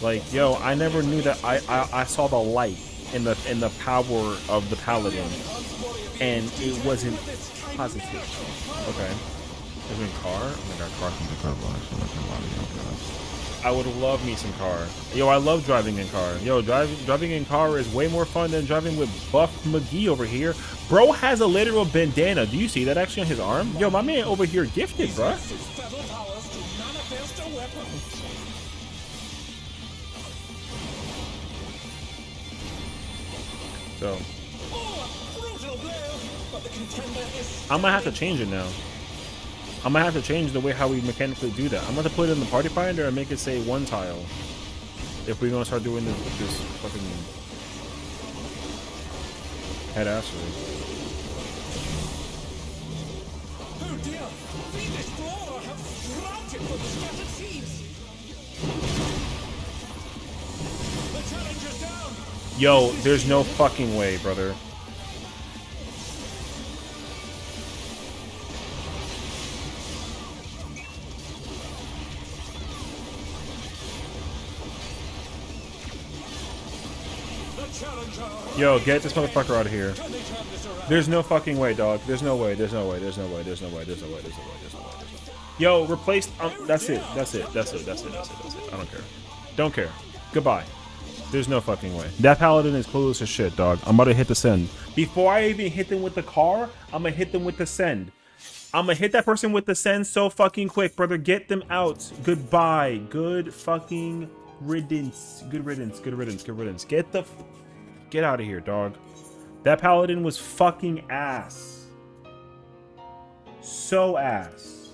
Like, yo, I never knew that. I saw the light in the power of the paladin. And it wasn't positive. Okay. Is it car? Oh my god, car seems incredible. I would love me some car. Yo, I love driving in car. Yo, driving in car is way more fun than driving with Buff McGee over here. Bro has a literal bandana. Do you see that actually on his arm? Yo, my man over here gifted, bruh. So I'm gonna have to change it now. I'm gonna have to change the way how we mechanically do that. I'm gonna put it in the party finder and make it say one tile. If we're gonna start doing this fucking head assery. Oh dear! The explorer have routed for the scattered seas. The challenger's down. Yo, there's no fucking way, brother. Yo, get this motherfucker out of here. There's no fucking way, dog. There's no way. There's no way. There's no way. There's no way. There's no way. There's no way. There's no way. There's no way. Yo, replace. That's it. That's it. That's it. That's it. That's it. That's it. I don't care. Don't care. Goodbye. There's no fucking way. That paladin is clueless as shit, dog. I'm about to hit the send. Before I even hit them with the car, I'm gonna hit them with the send. I'm gonna hit that person with the send so fucking quick, brother. Get them out. Goodbye. Good fucking riddance. Good riddance. Good riddance. Good riddance. Get out of here, dog. That paladin was fucking ass. So ass.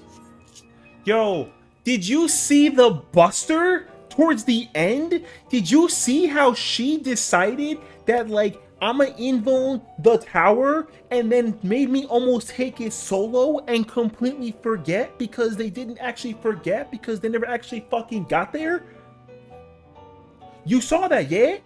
Yo, did you see the Buster towards the end? Did you see how she decided that, like, I'ma invuln the tower and then made me almost take it solo and completely forget because they didn't actually forget because they never actually fucking got there? You saw that, yeah?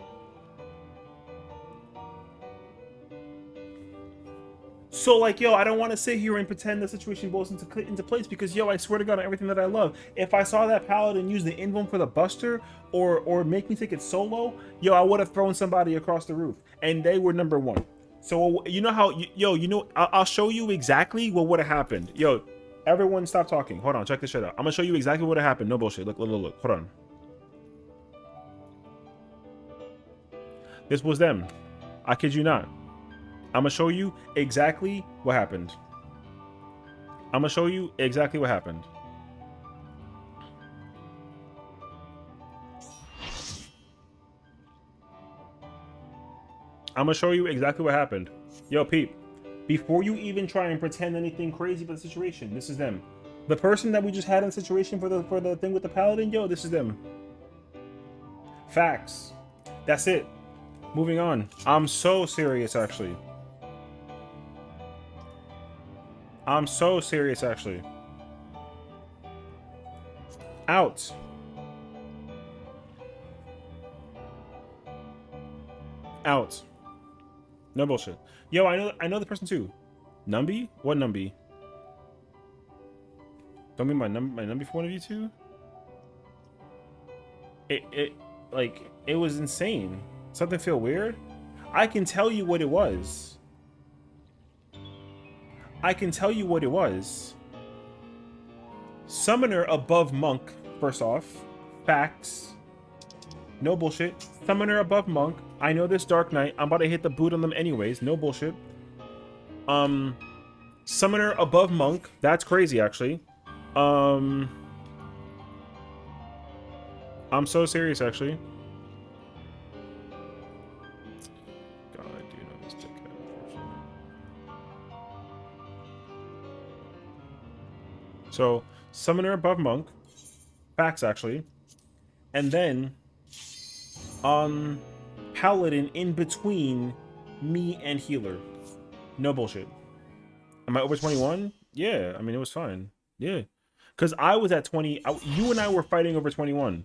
So like, yo, I don't want to sit here and pretend the situation goes into place because, yo, I swear to God on everything that I love, if I saw that paladin use the invuln for the buster or make me take it solo, yo, I would have thrown somebody across the roof, and they were number one. So you know how, yo, you know, I'll show you exactly what would have happened. Yo, everyone, stop talking. Hold on, check this shit out. I'm gonna show you exactly what would have happened. No bullshit. Look. Hold on. This was them. I kid you not. I'm gonna show you exactly what happened. I'm gonna show you exactly what happened. I'm gonna show you exactly what happened. Yo, peep. Before you even try and pretend anything crazy about the situation, this is them. The person that we just had in the situation for the thing with the paladin, yo, this is them. Facts. That's it. Moving on. I'm so serious, actually. I'm so serious, actually. Out. Out. No bullshit. Yo, I know the person too. Numby? What Numby? Don't mean my Numby for one of you two? It was insane. Something feel weird? I can tell you what it was. I can tell you what it was. Summoner above monk, first off. Facts. No bullshit. Summoner above monk. I know this Dark Knight. I'm about to hit the boot on them anyways. No bullshit. Summoner above monk. That's crazy, actually. I'm so serious, actually. God, I do know this dickhead, unfortunately. So, summoner above monk. Facts, actually. And then, paladin in between me and healer. No bullshit. Am I over 21? Yeah, I mean, it was fine. Yeah. Because I was at 20. You and I were fighting over 21.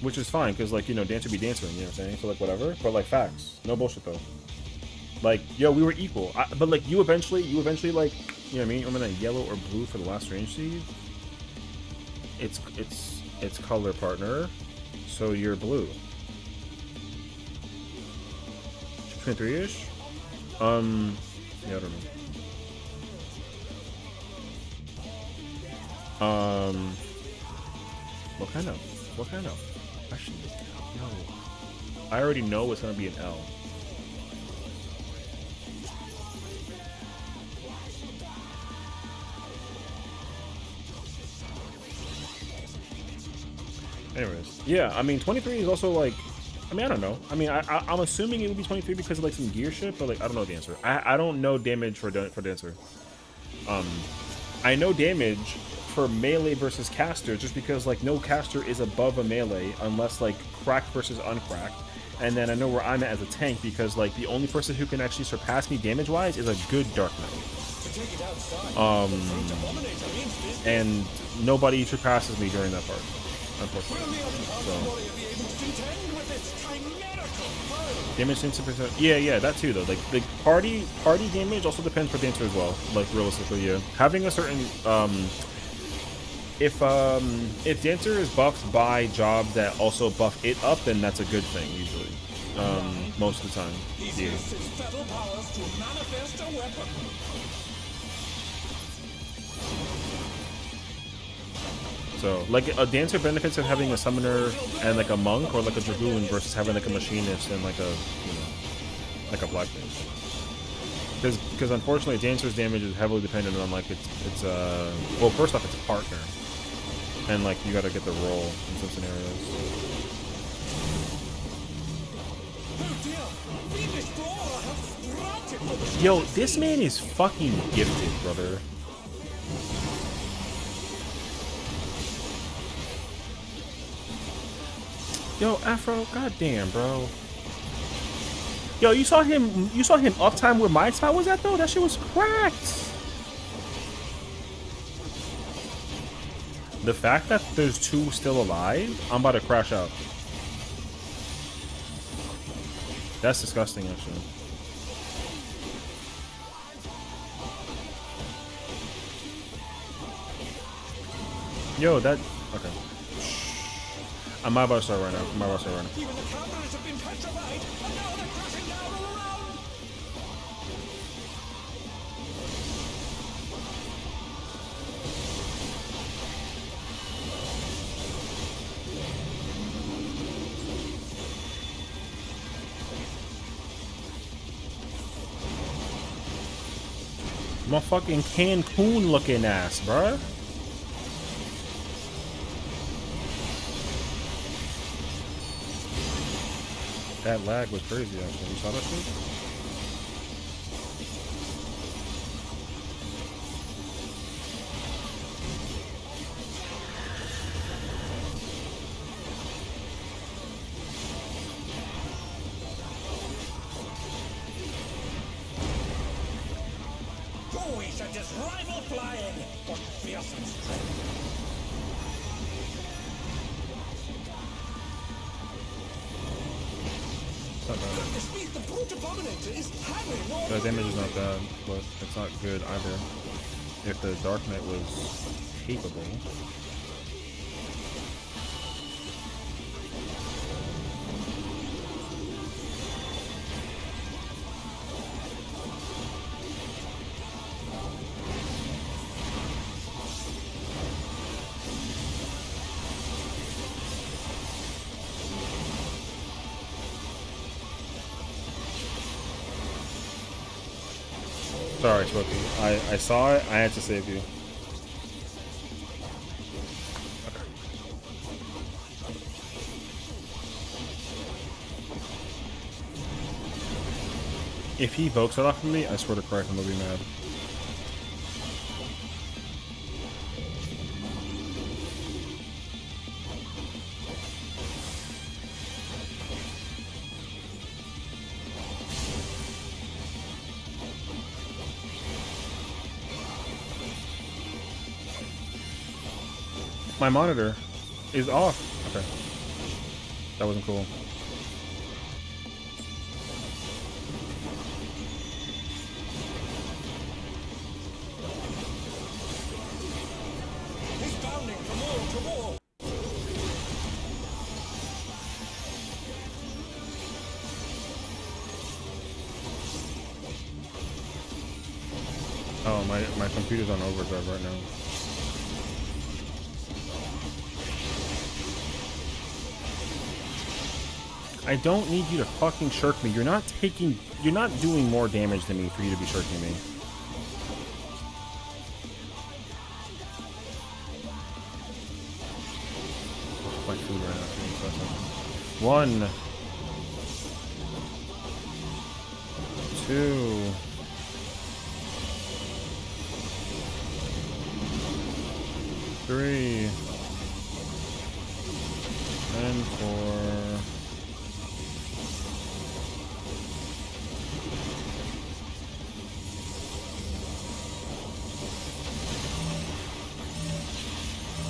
Which is fine, because, like, you know, dancer be dancing, you know what I'm saying? So, like, whatever. But, like, facts. No bullshit, though. Like, yo, we were equal. But, like, you eventually, like, you know what I mean? I'm in a yellow or blue for the last range seed. It's color, partner. So you're blue. 23-ish? Yeah, I don't know. What kind of? Actually, yo. I already know it's gonna be an L. Anyways, yeah, I mean, 23 is also like, I mean, I don't know. I mean, I'm assuming it would be 23 because of like some gear shit, but like, I don't know the answer. I don't know damage for dancer. I know damage for melee versus caster just because like no caster is above a melee unless like cracked versus uncracked. And then I know where I'm at as a tank because like the only person who can actually surpass me damage wise is a good Dark Knight. And nobody surpasses me during that part, unfortunately. So damage 10%. Yeah, that too though. Like the party damage also depends for dancer as well. Like realistically, yeah. Having a certain if dancer is buffed by job that also buff it up, then that's a good thing usually. Most of the time. Yeah. So, like, a dancer benefits of having a summoner and, like, a monk or, like, a dragoon versus having, like, a machinist and, like, a, you know, like a black mage. Because unfortunately, dancer's damage is heavily dependent on, like, it's well, first off, it's a partner. And, like, you gotta get the roll in some scenarios. Yo, this man is fucking gifted, brother. Yo, Afro, goddamn, bro. Yo, you saw him uptime where my spot was at though? That shit was cracked. The fact that there's two still alive, I'm about to crash out. That's disgusting, actually. Yo, that... Okay. I'm about to start right now. Even the cameras have been petrified, and now they're crashing down all around. My fucking Cancun looking ass, bruh. That lag was crazy, actually. You saw that shit? Oh, we should just rival flying. What fearsome strength. The speed, the brute abominator is hammering all The damage is not bad, but it's not good either. If the Dark Knight was capable. Sorry, Smokey. I saw it. I had to save you. If he evokes it off of me, I swear to Christ, I'm gonna be mad. My monitor is off. Okay. That wasn't cool. He's bounding from wall to wall. Oh, my computer's on overdrive right now. I don't need you to fucking shirk me. You're not doing more damage than me for you to be shirking me. My food right now. 1, 2. 3 and 4.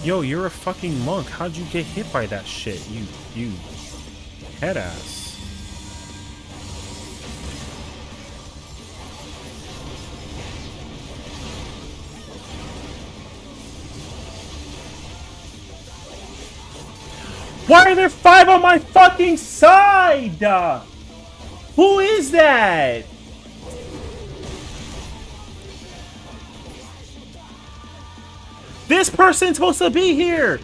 Yo, you're a fucking monk. How'd you get hit by that shit? You head ass. Why are there 5 on my fucking side? Who is that? This person's supposed to be here.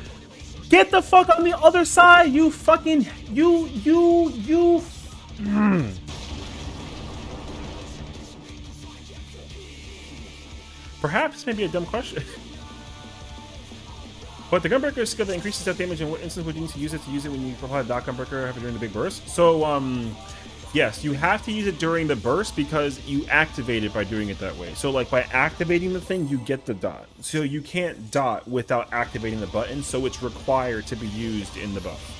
Get the fuck on the other side, you fucking you. Perhaps maybe a dumb question. But the Gunbreaker is skill that increases death damage, and what instance would you need to use it when you apply the Dot Gunbreaker have it during the big burst? So, yes, you have to use it during the burst because you activate it by doing it that way. So, like, by activating the thing, you get the dot. So you can't dot without activating the button, so it's required to be used in the buff.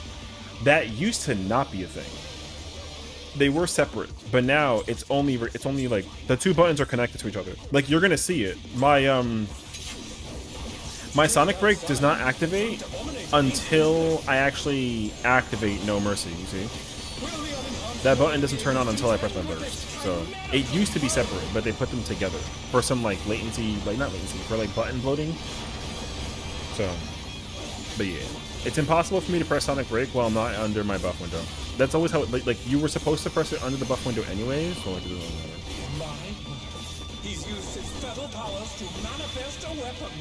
That used to not be a thing. they were separate, but now it's only like the two buttons are connected to each other. Like you're gonna see it. My Sonic Break does not activate until I actually activate No Mercy. You see, that button doesn't turn on until I press my burst. So it used to be separate, but they put them together for some like latency, like not latency, for like button bloating. So, but yeah, it's impossible for me to press Sonic Break while I'm not under my buff window. That's always how it, like you were supposed to press it under the buff window anyways. So like, He's used his feather powers to manifest a weapon.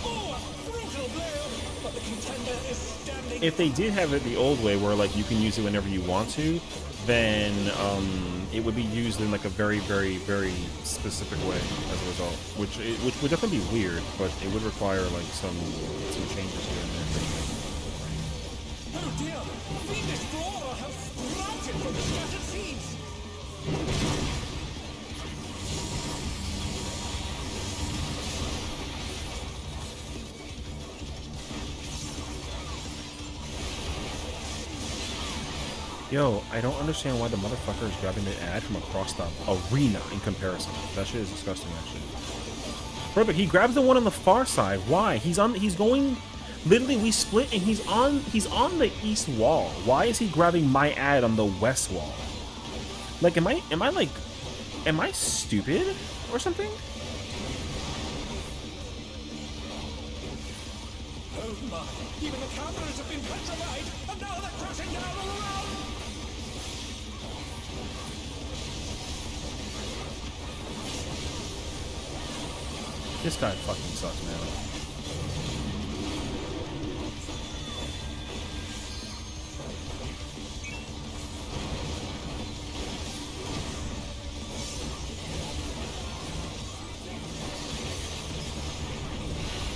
Oh, a brutal blow! But the contender is standing. if they did have it the old way, where like you can use it whenever you want to, then it would be used in like a very, very, very specific way as a result, which would definitely be weird, but it would require like some changes here and there. Oh dear! Fiendish Flora have sprouted from the scattered seeds! Yo, I don't understand why the motherfucker is grabbing the ad from across the arena in comparison. That shit is disgusting, actually. Bro, but he grabs the one on the far side. Why? He's going. Literally, we split and he's on the east wall. Why is he grabbing my ad on the west wall? Like, am I stupid or something? Oh my! Even the cameras have been petrified, and now they're crashing down all around! This guy fucking sucks, man.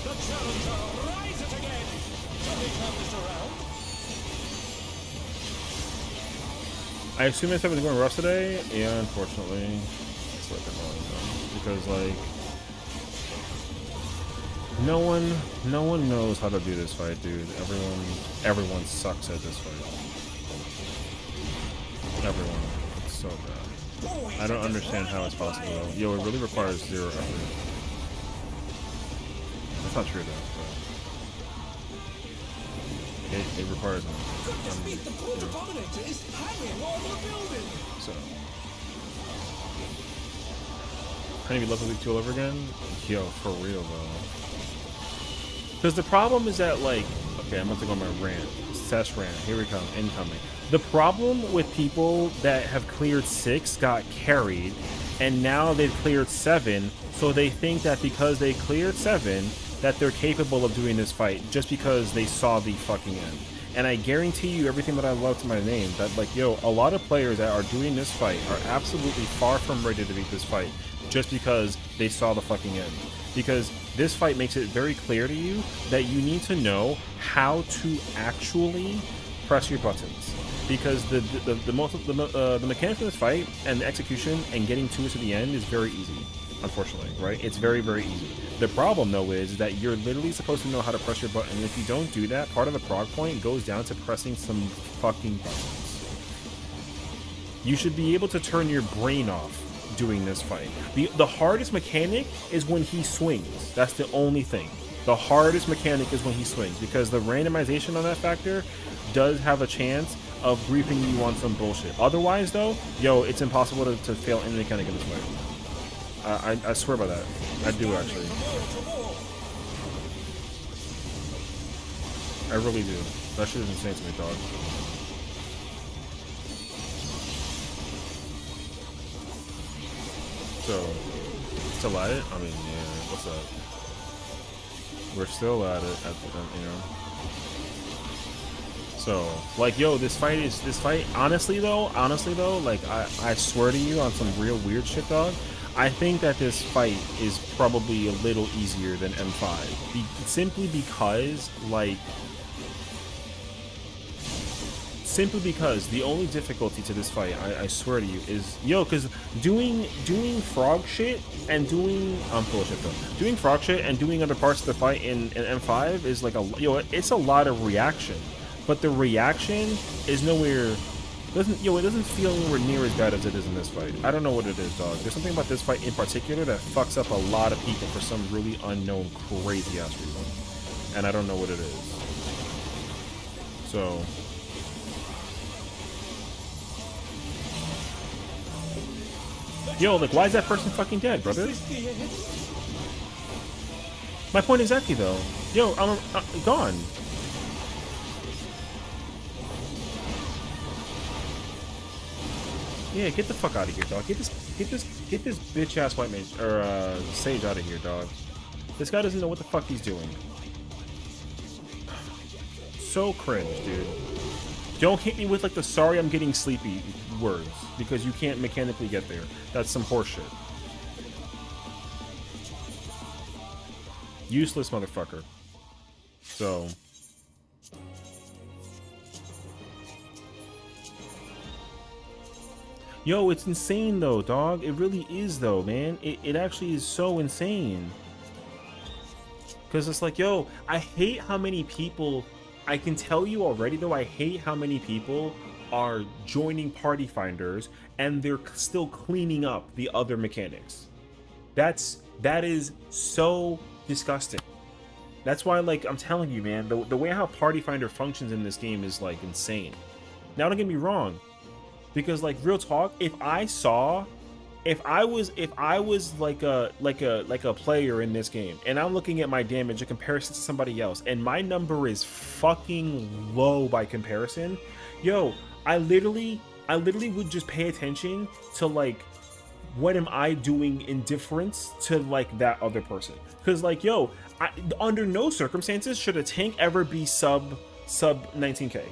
The challenger rises again! Can they turn this around? I assume my stuff is going rough today. Yeah, unfortunately, it's like annoying though, because like no one knows how to do this fight, dude. Everyone sucks at this fight. Everyone, it's so bad. I don't understand how it's possible though. Yo, it really requires zero effort. That's not true though. But it requires The Brute Abominator is hanging over the building! so. Can you be level week 2 all over again? Yo, for real though. Because the problem is that, like, okay, I'm about to go on my rant. Sesh rant. Here we come. Incoming. The problem with people that have cleared 6 got carried, and now they've cleared 7, so they think that because they cleared 7, that they're capable of doing this fight just because they saw the fucking end. And I guarantee you everything that I love to my name, that, like, yo, a lot of players that are doing this fight are absolutely far from ready to beat this fight just because they saw the fucking end. Because this fight makes it very clear to you that you need to know how to actually press your buttons. Because the mechanics of this fight and the execution and getting to it to the end is very easy, unfortunately, right? It's very, very easy. The problem, though, is that you're literally supposed to know how to press your button, and if you don't do that, part of the prog point goes down to pressing some fucking buttons. You should be able to turn your brain off doing this fight. The hardest mechanic is when he swings. That's the only thing. The hardest mechanic is when he swings, because the randomization on that factor does have a chance of briefing you on some bullshit. Otherwise, though, yo, it's impossible to fail any mechanic in this fight. I swear by that. I do, actually. I really do. That shit is insane to me, dog. So, still at it? I mean, yeah, what's up? We're still at it, you know. So, like, yo, this fight, honestly though, like, I swear to you on some real weird shit, dog, I think that this fight is probably a little easier than M5. Simply because, like, simply because the only difficulty to this fight, I swear to you, is because doing frog shit and doing bullshit though. Doing frog shit and doing other parts of the fight in M5 is like it's a lot of reaction, but the reaction is nowhere. It doesn't feel anywhere near as bad as it is in this fight. I don't know what it is, dog. There's something about this fight in particular that fucks up a lot of people for some really unknown, crazy ass reason, and I don't know what it is. So. Yo, like, why is that person fucking dead, brother? My point exactly, though. Yo, I'm gone. Yeah, get the fuck out of here, dog. Get this bitch ass white mage or sage out of here, dog. This guy doesn't know what the fuck he's doing. So cringe, dude. Don't hit me with like the sorry I'm getting sleepy words because you can't mechanically get there. That's some horseshit. Useless motherfucker. So. Yo, it's insane though, dog. It really is though, man. It actually is so insane. Because it's like, yo, I hate how many people... I can tell you already though, I hate how many people are joining party finders and they're still cleaning up the other mechanics. That is so disgusting. That's why, like, I'm telling you, man, the way how party finder functions in this game is like insane. Now, don't get me wrong. Because, like, real talk, if I was like a player in this game and I'm looking at my damage in comparison to somebody else and my number is fucking low by comparison, yo, I literally would just pay attention to like what am I doing in difference to like that other person. Because like, yo, under no circumstances should a tank ever be sub 19k.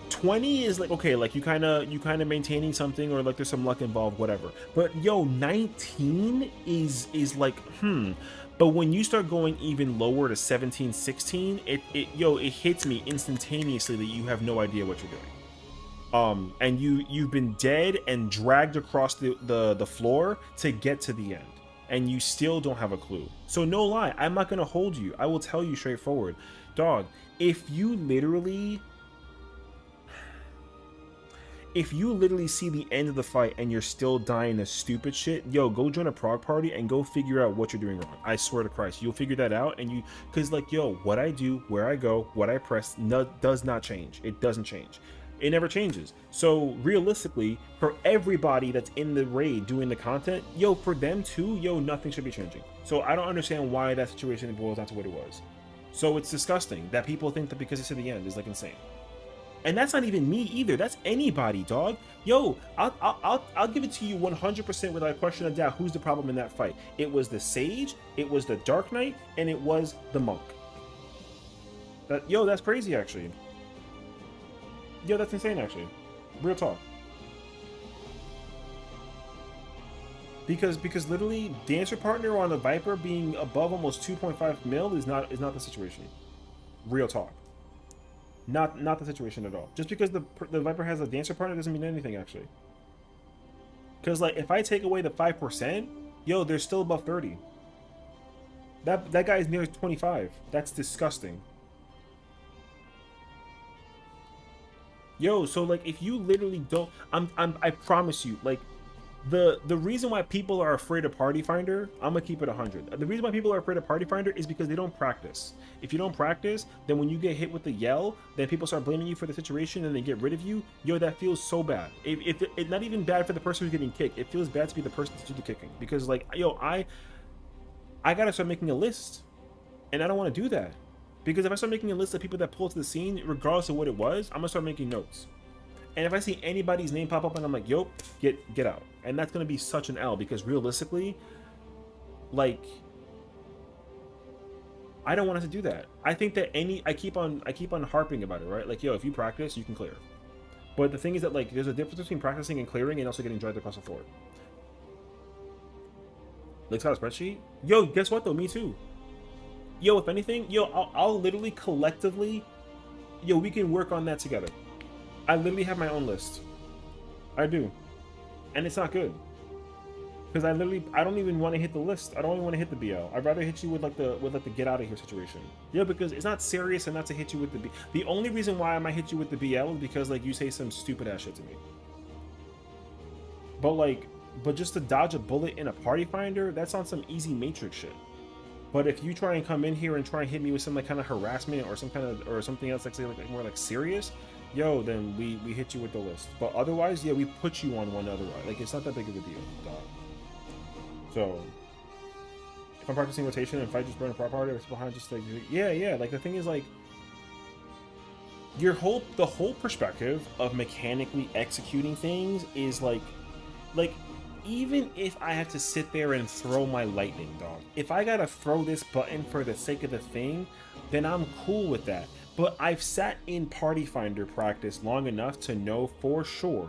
20 is like, okay, like you kind of maintaining something or like there's some luck involved, whatever. But yo, 19 is like, But when you start going even lower to 17, 16, it hits me instantaneously that you have no idea what you're doing. And you've been dead and dragged across the floor to get to the end, and you still don't have a clue. So no lie, I'm not gonna hold you. I will tell you straightforward, dog. If you literally see the end of the fight and you're still dying to stupid shit, yo, go join a prog party and go figure out what you're doing wrong. I swear to Christ, you'll figure that out. And because like, yo, what I do, where I go, what I press, does not change. It doesn't change. It never changes. So realistically, for everybody that's in the raid doing the content, yo, for them too, yo, nothing should be changing. So I don't understand why that situation boils down to what it was. So it's disgusting that people think that because it's to the end is like insane. And that's not even me either. That's anybody, dog. Yo, I'll give it to you 100% without a question of doubt. Who's the problem in that fight? It was the Sage, it was the Dark Knight, and it was the Monk. That's crazy, actually. Yo, that's insane, actually. Real talk. Because literally, dancer partner on the Viper being above almost 2.5 mil is not the situation. Real talk. Not the situation at all. Just because the Viper has a dancer partner doesn't mean anything, actually. Because like, if I take away the 5%, yo, they're still above 30. That guy is near 25. That's disgusting. Yo, so like, if you literally don't, I promise you, like, the reason why people are afraid of Party Finder, I'm gonna keep it 100. The reason why people are afraid of Party Finder is because they don't practice. If you don't practice, then when you get hit with the yell, then people start blaming you for the situation and they get rid of you. Yo, that feels so bad. It's not even bad for the person who's getting kicked. It feels bad to be the person to do the kicking. Because like, yo, I gotta start making a list, and I don't want to do that. Because if I start making a list of people that pull to the scene, regardless of what it was, I'm gonna start making notes. And if I see anybody's name pop up and I'm like, yo, get out. And that's gonna be such an L, because realistically, like, I don't want us to do that. I think that I keep on harping about it, right? Like, yo, if you practice, you can clear. But the thing is that, like, there's a difference between practicing and clearing and also getting dragged across the floor. Lake's got a spreadsheet? Yo, guess what though? Me too. Yo, if anything, yo, I'll literally collectively, yo, we can work on that together. I literally have my own list. I do. And it's not good. Because I don't even want to hit the list. I don't even want to hit the BL. I'd rather hit you with like the get out of here situation. Yeah, because it's not serious enough to hit you with the B. The only reason why I might hit you with the BL is because like you say some stupid ass shit to me. But just to dodge a bullet in a party finder, that's on some easy matrix shit. But if you try and come in here and try and hit me with some like kind of harassment or something else like more like serious, yo, then we hit you with the list. But otherwise, yeah, we put you on one otherwise. Like it's not that big of a deal, dog. So if I'm practicing rotation and if I just burn a prop party or it's behind just like yeah, like the thing is like the whole perspective of mechanically executing things is like even if I have to sit there and throw my lightning, dog, if I gotta throw this button for the sake of the thing, then I'm cool with that. But I've sat in Party Finder practice long enough to know for sure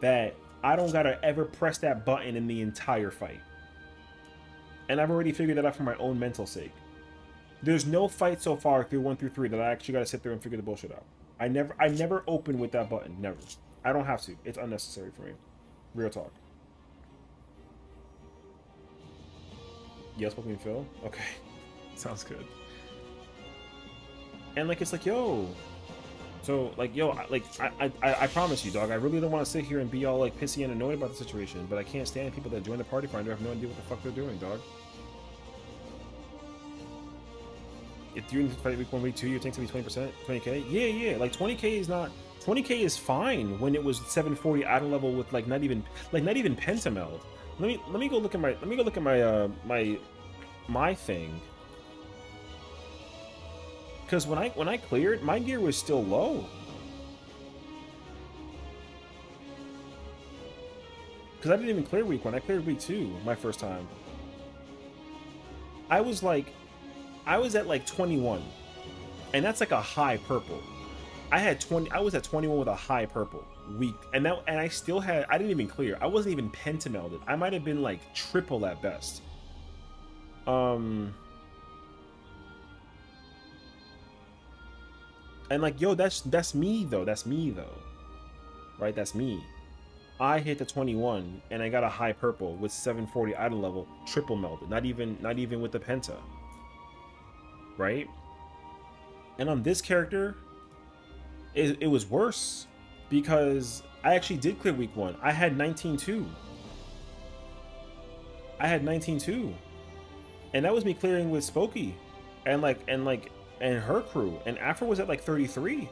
that I don't gotta ever press that button in the entire fight. And I've already figured that out for my own mental sake. There's no fight so far through 1 through 3 that I actually gotta sit there and figure the bullshit out. I never open with that button. Never. I don't have to. It's unnecessary for me. Real talk. Yes, what me Phil? Okay. Sounds good. And like it's like, yo. So like, yo, I promise you, dog, I really don't want to sit here and be all like pissy and annoyed about the situation, but I can't stand people that join the party finder have no idea what the fuck they're doing, dog. If you're in fight week 1, week 2, you think to be 20%, 20k? Yeah, like 20k is not 20k is fine when it was 740 item level with like not even pentameld. Let me go look at my thing. Because when I cleared, my gear was still low. Because I didn't even clear week 1. I cleared week 2 my first time. I was at like 21. And that's like a high purple. I was at 21 with a high purple week. And I still had, I didn't even clear. I wasn't even pentamelded. I might have been like triple at best. And like, yo, that's me though. That's me though. Right? That's me. I hit the 21 and I got a high purple with 740 item level, triple melded. Not even with the penta. Right? And on this character, it was worse because I actually did clear week 1. I had 19-2. And that was me clearing with Spooky and her crew. And Afro was at like 33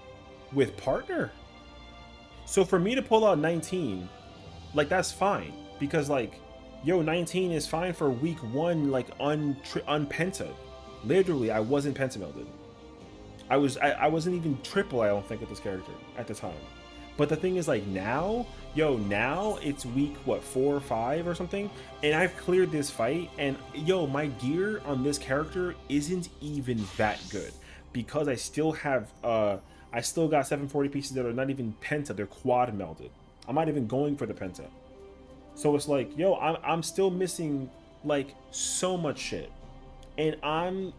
with partner. So for me to pull out 19, like that's fine because like, yo, 19 is fine for week 1, like unpented. Literally, I wasn't pentamelded. I wasn't even triple, I don't think, with this character at the time. But the thing is, like, now it's week, what, 4 or 5 or something? And I've cleared this fight, and, yo, my gear on this character isn't even that good. Because I still have, I still got 740 pieces that are not even penta, they're quad melded. I'm not even going for the penta. So it's like, yo, I'm still missing, like, so much shit. And I'm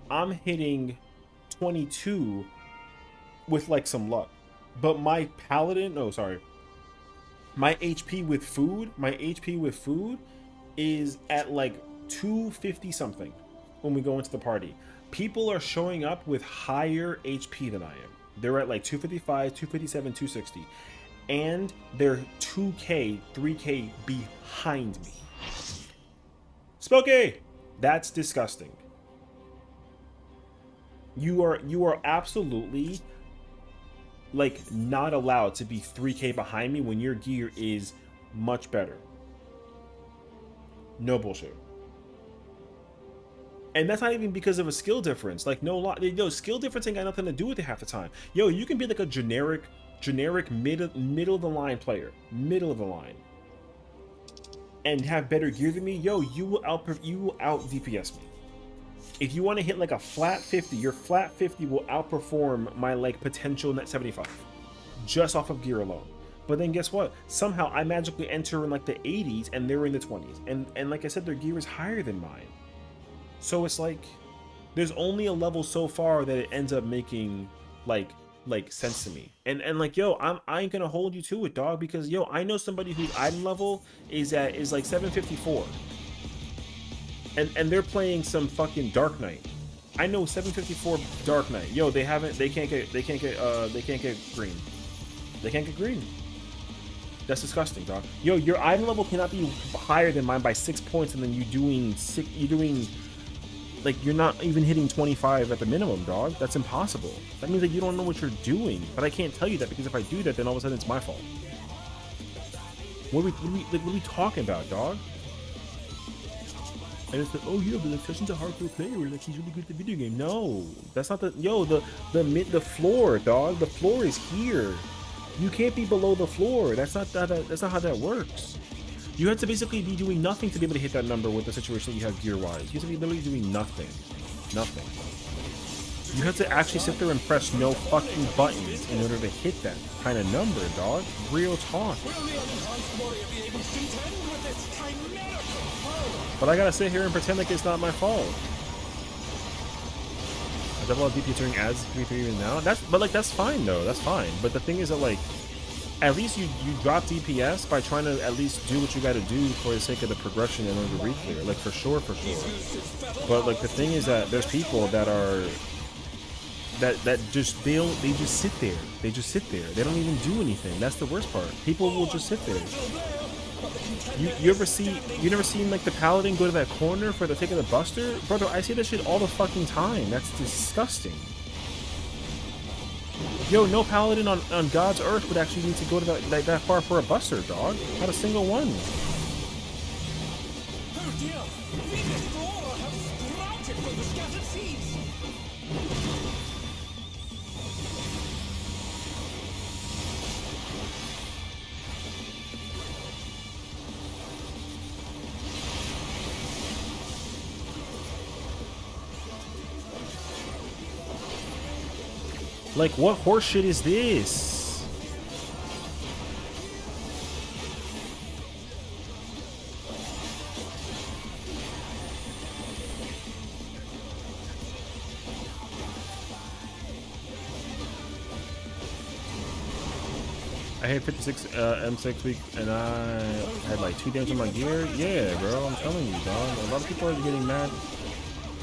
hitting 22 with like some luck, but my paladin, my HP with food is at like 250 something when we go into the party. People are showing up with higher HP than I am. They're at like 255, 257, 260, and they're 2k, 3k behind me. Spooky, that's disgusting. You are absolutely like not allowed to be 3k behind me when your gear is much better. No bullshit. And that's not even because of a skill difference. Like yo, skill difference ain't got nothing to do with it half the time. Yo, you can be like a generic middle of the line player, middle of the line, and have better gear than me. Yo, you will out DPS me. If you want to hit like a flat 50, your flat 50 will outperform my like potential net 75 just off of gear alone. But then guess what? Somehow I magically enter in like the 80s and they're in the 20s. And like I said, their gear is higher than mine. So it's like there's only a level so far that it ends up making like like sense to me. And like, yo, I ain't gonna hold you to it, dog, because yo, I know somebody whose item level is like 754. And they're playing some fucking Dark Knight. I know 754 Dark Knight. Yo, they can't get green. They can't get green. That's disgusting, dog. Yo, your item level cannot be higher than mine by 6 points, and then you're doing like, you're not even hitting 25 at the minimum, dog. That's impossible. That means that you don't know what you're doing. But I can't tell you that, because if I do that, then all of a sudden it's my fault. What are we talking about, dog? And it's like, oh yeah, but like Session's a hardcore player, like he's really good at the video game. No, that's not the the floor, dog. The floor is here. You can't be below the floor. That's not how that works. You have to basically be doing nothing to be able to hit that number with the situation that you have gear-wise. You have to be literally doing nothing. Nothing. You have to actually sit there and press no fucking buttons in order to hit that kind of number, dog. Real talk. But I gotta sit here and pretend like it's not my fault. I double out DP during ads for even now. That's fine though. That's fine. But the thing is that, like, at least you drop DPS by trying to at least do what you got to do for the sake of the progression in order to re-clear. Like, for sure. But like, the thing is that there's people that are that just they just sit there. They just sit there. They don't even do anything. That's the worst part. People will just sit there. You never seen like the paladin go to that corner for the sake of the buster? Brother, I see that shit all the fucking time. That's disgusting. Yo, no paladin on God's earth would actually need to go to that far for a buster, dog. Not a single one. Oh dear! The Explorer has sprouted from the scattered seeds! Like, what horse shit is this? I had 56 M6 week, and I had like 2 damage on my gear. Yeah, bro, I'm telling you, dog. A lot of people are getting mad.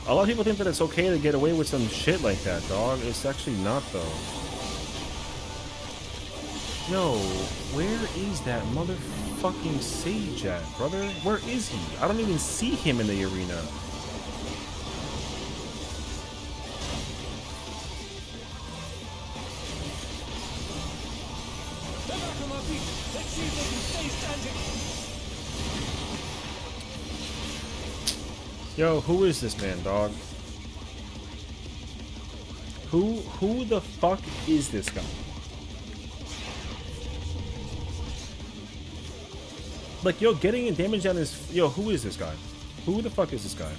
A lot of people think that it's okay to get away with some shit like that, dog. It's actually not, though. Yo, where is that motherfucking Sage at, brother? Where is he? I don't even see him in the arena. They're back on their feet! Let's see if they can stay standing! Yo, who is this man, dog? Who the fuck is this guy? Like, yo, getting in damage on his... Yo, who is this guy? Who the fuck is this guy?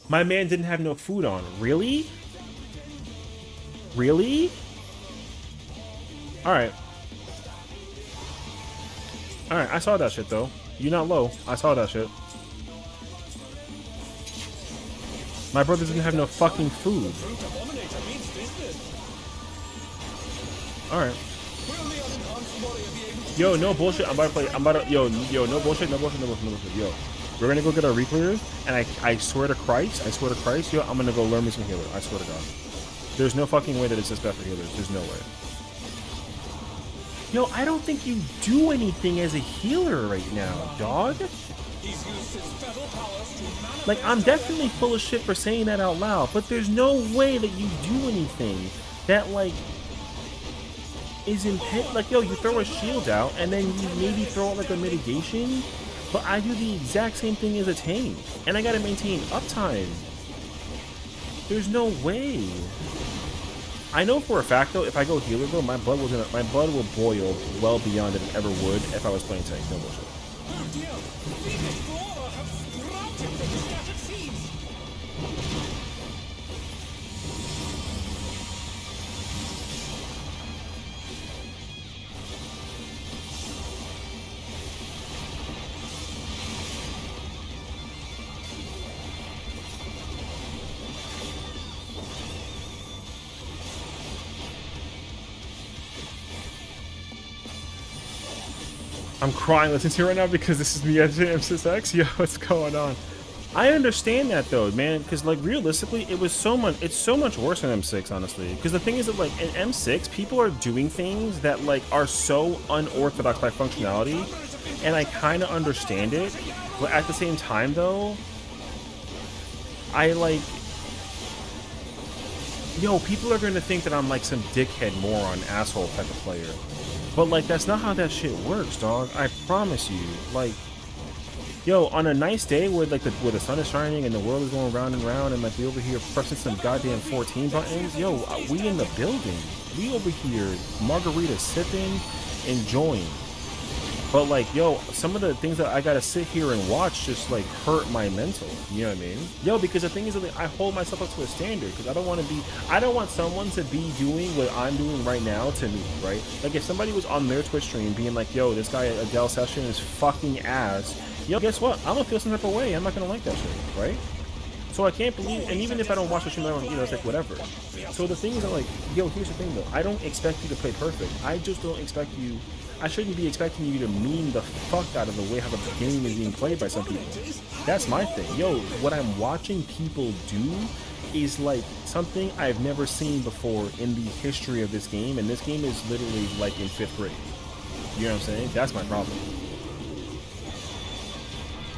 My man didn't have no food on. Really? Really? Alright. Alright, I saw that shit, though. You're not low. I saw that shit. My brother doesn't have no fucking food. Alright. Yo, no bullshit. I'm about to play. Yo, no bullshit. Yo, we're gonna go get our re-clears, and I swear to Christ, yo, I'm gonna go learn me some healer. I swear to God. There's no fucking way that it's this bad for healers. There's no way. Yo, I don't think you do anything as a healer right now, dog. Like, I'm definitely full of shit for saying that out loud, but there's no way that you do anything that, like, is like, yo, you throw a shield out, and then you maybe throw out, like, a mitigation, but I do the exact same thing as a tank, and I gotta maintain uptime. There's no way. I know for a fact, though, if I go healer, bro, my blood will boil well beyond it ever would if I was playing tank. No bullshit. Oh dear! The Explorer has sprouted from the scattered seeds! I'm crying listening to it right now because this is the M6X. Yo, what's going on? I understand that though, man, because like realistically, it's so much worse than M6, honestly. Because the thing is that like in M6, people are doing things that like are so unorthodox by functionality, and I kind of understand it, but at the same time though, I like, yo, people are gonna think that I'm like some dickhead moron asshole type of player, but like that's not how that shit works, dog. I promise you, like. Yo, on a nice day where like where the sun is shining and the world is going round and round and like we over here pressing some goddamn 14 buttons, yo, we in the building. We over here margarita sipping, enjoying. But like, yo, some of the things that I gotta sit here and watch just like hurt my mental. You know what I mean? Yo, because the thing is that like, I hold myself up to a standard because I don't want someone to be doing what I'm doing right now to me, right? Like if somebody was on their Twitch stream being like, yo, this guy Adele Sessiion is fucking ass. Yo, guess what? I'm gonna feel some type of way. I'm not gonna like that shit, right? So I can't believe, and even if I don't watch the stream, I don't, you know, it's like whatever. So the thing is that like, yo, here's the thing though. I don't expect you to play perfect. I just don't expect you. I shouldn't be expecting you to meme the fuck out of the way how the game is being played by some people. That's my thing. Yo, what I'm watching people do is like something I've never seen before in the history of this game, and this game is literally like in 5th grade. You know what I'm saying? That's my problem.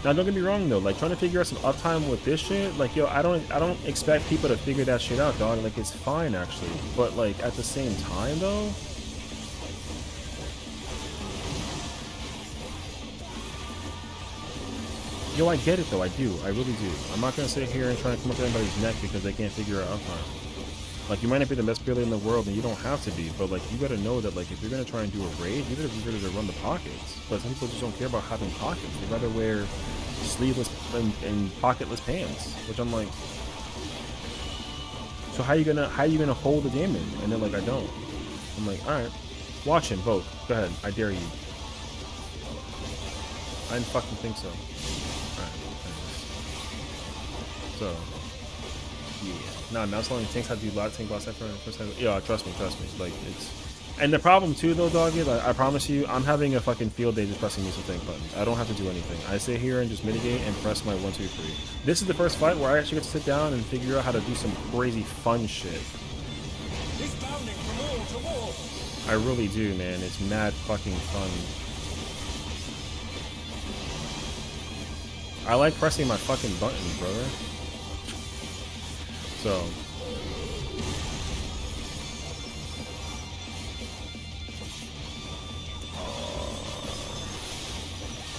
Now don't get me wrong though, like trying to figure out some uptime with this shit, like yo, I don't expect people to figure that shit out, dog. Like it's fine actually, but like at the same time though, yo, I get it though, I do, I really do. I'm not gonna sit here and try to come up to anybody's neck because they can't figure out uptime. Like you might not be the best builder in the world and you don't have to be, but like you gotta know that like if you're gonna try and do a raid, you gotta be ready to run the pockets. But some people just don't care about having pockets. They'd rather wear sleeveless and pocketless pants, which I'm like, so how you gonna hold the game in? And they're like, I don't. I'm like, all right, watch him, vote. Go ahead, I dare you. I didn't fucking think so. All right, so. Yeah. No, that's only tanks have to do a lot of tank boss after first time. Yeah, trust me. Like it's, and the problem too though, dog, is I promise you, I'm having a fucking field day just pressing these tank buttons. I don't have to do anything. I sit here and just mitigate and press my 1, 2, 3. This is the first fight where I actually get to sit down and figure out how to do some crazy fun shit. He's bounding from wall to wall. I really do, man. It's mad fucking fun. I like pressing my fucking buttons, brother. So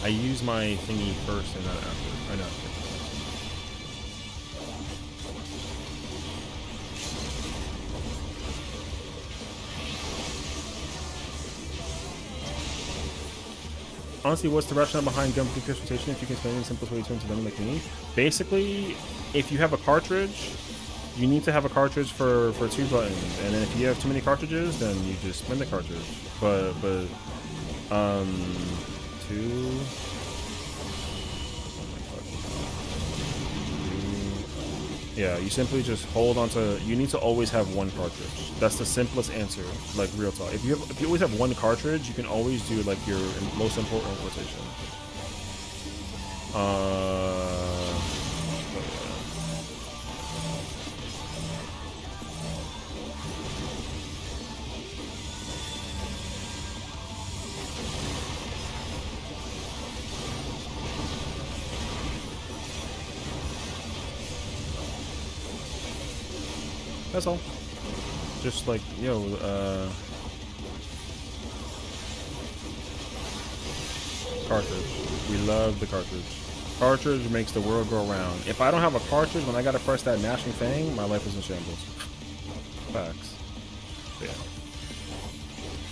I use my thingy first and then after. I know. Honestly, what's the rationale behind gun transportation if you can spend the simplest way to turn to them like me? Basically, if you have a cartridge, you need to have a cartridge for 2 buttons, and then if you have too many cartridges, then you just spend the cartridge. But 2. Yeah, you simply just hold on to. You need to always have 1 cartridge. That's the simplest answer, like real talk. If you always have 1 cartridge, you can always do like your most important rotation. That's all. Just like, yo, cartridge. We love the cartridge. Cartridge makes the world go round. If I don't have a cartridge when I gotta press that mashing thing, my life is in shambles. Facts. Yeah.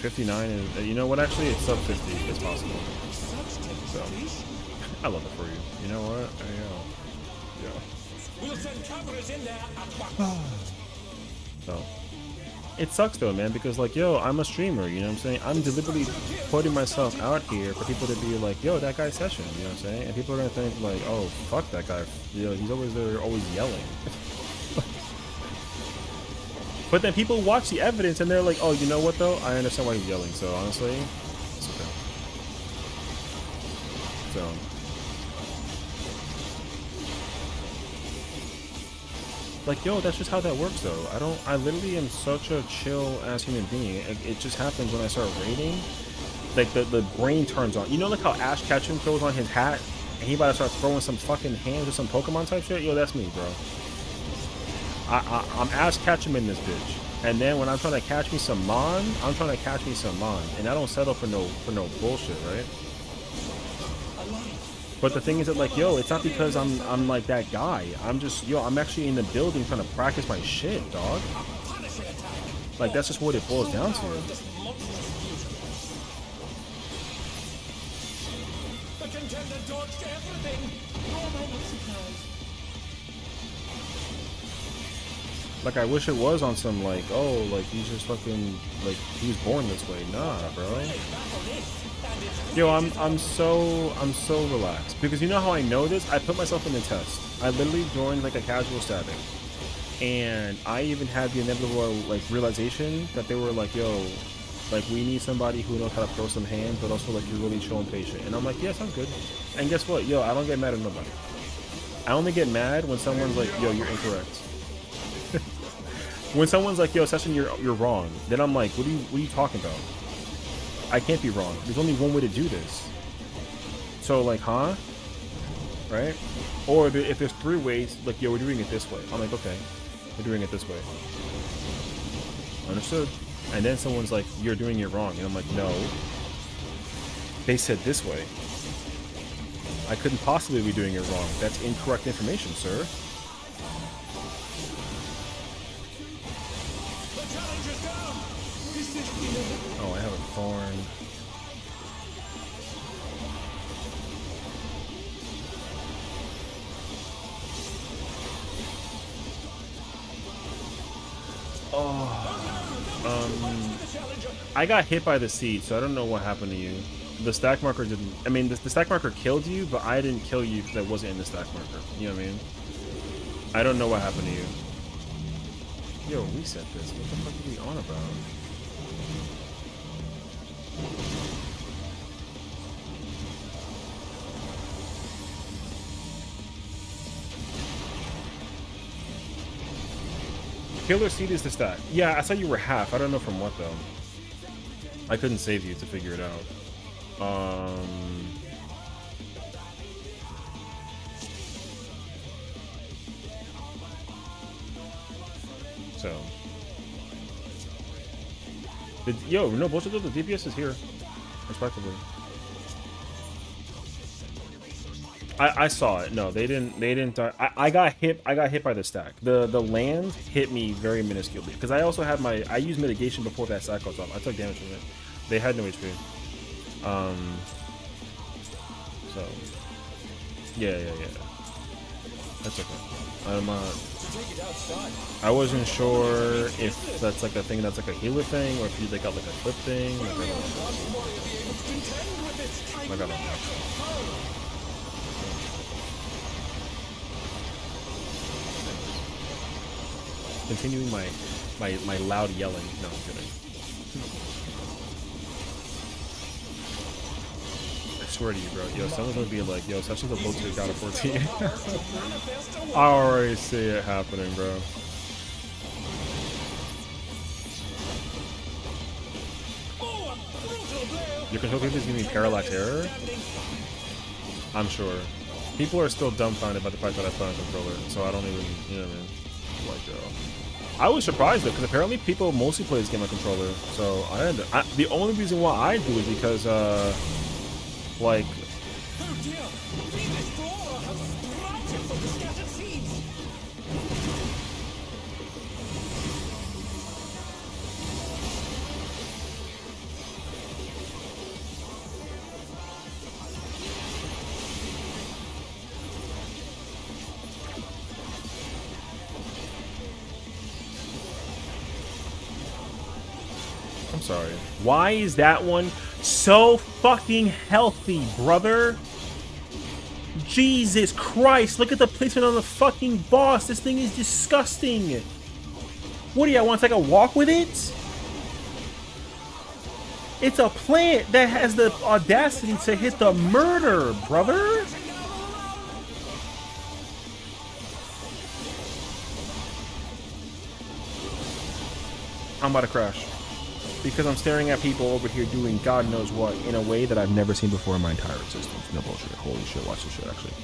59 is, you know what, actually, it's sub 50. It's possible. So, I love it for you. You know what? Yeah. We'll send cameras in there at So it sucks though, man, because like, yo, I'm a streamer, you know what I'm saying? I'm deliberately putting myself out here for people to be like, yo, that guy's Sessiion, you know what I'm saying? And people are gonna think like, oh, fuck that guy, you know, he's always there, always yelling. But then people watch the evidence and they're like, oh, you know what though? I understand why he's yelling. So honestly, it's okay. So. Like, yo, that's just how that works, though. I literally am such a chill-ass human being. It just happens when I start raiding. Like, the brain turns on. You know, like how Ash Ketchum throws on his hat, and he about to start throwing some fucking hands or some Pokemon type shit? Yo, that's me, bro. I'm Ash Ketchum in this bitch. And then when I'm trying to catch me some Mon, I'm trying to catch me some Mon. And I don't settle for no bullshit, right? But the thing is that, like, yo, it's not because I'm like that guy. I'm just, yo, I'm actually in the building trying to practice my shit, dog. Like, that's just what it boils down to. The contender dodged everything. Like, I wish it was on some, like, oh, like, he's just fucking, like, he was born this way. Nah, bro. Yo, I'm so relaxed. Because you know how I know this? I put myself in the test. I literally joined, like, a casual stabbing. And I even had the inevitable, like, realization that they were like, yo, like, we need somebody who knows how to throw some hands, but also, like, you're really chill and patient. And I'm like, yes, I'm good. And guess what? Yo, I don't get mad at nobody. I only get mad when someone's like, yo, you're incorrect. When someone's like, yo, Sessiion, you're wrong. Then I'm like, what are you talking about? I can't be wrong. There's only one way to do this. So, like, huh? Right? Or if there's 3 ways, like, yo, we're doing it this way. I'm like, okay, we're doing it this way. Understood. And then someone's like, you're doing it wrong. And I'm like, no. They said this way. I couldn't possibly be doing it wrong. That's incorrect information, sir. Oh, I have a thorn. I got hit by the seed, so I don't know what happened to you. The stack marker didn't. I mean, the stack marker killed you, but I didn't kill you because I wasn't in the stack marker. You know what I mean? I don't know what happened to you. Yo, reset this. What the fuck are we on about? Killer seed is the stack. Yeah, I saw you were half. I don't know from what though. I couldn't save you to figure it out. So. Yo, no bullshit though. The DPS is here, respectively. I saw it. No, they didn't die. I got hit by the stack. The land hit me very minusculely because I also had I used mitigation before that stack goes off. I took damage from it. They had no HP. So yeah. That's okay. I wasn't sure if that's like a thing that's like a healer thing or if you got like a clip thing. Like, I don't know. Continuing my loud yelling. No, I'm kidding. I swear to you, bro. Yo, someone's gonna be like, yo, Sesh is a bull to out of 14. I already see it happening, bro. Your control people is giving me parallax error? I'm sure. People are still dumbfounded by the fact that I play on controller, so I don't even, you know what I mean? Like, I was surprised though, because apparently people mostly play this game on controller. So the only reason why I do is because, like, I'm sorry. Why is that one so fucking healthy, brother? Jesus Christ, look at the placement on the fucking boss. This thing is disgusting. What do you want to take a walk with it? It's a plant that has the audacity to hit the murder, brother. I'm about to crash. Because I'm staring at people over here doing God knows what in a way that I've never seen before in my entire existence. No bullshit. Holy shit, watch this shit actually.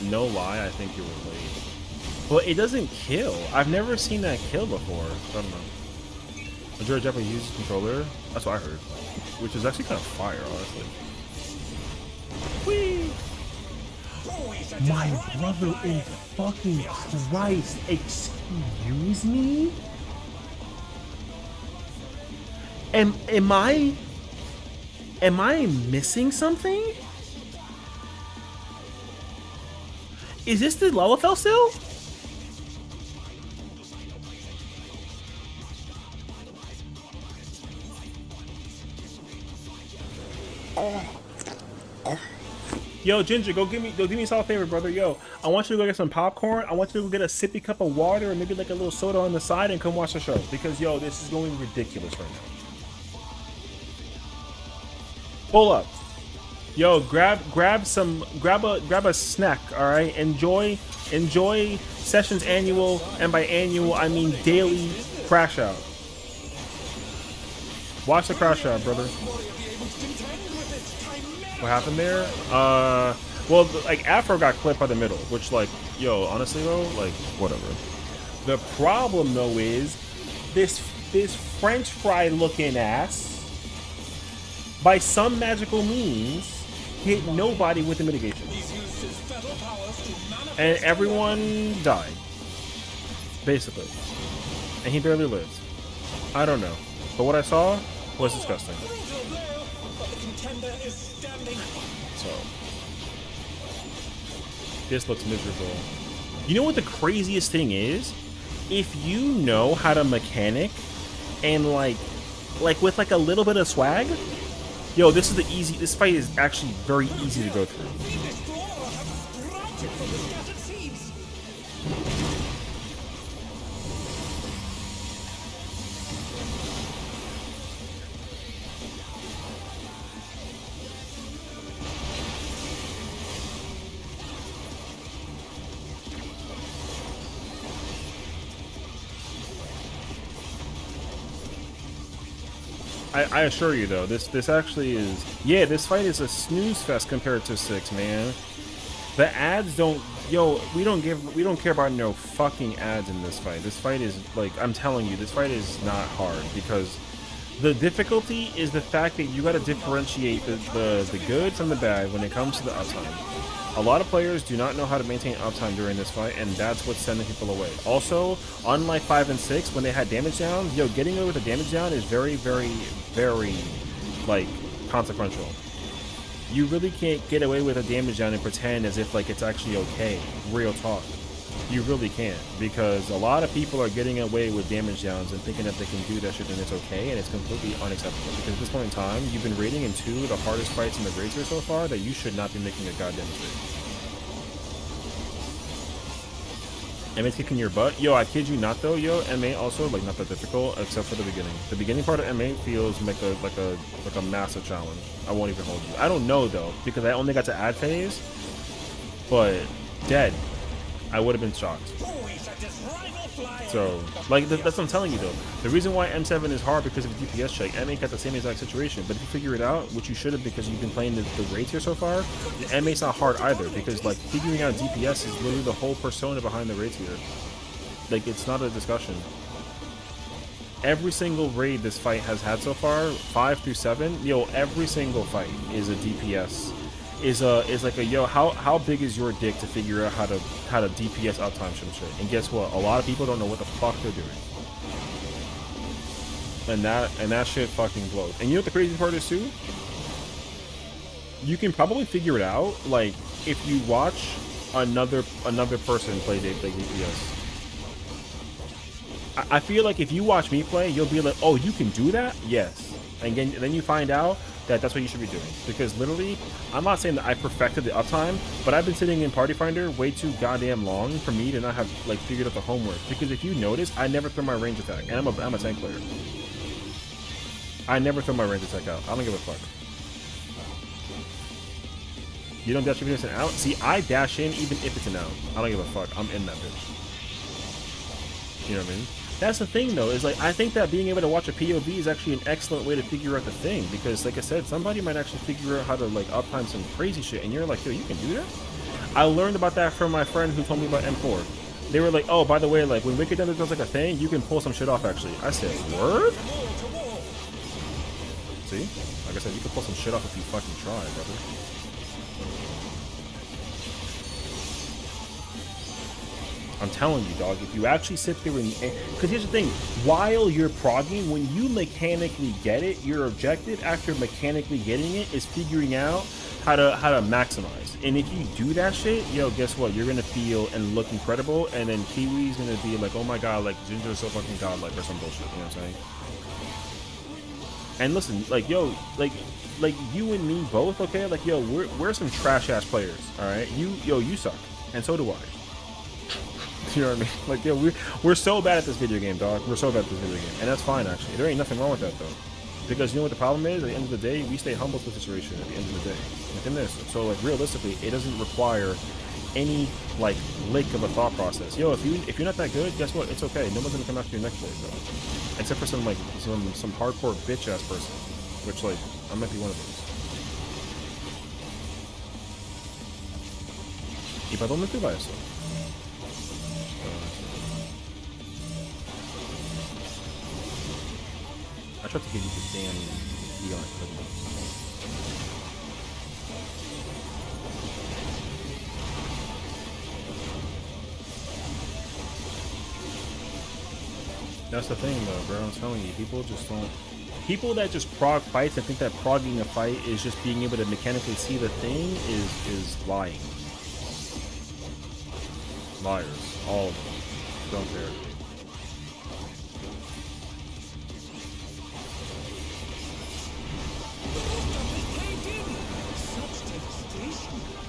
No lie, I think you were late. Well, it doesn't kill. I've never seen that kill before. So I don't know. Majority Japanese uses controller. That's what I heard. Which is actually kind of fire, honestly. Whee! My brother in fucking Christ. Excuse me? Am I missing something? Is this the Lalafell still? Yo, Ginger, go do me a solid favor, brother. Yo, I want you to go get some popcorn. I want you to go get a sippy cup of water and maybe like a little soda on the side and come watch the show. Because yo, this is going ridiculous right now. Pull up. Yo, grab a snack, all right? Enjoy Session's annual, and by annual I mean daily crash out. Watch the crash out, brother. What happened there? Well, like Afro got clipped by the middle, which like, yo, honestly though, like whatever. The problem though is this French fry looking ass, by some magical means, hit nobody with the mitigation. And everyone died. Basically. And he barely lived. I don't know. But what I saw was disgusting. So. This looks miserable. You know what the craziest thing is? If you know how to mechanic and like with like a little bit of swag, yo, this fight is actually very easy to go through. I assure you though, this actually is, yeah, this fight is a snooze fest compared to 6, man. The ads don't, yo, we don't care about no fucking ads in this fight. This fight is like, I'm telling you, this fight is not hard because the difficulty is the fact that you got to differentiate the good from the bad when it comes to the uptime. A lot of players do not know how to maintain uptime during this fight, and that's what's sending people away. Also, unlike 5 and 6, when they had damage downs, yo, getting away with a damage down is very, very, very, like, consequential. You really can't get away with a damage down and pretend as if, like, it's actually okay. Real talk. You really can't, because a lot of people are getting away with damage downs and thinking that they can do that shit and it's okay, and it's completely unacceptable. Because at this point in time, you've been raiding in 2 of the hardest fights in the raid tier so far that you should not be making a goddamn mistake. MA's kicking your butt? Yo, I kid you not though, yo, MA also, like, not that difficult, except for the beginning. The beginning part of MA feels like a massive challenge. I won't even hold you. I don't know though, because I only got to ad phase, but dead. I would have been shocked. So, like, that's what I'm telling you though. The reason why M7 is hard because of the DPS check. MA got the same exact situation, but if you figure it out, which you should have because you've been playing the raid tier so far, the MA's not hard either because, like, figuring out DPS is literally the whole persona behind the raid tier. Like, it's not a discussion. Every single raid this fight has had so far, 5 through 7, yo, every single fight is a DPS. Is like a, yo, how big is your dick to figure out how to DPS uptime some shit? And guess what? A lot of people don't know what the fuck they're doing. And that shit fucking blows. And you know what the crazy part is too? You can probably figure it out, like, if you watch another person play DPS. I feel like if you watch me play, you'll be like, oh, you can do that? Yes. And then you find out that that's what you should be doing. Because literally, I'm not saying that I perfected the uptime, but I've been sitting in Party Finder way too goddamn long for me to not have like figured out the homework. Because if you notice, I never throw my range attack, and I'm a tank player. I never throw my range attack out. I don't give a fuck. You don't dash even if it's an out? See, I dash in even if it's an out. I don't give a fuck. I'm in that bitch. You know what I mean? That's the thing, though, is like, I think that being able to watch a POV is actually an excellent way to figure out the thing. Because, like I said, somebody might actually figure out how to, like, uptime some crazy shit. And you're like, yo, you can do that? I learned about that from my friend who told me about M4. They were like, oh, by the way, like, when Wicked Thunder does, like, a thing, you can pull some shit off, actually. I said, word? See? Like I said, you can pull some shit off if you fucking try, brother. I'm telling you, dog, if you actually sit there and... Because here's the thing, while you're progging, when you mechanically get it, your objective after mechanically getting it is figuring out how to maximize. And if you do that shit, yo, guess what? You're going to feel and look incredible, and then Kiwi's going to be like, oh my god, like, Ginger is so fucking godlike or some bullshit, you know what I'm saying? And listen, like, yo, like you and me both, okay? Like, yo, we're some trash-ass players, alright? You suck, and so do I. You know what I mean? Like, yo, we're so bad at this video game, dog. We're so bad at this video game. And that's fine, actually. There ain't nothing wrong with that, though. Because you know what the problem is? At the end of the day, we stay humble to the situation at the end of the day. Like in this. So, like, realistically, it doesn't require any, like, lick of a thought process. Yo, if you're not that good, guess what? It's okay. No one's gonna come after your neck for it, though. Except for some, like, some hardcore bitch-ass person. Which, like, I might be one of those. ¿Y para dónde te va eso? I tried to give you the damn Leon equipment. That's the thing, though, bro. I'm telling you, people just don't. People that just prog fights and think that progging a fight is just being able to mechanically see the thing is lying. Liars, all of them. Don't care.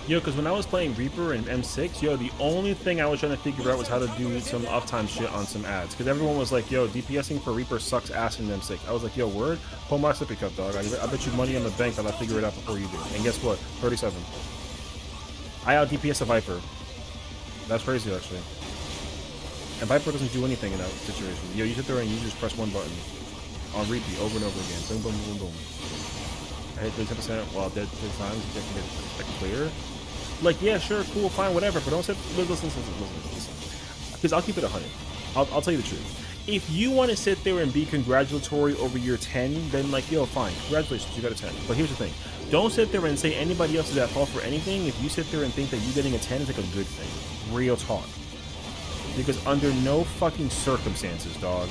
Yo, because when I was playing Reaper and M6, yo, the only thing I was trying to figure out was how to do some uptime shit on some ads. Because everyone was like, yo, DPSing for Reaper sucks ass in M6. I was like, yo, word? Pull my sippy cup, dog. I bet you money on the bank that I'll figure it out before you do. And guess what? 37. I out DPS a Viper. That's crazy, actually. And Viper doesn't do anything in that situation. Yo, you sit there and you just press one button on repeat over and over again. Boom, boom, boom, boom. I hit 30% while dead 10 times. You can get it clear. Like, yeah, sure, cool, fine, whatever, but don't say, listen. Because I'll keep it 100. I'll tell you the truth. If you want to sit there and be congratulatory over your 10, then, like, yo, fine, congratulations, you got a 10. But here's the thing. Don't sit there and say anybody else is at fault for anything if you sit there and think that you getting a 10 is, like, a good thing. Real talk. Because under no fucking circumstances, dog,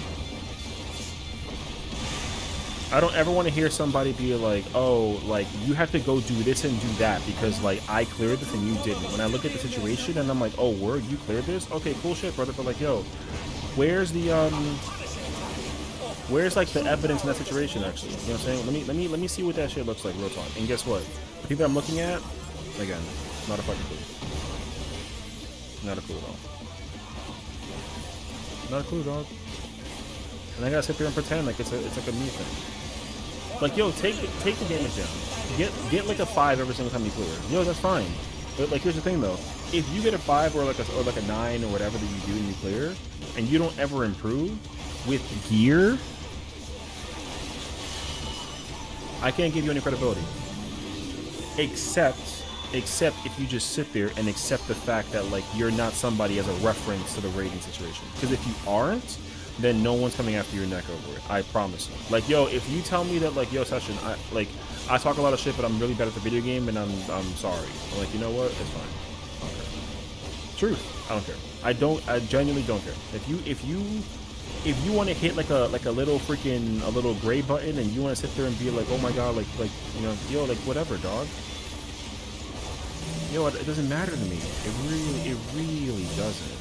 I don't ever want to hear somebody be like, oh, like, you have to go do this and do that because, like, I cleared this and you didn't. When I look at the situation and I'm like, oh, word, you cleared this? Okay, cool shit, brother. But, like, yo, where's the, where's, like, the evidence in that situation, actually? You know what I'm saying? Let me see what that shit looks like, real talk. And guess what? The people I'm looking at, again, not a fucking clue. Not a clue at all. Not a clue, dog. And I gotta sit there and pretend like it's like a me thing. Like, yo, take the damage down. Get like a 5 every single time you clear. Yo, that's fine. But, like, here's the thing though. If you get a 5 or like a 9 or whatever that you do and you clear, and you don't ever improve with gear, I can't give you any credibility. Except if you just sit there and accept the fact that, like, you're not somebody as a reference to the rating situation. Because if you aren't, then no one's coming after your neck over it. I promise you. Like, yo, if you tell me that, like, yo, Sessiion, I talk a lot of shit, but I'm really bad at the video game, and I'm sorry. I'm like, you know what? It's fine. I don't care. Truth. I don't care. I genuinely don't care. If you want to hit like a little gray button and you want to sit there and be like, oh my god, like you know, yo, like, whatever, dog. Yo, it doesn't matter to me. It really doesn't.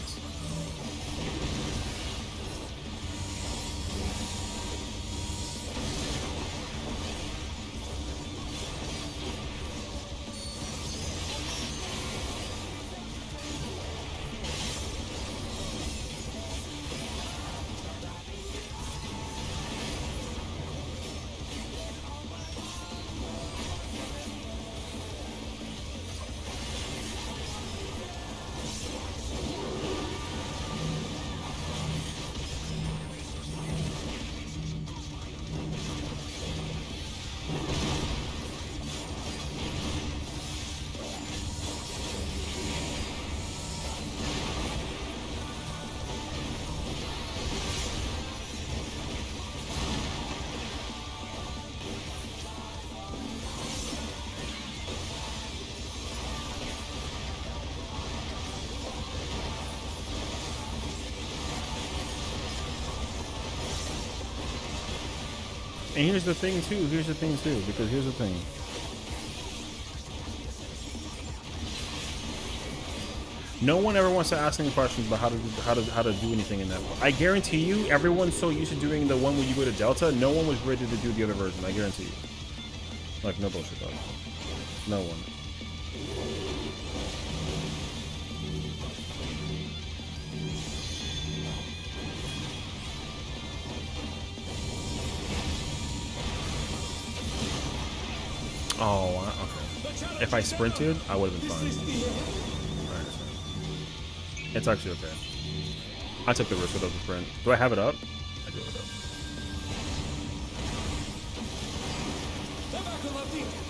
And here's the thing too. Because here's the thing. No one ever wants to ask any questions about how to do anything in that. I guarantee you, everyone's so used to doing the one where you go to Delta, no one was ready to do the other version. I guarantee you. Like, no bullshit, dog. No one. Oh, okay. If I sprinted, I would have been fine. I understand. It's actually okay. I took the risk of the sprint. Do I have it up? I do have it up.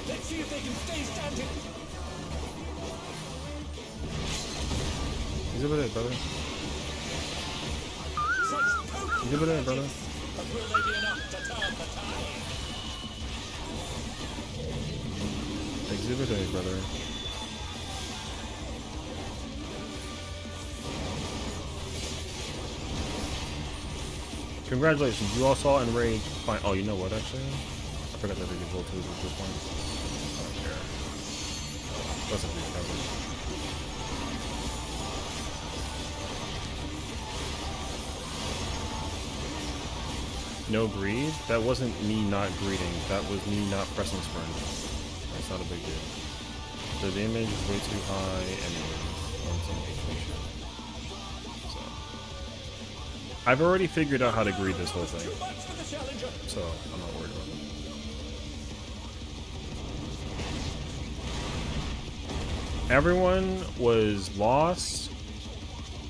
Let's see if they can stay standing. He's over there, brother. He's over there, brother. But will they be enough to turn the tide? Exhibit A, brother. Congratulations, you all saw and Ray find. Oh, you know what, actually? I forgot that they could roll 2 at this point. I don't care. That's a big coverage. No greed? That wasn't me not greeting. That was me not pressing sprint. That's not a big deal. The damage is way too high anyways. On some vacation. So. I've already figured out how to greed this whole thing. So, I'm not worried about it. Everyone was lost.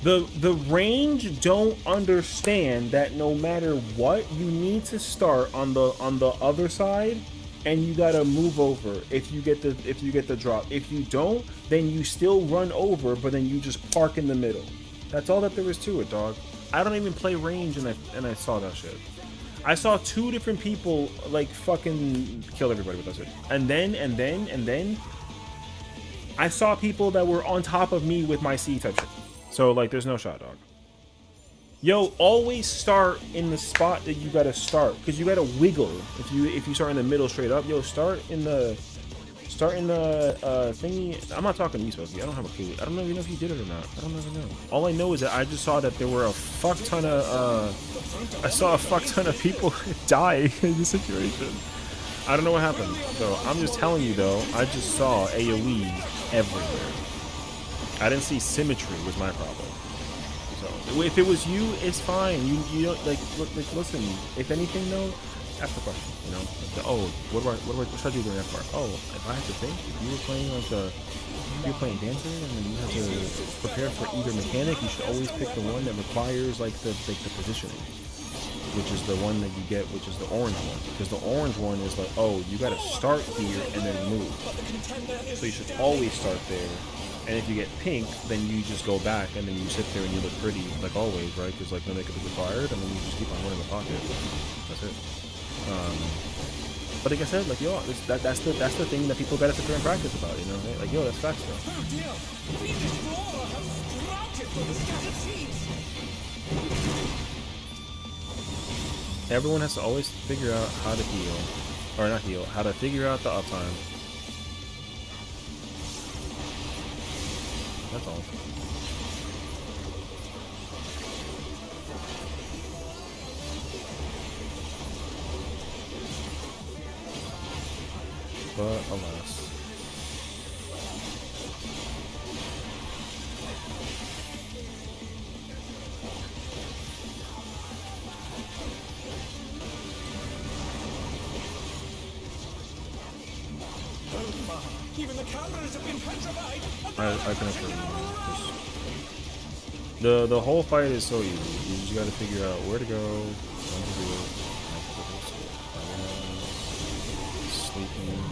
The range don't understand that no matter what, you need to start on the other side, and you gotta move over if you get the drop. If you don't, then you still run over, but then you just park in the middle. That's all that there is to it, dog. I don't even play range, and I saw that shit. I saw 2 different people like fucking kill everybody with that shit, and then I saw people that were on top of me with my C type shit. So, like, there's no shot, dog. Yo, always start in the spot that you gotta start, because you gotta wiggle. If you start in the middle straight up, yo, start in the thingy. I'm not talking to you, Smokey. I don't have a clue. I don't even know if you did it or not. I don't even know. All I know is that I just saw that there were a fuck ton of I saw a fuck ton of people die in this situation. I don't know what happened. So I'm just telling you though, I just saw AoE everywhere. I didn't see symmetry was my problem. So if it was you, it's fine. You don't like listen. If anything though, ask the question. You know, oh, what should I do during that part? Oh, if I have to think, if you were playing like you're playing dancer, and then you have to prepare for either mechanic, you should always pick the one that requires like the positioning, which is the one that you get, which is the orange one, because the orange one is like, oh, you got to start here and then move. So you should always start there. And if you get pink, then you just go back and then you sit there and you look pretty, like always, right? Because like no makeup is required, and then you just keep on running the pocket. That's it. But like I said, like yo, that's the thing that people gotta sit there and practice about, you know? Like yo, that's facts though. Oh dear! Fiendish Flora has sprouted from the scattered seeds! Everyone has to always figure out how to heal, or not heal, how to figure out the uptime. That's all. But alas. Even the cameras have been petrified. I can assure you. The whole fight is so easy. You just gotta figure out where to go, when to do it. Sleeping.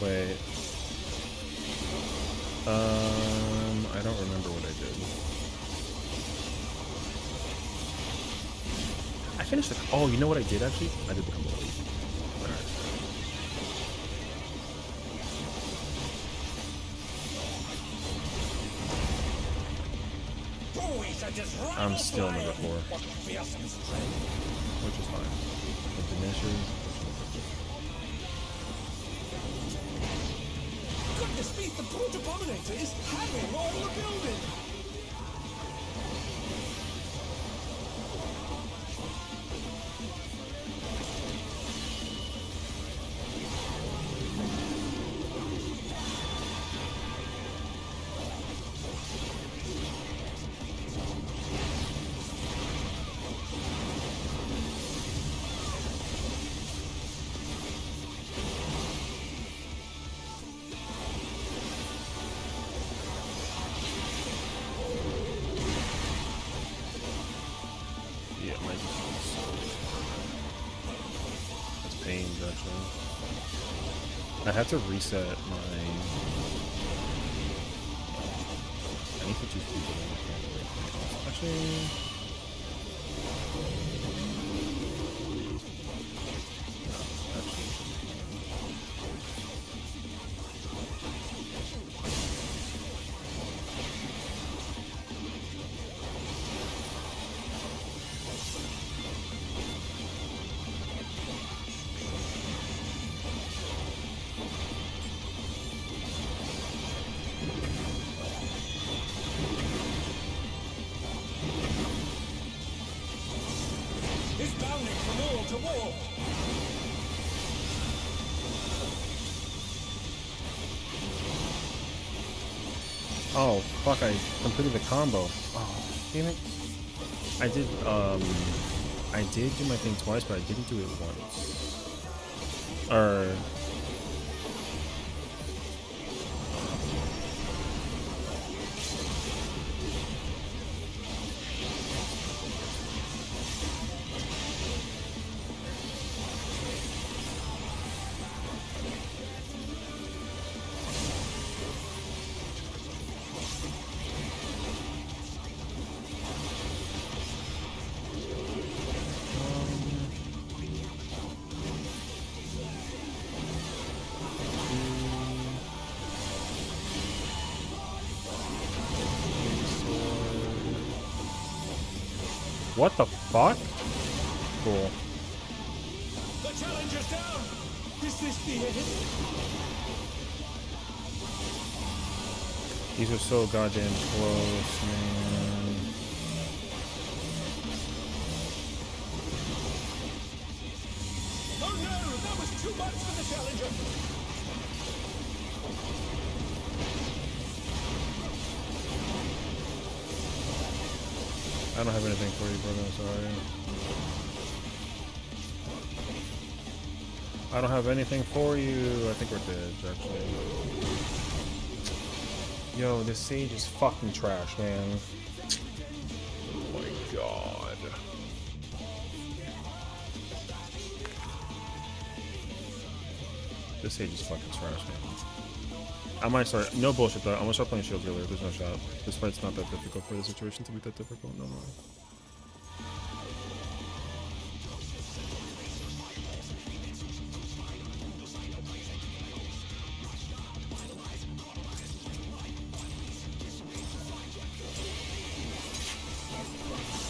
Wait. I don't remember what I did. I finish the... Oh, you know what I did, actually? I did the combo. I'm still number 4. Which is fine. It diminishes. Goodness me, the brute abominator is having all the building! Yeah, my It's pains, actually. I have to reset my... I need to just use it. Actually... Is bounding from wall to wall! Oh, fuck, I completed the combo. Oh, damn it. I did do my thing twice, but I didn't do it once. Or... What the fuck? Cool. The challenger's down! Is this the end? These are so goddamn close, man. Oh no! That was too much for the challenger! I don't have anything for you, brother. Sorry. I don't have anything for you. I think we're dead, actually. Yo, this Sage is fucking trash, man. Oh my god. This Sage is fucking trash, man. I might start, no bullshit though, I'm gonna start playing shields earlier, there's no shot. This fight's not that difficult for the situation to be that difficult, no more.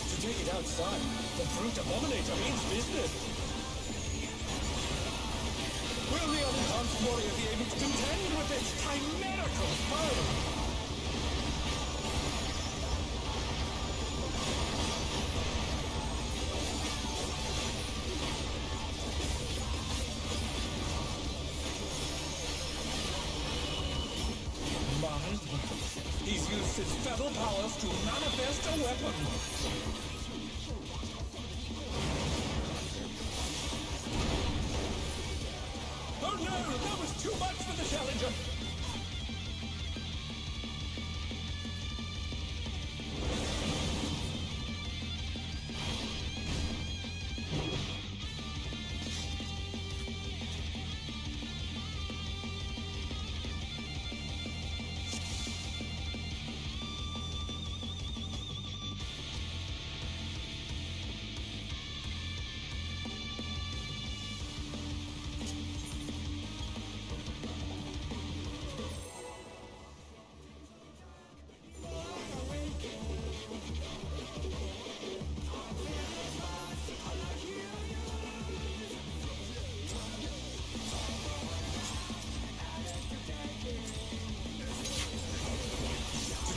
To take it outside, the brute abominator means business! Will the unharmed warrior be able to contend with its chimerical foe? He's used his feral powers to manifest a weapon. Oh no, that was too much for the challenger.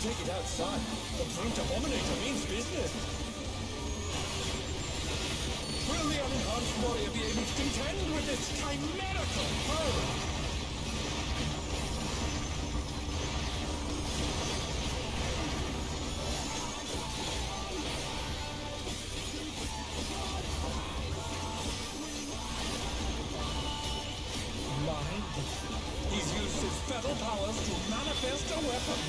take it outside. The Prime Dominator means business. Will the unenhanced warrior be able to contend with this chimerical foe? He's used his feral powers to manifest a weapon.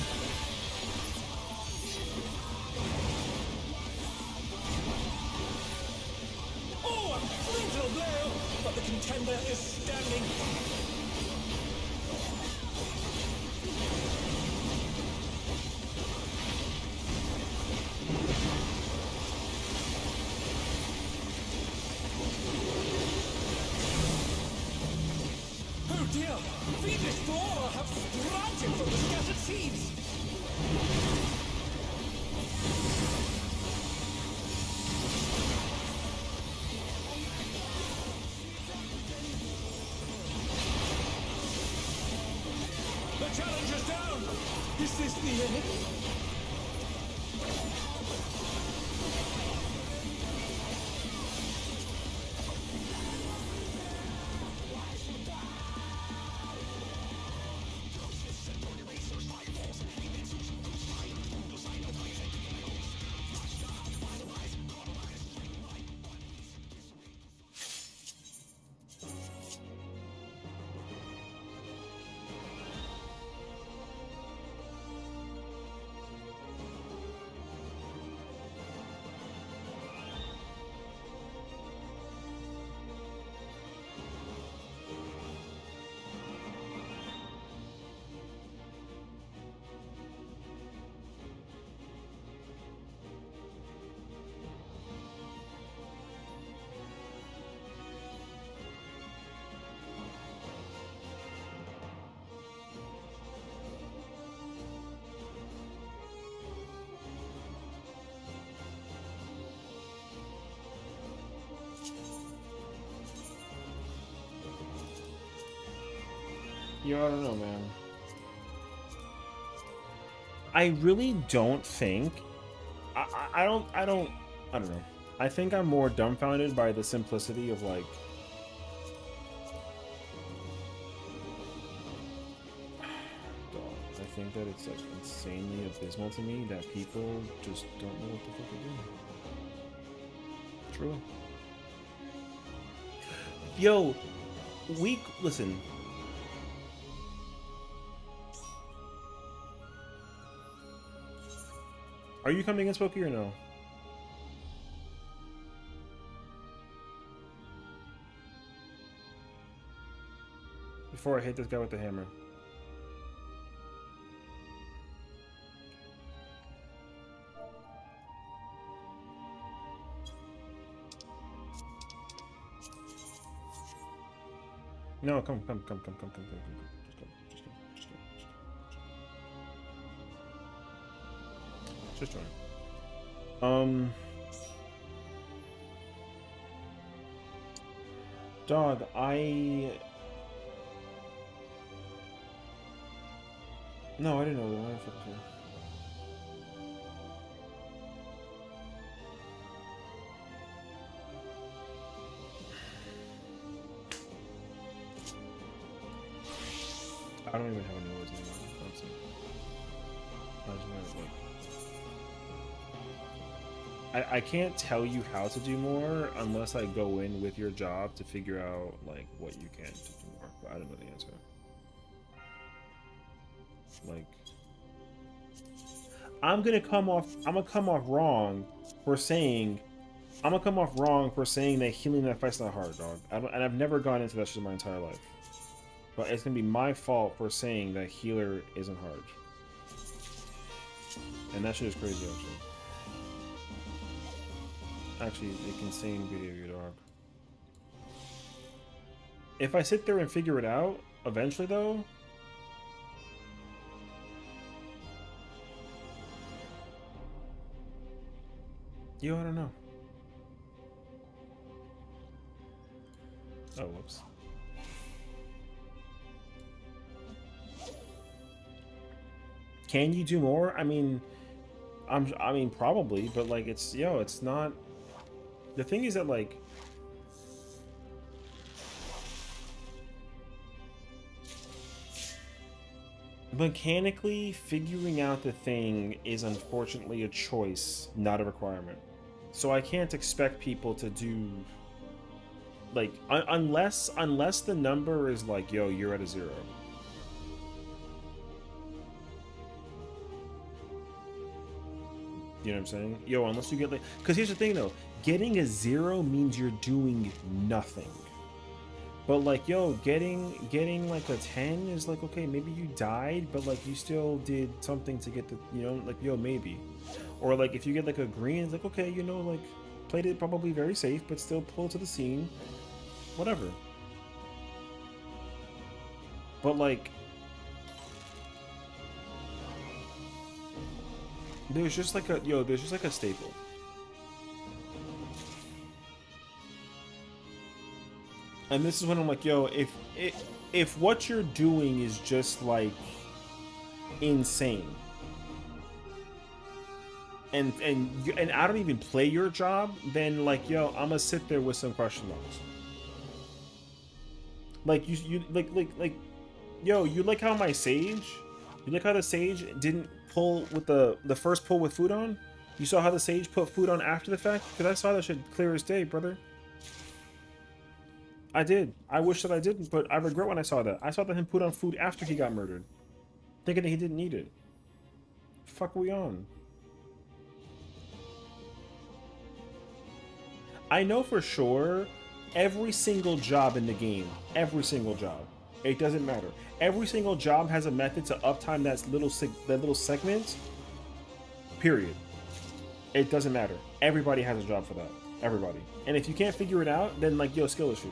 Oh, a brutal blow! But the contender is standing. Oh dear! Fiendish flora have sprouted from the scattered seeds! The challenger's down! Is this the end? You know, I don't know, man. I really don't think. I don't know. I think I'm more dumbfounded by the simplicity of like. Dog, I think that it's like insanely abysmal to me that people just don't know what the fuck they're doing. Truly. Yo, listen. Are you coming in, Smokey, or no? Before I hit this guy with the hammer. No, come. Just go. Just join. Dog, No, I didn't know that. I fucking care. I don't even have any words anymore. Honestly. I just want to like. I can't tell you how to do more unless I go in with your job to figure out like what you can to do more. But I don't know the answer. Like, I'm gonna come off wrong for saying that healing that fight's not hard, dog. And I've never gone into that shit in my entire life. But it's gonna be my fault for saying that healer isn't hard. And that shit is crazy, actually, insane behavior, dog. If I sit there and figure it out, eventually, though... Yo, I don't know. Oh, whoops. Can you do more? I mean, I mean, probably, but like, it's it's not. The thing is that like, mechanically figuring out the thing is unfortunately a choice, not a requirement. So I can't expect people to do like unless the number is like, yo, you're at a 0. You know what I'm saying? Yo, unless you get like, because here's the thing though, getting a 0 means you're doing nothing. But like, yo, getting like a 10 is like, okay, maybe you died, but like you still did something to get the, you know, like, yo, maybe. Or like if you get like a green, it's like, okay, you know, like played it probably very safe, but still pull to the scene, whatever. But like, there's just like a staple. And this is when I'm like, yo, if what you're doing is just like insane, and I don't even play your job, then like, yo, I'm gonna sit there with some question marks. Like you like, yo, you like how my Sage, you like how the Sage didn't pull with the first pull with food on? You saw how the Sage put food on after the fact? Because I saw that shit clear as day, brother. I did. I wish that I didn't, but I regret when I saw that. I saw that him put on food after he got murdered, thinking that he didn't need it. Fuck we on? I know for sure every single job in the game, every single job, it doesn't matter. Every single job has a method to uptime that little segment. Period. It doesn't matter. Everybody has a job for that. Everybody. And if you can't figure it out, then like, yo, skill issue.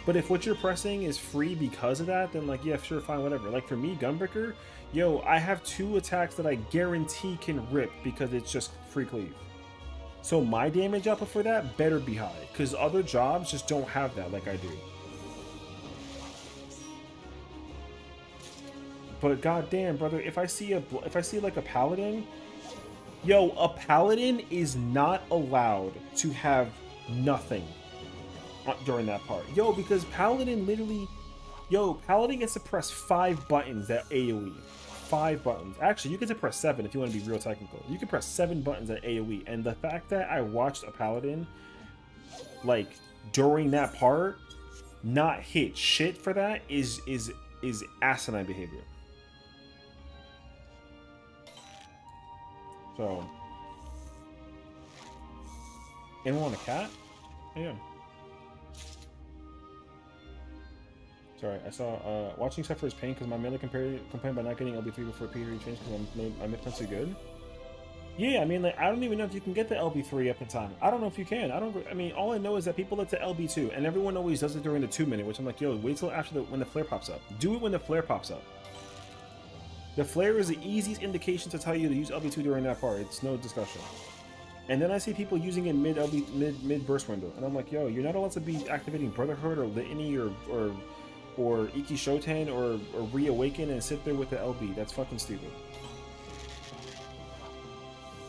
But if what you're pressing is free because of that, then like, yeah, sure, fine, whatever. Like for me, Gunbreaker, yo, I have 2 attacks that I guarantee can rip because it's just free cleave. So my damage output for that better be high, because other jobs just don't have that like I do. But goddamn, brother, if I see like a paladin, yo, a paladin is not allowed to have nothing during that part. Yo, because paladin literally, paladin gets to press 5 buttons at AoE. 5 buttons. Actually, you get to press 7 if you want to be real technical. You can press 7 buttons at AoE. And the fact that I watched a paladin, like, during that part, not hit shit for that is asinine behavior. So, anyone want a cat? Yeah. Sorry, I saw watching Suffer is pain because my melee complained by not getting LB3 before period change because I made too good. Yeah, I mean, like, I don't even know if you can get the LB3 up in time. I don't know if you can. I mean, all I know is that people like the LB2, and everyone always does it during the 2-minute, which I'm like, yo, wait till after when the flare pops up. Do it when the flare pops up. The flare is the easiest indication to tell you to use LB2 during that part. It's no discussion. And then I see people using it mid burst window, and I'm like, yo, you're not allowed to be activating Brotherhood or Litany or Iki Shoten or Reawaken and sit there with the LB. That's fucking stupid.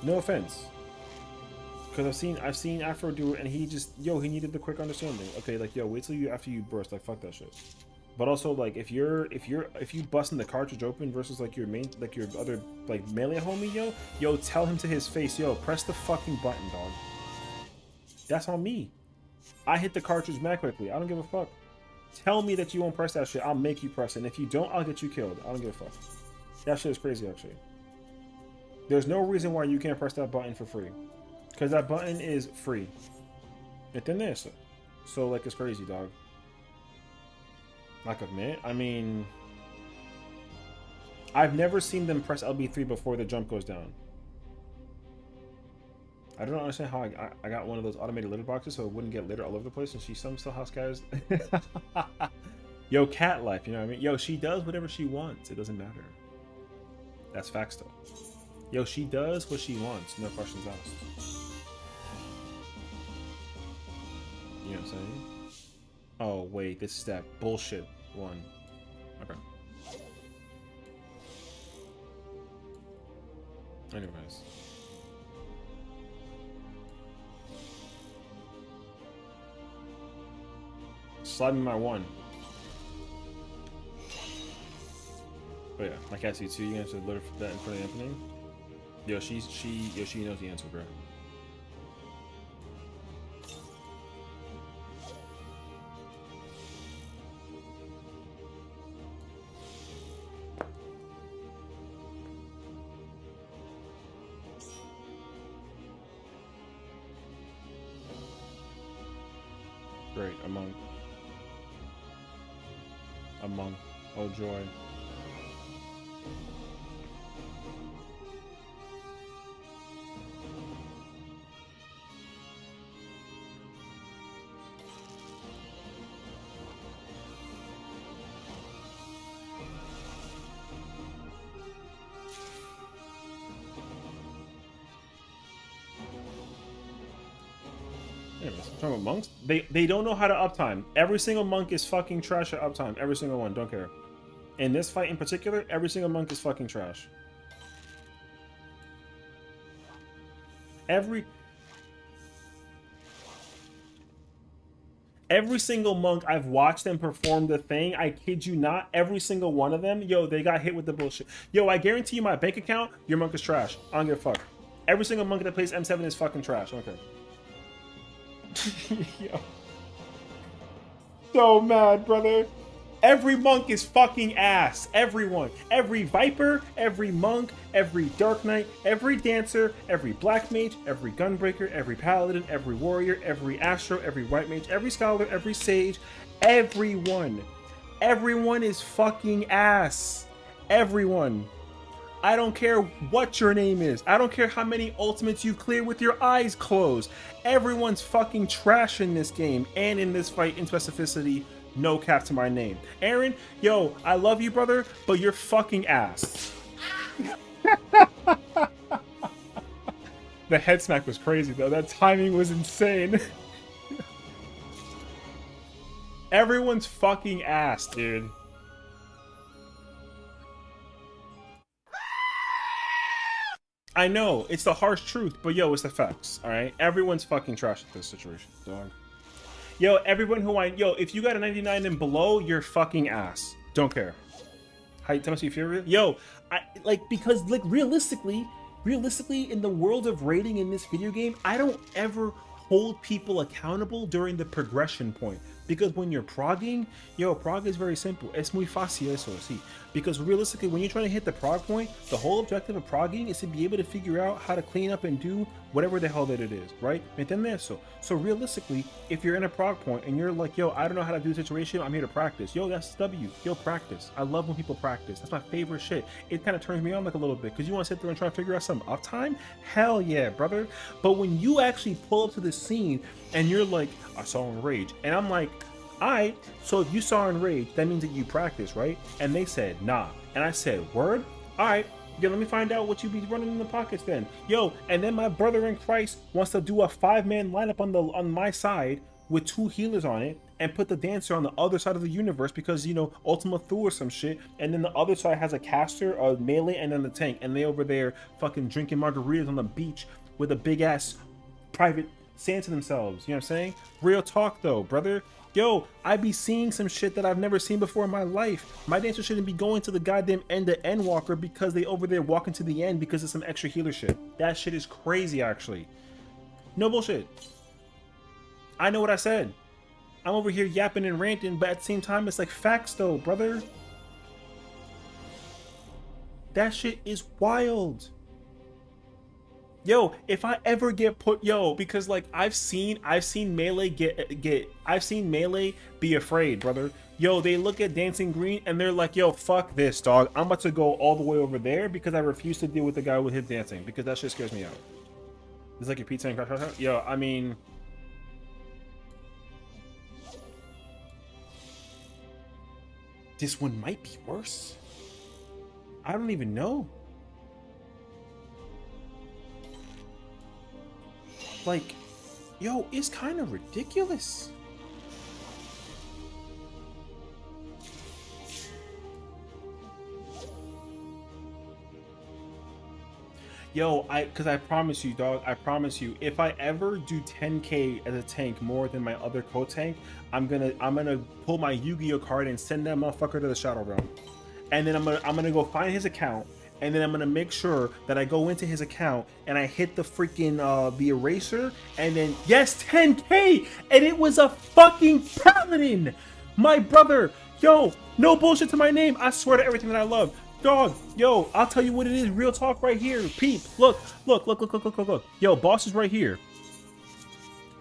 No offense, because I've seen Afro do it, and he just, yo, he needed the quick understanding. Okay, like, yo, wait till after you burst, like, fuck that shit. But also, like, if you busting the cartridge open versus like your other like melee homie, yo, tell him to his face, yo, press the fucking button, dog. That's on me. I hit the cartridge mad quickly. I don't give a fuck. Tell me that you won't press that shit. I'll make you press it. And if you don't, I'll get you killed. I don't give a fuck. That shit is crazy, actually. There's no reason why you can't press that button for free. Because that button is free. ¿Entiendes? So, like, it's crazy, dog. Like, admit, I mean, I've never seen them press LB3 before the jump goes down. I don't understand how I got one of those automated litter boxes so it wouldn't get litter all over the place, and she still has guys. Yo, cat life, you know what I mean? Yo, she does whatever she wants. It doesn't matter. That's facts, though. Yo, she does what she wants. No questions asked. You know what I'm saying? Oh, wait, this is that bullshit one. Okay. Anyways. Slide me my 1. But yeah, my cat C2, you answered that in front of Anthony. Yo, she knows the answer, bro. Great, a monk. A monk. Oh joy. Anyways, talking about monks, they don't know how to uptime. Every single monk is fucking trash at uptime. Every single one, don't care. In this fight in particular, every single monk is fucking trash. Every single monk I've watched them perform the thing, I kid you not, every single one of them, yo, they got hit with the bullshit. Yo, I guarantee you my bank account, your monk is trash. I don't give a fuck. Every single monk that plays M7 is fucking trash. Okay. Yo. So mad, brother. Every monk is fucking ass. Everyone. Every Viper, every monk, every Dark Knight, every Dancer, every Black Mage, every Gunbreaker, every Paladin, every Warrior, every Astro, every White Mage, every Scholar, every Sage. Everyone. Everyone is fucking ass. Everyone. I don't care what your name is. I don't care how many ultimates you clear with your eyes closed. Everyone's fucking trash in this game and in this fight in specificity. No cap to my name. Aaron, yo, I love you, brother, but you're fucking ass. The head smack was crazy, though. That timing was insane. Everyone's fucking ass, dude. I know, it's the harsh truth, but yo, it's the facts, alright? Everyone's fucking trash at this situation, dog. Yo, everyone who yo, if you got a 99 and below, you're fucking ass. Don't care. Hi, tell me if you're yo, because realistically, in the world of rating in this video game, I don't ever hold people accountable during the progression point. Because when you're progging, yo, prog is very simple. Es muy fácil eso, sí. Because realistically, when you're trying to hit the prog point, the whole objective of progging is to be able to figure out how to clean up and do whatever the hell that it is, right? ¿Me entiendes? So realistically, if you're in a prog point and you're like, yo, I don't know how to do the situation, I'm here to practice. Yo, that's W. Yo, practice. I love when people practice. That's my favorite shit. It kind of turns me on like a little bit because you want to sit there and try to figure out some uptime? Hell yeah, brother. But when you actually pull up to the scene and you're like, I saw Enrage, and I'm like, alright, so if you saw Enrage, that means that you practice, right? And they said, nah. And I said, word? Alright, yo, let me find out what you be running in the pockets then. Yo, and then my brother in Christ wants to do a 5-man lineup on my side with 2 healers on it and put the Dancer on the other side of the universe because, you know, Ultima Thule or some shit, and then the other side has a caster, a melee, and then the tank, and they over there fucking drinking margaritas on the beach with a big ass private sand to themselves. You know what I'm saying? Real talk though, brother. Yo, I be seeing some shit that I've never seen before in my life. My Dancer shouldn't be going to the goddamn end-to-end walker because they over there walking to the end because of some extra healer shit. That shit is crazy, actually. No bullshit. I know what I said. I'm over here yapping and ranting, but at the same time, it's like facts though, brother. That shit is wild. Yo, if I ever get put, yo, because like I've seen Melee I've seen Melee be afraid, brother. Yo, they look at Dancing Green and they're like, yo, fuck this, dog. I'm about to go all the way over there because I refuse to deal with the guy with his dancing because that shit scares me out. It's like your pizza and crash. Yo, I mean, this one might be worse. I don't even know. Like, yo, it's kind of ridiculous. Because I promise you, dog, I promise you, if I ever do 10K as a tank more than my other co-tank, I'm gonna pull my Yu-Gi-Oh card and send that motherfucker to the Shadow Realm. And then I'm gonna go find his account, and then I'm gonna make sure that I go into his account and I hit the freaking the eraser, and then yes, 10K, and it was a fucking paladin, my brother. Yo, no bullshit to my name. I swear to everything that I love. Dog, yo, I'll tell you what it is. Real talk right here. Peep, look. Yo, boss is right here.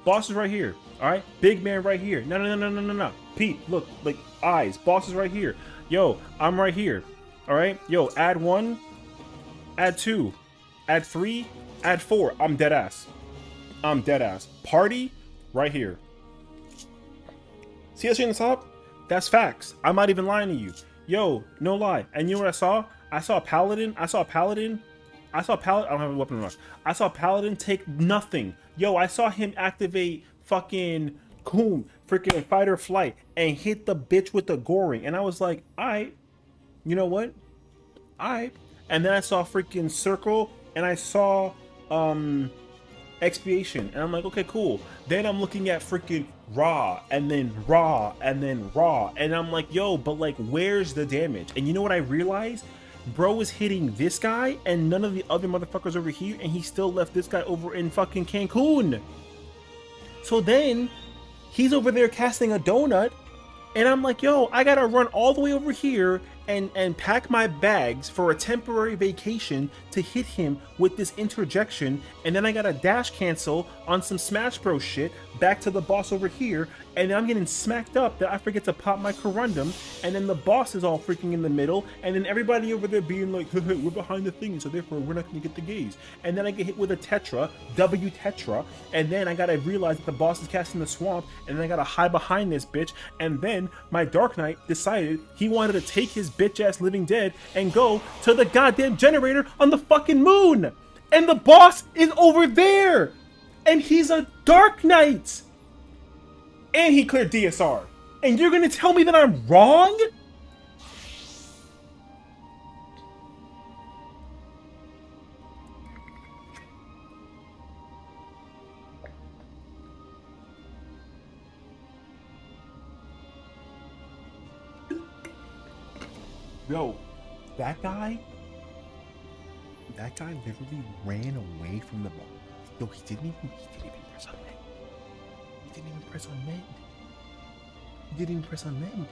Boss is right here. All right, big man right here. No. Peep, look, like eyes. Boss is right here. Yo, I'm right here. All right, yo, add 1, add 2, add 3, add 4. I'm dead ass. Party right here. See that shit in the top? That's facts. I'm not even lying to you. Yo, no lie. And you know what I saw? I saw a paladin. I don't have a weapon enough. I saw paladin take nothing. Yo, I saw him activate fucking freaking fight or flight and hit the bitch with the goring. And I was like, alright, you know what? Alright. And then I saw freaking circle and I saw expiation. And I'm like, okay, cool. Then I'm looking at freaking raw and then raw and then raw. And I'm like, yo, but like, where's the damage? And you know what I realized? Bro was hitting this guy and none of the other motherfuckers over here, and he still left this guy over in fucking Cancun. So then he's over there casting a donut, and I'm like, yo, I gotta run all the way over here and pack my bags for a temporary vacation to hit him with this interjection, and then I gotta dash cancel on some Smash Bros shit back to the boss over here, and then I'm getting smacked up that I forget to pop my corundum, and then the boss is all freaking in the middle, and then everybody over there being like, hey, we're behind the thing, so therefore we're not gonna get the gaze. And then I get hit with a Tetra, W Tetra, and then I gotta realize that the boss is casting the swamp, and then I gotta hide behind this bitch, and then my Dark Knight decided he wanted to take his bitch ass living dead and go to the goddamn generator on the fucking moon, and the boss is over there, and he's a Dark Knight, and he cleared DSR, and you're gonna tell me that I'm wrong? Yo, that guy literally ran away from the ball. Yo, he didn't even press on mend. He didn't even press on mend.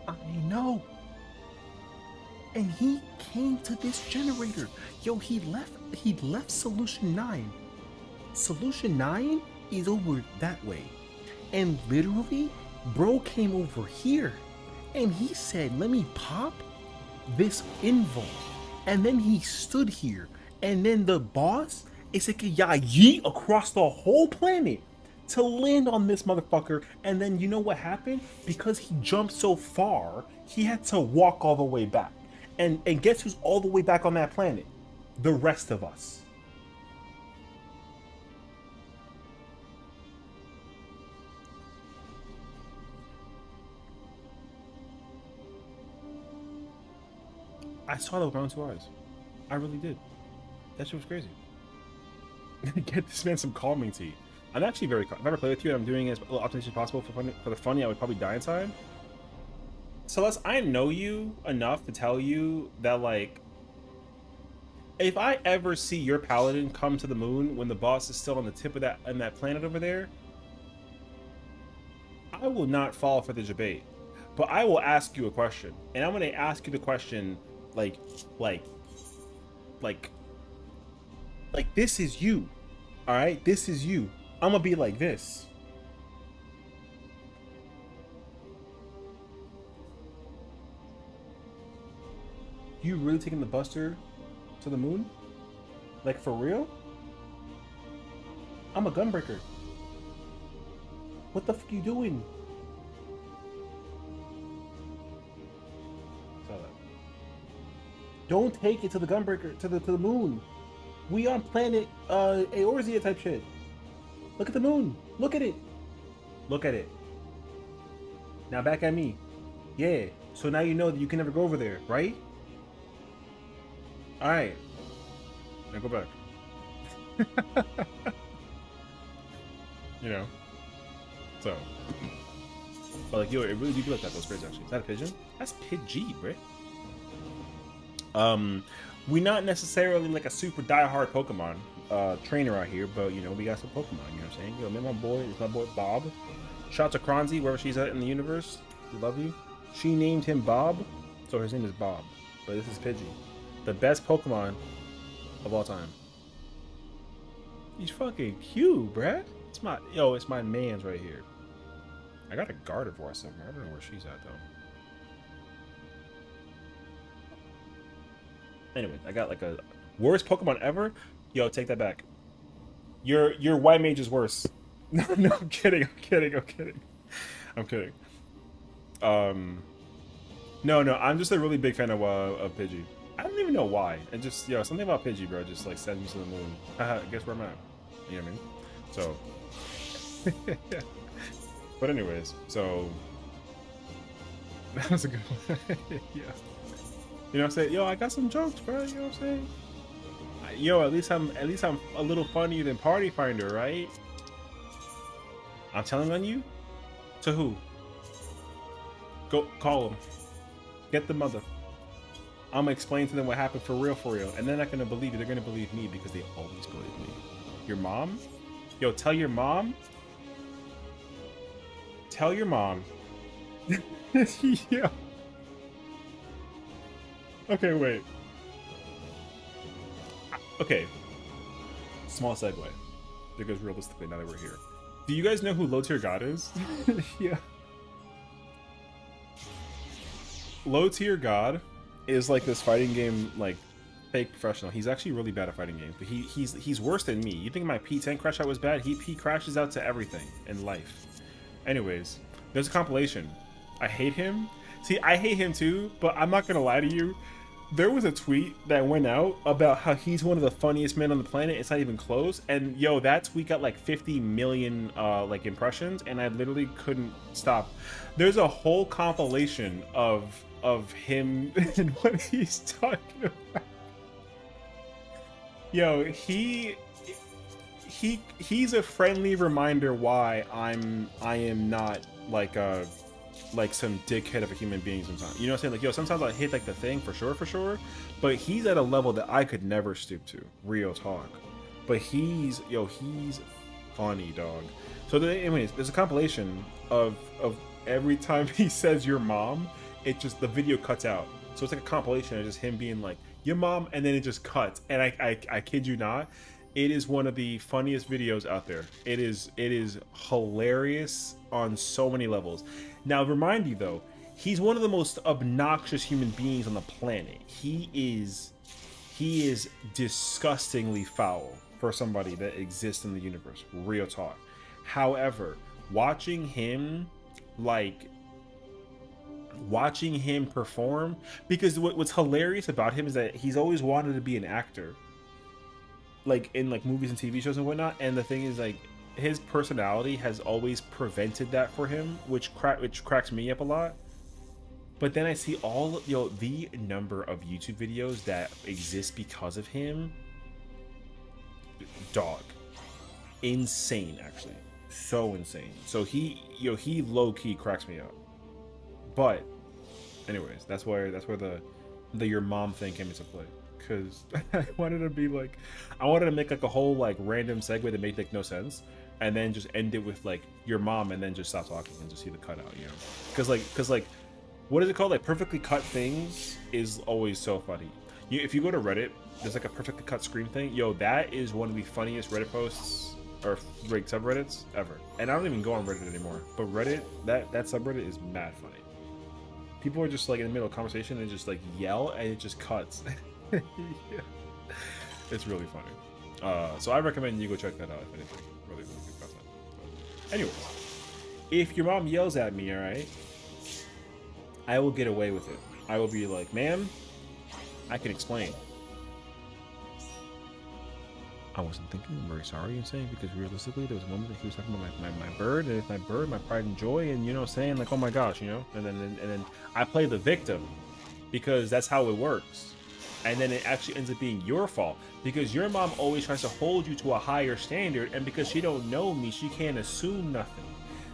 I know. And he came to this generator. Yo, he left Solution 9. Solution 9 is over that way. And literally, bro came over here. And he said, let me pop this invul. And then he stood here. And then the boss is like a yeet across the whole planet to land on this motherfucker. And then you know what happened? Because he jumped so far, he had to walk all the way back. And guess who's all the way back on that planet? The rest of us. I saw that with my own 2 eyes. I really did. That shit was crazy. Get this man some calming tea. I'm actually very. If I ever play with you and I'm doing it as little optimistic as possible for the funny, I would probably die inside. Celeste, I know you enough to tell you that, like, if I ever see your paladin come to the moon when the boss is still on the tip of that planet over there, I will not fall for the debate. But I will ask you a question, and I'm going to ask you the question. Like this is you, all right? This is you. I'm gonna be like this. You really taking the Buster to the moon? Like, for real? I'm a gunbreaker. What the fuck you doing? Don't take it to the gunbreaker, to the moon. We on planet Eorzea type shit. Look at the moon. Look at it. Look at it. Now back at me. Yeah. So now you know that you can never go over there, right? All right. Now go back. You know. So. But like, yo, it really do look like those birds actually. Is that a pigeon? That's Pidgey, bro. We not necessarily like a super diehard Pokemon trainer out here, but you know, we got some Pokemon, you know what I'm saying? Yo, man, it's my boy Bob. Shout out to Kronzy, wherever she's at in the universe. We love you. She named him Bob, so his name is Bob. But this is Pidgey. The best Pokemon of all time. He's fucking cute, bruh. It's my man's right here. I got a Gardevoir somewhere. I don't know where she's at though. Anyway, I got like a worst Pokemon ever. Yo, take that back. Your white mage is worse. No, I'm kidding. I'm kidding. No, I'm just a really big fan of Pidgey. I don't even know why. And just something about Pidgey, bro, just like sends me to the moon. Haha, guess where I'm at. You know what I mean? So. But anyways, so that was a good one. Yeah. You know what I'm saying? Yo, I got some jokes, bro. You know what I'm saying? Yo, at least I'm a little funnier than Party Finder, right? I'm telling on you? To who? Go call them. Get the mother. I'm gonna explain to them what happened for real, and they're not gonna believe you. They're gonna believe me because they always believe me. Your mom? Yo, tell your mom. Tell your mom. Yeah. Okay, wait. Okay. Small segue. Because realistically, now that we're here. Do you guys know who Low Tier God is? Yeah. Low Tier God is like this fighting game, like, fake professional. He's actually really bad at fighting games, but he's worse than me. You think my P10 crash out was bad? He crashes out to everything in life. Anyways, there's a compilation. I hate him. See, I hate him too, but I'm not gonna lie to you. There was a tweet that went out about how he's one of the funniest men on the planet. It's not even close. And yo, that tweet got like 50 million like impressions, and I literally couldn't stop. There's a whole compilation of him and what he's talking about. Yo, he's a friendly reminder why I am not like some dickhead of a human being sometimes. You know what I'm saying? Like, yo, sometimes I hit like the thing for sure, but he's at a level that I could never stoop to. Real talk. But he's funny, dog. So anyways, there's a compilation of every time he says your mom, it just, the video cuts out. So it's like a compilation of just him being like, your mom, and then it just cuts. And I kid you not, it is one of the funniest videos out there. It is hilarious on so many levels. Now, remind you though, he's one of the most obnoxious human beings on the planet. He is disgustingly foul for somebody that exists in the universe. Real talk. However, watching him perform, because what's hilarious about him is that he's always wanted to be an actor, like in like movies and TV shows and whatnot. And the thing is, like, his personality has always prevented that for him, which cracks me up a lot. But then I see the number of YouTube videos that exist because of him. Dog, insane, actually, so insane. So he low-key cracks me up. But anyways, that's where the your mom thing came into play, because I wanted to make like a whole like random segue that made like no sense, and then just end it with like your mom, and then just stop talking and just see the cutout, you know? Because like what is it called? Like perfectly cut things is always so funny. If you go to Reddit, there's like a perfectly cut screen thing. Yo, that is one of the funniest Reddit posts or like subreddits ever. And I don't even go on Reddit anymore, but Reddit, that subreddit is mad funny. People are just like in the middle of conversation and just like yell, and it just cuts. Yeah. It's really funny. So I recommend you go check that out if anything. Really, really good content. So, anyways, if your mom yells at me, all right, I will get away with it. I will be like, ma'am, I can explain. I wasn't thinking. I'm very sorry and saying, because realistically, there was a moment that he was talking about my bird, and it's my bird, my pride and joy, and you know, saying like, oh my gosh, you know, and then I play the victim, because that's how it works. And then it actually ends up being your fault because your mom always tries to hold you to a higher standard, and because she don't know me, she can't assume nothing.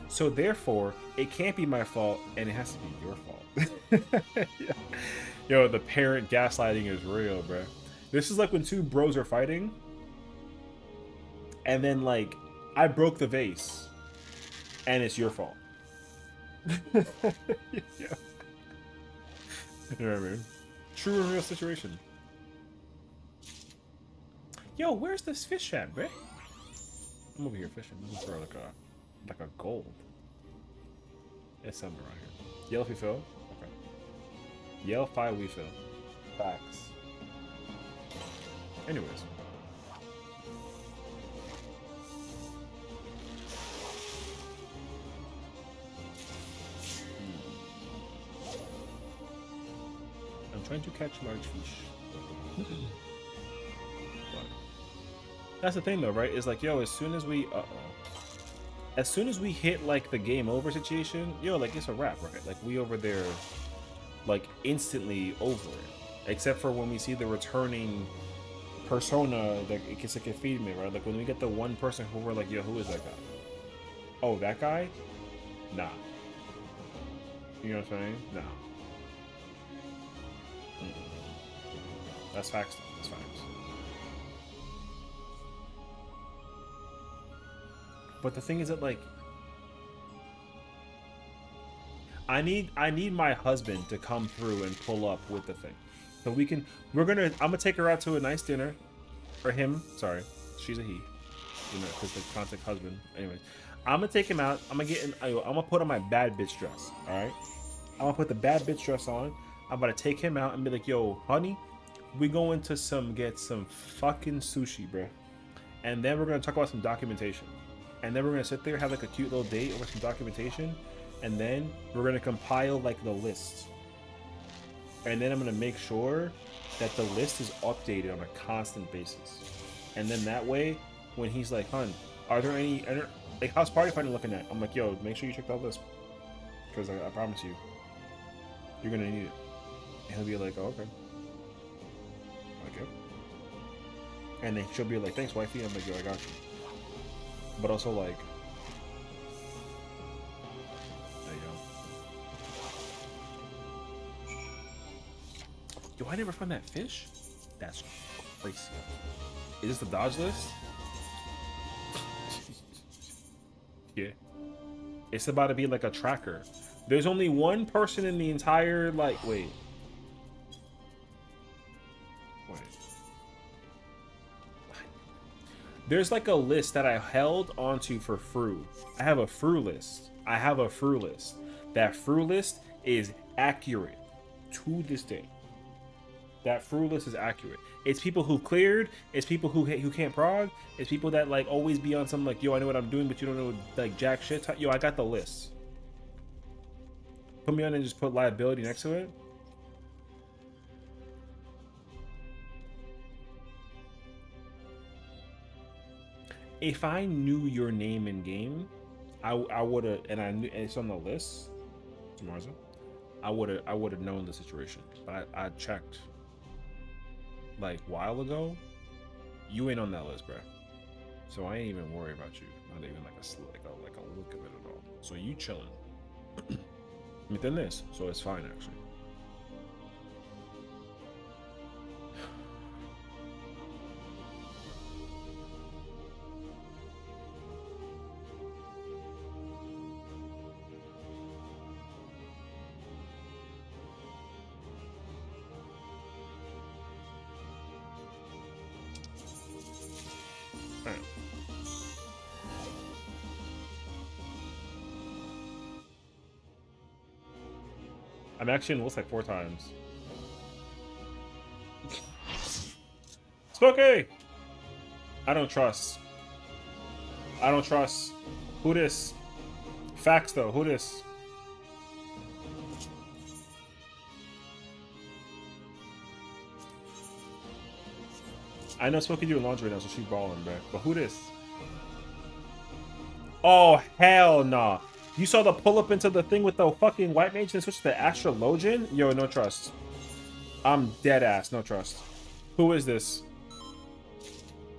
So therefore, it can't be my fault, and it has to be your fault. Yeah. Yo, the parent gaslighting is real, bro. This is like when two bros are fighting, and then like I broke the vase, and it's your fault. Yeah. You know what I mean? True and real situation. Yo, where's this fish at, bruh? I'm over here fishing. I'm looking for like a gold. There's something around here. Yellow refill? Okay. Yellow 5 refill. Facts. Anyways. I'm trying to catch large fish. But that's the thing though, right? Is like, yo, as soon as we as soon as we hit like the game over situation, yo, like it's a wrap, right? Like we over there like instantly over it. Except for when we see the returning persona that it gets like a feed me, right? Like when we get the one person who we're like, yo, who is that guy? Oh, that guy? Nah. You know what I'm saying? Nah. That's facts. That's facts. But the thing is that like I need my husband to come through and pull up with the thing. So I'm gonna take her out to a nice dinner. Or him, sorry. She's a he. You know, because the contact husband. Anyways. I'm gonna take him out. I'm gonna put on my bad bitch dress. Alright? I'm gonna put the bad bitch dress on. I'm about to take him out and be like, yo, honey, we going to get some fucking sushi, bruh. And then we're gonna talk about some documentation. And then we're gonna sit there, have like a cute little date over some documentation, and then we're gonna compile like the list. And then I'm gonna make sure that the list is updated on a constant basis. And then that way, when he's like, hun, are there any like how's party fighting looking at? I'm like, yo, make sure you check that list. Because I promise you, you're gonna need it. And he'll be like, oh, okay. Okay. And then she'll be like, thanks, wifey. I'm like, yo, I got you. But also, like, there you go. Yo, I never found that fish? That's crazy. Is this the dodge list? Yeah. It's about to be like a tracker. There's only one person in the entire, like, wait. There's like a list that I held onto for Fru. I have a Fru list. That Fru list is accurate to this day. That Fru list is accurate. It's people who cleared. It's people who can't prog. It's people that like always be on some like, yo, I know what I'm doing, but you don't know like jack shit. Yo, I got the list. Put me on and just put liability next to it. If I knew your name in game, I would have, and I knew it's on the list. Marza, I would have known the situation. But I checked like a while ago. You ain't on that list, bruh. So I ain't even worry about you. Not even like a look of it at all. So you chilling. Within this, so it's fine actually. I'm actually in the list like 4 times. Spooky! I don't trust. Who this? Facts though, who this? I know Spooky doing laundry now, so she's balling, bro. But who this? Oh, hell nah. You saw the pull up into the thing with the fucking white mage and switch to the astrologian? Yo, no trust. I'm dead ass. No trust. Who is this?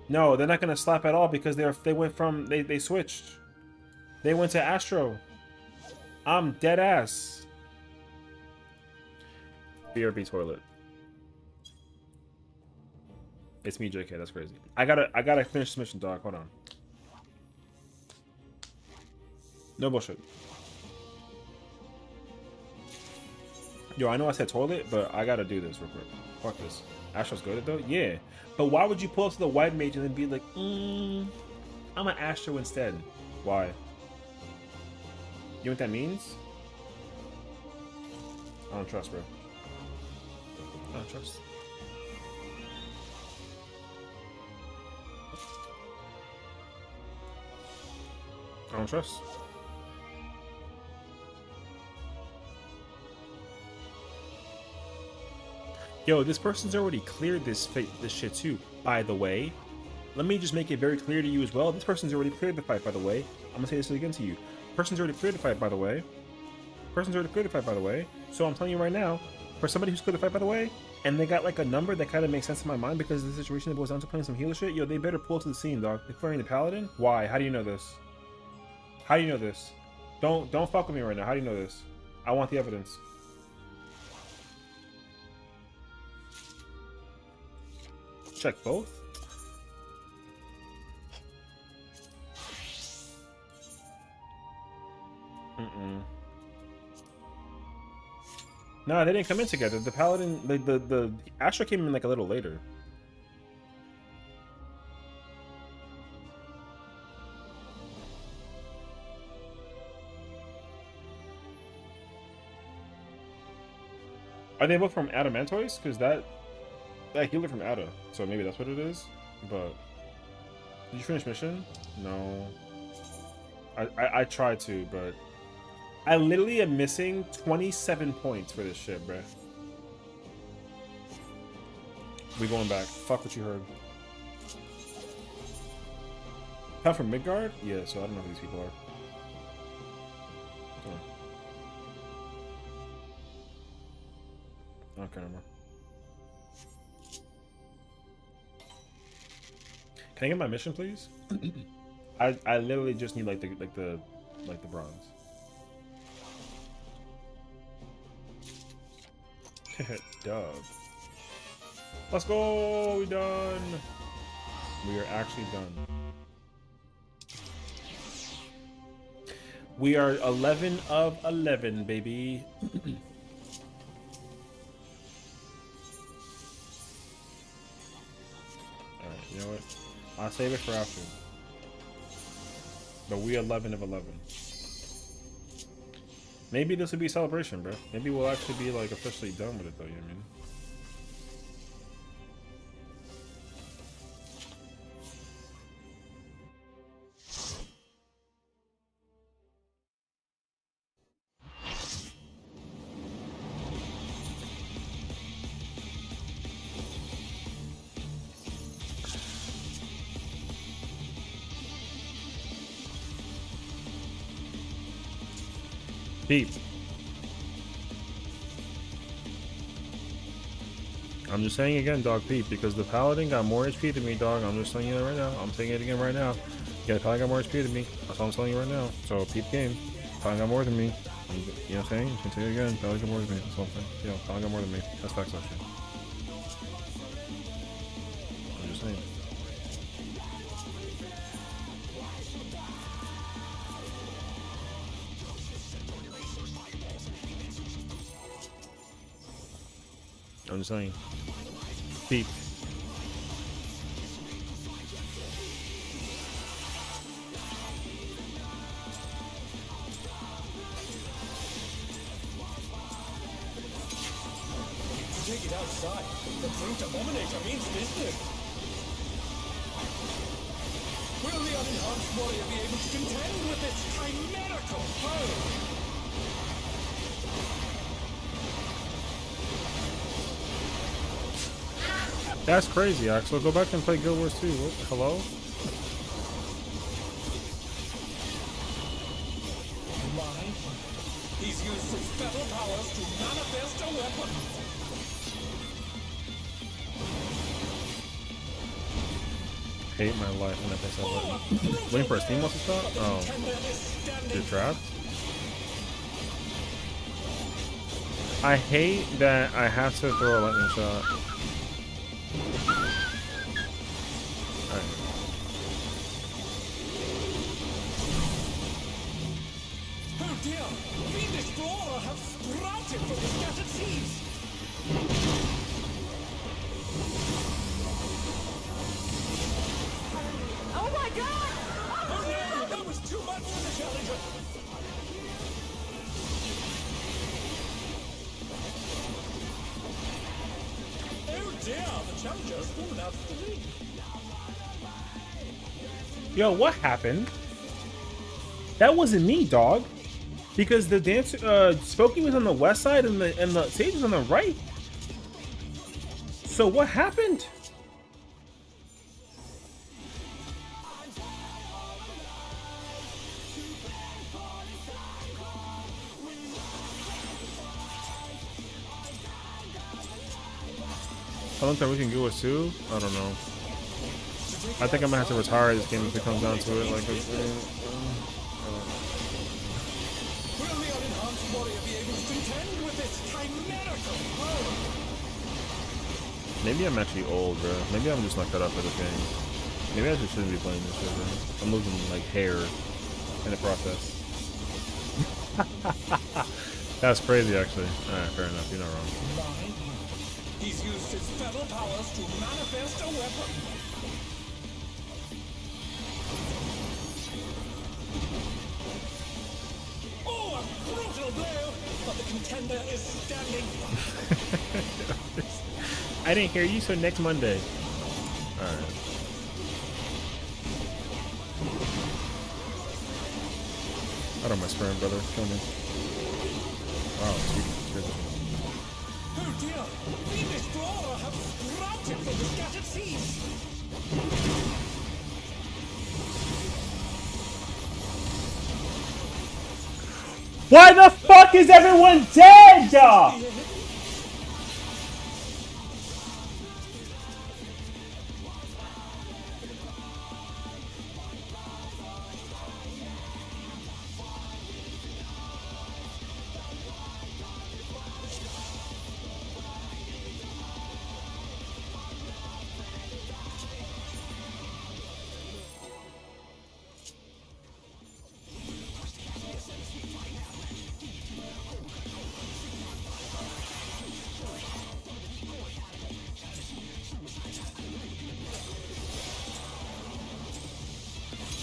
No, they're not gonna slap at all because they went from they switched. They went to Astro. I'm dead ass. BRB toilet. It's me, JK. That's crazy. I gotta finish this mission, dog. Hold on. No bullshit. Yo, I know I said toilet, but I gotta do this real quick. Fuck this. Astro's good at though? Yeah. But why would you pull up to the white mage and then be like, I'm an Astro instead? Why? You know what that means? I don't trust, bro. I don't trust. I don't trust. Yo, this person's already cleared this shit too, by the way. Let me just make it very clear to you as well. This person's already cleared the fight, by the way. I'm gonna say this again to you. Person's already cleared the fight, by the way. Person's already cleared the fight, by the way. So I'm telling you right now, for somebody who's cleared the fight, by the way, and they got like a number that kind of makes sense in my mind because of the situation that boils down to playing some healer shit, yo, they better pull to the scene, dog. They're clearing the paladin? Why? How do you know this? How do you know this? Don't fuck with me right now. How do you know this? I want the evidence. Check both. No, they didn't come in together. The paladin, the Astra came in like a little later. Are they both from Adamantoise? Because that healer from Ada, so maybe that's what it is. But did you finish mission? No. I tried to, but I literally am missing 27 points for this shit, bruh. We going back. Fuck what you heard. Come from Midgard? Yeah, so I don't know who these people are. I don't care anymore. Can I get my mission, please? I literally just need like the bronze. Dub. Let's go. We done. We are actually done. We are 11 of 11, baby. Alright, you know what? I'll save it for after. But we 11 of 11. Maybe this would be a celebration, bro. Maybe we'll actually be like officially done with it, though. You know what I mean? Peep. I'm just saying again, dog, peep, because the paladin got more HP than me, dog. I'm just telling you that right now. I'm saying it again right now. Yeah, the paladin got more HP than me. That's all I'm telling you right now. So peep game. Paladin got more than me. You know what I'm saying? I'm gonna tell you again. Paladin got more than me. That's all I'm saying. Yeah, paladin got more than me. That's facts, actually. I'm just saying. I'm just saying. Peep. Take it outside. The brute abominator means business. Will the unenhanced warrior be able to contend with this chimerical foe? That's crazy, Axel. Go back and play Guild Wars 2. What? Hello? Mine? He's used his feral powers to manifest a weapon. hate my life when I press that button. Waiting for a steam wall to stop? Oh. You're trapped? I hate that I have to throw a lightning shot. Alright. Oh dear! Fiendish flora have sprouted from the scattered seeds! Oh my god! Oh no! That was too much for the challenger! Oh dear! The challenger has fallen out of the ring! Yo, what happened? That wasn't me, dog. Because the dancer, Spooky was on the west side and the Sage was on the right. So what happened? How long time we can go with Sue? I don't know. I think I'm gonna have to retire this game if it comes down to it. Like, Will the unenhanced warrior be able to contend with this chimerical foe? maybe I'm actually old, bro. Maybe I'm just not cut up for this game. Maybe I just shouldn't be playing this shit, bro. I'm losing like hair in the process. That's crazy, actually. Alright, fair enough. You're not wrong. He's used his feral powers to manifest a weapon. Oh, a brutal blow! But the contender is standing. I didn't hear you, so next Monday. Alright. I don't my sperm, brother. Kill me. Wow, sweet. Oh dear! Fiendish flora have sprouted from the scattered seeds. Why the fuck is everyone dead?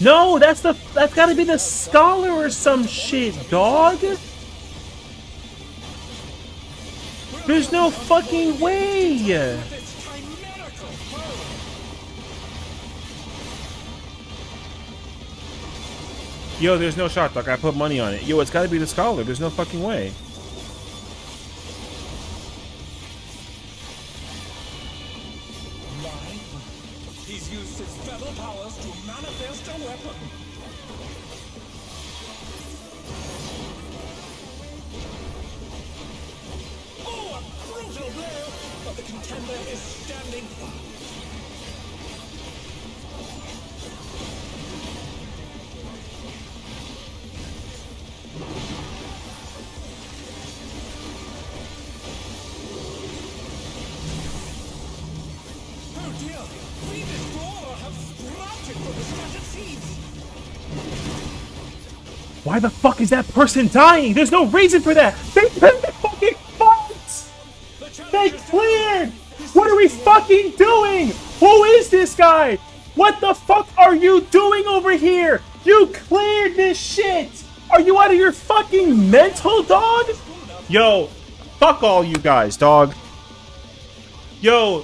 No, that's gotta be the scholar or some shit, dog. There's no fucking way. This chimerical foe. Yo, there's no shot, dog. I put money on it. Yo, it's gotta be the scholar. There's no fucking way. He's used his feral powers to manifest a weapon. Oh, a brutal blow! But the contender is standing. Oh dear! Fiendish flora have sprouted from the scattered seeds. Why the fuck is that person dying? There's no reason for that. They cleared the fucking fight. They cleared. What are we fucking doing? Who is this guy? What the fuck are you doing over here? You cleared this shit. Are you out of your fucking mental, dog? Yo, fuck all you guys, dog. Yo,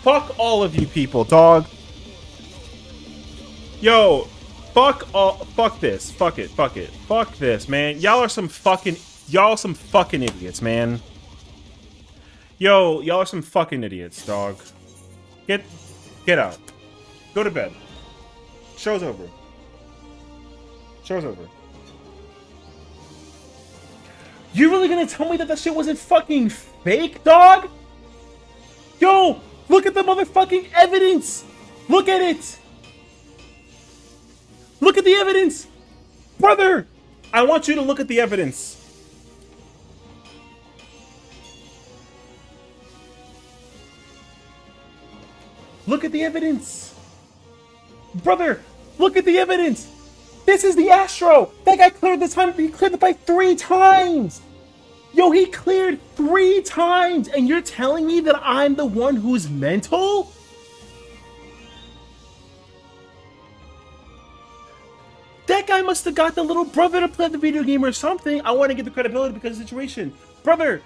fuck all of you people, dog. Yo, fuck this. Fuck it. Fuck this, man. Y'all are some fucking idiots, man. Yo, y'all are some fucking idiots, dog. Get out. Go to bed. Show's over. You really gonna tell me that shit wasn't fucking fake, dog? Yo, look at the motherfucking evidence. Look at it. Look at the evidence! Brother! I want you to look at the evidence. Look at the evidence. Brother, look at the evidence. This is the Astro. That guy cleared this time. He cleared it by 3 times. Yo, he cleared 3 times. And you're telling me that I'm the one who's mental? That guy must have got the little brother to play the video game or something. I want to get the credibility because of the situation. Brother.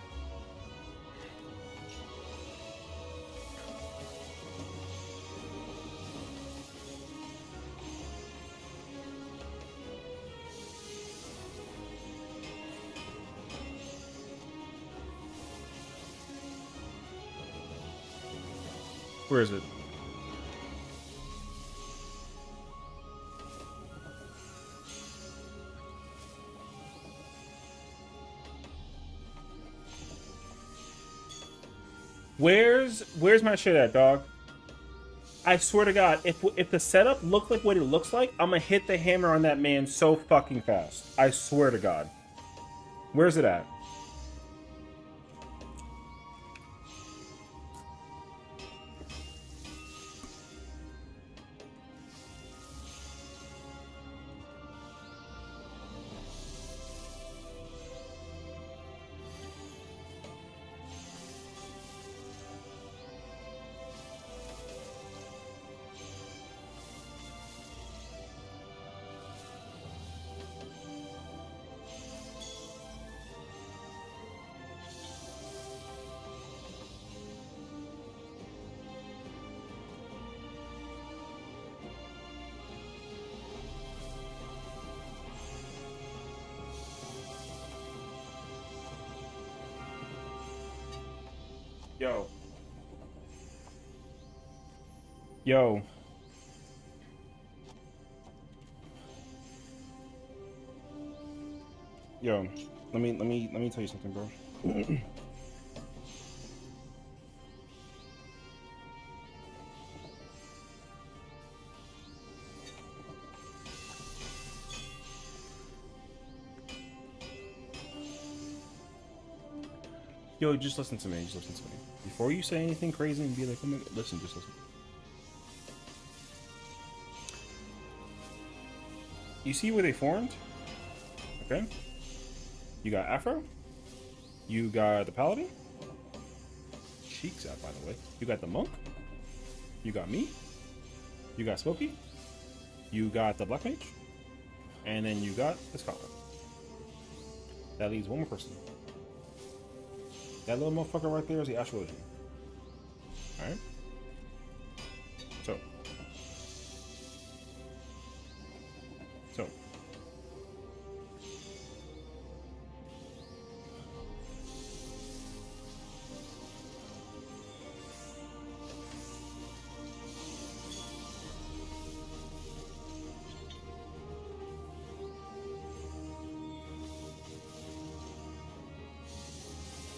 Where is it? Where's my shit at, dog? I swear to God, if the setup looked like what it looks like, I'm gonna hit the hammer on that man so fucking fast. I swear to God. Where's it at? Yo. Yo. Yo. Let me tell you something, bro. Yo, just listen to me. Just listen to me. Before you say anything crazy and be like, oh my God, listen, just listen. You see where they formed? Okay. You got Afro. You got the Paladin. Cheeks out, by the way. You got the Monk. You got me. You got Smokey. You got the Black Mage. And then you got the Scholar. That leaves one more person. That little motherfucker right there is the Astrologian. Alright? So.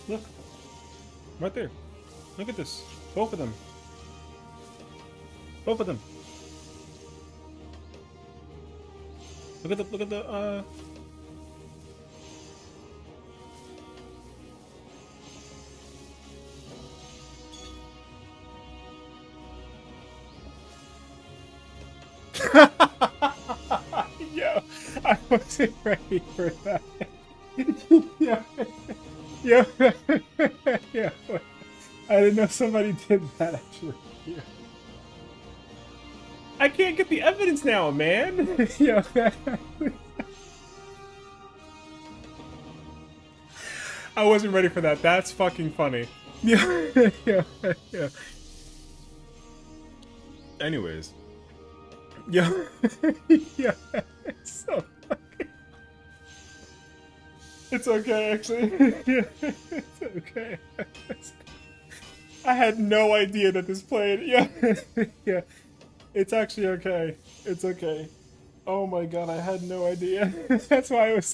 Look. Right there. Look at this. Both of them. Both of them. Look at the Yo, I wasn't ready for that. Yeah. Yeah, yeah. I didn't know somebody did that actually. Yeah. I can't get the evidence now, man. Yeah. I wasn't ready for that. That's fucking funny. Yeah, yeah, yeah. Anyways. Yeah. Yeah. It's so fucking... It's okay, actually. Yeah, it's okay. I had no idea that this played. Yeah, yeah. It's actually okay. It's okay. Oh my god, I had no idea. That's why it's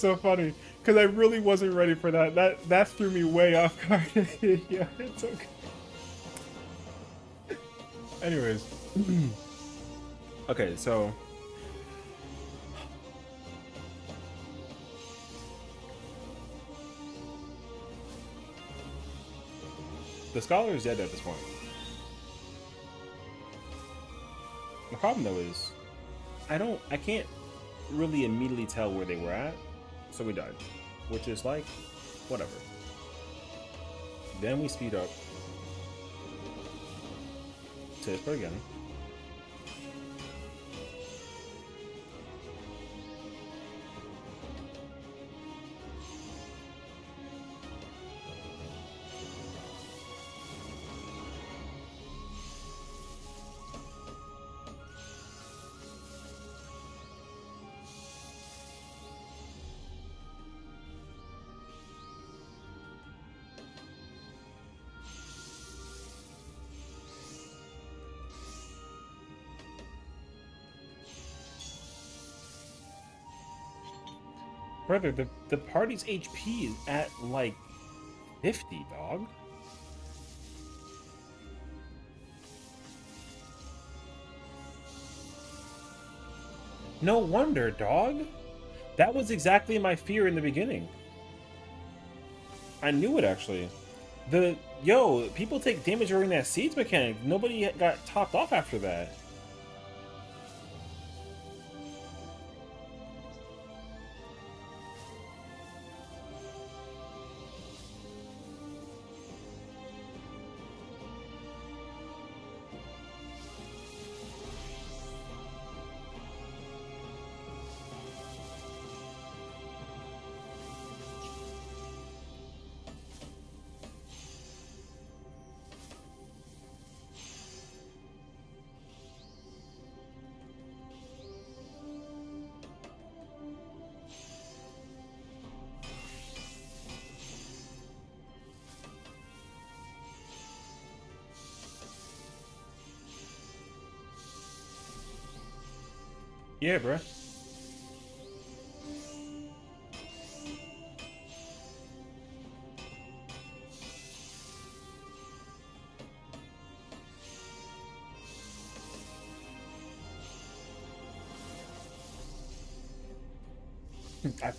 so funny. Because I really wasn't ready for that. That threw me way off guard. Yeah, it's okay. Anyways. Okay, so The scholar is dead at this point. The problem though is, I can't really immediately tell where they were at, so we died, which is like, whatever. Then we speed up to this part again. Brother, the party's HP is at like 50, dog. No wonder, dog. That was exactly my fear in the beginning. I knew it actually. People take damage during that seeds mechanic. Nobody got topped off after that. Yeah, bruh.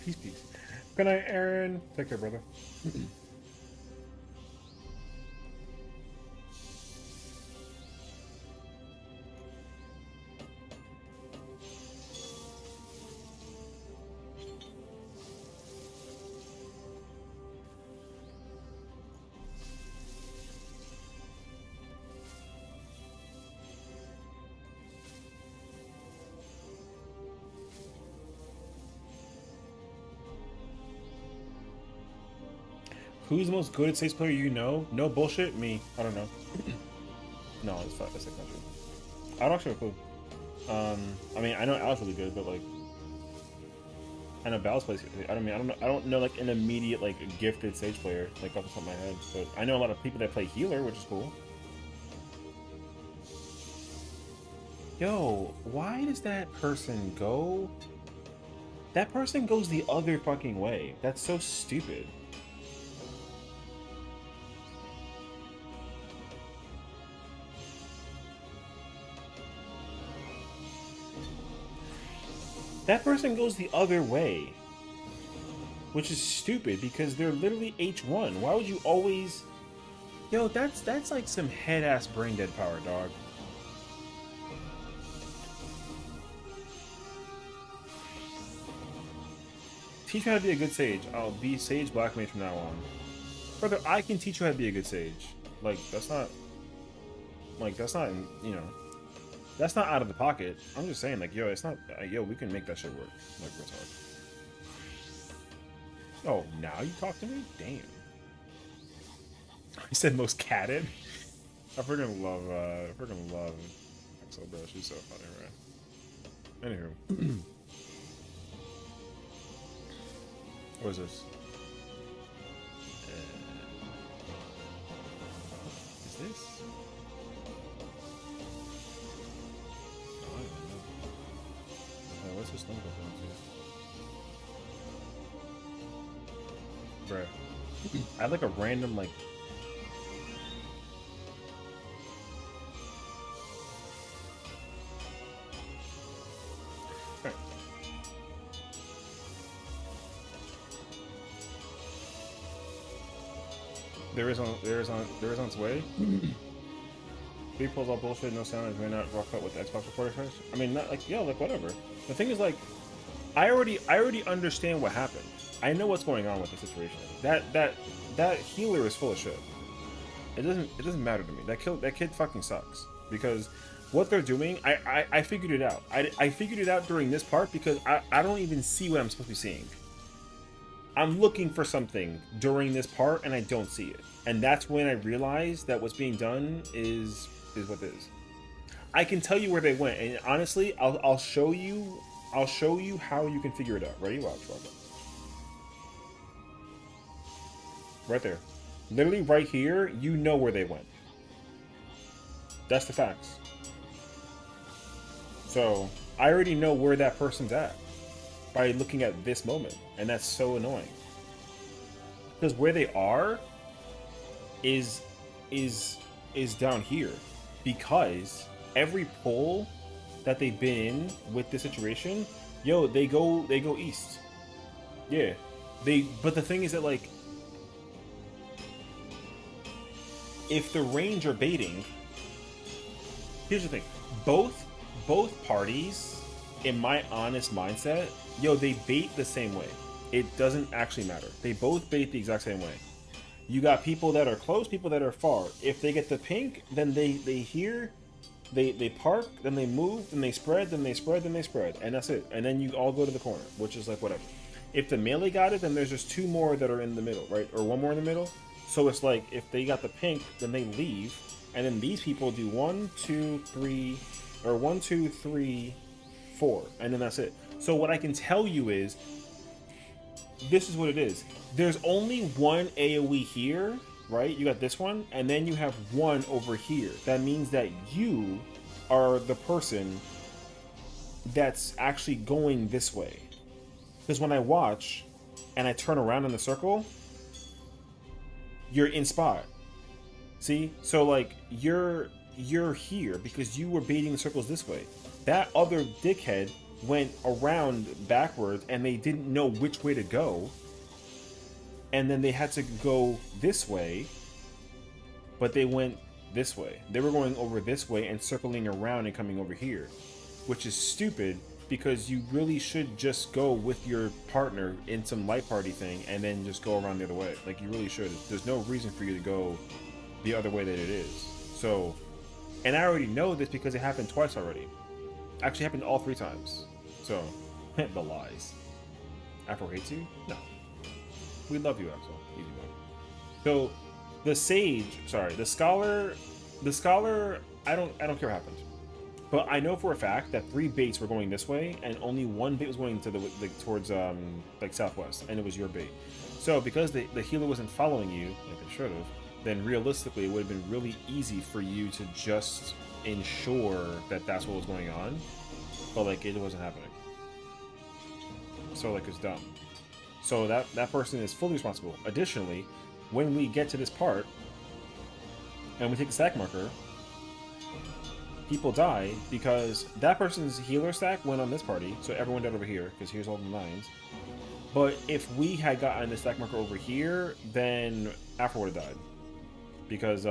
Peace. Good night, Aaron. Take care, brother. Who's the most good Sage player you know? No bullshit, me. I don't know. No, it's not. That's not true. I don't actually have a clue. I mean, I know Al's really good, but like, I know Bal's plays. I don't know like an immediate like gifted Sage player like off the top of my head. But I know a lot of people that play healer, which is cool. Yo, why does that person go? That person goes the other fucking way. That's so stupid. That person goes the other way, which is stupid because they're literally H1. Why would you always... Yo, that's like some head-ass brain-dead power, dog. Teach me how to be a good Sage. I'll be Sage Black Mage from now on. Brother, I can teach you how to be a good Sage. Like, that's not, you know... That's not out of the pocket. I'm just saying, like, yo, it's not... yo, we can make that shit work. Like, real talk. Oh, now you talk to me? Damn. I said most catted. I freaking love Axel, bro. She's so funny, right? Anywho. What is this? Is this? What's this number going to? Bruh. I had like a random like... Alright. There is on its way. Three pulls all bullshit, no sound, and may not rock out with the Xbox recorder first. I mean, not like, yo, like whatever. The thing is, like, I already understand what happened. I know what's going on with the situation. That healer is full of shit. It doesn't matter to me. That kid fucking sucks because what they're doing, I figured it out. I figured it out during this part because I don't even see what I'm supposed to be seeing. I'm looking for something during this part and I don't see it. And that's when I realized that what's being done is what it is. I can tell you where they went, and honestly, I'll show you how you can figure it out. Ready? Watch. Right there. Literally right here, you know where they went. That's the facts. So, I already know where that person's at by looking at this moment, and that's so annoying. Because where they are is down here. Because every pull that they've been in with this situation, yo, they go east. Yeah. But the thing is that, like, if the range are baiting, here's the thing. Both parties, in my honest mindset, yo, they bait the same way. It doesn't actually matter. They both bait the exact same way. You got people that are close, people that are far. If they get the pink, then they hear, they park, then they move, then they spread, then they spread, then they spread. And that's it. And then you all go to the corner, which is like whatever. If the melee got it, then there's just two more that are in the middle, right? Or one more in the middle. So it's like, if they got the pink, then they leave. And then these people do 1, 2, 3, or 1, 2, 3, 4. And then that's it. So what I can tell you is, this is what it is. There's only one AoE here, right? You got this one, and then you have one over here. That means that you are the person that's actually going this way. Because when I watch, and I turn around in the circle, you're in spot. See? So, like, you're here because you were baiting the circles this way. That other dickhead went around backwards and they didn't know which way to go. And then they had to go this way, but they went this way. They were going over this way and circling around and coming over here, which is stupid because you really should just go with your partner in some light party thing and then just go around the other way. Like, you really should. There's no reason for you to go the other way that it is. So, and I already know this because it happened twice already. Actually happened all 3 times. So, the lies. Afro hates you? No. We love you, Axel. Easy boy. So, the scholar, I don't care what happened. But I know for a fact that 3 baits were going this way, and only 1 bait was going to towards like southwest, and it was your bait. So because the healer wasn't following you like they should have, then realistically it would have been really easy for you to just ensure that that's what was going on, but like it wasn't happening. So like it's dumb. So that person is fully responsible. Additionally, when we get to this part and we take the stack marker, people die because that person's healer stack went on this party, so everyone died over here because here's all the 9s. But if we had gotten the stack marker over here, then Afro would have died. Because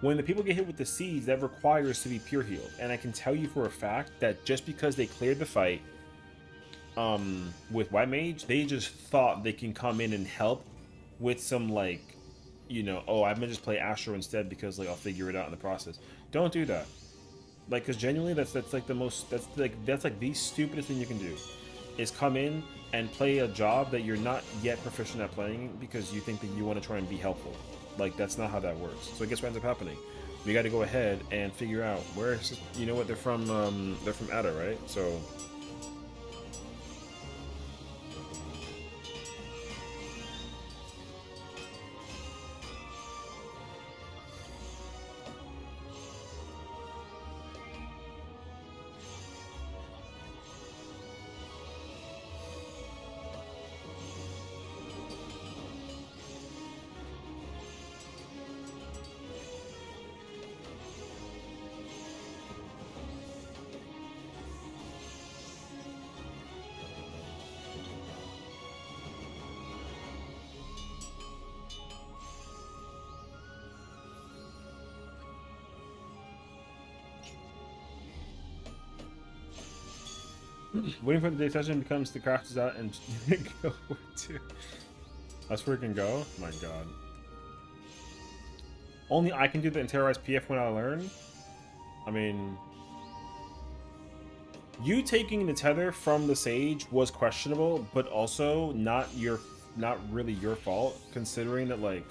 when the people get hit with the seeds, that requires to be pure healed. And I can tell you for a fact that just because they cleared the fight with White Mage, they just thought they can come in and help with some, like, you know, oh, I'm gonna just play Astro instead because like I'll figure it out in the process. Don't do that. Like, because genuinely that's like the most, that's like the stupidest thing you can do is come in and play a job that you're not yet proficient at playing because you think that you want to try and be helpful. Like, that's not how that works. So guess what ends up happening? We got to go ahead and figure out where, you know what, they're from Ada, right? So Waiting for the day session becomes the craft is out and go to. That's where it can go. My God. Only I can do the terrorize PF when I learn. I mean, you taking the tether from the Sage was questionable, but also not really your fault, considering that like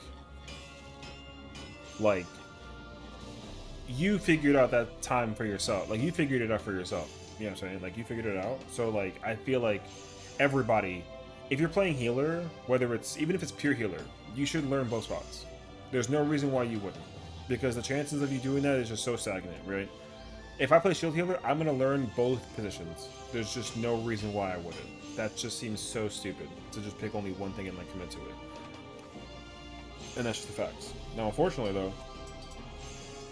you figured out that time for yourself. Like you figured it out for yourself. You know what I'm saying? Like you figured it out. So like I feel like everybody, if you're playing healer, whether it's even if it's pure healer, you should learn both spots. There's no reason why you wouldn't, because the chances of you doing that is just so stagnant, right? If I play shield healer, I'm gonna learn both positions. There's just no reason why I wouldn't. That just seems so stupid to just pick only one thing and like commit to it. And that's just the facts. Now, unfortunately though,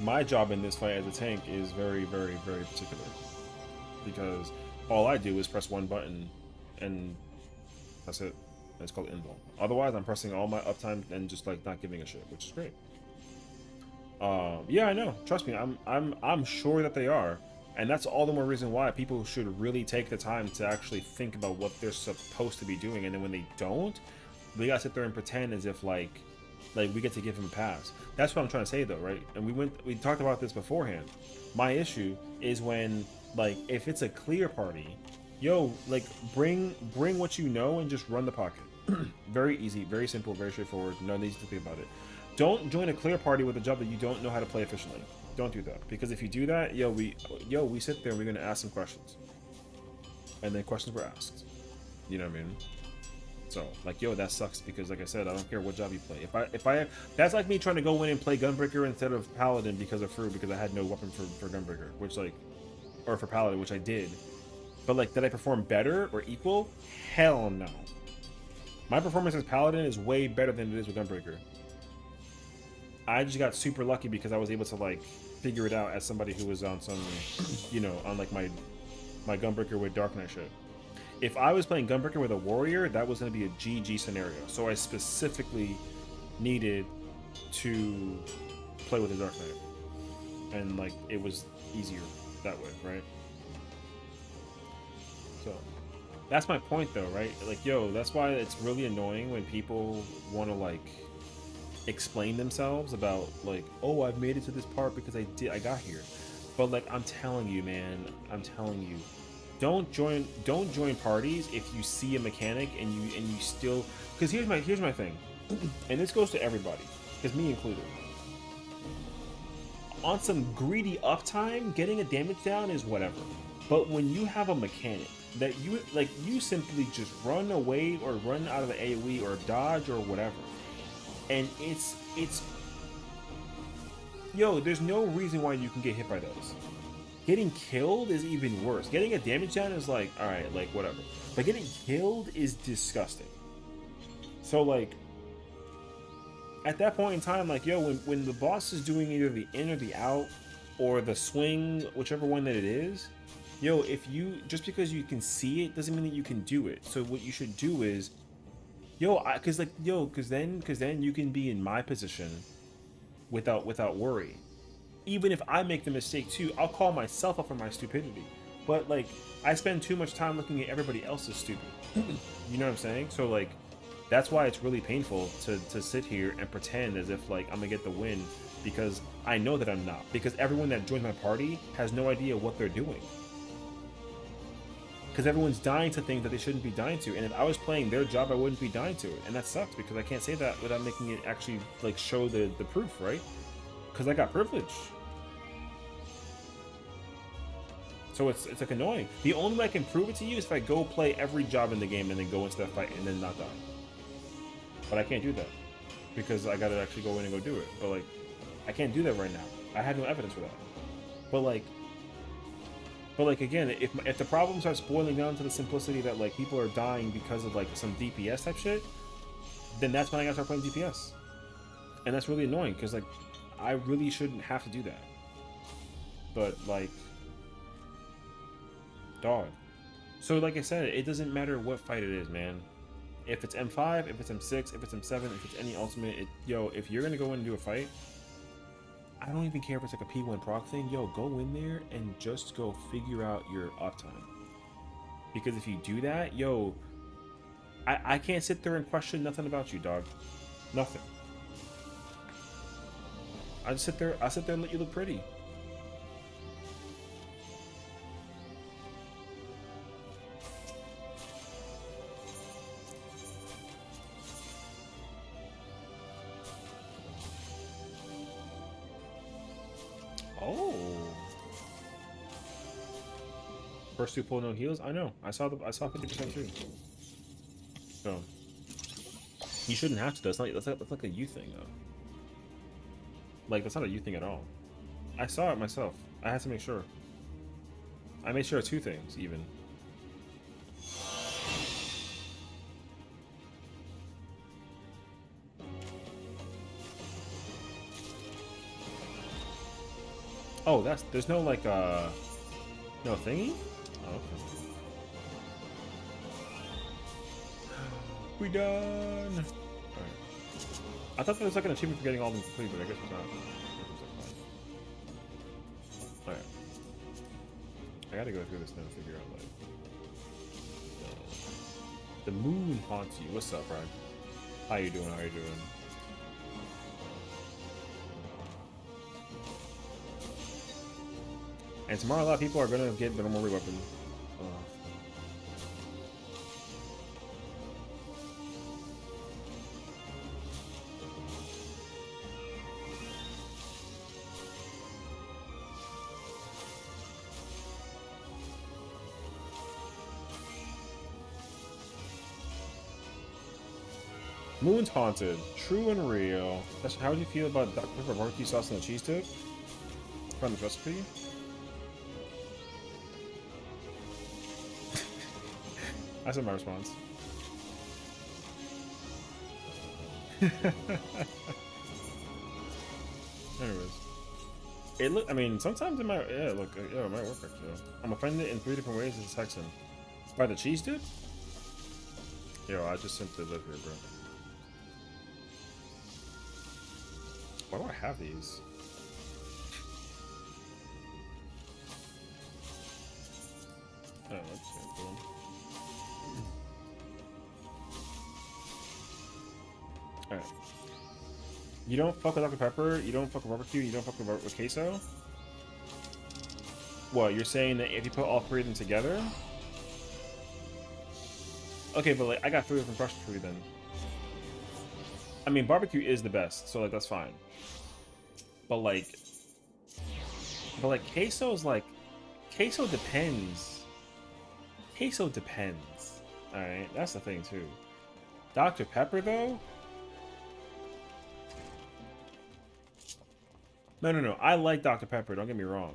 my job in this fight as a tank is very, very, very particular, because all I do is press one button and that's it. It's called invul. Otherwise, I'm pressing all my uptime and just like not giving a shit, which is great. Yeah, I know. Trust me, I'm sure that they are, and that's all the more reason why people should really take the time to actually think about what they're supposed to be doing. And then when they don't, we gotta sit there and pretend as if like we get to give them a pass. That's what I'm trying to say though, right? And we talked about this beforehand. My issue is when like if it's a clear party, yo, like bring what you know and just run the pocket. Very easy, very simple, very straightforward. No need to think about it. Don't join a clear party with a job that you don't know how to play efficiently. Don't do that, because if you do that, we sit there and we're gonna ask some questions, and then questions were asked. You know what I mean? So like, that sucks, because like I said, I don't care what job you play. If I that's like me trying to go in and play Gunbreaker instead of Paladin because of Fru, because I had no weapon for Gunbreaker, which like, or for Paladin, which I did. But like, did I perform better or equal? Hell no. My performance as Paladin is way better than it is with Gunbreaker. I just got super lucky because I was able to like figure it out as somebody who was on some, on like my Gunbreaker with Dark Knight shit. If I was playing Gunbreaker with a warrior, that was going to be a GG scenario. So I specifically needed to play with the Dark Knight, and like it was easier that way, right? So that's my point though, right? Like, that's why it's really annoying when people want to like explain themselves about like, oh, I've made it to this part because I got here. But like, I'm telling you, man, don't join parties if you see a mechanic and you still, because here's my thing, and this goes to everybody, because me included. On some greedy uptime, getting a damage down is whatever. But when you have a mechanic that you simply just run away or run out of the AoE or dodge or whatever, and it's there's no reason why you can get hit by those. Getting killed is even worse. Getting a damage down is like, alright, like whatever. But getting killed is disgusting. So like, at that point in time, like, when the boss is doing either the in or the out or the swing, whichever one that it is, if you, just because you can see it doesn't mean that you can do it. So what you should do is, because then you can be in my position without worry. Even if I make the mistake too, I'll call myself up for my stupidity. But like, I spend too much time looking at everybody else's stupid. You know what I'm saying? So like, that's why it's really painful to sit here and pretend as if like I'm gonna get the win, because I know that I'm not. Because everyone that joins my party has no idea what they're doing. Because everyone's dying to things that they shouldn't be dying to, and if I was playing their job, I wouldn't be dying to it, and that sucks, because I can't say that without making it actually like show the proof, right? Because I got privilege. So it's like annoying. The only way I can prove it to you is if I go play every job in the game and then go into that fight and then not die. But I can't do that, because I gotta actually go in and go do it. But like, I can't do that right now. I have no evidence for that. But like again, if the problem starts boiling down to the simplicity that like people are dying because of like some DPS type shit, then that's when I gotta start playing DPS. And that's really annoying, because like, I really shouldn't have to do that. But like, dog. So like I said, it doesn't matter what fight it is, man. If it's M5, if it's M6, if it's M7, if it's any ultimate, if you're gonna go in and do a fight, I don't even care if it's like a P1 proc thing. Go in there and just go figure out your uptime. Because if you do that, yo, I can't sit there and question nothing about you, dog. Nothing. I sit there and let you look pretty. Oh. First two pull no heals? I know. I saw 50% too. So you shouldn't have to. That's like a you thing though. Like that's not a you thing at all. I saw it myself. I had to make sure. I made sure of two things even. Oh, there's no like no thingy? Oh, okay. We done. Alright. I thought there was like an achievement for getting all of them complete, but I guess it's not. Alright. I gotta go through this now and figure out like the moon haunts you. What's up, Ryan? How you doing? How you doing? And tomorrow a lot of people are gonna get the normal weapon. Moon's haunted. True and real. That's how do you feel about Dr. Pepper barbecue sauce and the cheese dip? From the recipe? That's my response. Anyways. I mean, sometimes it might, yeah, look, yeah, it might work actually. I'm offended in 3 different ways as a Texan. By the cheese dip? Yo, I just simply live here, bro. Why do I have these? Oh, that's cool. Alright. You don't fuck with Dr. Pepper, you don't fuck with barbecue, you don't fuck with queso? What, you're saying that if you put all 3 of them together? Okay, but like, I got 3 different brushes for you then. I mean, barbecue is the best, so like, that's fine. But like queso's like, queso depends. Queso depends. Alright, that's the thing too. Dr. Pepper though? No. I like Dr. Pepper, don't get me wrong.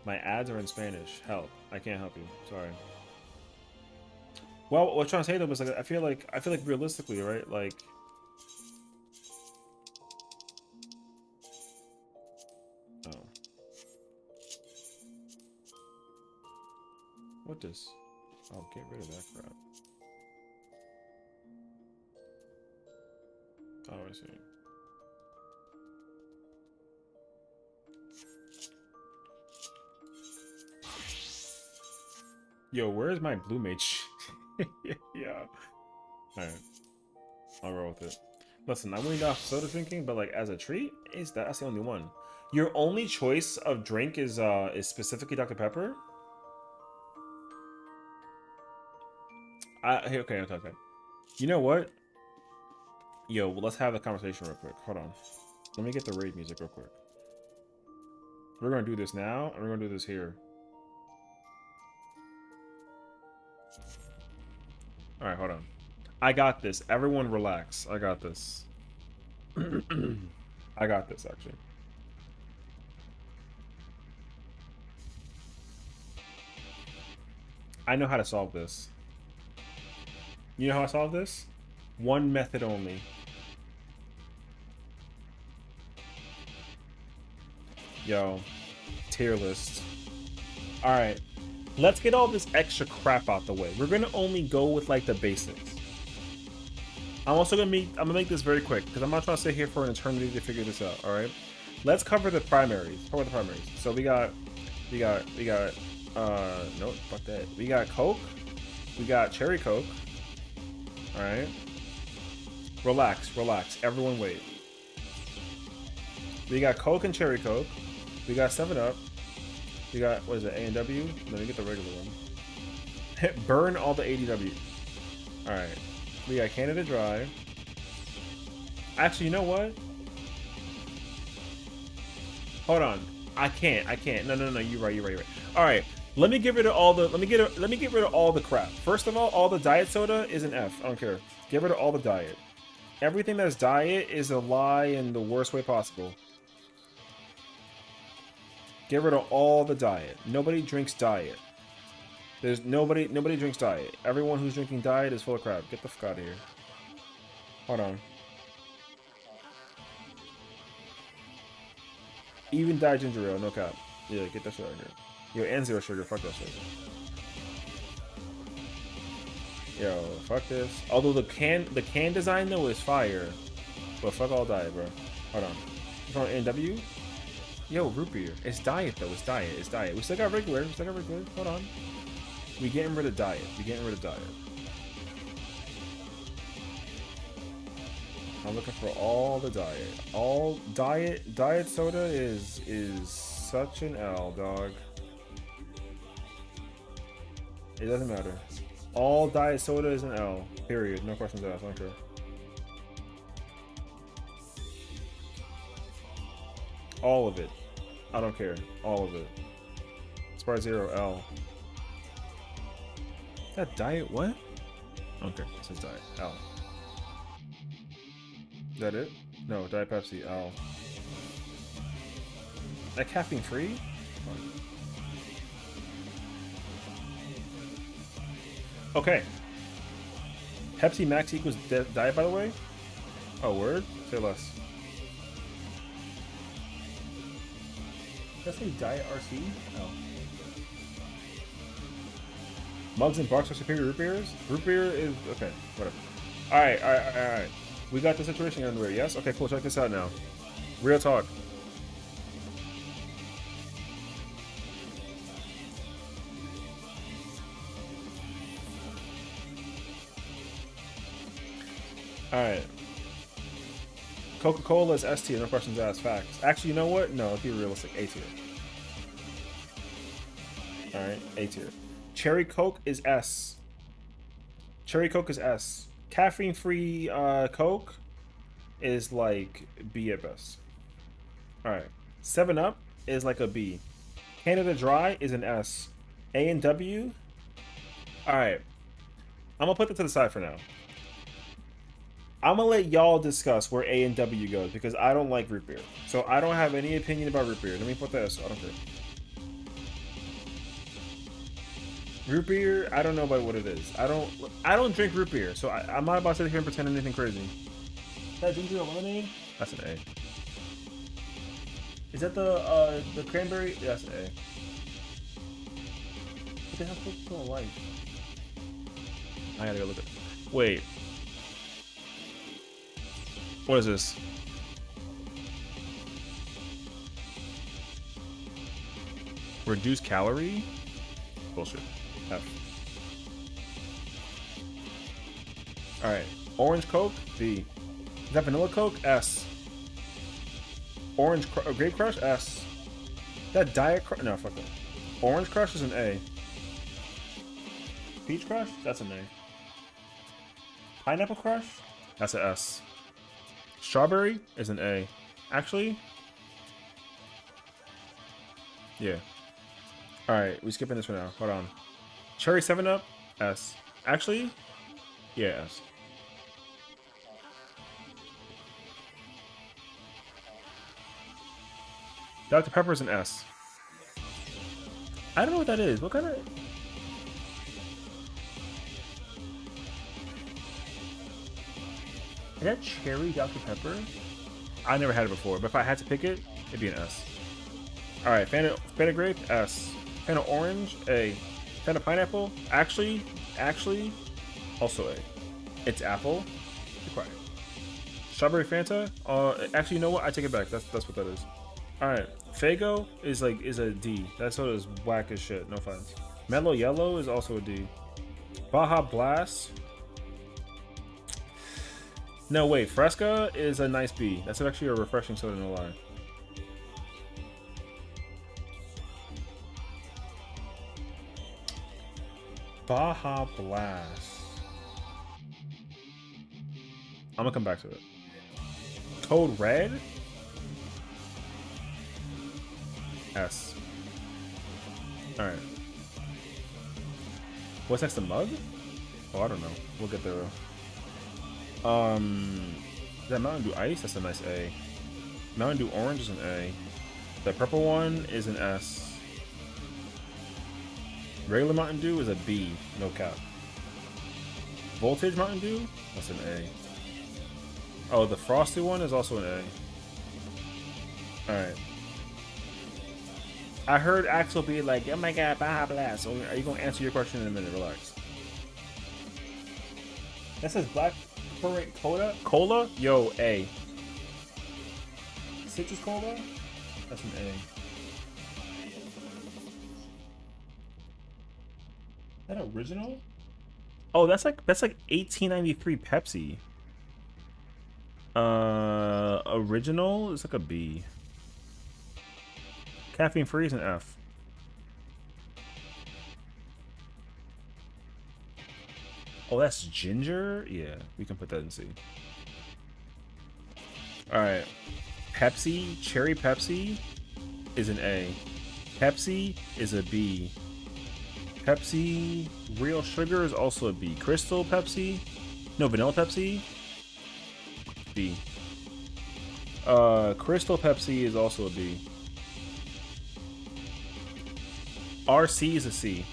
My ads are in Spanish. Help. I can't help you. Sorry. Well, what I'm trying to say though is like I feel like realistically, right? Like what this? Oh, get rid of that crap. Oh, I see. Yo, where's my blue mage? Yeah. Alright. I'll roll with it. Listen, I weaned off soda drinking, but like as a treat, that's the only one. Your only choice of drink is specifically Dr. Pepper? Okay. You know what? Yo, well, let's have the conversation real quick. Hold on. Let me get the raid music real quick. We're gonna do this now, and we're gonna do this here. Alright, hold on. I got this. Everyone relax. I got this. I got this, actually. I know how to solve this. You know how I solve this? One method only. Yo, tier list. Alright, let's get all this extra crap out the way. We're gonna only go with like the basics. I'm gonna make this very quick because I'm not trying to sit here for an eternity to figure this out. Alright, let's cover the primaries. So we got Nope, fuck that. We got Coke. We got Cherry Coke. All right. Relax, relax. Everyone wait. We got Coke and Cherry Coke. We got 7-Up. We got, what is it, A&W? Let me get the regular one. Burn all the ADW. All right. We got Canada Dry. Actually, you know what? Hold on. I can't. No. You're right. All right. Let me get rid of all the. Let me get rid of all the crap. First of all the diet soda is an F. I don't care. Get rid of all the diet. Everything that's diet is a lie in the worst way possible. Get rid of all the diet. Nobody drinks diet. There's nobody drinks diet. Everyone who's drinking diet is full of crap. Get the fuck out of here. Hold on. Even diet ginger ale, no cap. Yeah, get that shit out of here. Yo, and zero sugar, fuck that shit. Yo, fuck this. Although the can design though is fire. But fuck all diet, bro. Hold on. You from A&W? Yo, root beer. It's diet though, it's diet. We still got regular. Hold on. We getting rid of diet. I'm looking for all the diet. All diet soda is such an L, dog. It doesn't matter. All diet soda is an L. Period. No questions asked. I don't care. All of it. I don't care. All of it. Sprite Zero L. That diet what? Okay, it says diet L. Is that it? No, Diet Pepsi L. That caffeine free? Okay. Pepsi Max equals diet, by the way? Oh, word? Say less. Did I say diet RC? Oh. Mugs and Bucks are superior root beers? Root beer is... okay, whatever. Alright. We got the situation underway, yes? Okay, cool, check this out now. Real talk. Alright. Coca-Cola is S tier, no questions asked, facts. Actually, you know what? No, let's be realistic, A tier. Alright, A tier. Cherry Coke is S. Caffeine-free Coke is like B at best. Alright. 7-Up is like a B. Canada Dry is an S. A&W? Alright. I'm gonna put that to the side for now. I'm gonna let y'all discuss where A&W goes because I don't like root beer. So I don't have any opinion about root beer. Let me put that so I don't care. Root beer, I don't know about what it is. I don't drink root beer, so I'm not about to sit here and pretend anything crazy. That ginger ale lemonade? That's an A. Is that the cranberry? Yeah, that's an A. What the hell's supposed to like? I gotta go look at. Wait. What is this? Reduced calorie? Bullshit. F. Alright. Orange Coke? B. Is that vanilla Coke? S. Grape Crush? S. That Diet Crush? No, fuck that. Orange Crush is an A. Peach Crush? That's an A. Pineapple Crush? That's an S. Strawberry is an A. Actually? Yeah. Alright, we skipping this for now. Hold on. Cherry 7-Up? S. Actually? Yeah, S. Dr. Pepper's an S. I don't know what that is. What kind of... Is that cherry Dr. Pepper? I never had it before, but if I had to pick it, it'd be an S. Alright, Fanta Grape? S. Fanta Orange? A. Fanta Pineapple? Actually, also A. It's apple. Be quiet. Strawberry Fanta? Actually, you know what? I take it back. That's what that is. All right, Fago is a D. That soda is whack as shit. No offense. Mellow Yellow is also a D. Baja Blast. No wait, Fresca is a nice B. That's actually a refreshing soda, no lie. Baja Blast. I'm gonna come back to it. Code Red. S. All right. What's next to Mug? Oh, I don't know. We'll get there though. Is that Mountain Dew Ice? That's a nice A. Mountain Dew Orange is an A. The purple one is an S. Regular Mountain Dew is a B. No cap. Voltage Mountain Dew? That's an A. Oh, the frosty one is also an A. Alright. I heard Axel be like, oh my god, Baja Blast. So are you going to answer your question in a minute? Relax. That says Black Currant Cola? Cola? Yo, A. Citrus Cola? That's an A. Is that original? Oh, that's like 1893 Pepsi. Original is like a B. Caffeine free is an F. Oh, that's ginger? Yeah, we can put that in C. Alright. Pepsi, Cherry Pepsi is an A. Pepsi is a B. Pepsi Real Sugar is also a B. Crystal Pepsi? No, Vanilla Pepsi? B. Crystal Pepsi is also a B. RC is a C.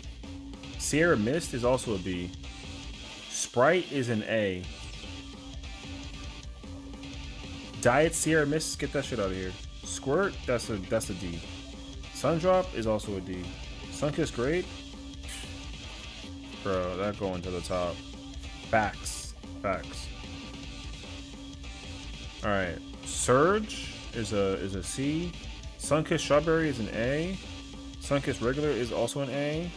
Sierra Mist is also a B. Sprite is an A. Diet Sierra Mist, get that shit out of here. Squirt, that's a D. Sundrop is also a D. Sunkist Grape, bro, that going to the top. Facts. All right, Surge is a C. Sunkist Strawberry is an A. Sunkist Regular is also an A.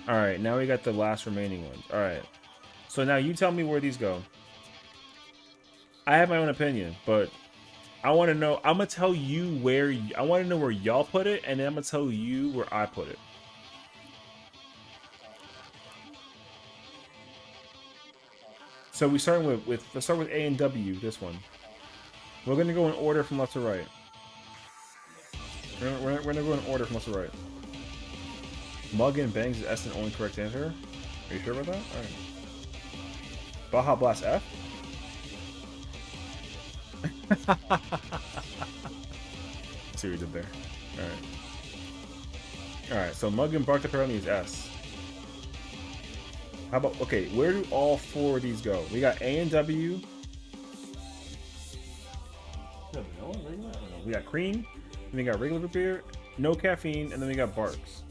All right, now we got the last remaining ones. All right, so now you tell me where these go. I have my own opinion, but I want to know. I'm gonna tell you where. I want to know where y'all put it, and then I'm gonna tell you where I put it. So we starting with let's start with A and W. This one. We're gonna go in order from left to right. We're gonna go in order from left to right. Mug and Bangs is S and only correct answer. Are you sure about that? All right. Baja Blast F. See what we did there. Alright, so Mug and Bark apparently is S. How about, okay, where do all four of these go? We got A and W. We got cream, and we got regular root beer, no caffeine, and then we got Barks.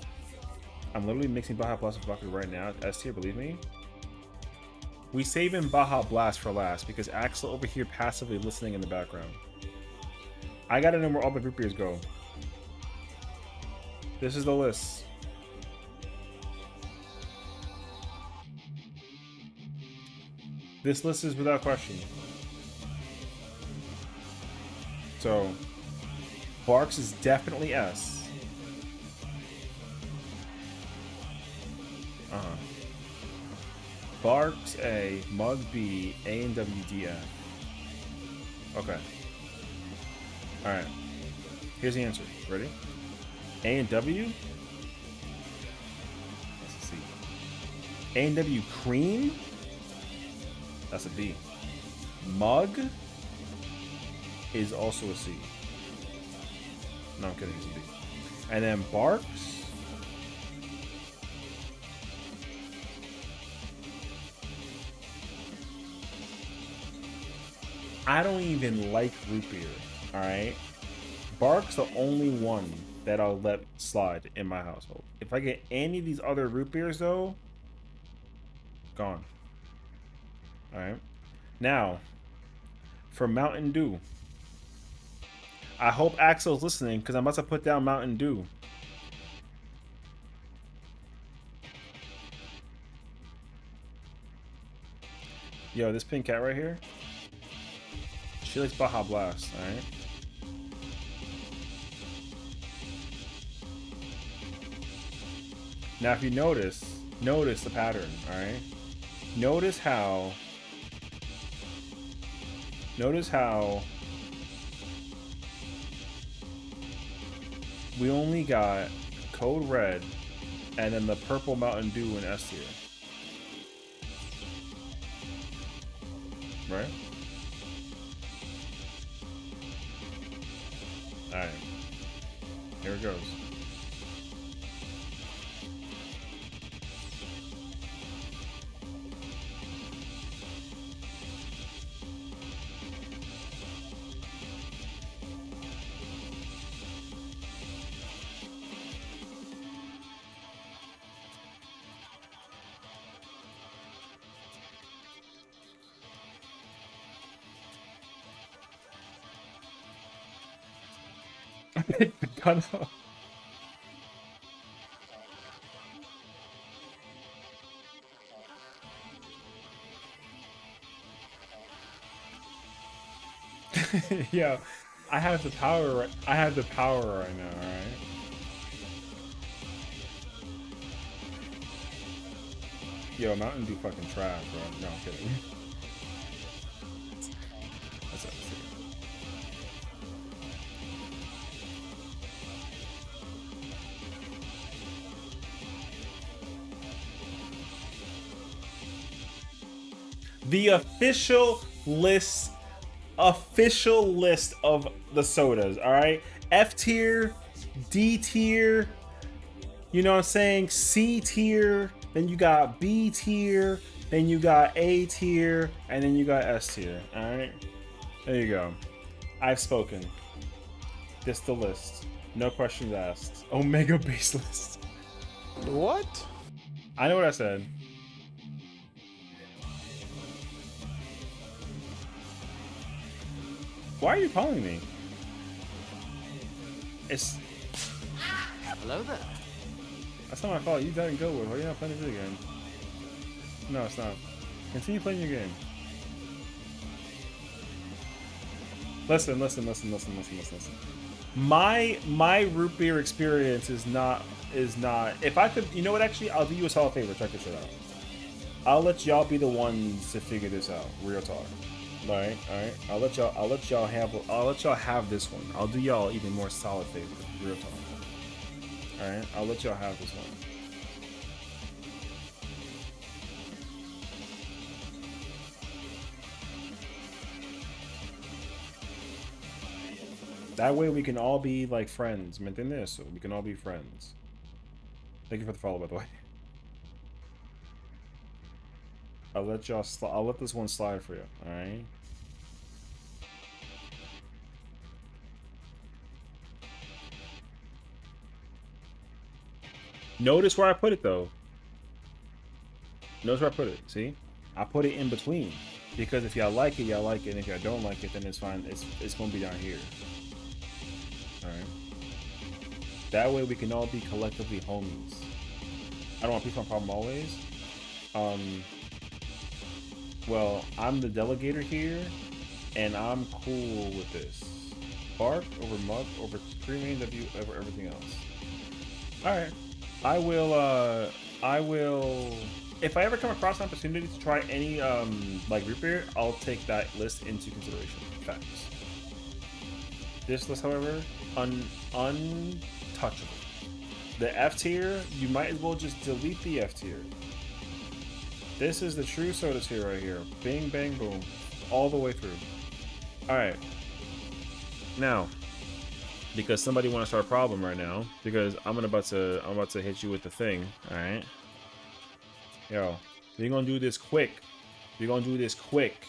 I'm literally mixing Baja Blast with vodka right now. It's S tier, believe me. We saving Baja Blast for last because Axel over here passively listening in the background. I gotta know where all the root beers go. This is the list. This list is without question. So, Barks is definitely S. Barks A, Mug B, A and W D F. Okay. Alright. Here's the answer. Ready? A and W? That's a C. A and W cream? That's a B. Mug is also a C. No, I'm kidding, it's a B. And then Barks. I don't even like root beer, alright? Bark's the only one that I'll let slide in my household. If I get any of these other root beers, though, gone. Alright? Now, for Mountain Dew, I hope Axel's listening because I'm about to put down Mountain Dew. Yo, this pink cat right here, she likes Baja Blast, alright? Now if you notice the pattern, alright? Notice how we only got Code Red and then the purple Mountain Dew in S tier. Right? Alright. Here it goes. Pick the gun up. Yo, I have the power. I have the power right now. All right. Yo, Mountain Dew fucking trash, bro. No, I'm kidding. That's it. The official list of the sodas, all right? F tier, D tier, you know what I'm saying? C tier, then you got B tier, then you got A tier, and then you got S tier, all right? There you go. I've spoken. This the list. No questions asked. Omega base list. What? I know what I said. Why are you calling me? It's... Hello there. That's not my fault. You didn't go with. Why are you not playing the video game? No, it's not. Continue playing your game. Listen. My root beer experience is not. If I could, you know what? Actually, I'll do you a solid favor. Check this shit out. I'll let y'all be the ones to figure this out. Real talk. All right. I'll let y'all have this one. I'll do y'all even more solid favor. Real talk. All right. I'll let y'all have this one. That way we can all be like friends. ¿Me entiendes? So we can all be friends. Thank you for the follow, by the way. I'll let this one slide for you. All right. Notice where I put it though. Notice where I put it. See, I put it in between because if y'all like it, y'all like it, and if y'all don't like it, then it's fine. It's gonna be down here. All right. That way we can all be collectively homies. I don't want peace, my problem always. Well, I'm the delegator here, and I'm cool with this. Bark over mug over screaming W over everything else. All right. I will. If I ever come across an opportunity to try any like root beer, I'll take that list into consideration. Facts. This list, however, untouchable. The F tier, you might as well just delete the F tier. This is the true soda tier right here. Bing, bang, boom, all the way through. All right. Now, because somebody want to start a problem right now, because I'm about to hit you with the thing. All right. Yo, we're gonna do this quick. We're gonna do this quick.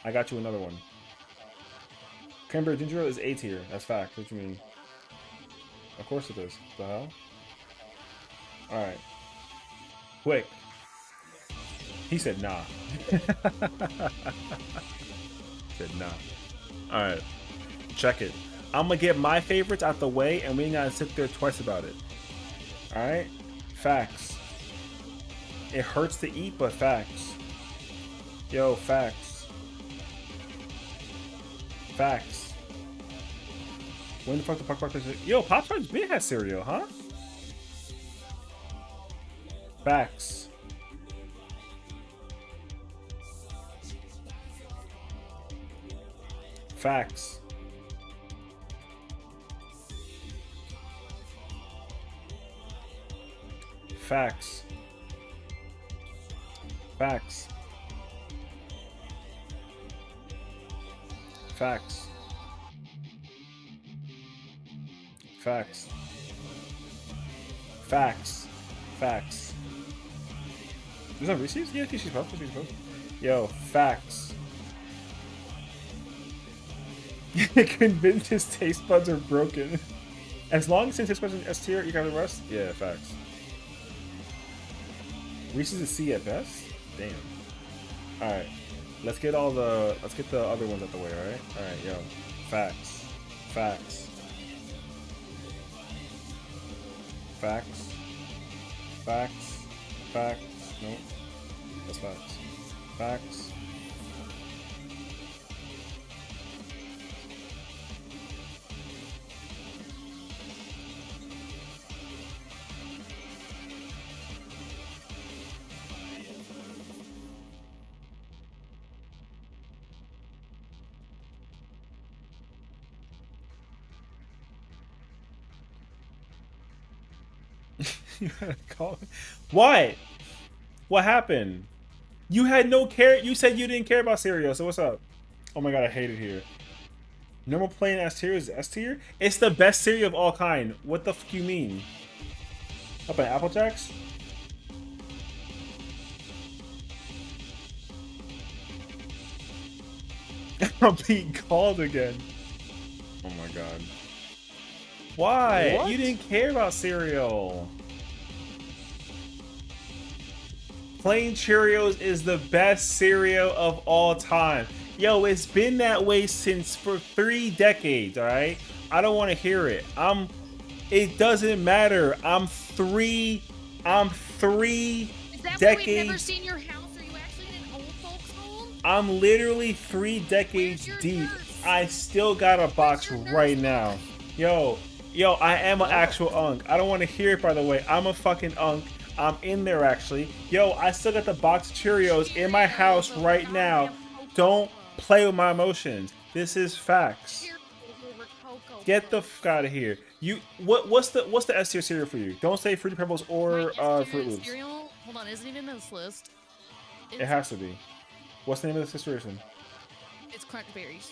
I got you another one. Cranberry ginger ale is A tier. That's fact. What you mean? Of course it is. The hell? Alright. Quick. He said nah. Said nah. All right, check it. I'm gonna get my favorites out the way, and we ain't gotta sit there twice about it. All right, facts. It hurts to eat, but facts. Yo, facts. Facts. When the fuck the Pop Tarts? Yo, Pop Tarts been had cereal, huh? Facts. Facts. Facts. Facts. Facts. Facts. Facts. Facts. Is that Reese's? Yeah, Reese's Puffs. Reese's Puffs. Yo, facts. Convinced his taste buds are broken. As long as his taste buds are S tier, you got the rest? Yeah, facts. Reese's a C at best? Damn. Alright. Let's get the other ones out the way, alright? Alright, yo. Facts. Facts. Facts. Facts. Facts. Nope. That's facts. Facts. You gotta call me. What? What happened? You had no care. You said you didn't care about cereal, so what's up? Oh my god, I hate it here. Normal plain S tier is S tier? It's the best cereal of all kind. What the fuck you mean? Up at Apple Jacks? I'm being called again. Oh my god. Why? What? You didn't care about cereal. Plain Cheerios is the best cereal of all time. Yo, it's been that way since for 3 decades, alright? I don't want to hear it. It doesn't matter. I'm three Is that why we've never decades. seen your house? Are you actually in an old folks home? I'm literally 3 decades Where's your deep. nurse? I still got a box your nurse right box? now. Yo, I am an actual unk. I don't want to hear it, by the way. I'm a fucking unk. I'm in there, actually. Yo, I still got the box of Cheerios in my house right now. Don't play with my emotions. This is facts. Cheerios over Cocoa Get the Puffs. fuck out of here. What's the S tier cereal for you? Don't say Fruity Pebbles or My S Fruit tier Loops. cereal, hold on, isn't even in this list. It has to be. What's the name of the situation? It's Crunch Berries.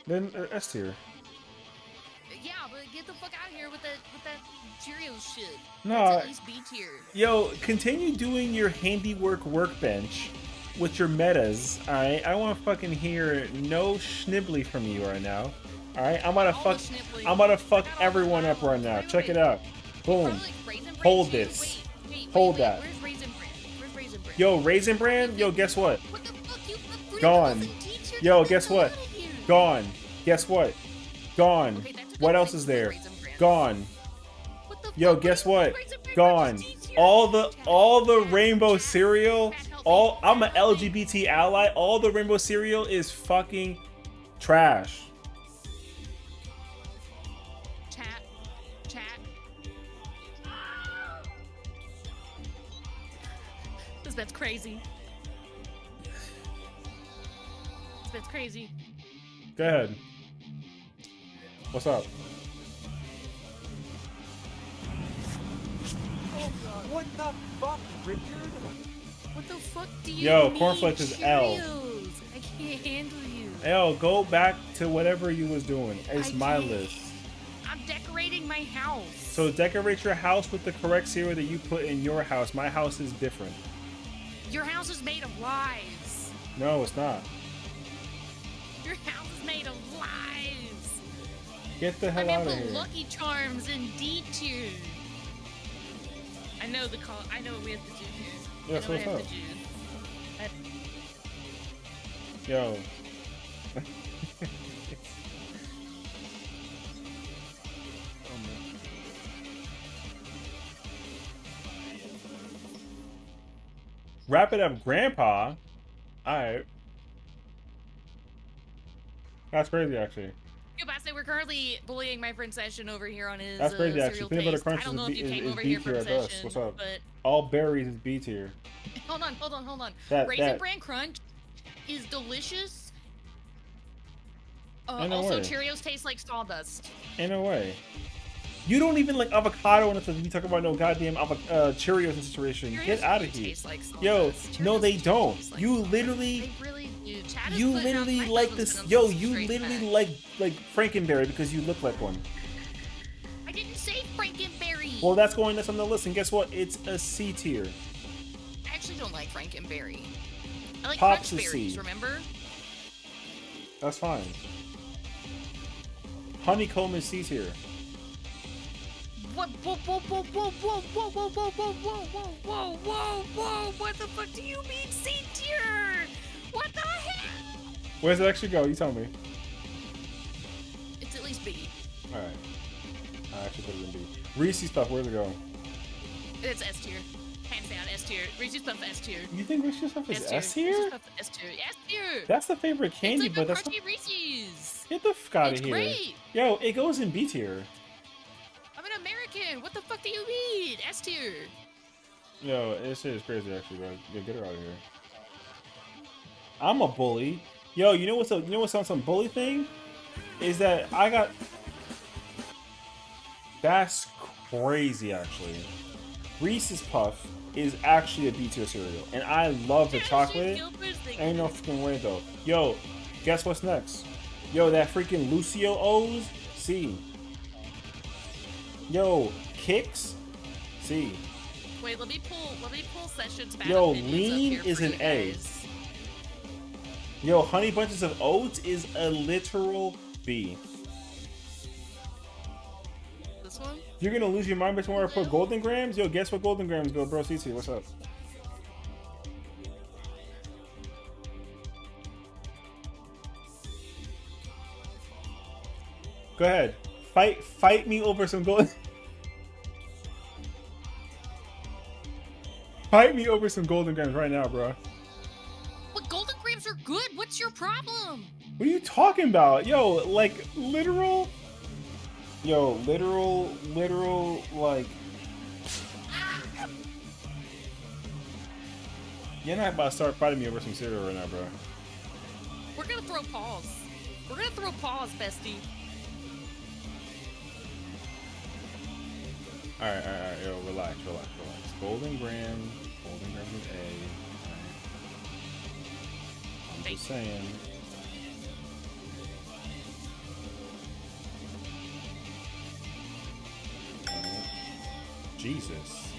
Then S tier. Yeah, but get the fuck out of here with that Cheerios shit. No. That's at least B tier. Yo, continue doing your handiwork workbench with your metas, alright? I don't want to fucking hear no schnibbly from you right now. Alright? I'm about to fuck everyone up right now. Check it out. Boom. Hold this. Hold that. Where's Raisin Bran? Where's Raisin Bran? Yo, Raisin Bran? Yo, guess what? What the fuck? You put Fruity Gone. Pebbles in D tier? Yo, Get the guess hell what? outta here. Gone. Guess what? Gone. Okay, that's a What good else place is to put there? Raisin Bran. Gone. What the Yo, fuck? guess Why what? is Raisin Bran Gone. D tier? All the rainbow cereal, I'm an LGBT ally. All the rainbow cereal is fucking trash. Chat. That's crazy. That's crazy. Go ahead. What's up? What the fuck, Richard? What the fuck do you Yo, mean, cornflakes is L. Cheerios? I can't handle you. L, go back to whatever you was doing. It's I my can't. list. I'm decorating my house. So decorate your house with the correct cereal that you put in your house. My house is different. Your house is made of lies. No, it's not. Your house is made of lies. Get the My hell man out of put here. Lucky Charms in D tier. I know the call. I know what we have to do here. Yeah, I know so what I what's have to do. Yo. Wrap it up, Grandpa. Alright. That's crazy, actually. Goodbye, say we're currently bullying my friend Sessiion over here on his That's crazy, actually. cereal Peanut butter taste. crunch I don't know if you is came over B here tier from at best. Sessiion, What's up? but All berries is B tier. hold on. That- Raisin that- Bran Crunch is delicious. Ain't no Also, way. Cheerios taste like sawdust. Ain't no way. You don't even like avocado until you talk about no goddamn Cheerios in situation. Get Cheerios out of do here. taste like Yo, sawdust. no, Cheerios they do don't. taste like You sawdust. literally, They really do. Chad is you putting out- literally my like husband's this. been on Yo, some you straight literally facts. like Frankenberry because you look like one. I didn't say Frankenberry. Well, that's going that's on the list, and guess what? It's a C tier. I actually don't like Frankenberry. I like Pops crunch is berries, C. remember? That's fine. Honeycomb is C tier. What? Whoa! What the fuck do you mean C tier? What the heck? Where does it actually go? You tell me. It's at least B. All right. I actually put it in B. Reese's stuff. Where's it go? It's S tier. Hands down, S tier. Reese's Puffs S tier. You think Reese's stuff is S Reese's tier? Puffs S tier. S tier. That's the favorite candy, It's but like a that's crunchy Reese's. get the fuck out It's of here. great. Yo, it goes in B tier. I'm an American. What the fuck do you mean? S tier. Yo, this shit is crazy actually, bro. Yo, get her out of here. I'm a bully. Yo, you know what's on some bully thing? Is that I got. That's crazy actually. Reese's Puff is actually a B tier cereal, and I love the chocolate. Ain't no freaking way though. Yo, guess what's next? Yo, that freaking Lucio O's C. Yo, Kicks C. Wait, let me pull Session's bad Yo, opinions Lean up here is for an you A. guys. Yo, Honey Bunches of Oats is a literal B. This one? You're gonna lose your mind by tomorrow for Golden Grams? Yo, guess what Golden Grams go, bro? CC, what's up? Go ahead. Fight me over some golden. Fight me over some Golden Grams right now, bro. What, Golden Grams are good? What's your problem? What are you talking about? Yo, like literal. Yo, literal, like. You're not about to start fighting me over some cereal right now, bro. We're gonna throw paws. We're gonna throw paws, bestie. Alright, yo, relax. Golden Grams is A. I'm just saying. Jesus.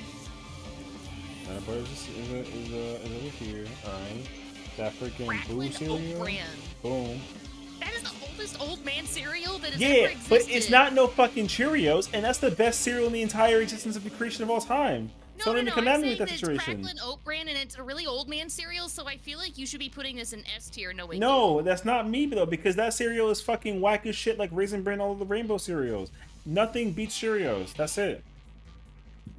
Nut Butters is over here. Alright. That freaking blue Cracklin' cereal. Oat Bran. Boom. That is the oldest old man cereal that has Yeah, ever existed. but it's not no fucking Cheerios, and that's the best cereal in the entire existence of the creation of all time. No, So don't even come at I'm me with saying that it's situation. Cracklin' Oat Bran, and it's a really old man cereal, so I feel like you should be putting this in S tier. No, wait. No, that's not me though, because that cereal is fucking whack as shit like Raisin Bran, all of the rainbow cereals. Nothing beats Cheerios. That's it.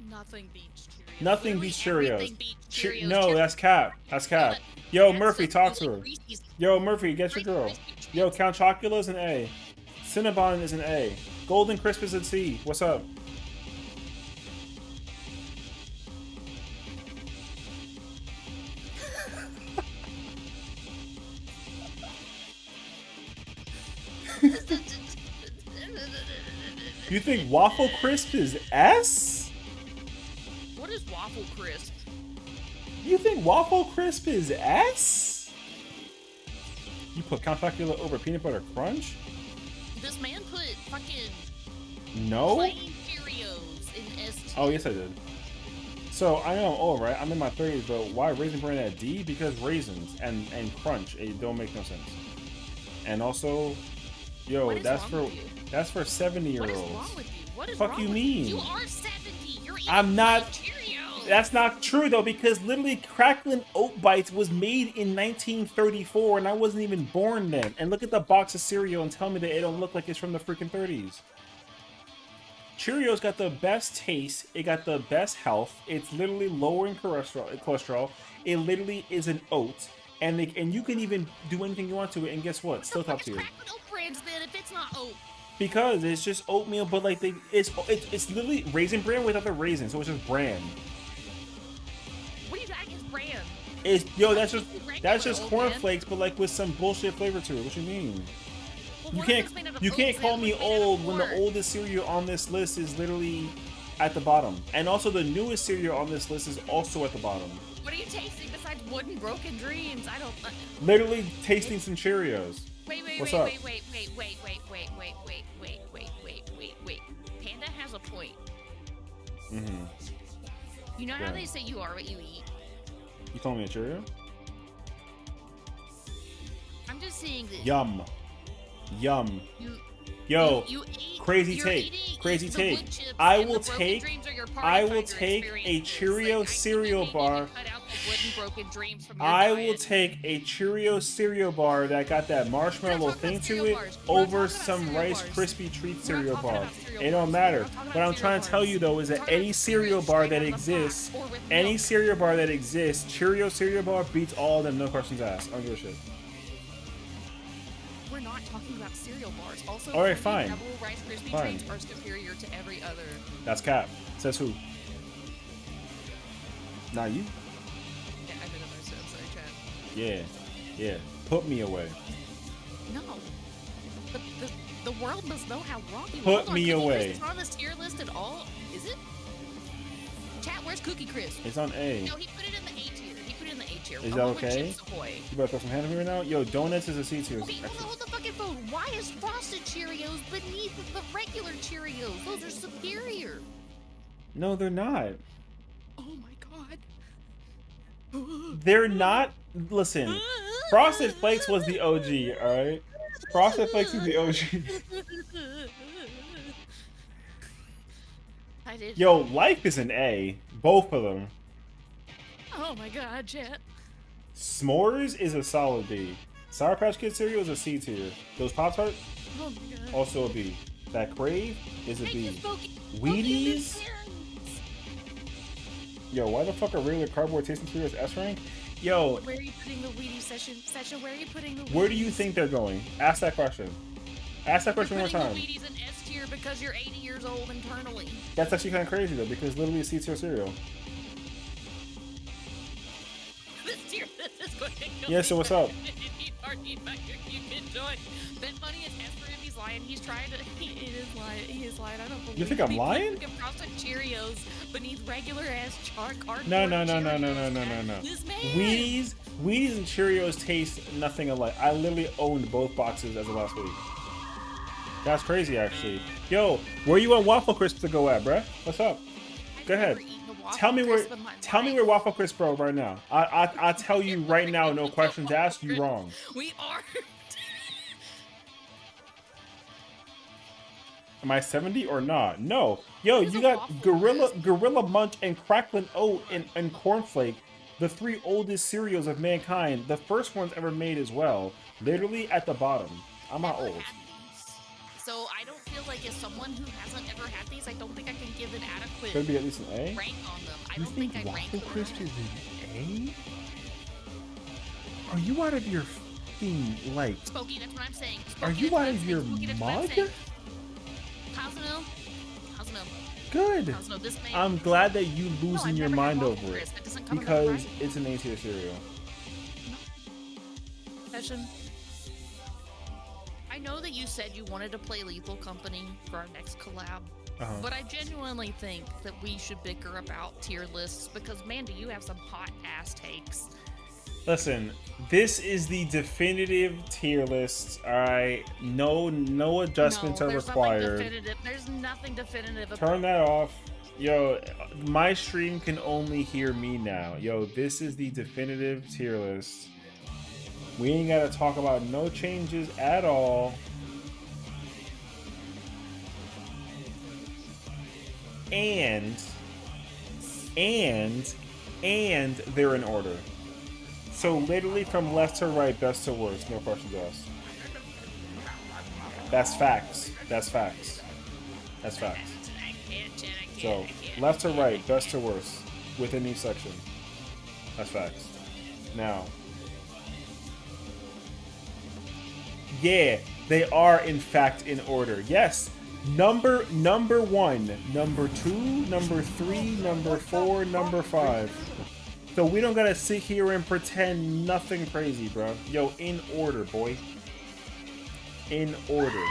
Nothing beats Cheerios. Nothing Literally beats Cheerios. everything beats Cheerios. No, that's cap. That's cap. Yo, Murphy, talk to her. Yo, Murphy, get your girl. Yo, Count Chocula is an A. Cinnabon is an A. Golden Crisp is a C. What's up? You think Waffle Crisp is S? What is Waffle Crisp? You think Waffle Crisp is S? You put Count Chocula over Peanut Butter Crunch? This man put fucking No? plain Cheerios in S tier. Oh, yes I did. So, I know I'm old, right? I'm in my 30s, but why Raisin Bran at D? Because raisins and Crunch, it don't make no sense. And also, yo, What is that's wrong for with you? 70-year-olds. What is wrong with you? What is Fuck wrong you with mean? You are 70. You're eating I'm not- Cheerios. That's not true though, because literally Cracklin' Oat Bites was made in 1934, and I wasn't even born then. And look at the box of cereal and tell me that it don't look like it's from the freaking 30s. Cheerios got the best taste. It got the best health. It's literally lower in cholesterol. It literally is an oat, and you can even do anything you want to it. And guess what? Still top tier. Cracklin' Oat brands then if it's not oat. Because it's just oatmeal, but like it's literally raisin bran without the raisin, so it's just bran. What do you think is brand? That's just oat, cornflakes, but like with some bullshit flavor to it. What you mean? Well, You one of can't them's made out of you can't oats, call the me other one's made out of old when the corn. oldest cereal on this list is literally at the bottom, and also the newest cereal on this list is also at the bottom. What are you tasting besides wooden broken dreams? I don't. Literally tasting some Cheerios. Wait. What's up? Panda has a point. Mm-hmm. You know how Yeah. they say you are what you eat? You calling me a Cheerio? I'm just saying that. Yum. You, Yo, you eat, crazy you're take. eating Crazy the take. wood chips I and will the broken take dreams are your party I will finder take a experiences. Cheerio Like, I cereal think you bar. need to cut out the wooden broken dreams from your I diet. will take a Cheerio cereal bar that got that marshmallow We're not talking thing about to cereal it bars. We're not over talking about some cereal Rice bars. Krispie treat We're not cereal talking bar. about cereal It don't bars. matter. We're not talking What about I'm trying to tell you though is We're that talking any about cereal bar straight that out of the box exists, or with any milk. cereal bar that exists, Cheerio cereal bar beats all of them, no questions asked. I don't give a shit. We're not talking about cereal bars. Also, All right, Fruity fine. Pebble Rice Krispie Fine. treats are superior to every other. That's cap. Says who? Not you. Yeah, I didn't understand. Sorry, chat. Yeah. Put me away. No. The world must know how wrong you Put Hold on, me Cookie away. Crisp is not on this tier list at all. Is it? Chat, where's Cookie Crisp? It's on A. No, he put it in the A tier. He put it in the A tier. Is that along with okay? Chips Ahoy. You better throw some hand at me right now? Yo, donuts is a C tier. Okay, hold the fucking phone. Why is Frosted Cheerios beneath the regular Cheerios? Those are superior. No, they're not. Oh my god. They're not. Listen, Frosted Flakes was the OG, alright? Frosted Flakes is the OG. I did. Yo, Life is an A. Both of them. Oh my god, chat. S'mores is a solid B. Sour Patch Kid cereal is a C tier. Those Pop Tarts, Oh my god. also a B. That Crave is a Thank you, B. Smokey. Wheaties? Smokey, Yo, why the fuck are regular cardboard tasting cereals S rank? Yo, where are you putting the Wheaties Session? Where are you putting the Wheaties? where do you think they're going? Ask that question. Ask that question You're one more putting time. the Wheaties in S tier because you're 80 years old internally. That's actually kind of crazy though, because literally a C tier cereal. This tier list is going to go. Yeah, so what's up? You can join. Bet money is S for him. He's lying. He's trying to. He is lying. He is lying. I don't believe. You think I'm He's lying? fucking Frosted Cheerios beneath regular ass cardboard. No. Cheerios. This man. Wheaties and Cheerios taste nothing alike. I literally owned both boxes as of last week. That's crazy, actually. Yo, where you want Waffle Crisp to go at, bruh? What's up? Go ahead. Tell me where Waffle Crisp bro right now. I tell you right now, no questions asked. You wrong. We are. Am I 70 or not? No. Yo, There's you a got Waffle Gorilla Munch and Cracklin' Oat and Cornflake, the three oldest cereals of mankind. The first ones ever made as well. Literally at the bottom. I'm not Never old. had these. So I don't feel like as someone who hasn't ever had these, I don't think I can give an adequate Could be at least an A. rank on them. I You don't think I rank Waffle them. Crisp is an A? Are you out of your fucking like? Spooky, that's what I'm saying. Are Spooky, you that's what out I'm of saying. your Spooky, that's what I'm mug? saying. How's it know? How's it know? Good. How's it know? This man. I'm glad that you No, losing I've your never had mind Waffle over it Crisp. It doesn't come in that because variety. it's an A tier cereal. Session. I know that you said you wanted to play Lethal Company for our next collab, but I genuinely think that we should bicker about tier lists because, man, do you have some hot ass takes. Listen, this is the definitive tier list. All right, no adjustments No, are there's required. Nothing definitive. There's nothing definitive about Turn that off. Yo, my stream can only hear me now. Yo, this is the definitive tier list. We ain't gotta talk about no changes at all. And and they're in order. So literally from left to right, best to worst, no questions asked. That's facts. That's facts. That's facts. So left to right, best to worst, within each section. That's facts. Now, yeah, they are in fact in order. Yes, number 1, number 2, number 3, number 4, number 5. So we don't gotta sit here and pretend nothing crazy, bro. Yo, in order, boy. In order.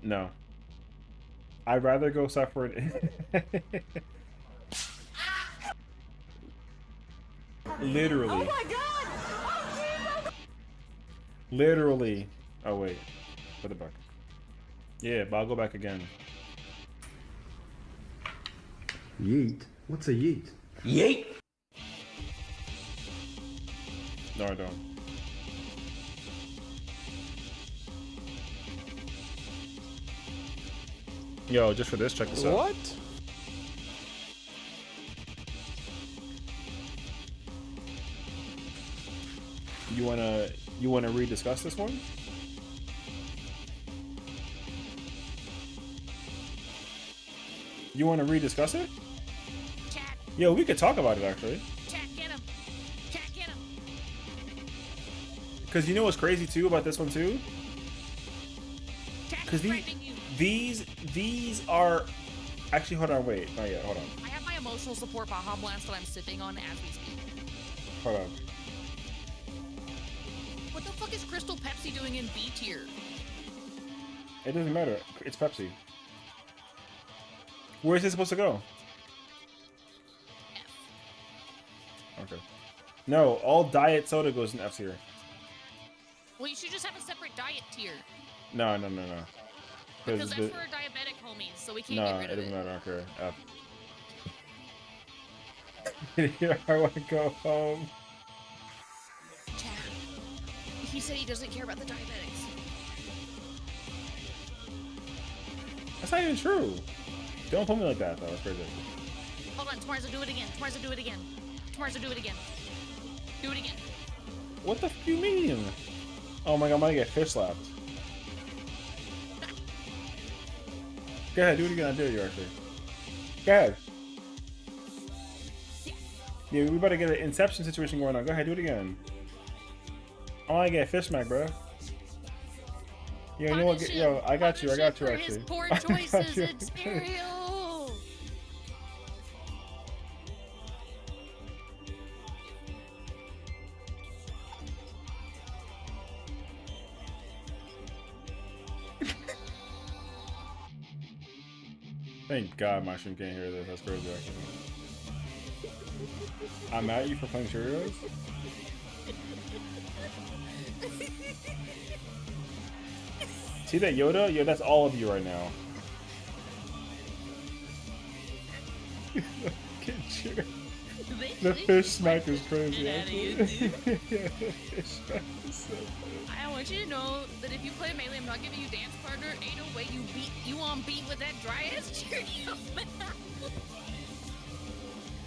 No. I'd rather go suffer it. Literally. Oh my god! Literally. Oh wait. Put it back. Yeah, but I'll go back again. Yeet? What's a yeet? Yeet! No, I don't. Yo, just for this, check this out. What? You wanna rediscuss this one? You wanna rediscuss it? Chat, Yo, we could talk about it actually. chat, get him. Chat, get him. Cause you know what's crazy too about this one too? Chat, Cause he's threatening you. these are actually, hold on, wait, not yet, hold on. I have my emotional support Baja Blast that I'm sipping on as we speak. Hold on. What the fuck is Crystal Pepsi doing in B tier? It doesn't matter. It's Pepsi. Where is it supposed to go? F. Okay. No, all diet soda goes in F tier. Well, you should just have a separate diet tier. No. Because that's for our diabetic homies, so we can't No, get rid it of doesn't it. matter. Okay, F. I want to go home. Chat. He said he doesn't care about the diabetics. That's not even true. Don't put me like that, though. That's crazy. Hold on, Tamarza, do it again. Tamarza, do it again. Tamarza, do it again. Do it again. What the f you mean? Oh my god, I'm gonna get fish slapped. Go ahead, do it again. I dare you, actually. Go ahead. Yeah, we better get an Inception situation going on. Go ahead, do it again. I wanna get fish smack, bro. Yo, you know what? Yo, I got you. I got you, for actually. His poor I got choices you. in cereal. Thank God my stream can't hear this. That's crazy, actually. I'm mad at you for playing Cheerios? See that Yoda? Yo, that's all of you right now. The fish smack is crazy, actually. Yeah, the fish smack is so funny. I want you to know that if you play Melee, I'm not giving you dance partner. Ain't no way you on beat with that dry ass Cheerio.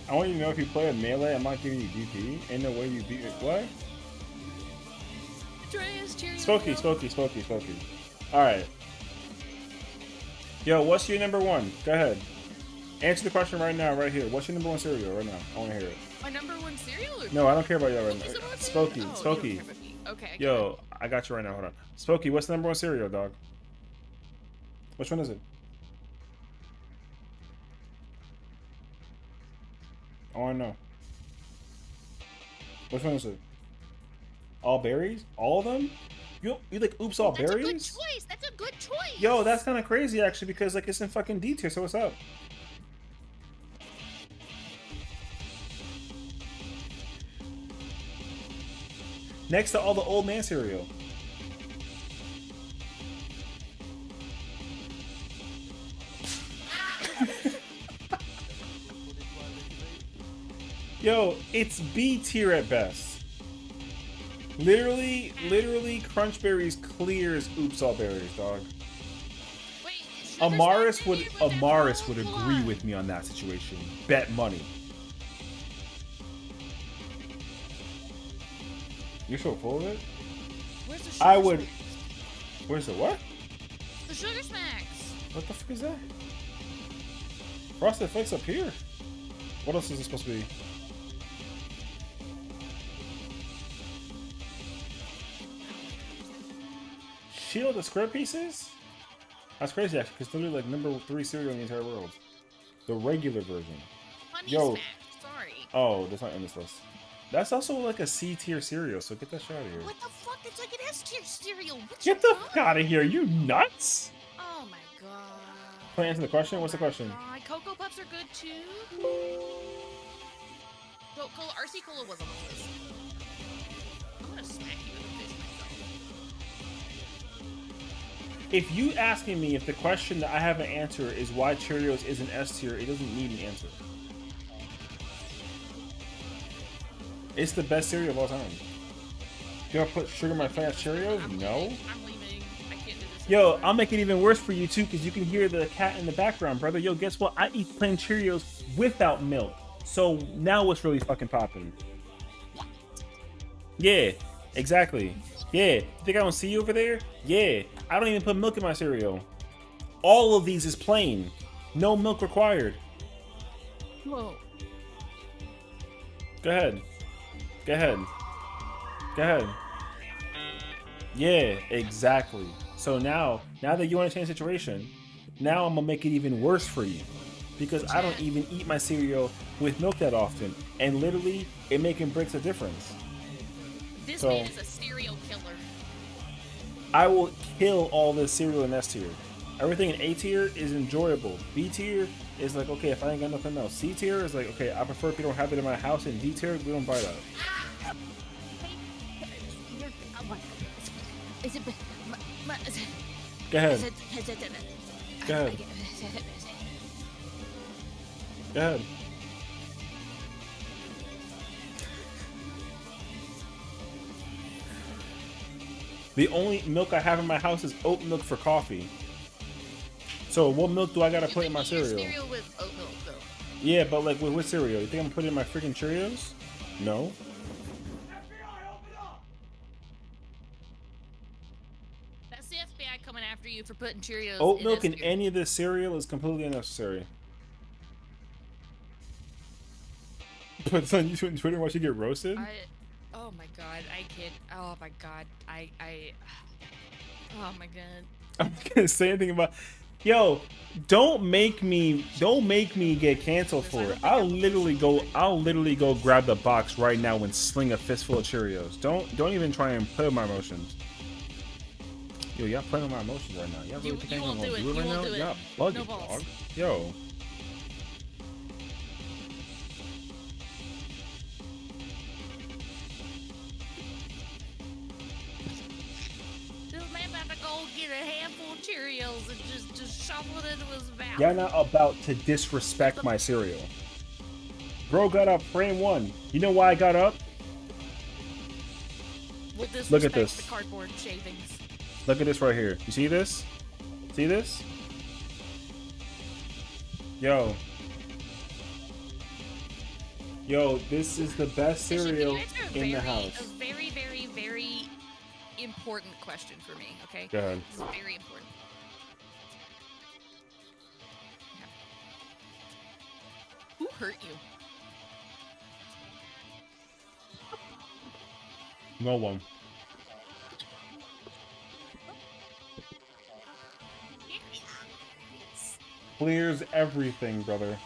I want you to know if you play a Melee, I'm not giving you DP. Ain't no way you beat it. What? Dry ass Cheerio. Spooky. Alright. Yo, what's your number 1? Go ahead. Answer the question right now, right here. What's your number 1 cereal right now? I want to hear it. My number 1 cereal? Or No, I don't care about y'all right Cookies now. and Oatmeal? Spooky, Oh, you don't Spooky. care about me. Okay. I Yo, I got you right now. Hold on. Spooky, what's the number 1 cereal, dog? Which one is it? I want to know. Which one is it? All berries? All of them? You like oops all That's berries? a good choice. That's a good choice. Yo, that's kind of crazy actually because like it's in fucking D tier. So what's up? Next to all the old man cereal. Yo, it's B tier at best. Literally, Crunch Berries clears Oops All Berries, dog. Wait, Amaris would agree with me on that situation. Bet money. You're so full of it? Where's the sugar I would. smacks? Where's the what? The sugar smacks. What the fuck is that? Frosted Flakes up here. What else is it supposed to be? Shield the square pieces? That's crazy actually, because literally like number 3 cereal in the entire world. The regular version. Honey Yo. Smack. Sorry. Oh, that's not in this list. That's also like a C tier cereal, so get that shit out of here. What the fuck? It's like an S tier cereal. Get the fuck out of here, you nuts! Oh my god. Can I answer the question? What's the question? God. Cocoa Puffs are good too. Cola, RC Cola was on the list. I'm gonna smack you in the face myself. If you asking me if the question that I have an answer is why Cheerios is an S tier, it doesn't need an answer. It's the best cereal of all time. Do I put sugar in my fast Cheerios? No. I'm leaving. I can't do this. Yo, I'll make it even worse for you too, because you can hear the cat in the background, brother. Yo, guess what? I eat plain Cheerios without milk. So now what's really fucking popping? Yeah, exactly. Yeah, you think I don't see you over there? Yeah, I don't even put milk in my cereal. All of these is plain. No milk required. Whoa. Go ahead. Go ahead. Go ahead. Yeah, exactly. So now that you understand the situation, now I'm gonna make it even worse for you. Because I don't even eat my cereal with milk that often. And literally, it making breaks a difference. This So, man is a serial killer. I will kill all this cereal in S tier. Everything in A tier is enjoyable. B tier is like, okay, if I ain't got nothing else. C tier is like, okay, I prefer if you don't have it in my house. And D tier, we don't buy that. Go ahead. Go ahead. Go ahead. The only milk I have in my house is oat milk for coffee. So what milk do I gotta put in my cereal? Cereal with oat milk, though. Yeah, but like with what cereal? You think I'm putting in my freaking Cheerios? No. That's the FBI coming after you for putting Cheerios. Oat milk in cereal. any of this cereal is completely unnecessary. But son, you tweet Twitter watch you get roasted? Oh my god, I can't. Oh my god, oh my god. I'm not gonna say anything about. Yo, don't make me get canceled for it. I'll literally go grab the box right now and sling a fistful of Cheerios. Don't even try and play with my emotions. Yo, y'all playing with my emotions right now. Y'all really think I'm gonna do it right now? Y'all bugging, dog. Yo. Get a handful of Cheerios and just shovel it into his mouth. Y'all not about to disrespect my cereal. Bro got up frame 1. You know why I got up? We'll Look at this. The cardboard shavings. Look at this right here. You see this? See this? Yo, this is the best cereal in the house. A very, very, very important question for me, okay? Go ahead. This is very important. Who hurt you? No one. Clears everything, brother.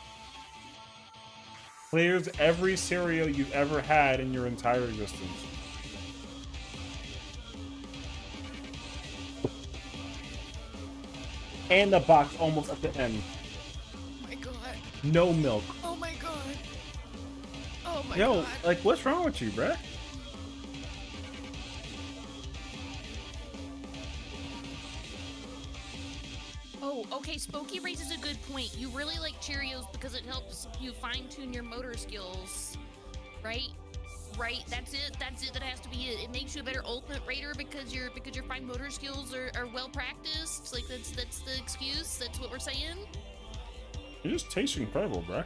Clears every cereal you've ever had in your entire existence. And the box almost at the end. Oh my god. No milk. Oh my god. Oh my Yo, god. like, what's wrong with you, bruh? Oh, okay, Spooky raises a good point. You really like Cheerios because it helps you fine-tune your motor skills, right? Right, that's it. That's it. That has to be it. It makes you a better ultimate raider because your fine motor skills are well practiced. Like that's the excuse. That's what we're saying. It just tastes incredible, bruh.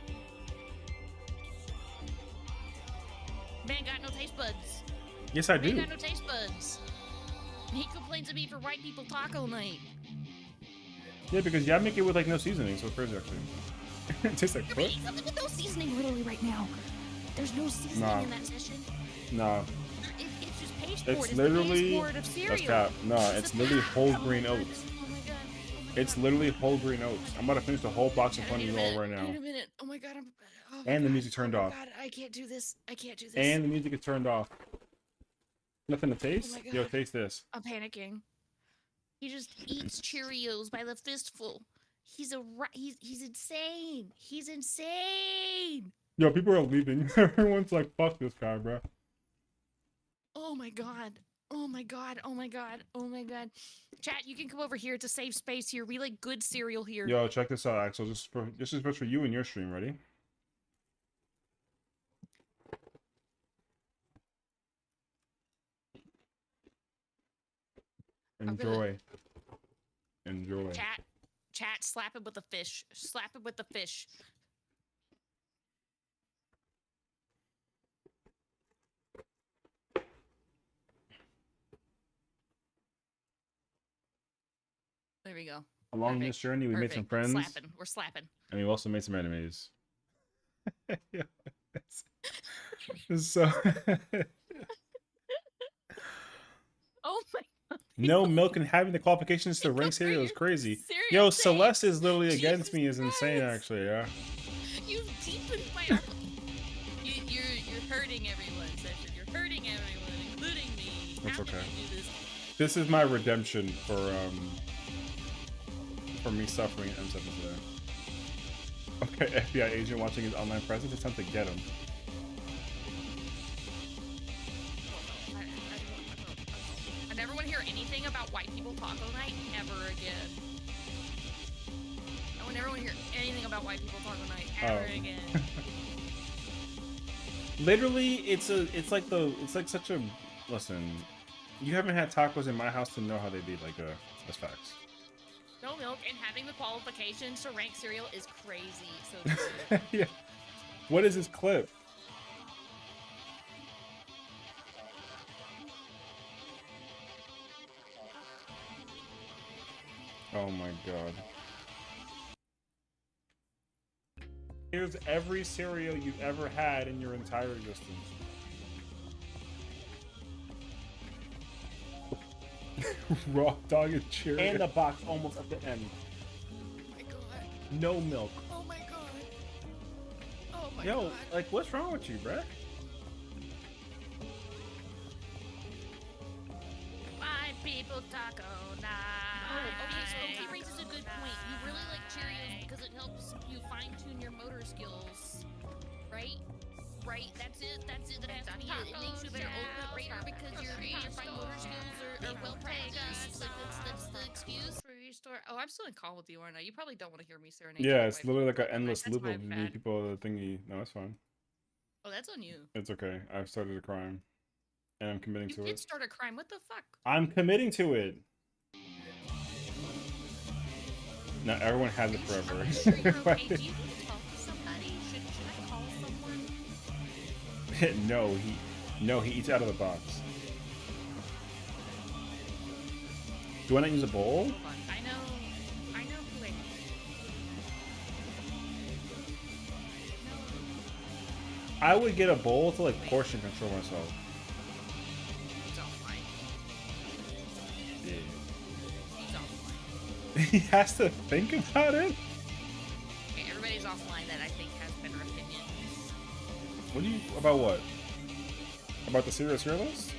Man got no taste buds. Yes, I Man do. got no taste buds. He complains at me for white people taco night. Yeah, because y'all make it with like no seasoning, so it's crazy actually. It tastes like You're foot. eating something with no seasoning literally right now. There's no seasoning in that session. Nah. It's just pasteboard. It's It's literally the pasteboard of cereal. that's cap. No, it's literally whole green Oh my oats. God. Oh my God. It's literally whole green oats. I'm about to finish the whole box in front of you all right I now. need a minute. Oh my God. Oh my And the God. music turned off. God, I can't do this. I can't do this. And the music is turned off. Nothing to taste? my God. Yo, taste this. I'm panicking. He just eats Cheerios by the fistful. He's insane. He's insane. Yo, people are leaving. Everyone's like, fuck this guy, bro. Oh my God. Oh my God. Oh my God. Oh my God. Chat, you can come over here. It's a safe space here. We like good cereal here. Yo, check this out, Axel. This is for you and your stream. Ready? Enjoy. Enjoy. Chat, slap it with the fish. Slap it with the fish. There we go. Along this journey, we made some friends. Slapping. We're slapping. And we also made some enemies. Yeah, it's so. Oh my God. No milk and having the qualifications to rank cereal is crazy. Yo, Celeste is literally against me. Is insane, actually. Yeah. You deepened my. You're hurting everyone, Session. You're hurting everyone, including me. That's How okay. can you do this? This is my redemption for me suffering at M7 today. Okay, FBI agent watching his online presence. It's time to get him. I never want to hear anything about white people taco night ever again. I would never want to hear anything about white people taco night ever again. Literally, it's like such a listen. You haven't had tacos in my house to know how they be. Like, that's facts. No milk and having the qualifications to rank cereal is crazy. So true. Yeah. What is this clip? Oh my God. Here's every cereal you've ever had in your entire existence. Raw dog and Cheerios. And the box almost at the end. Oh my God. No milk. Oh my God. Oh my Yo, God. like, what's wrong with you, bruh? White people taco night. Oh, okay, so he raises a good point. You really like Cheerios because it helps you fine-tune your motor skills, right? Right, that's it. That has to be it. It makes you a better ultimate raider because your fine motor skills are well practiced. Like that's the excuse for restore. Oh, I'm still in call with you, aren't I? You probably don't want to hear me serenade. Yeah, it's literally like an endless That's loop my of bad. people thingy. No, it's fine. Oh, that's on you. It's okay. I've started a crime. And I'm committing You to did it. start a crime. What the fuck? I'm committing to it. Now everyone has it forever. Are you sure you're okay? Do you need to talk to somebody? Should I call someone? No, he eats out of the box. Do I not use a bowl? I know who I am. I would get a bowl to like portion control myself. He's offline. Yeah. He's offline. He has to think about it? Okay, everybody's offline that I think has better opinions. What do you about what? About the cereal tier list?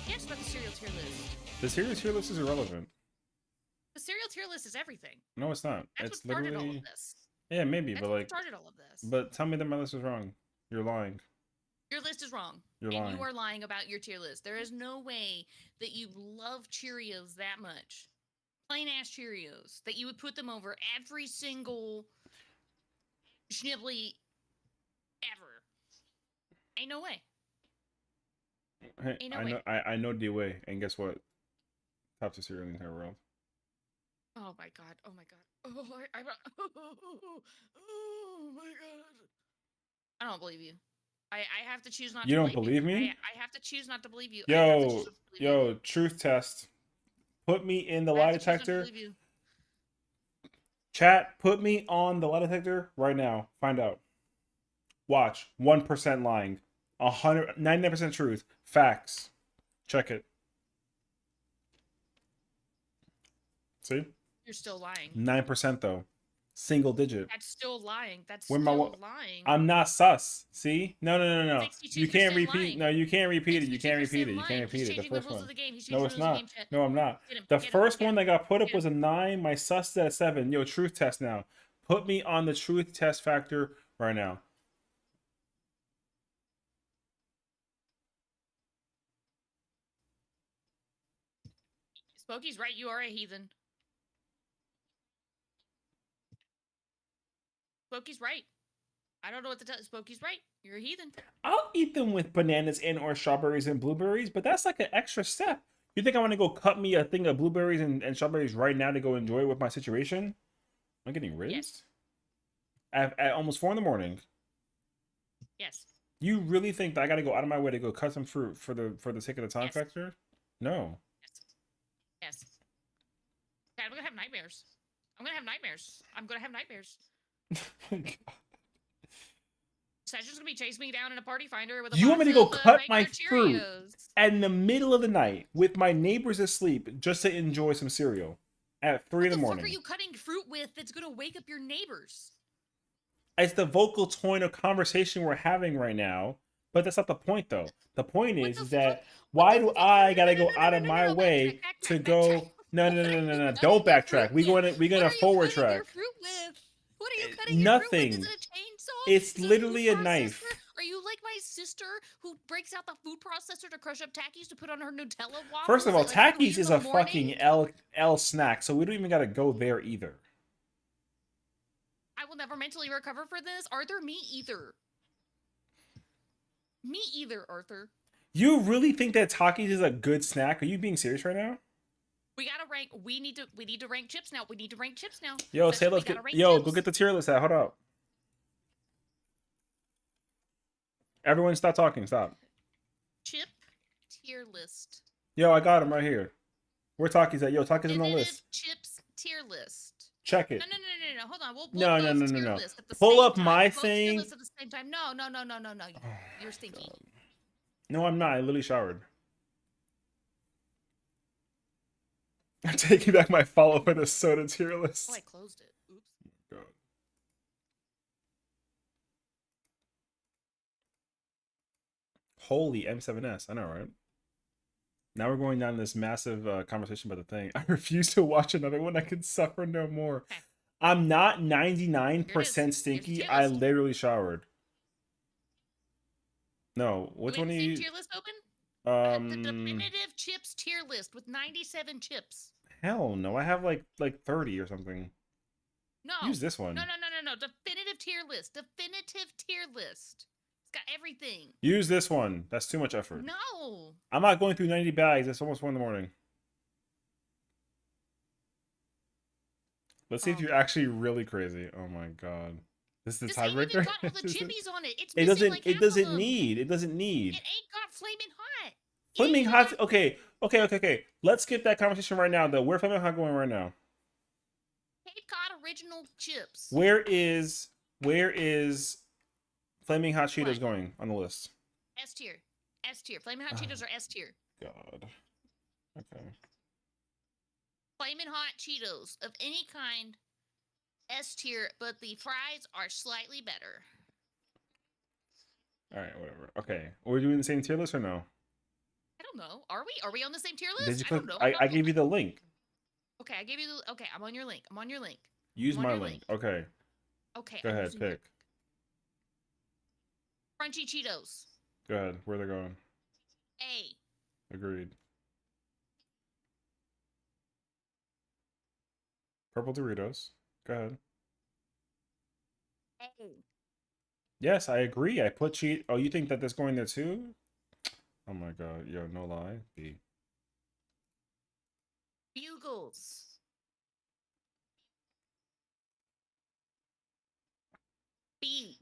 Yes, about the cereal tier list. The cereal tier list is irrelevant. The cereal tier list is everything. No, it's not. That's It's what started literally all of this. Yeah, maybe, That's but what like started all of this. But tell me that my list is wrong. You're lying. Your list is wrong. You're and lying. you are lying about your tier list. There is no way that you love Cheerios that much. Plain ass Cheerios. That you would put them over every single schnibbly ever. Ain't no way. Hey, Ain't no I way. know I know D-Way, and guess what? Top tier cereal in the entire world. Oh my god. Oh my god. Oh, oh my god. I don't believe you. I have to choose not You to don't believe you. believe me? I have to choose not to believe you. I have to choose not to believe you. Yo, truth test. Put me in the I lie have to choose not to detector. believe you. Chat, put me on the lie detector right now. Find out. Watch. 1% lying. 99% truth. Facts. Check it. See? You're still lying. 9% though. Single digit. That's still lying. That's Where my still lying. I'm not sus. See? No. You 62% can't repeat. lying. No, you can't repeat it. You can't repeat it. 62% You can't lying. repeat He's it. The changing the first rules one. of the game. He's No, changing it's the rules of the not. game, chat. No, I'm not. Get him. The Get him. first Get one him. that got put up Get was a him. 9. My sus is at a 7. Yo, truth test now. Put me on the truth test factor right now. Smokey's right. You are a heathen. Smokey's right. I don't know what to tell you. Smokey's right. You're a heathen. I'll eat them with bananas and or strawberries and blueberries, but that's like an extra step. You think I want to go cut me a thing of blueberries and strawberries right now to go enjoy it with my situation? I'm getting rinsed. Yes. At almost 4 in the morning. Yes. You really think that I got to go out of my way to go cut some fruit for the sake of the time Yes. factor? No. Yes. Dad, I'm gonna have nightmares. I'm gonna have nightmares. I'm gonna have nightmares. Session's gonna be chasing me down in a party finder with a You want me to box go of, cut my regular fruit Cheerios. in the middle of the night with my neighbors asleep just to enjoy some cereal at 3 in the What the morning? fuck are you cutting fruit with that's gonna wake up your neighbors? It's the vocal tone of conversation we're having right now, but that's not the point though. The point What is, the is that fuck? why What do the fuck? I No, gotta no, go no, out no, of no, my no, way backtrack, to backtrack, go? backtrack. No, What are you no. cutting Don't your backtrack. fruit We with? going we What gonna are you forward cutting track. your fruit with? What are you cutting your fruit with? Nothing. Is it a chainsaw? It's Is it a literally food a knife. processor? Are you like my sister who breaks out the food processor to crush up Takis to put on her Nutella waffles? First of all, at like 3 Takis in is the a morning? fucking L snack, so we don't even gotta go there either. I will never mentally recover for this. Arthur, me either. Me either, Arthur. You really think that Takis is a good snack? Are you being serious right now? We gotta rank. We need to rank chips now. We need to rank chips now. Yo, Session, say let's we get. gotta rank Yo, chips. go get the tier list out. Hold up. Everyone, stop talking. Stop. Chip tier list. Yo, I got him right here. Where Takis at? Yo, Takis on the Definitive list. chips tier list. Check it. No. Hold on. We'll No. both tier list at the Pull same up time. my We'll both tier thing. list at the same time. No. You're stinky. No, I'm not. I literally showered. I'm taking back my follow for the soda tier list. Oh, I closed it. Oops. God. Holy M7S. I know, right? Now we're going down this massive conversation about the thing. I refuse to watch another one. I can suffer no more. Okay. I'm not 99% Here's the stinky. tier I list. literally showered. No, which Do we one have are the you? same tier list open? The definitive chips tier list with 97 chips. Hell no. I have like 30 or something. No. Use this one. No. Definitive tier list. Definitive tier list. It's got everything. Use this one. That's too much effort. No. I'm not going through 90 bags. It's almost 1 in the morning. Let's see if you're actually really crazy. Oh my god. This is the This ain't even tiebreaker. got all the chippies on it. It's It missing doesn't. like It half doesn't of them. need. It doesn't need. It ain't got flaming hot. Flaming hot. Okay. Let's skip that conversation right now. Though, where flaming hot going right now? Cape Cod original chips. Where is flaming hot Cheetos What? going on the list? S tier. S tier. Flaming hot Cheetos are S tier. God. Okay. Flaming hot Cheetos of any kind, S tier, but the fries are slightly better. All right. Whatever. Okay. Are we doing the same tier list or no? I don't know. Are we? Are we on the same tier list? Did you I click? don't know. I gave you the link. Okay, I gave you the. Okay, I'm on your link. Use I'm on my your link. Okay. Okay. Go I'm ahead. using your- Pick. Crunchy Cheetos. Go ahead. Where they're going. A. Agreed. Purple Doritos. Go ahead. A. Yes, I agree. I put cheat. Oh, you think that that's going there too? Oh my god, yo, no lie. B. Bugles.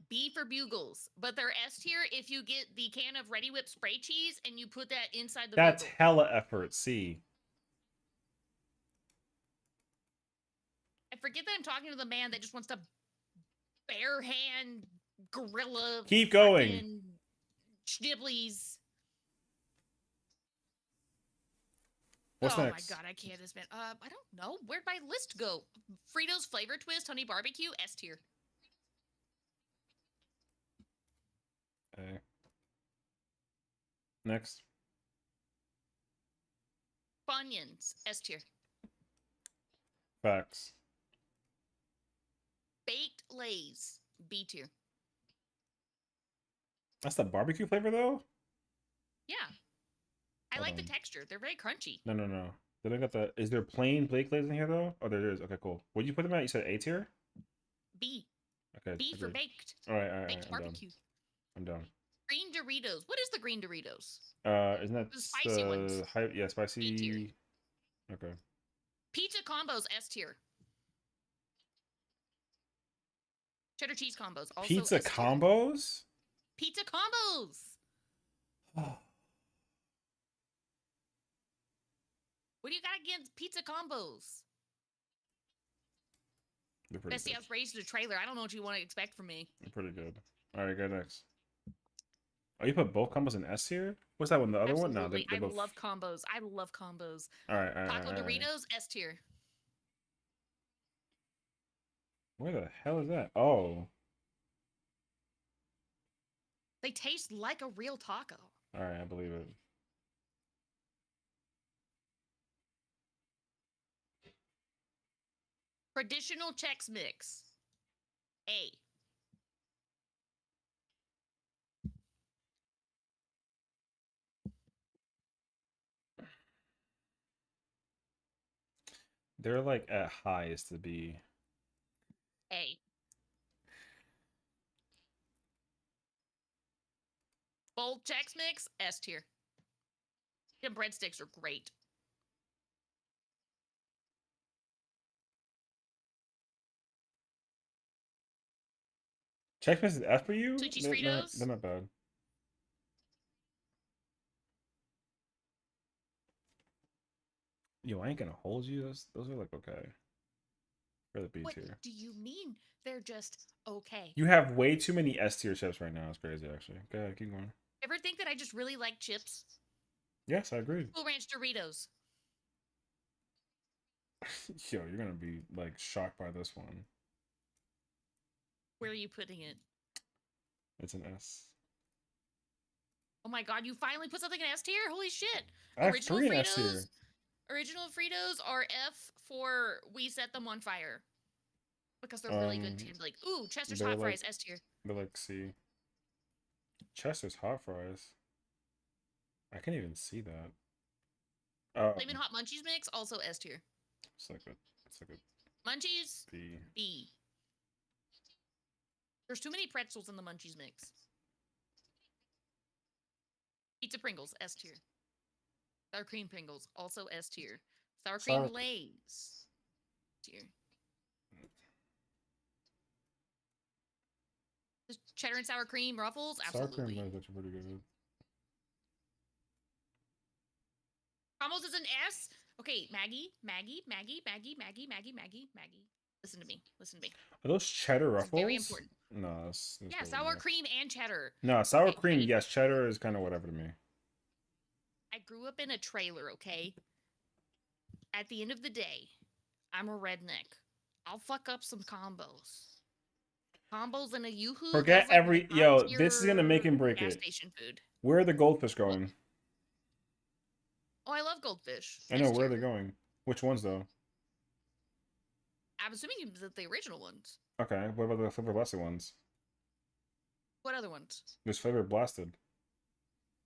B for Bugles. But they're S tier if you get the can of Ready Whip spray cheese and you put that inside the That's Bugle. hella effort. C. I forget that I'm talking to the man that just wants to bare hand gorilla. Keep going. fucking Schniblies. What's oh next? my god, I can't this man. I don't know. Where'd my list go? Fritos flavor twist, honey barbecue, S tier. A. Next. Funyuns, S tier. Facts. Baked Lays, B tier. That's the barbecue flavor though? Yeah. I Hold like the on. texture. They're very crunchy. No, no, no. Did I got the? Is there plain Blake Lays in here though? Oh, there is. Okay, cool. What did you put them at? You said A tier. B. Okay. B for agreed. baked. All right, all right. Baked I'm done. barbecue. I'm done. Green Doritos. What is the green Doritos? Isn't that The spicy ones. Yeah, spicy. tier. Okay. Pizza combos, S tier. Cheddar cheese combos. Also Pizza S tier. combos? Pizza combos. What do you got against pizza combos? They're pretty Bessie, I good. was raised in a trailer. I don't know what you want to expect from me. They're pretty good. All right, go next. Oh, you put both combos in S here? What's that one? The other one? No, Absolutely. they're I both. love combos. I love combos. All right, all right. Taco all right, all right. Doritos, S tier. Where the hell is that? Oh. They taste like a real taco. All right, I believe it. Traditional Chex Mix. A. They're like at highest to be. A. Bold Chex Mix, S tier. Them breadsticks are great. Check Mix is F for you? Sweet cheese They're not, Fritos? they're not bad. Yo, I ain't gonna hold you. Those are like okay. For the B What tier. do you mean they're just okay? You have way too many S tier chips right now. It's crazy, actually. Go ahead, keep going. Ever think that I just really like chips? Yes, I agree. Cool Ranch Doritos. Yo, you're gonna be like shocked by this one. Where are you putting it? It's an S. Oh my god, you finally put something in S tier? Holy shit. I have 3 in S tier. Original Fritos are F for we set them on fire. Because they're really good to like, ooh, Chester's they're hot like- fries, S tier. But like, see, Chester's hot fries. I can't even see that. Flamin' Hot Munchies mix, also S tier. It's like a Munchies, B. B. There's too many pretzels in the Munchies mix. Pizza Pringles, S tier. Sour cream Pringles, also S tier. Sour cream Sour- Lay's, tier. Just cheddar and sour cream Ruffles, Sour absolutely. cream Lay's actually pretty good. Combos is an S. Okay, Maggie. Listen to me. Are those cheddar It's ruffles? very important. No, that's Yeah, really sour not. cream and cheddar. No, sour Okay, cream. ready? Yes, cheddar is kind of whatever to me. I grew up in a trailer, okay? At the end of the day, I'm a redneck. I'll fuck up some combos. Combos and a yoo-hoo. Forget feels like every- my yo, top this is gonna make him tier break gas it. station food. Where are the goldfish going? Oh, I love goldfish. I know S where tier. they're going. Which ones though? I'm assuming the original ones. Okay, what about the flavor blasted ones? What other ones? There's flavor blasted.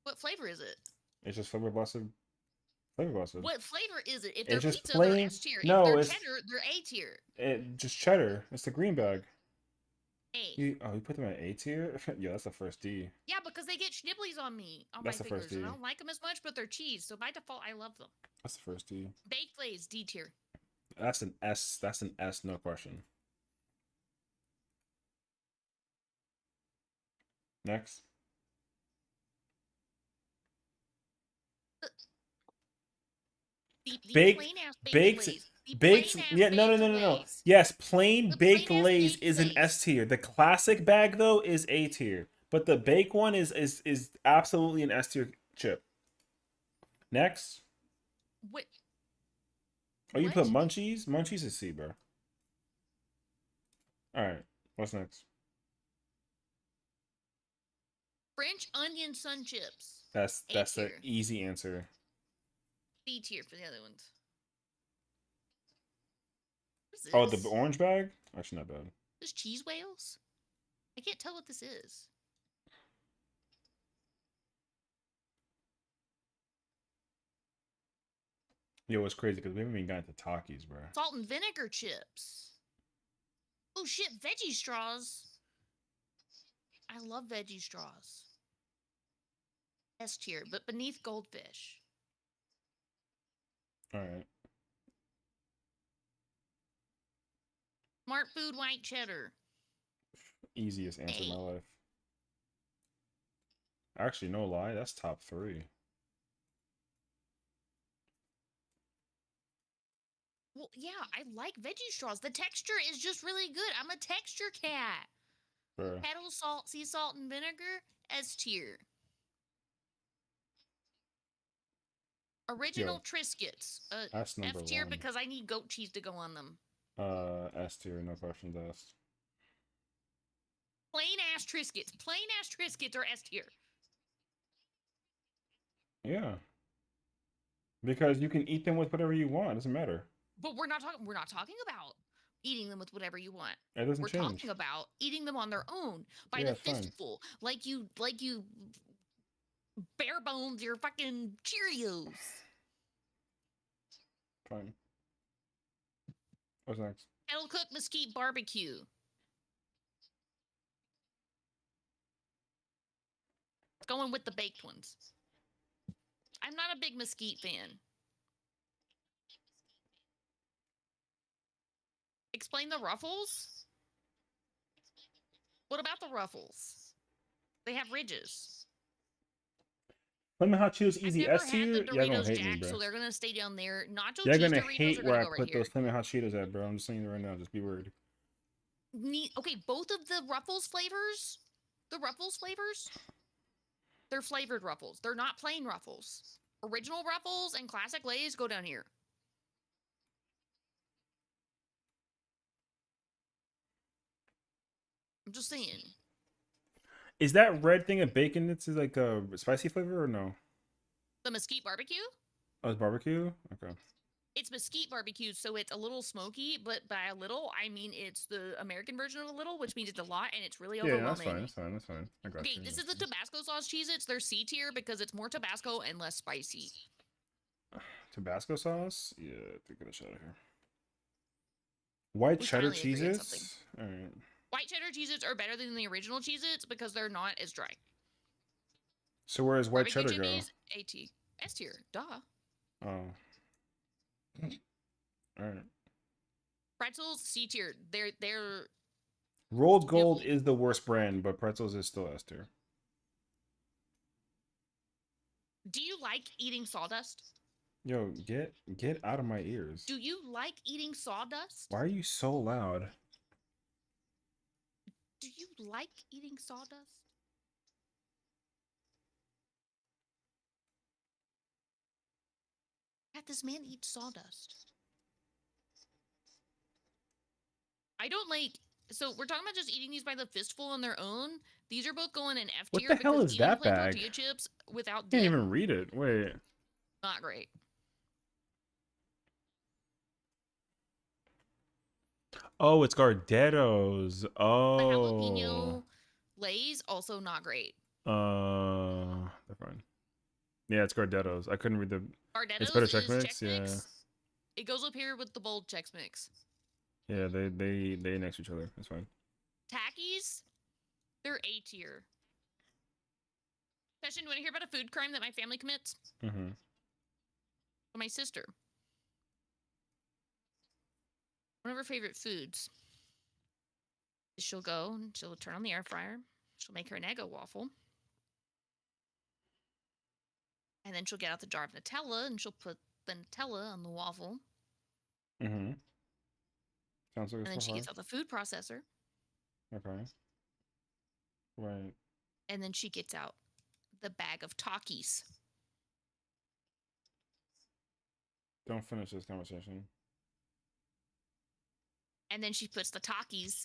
What flavor is it? It's just flavor blasted. Flavor blasted. What flavor is it? If It's they're just pizza, they're plain- S tier. no, if they're it's- cheddar, they're A tier. Just cheddar. It's the green bag. A. You put them at A tier? Yeah, that's the first D. Yeah, because they get schnibblies on me on That's my the first fingers, and I D. don't like them as much, but they're cheese, so by default, I love them. That's the first D. Baked Lays, D tier. That's an S. That's an S, no question. Next. The Baked, plain-ass baked, Lays. The baked. plain-ass Yeah, no, no, baked no, no, no. Lays. Yes, plain The baked plain-ass Lays baked is an Lays. S tier. The classic bag though is A tier, but the bake one is absolutely an S tier chip. Next. What? Oh, you What? put Munchies? Munchies is C, bro. All right. What's next? French onion sun chips. That's A an tier. easy answer. C tier for the other ones. What is Oh, this? the orange bag? Actually, not bad. This cheese whales? I can't tell what this is. Yo, it's crazy because we haven't even gotten to Takis, bro. Salt and vinegar chips. Oh shit, veggie straws. I love veggie straws. S tier, but beneath goldfish. All right. Smart food white cheddar. Easiest answer in my A. life. Actually, no lie, that's top 3. Well, yeah, I like veggie straws. The texture is just really good. I'm a texture cat. Bro. Kettle salt, sea salt, and vinegar, S tier. Original Triscuits, That's number F tier 1. because I need goat cheese to go on them. S tier, no questions asked. Plain ass Triscuits. Plain ass Triscuits are S tier. Yeah. Because you can eat them with whatever you want. It doesn't matter. But we're not talking about eating them with whatever you want. It doesn't We're change. talking about eating them on their own by Yeah, the it's fine. fistful, like you bare bones your fucking Cheerios. Fine. What's next? Kettle cooked mesquite barbecue. Going with the baked ones. I'm not a big mesquite fan. Explain the ruffles? What about the ruffles? They have ridges. Flamin' Hot Cheetos I've easy never S had tier? the Y'all gonna Doritos hate me, Jack, bro. so they're gonna stay down there. Nacho Y'all cheese gonna Doritos hate are where gonna I go right put here. those Flamin' Hot Cheetos at, bro. I'm just saying it right now. Just be worried. Okay, both of the Ruffles flavors, they're flavored Ruffles. They're not plain Ruffles. Original Ruffles and classic Lay's go down here. I'm just saying. Is that red thing of bacon that's like a spicy flavor or no? The mesquite barbecue? Oh, it's barbecue? Okay. It's mesquite barbecue, so it's a little smoky, but by a little, I mean it's the American version of a little, which means it's a lot and it's really Yeah, overwhelming. that's fine. I got Okay, you. this is the Tabasco sauce Cheez-Its. They're C tier because it's more Tabasco and less spicy. Tabasco sauce? Yeah, take a shot of here. White We cheddar finally agreed on something. cheeses? Alright. White cheddar Cheez-Its are better than the original Cheez-Its because they're not as dry. So where does white Barbecue cheddar go? chippies, AT. S tier, duh. Oh. Alright. Pretzels, C tier. They're Rolled Gold Nibble. is the worst brand, but pretzels is still S tier. Do you like eating sawdust? Yo, get out of my ears. Do you like eating sawdust? Why are you so loud? Do you like eating sawdust? God, this man eats sawdust. I don't like. So we're talking about just eating these by the fistful on their own. These are both going in F What tier the hell because is eating that plain bag? tortilla chips without Can't dip, even read it. Wait. not great. Oh, it's Gardettos. The Oh. jalapeno Lay's also not great. They're fine. Yeah, it's Gardettos. I couldn't read the. Gardettos It's better is Chex Mix, Chex yeah. Mix. It goes up here with the bold Chex Mix. Yeah, they next to each other. That's fine. Takis, they're A tier. Session, you want to hear about a food crime that my family commits? Mm-hmm. My sister. One of her favorite foods is she'll go and she'll turn on the air fryer. She'll make her an Eggo waffle. And then she'll get out the jar of Nutella and she'll put the Nutella on the waffle. Mm-hmm. Sounds like And then so she far. gets out the food processor. Okay. Right. And then she gets out the bag of Takis. Don't finish this conversation. And then she puts the Takis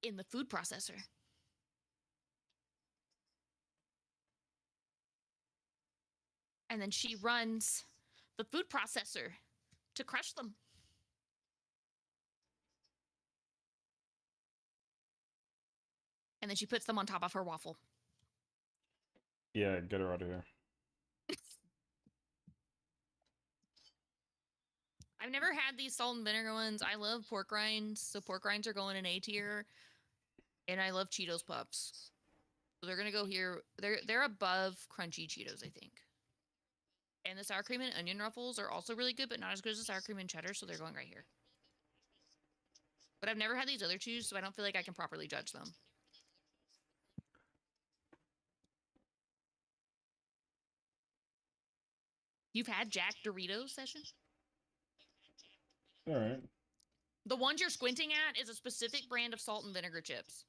in the food processor. And then she runs the food processor to crush them. And then she puts them on top of her waffle. Yeah, get her out of here. I've never had these salt and vinegar ones. I love pork rinds, so pork rinds are going in A tier. And I love Cheetos Puffs. So they're gonna go here. They're above crunchy Cheetos, I think. And the sour cream and onion ruffles are also really good, but not as good as the sour cream and cheddar, so they're going right here. But I've never had these other two, so I don't feel like I can properly judge them. You've had Jack Doritos, Session? All right. The ones you're squinting at is a specific brand of salt and vinegar chips.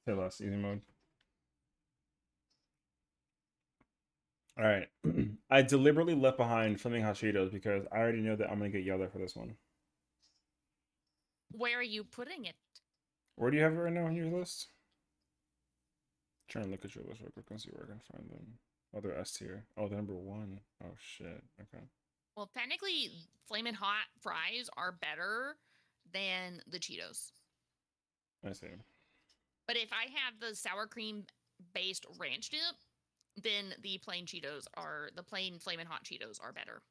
Say less. Easy mode. All right. I deliberately left behind Flaming Hot Cheetos because I already know that I'm gonna get yelled at for this one. Where are you putting it? Where do you have it right now on your list? Trying to look at your list real quick and see where I can find them. Oh, they're S tier. Oh, they're number 1. Oh shit. Okay. Well, technically, Flamin' Hot fries are better than the Cheetos. I see. But if I have the sour cream based ranch dip, then the plain Flamin' Hot Cheetos are better.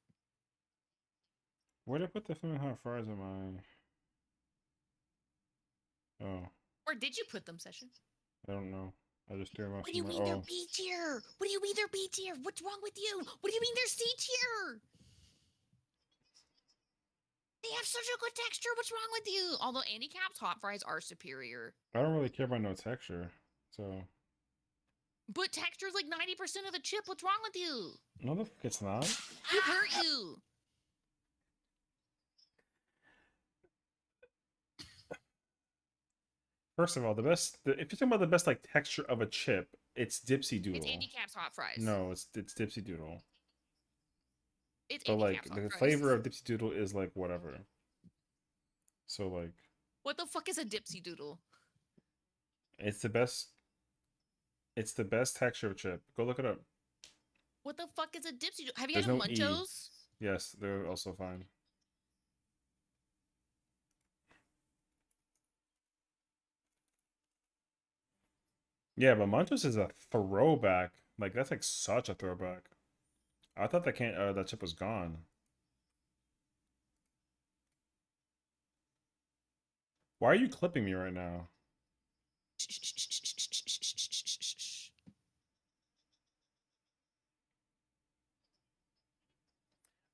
Where did I put the Flaming Hot fries on my? Oh, Where did you put them, Session? I don't know. I just threw them off What do you somewhere. mean they're Oh, B tier? What do you mean they're B tier? What's wrong with you? What do you mean they're C tier? They have such a good texture. What's wrong with you? Although Andy Cap's hot fries are superior. I don't really care about no texture. So. But texture's like 90% of the chip. What's wrong with you? No, the fuck it's not. Who hurt you? First of all, if you're talking about the best like texture of a chip, it's Dipsy Doodle. It's Andy Cap's hot fries. No, it's Dipsy Doodle. It's But Andy like Cap's hot the fries. flavor of Dipsy Doodle is like whatever. So like, What the fuck is a dipsy doodle? it's the best. It's the best texture of chip. Go look it up. What the fuck is a dipsy doodle? Have you There's had a no E. Munchos? Yes, they're also fine. Yeah, but Munchos is a throwback. Like that's like such a throwback. I thought that chip was gone. Why are you clipping me right now?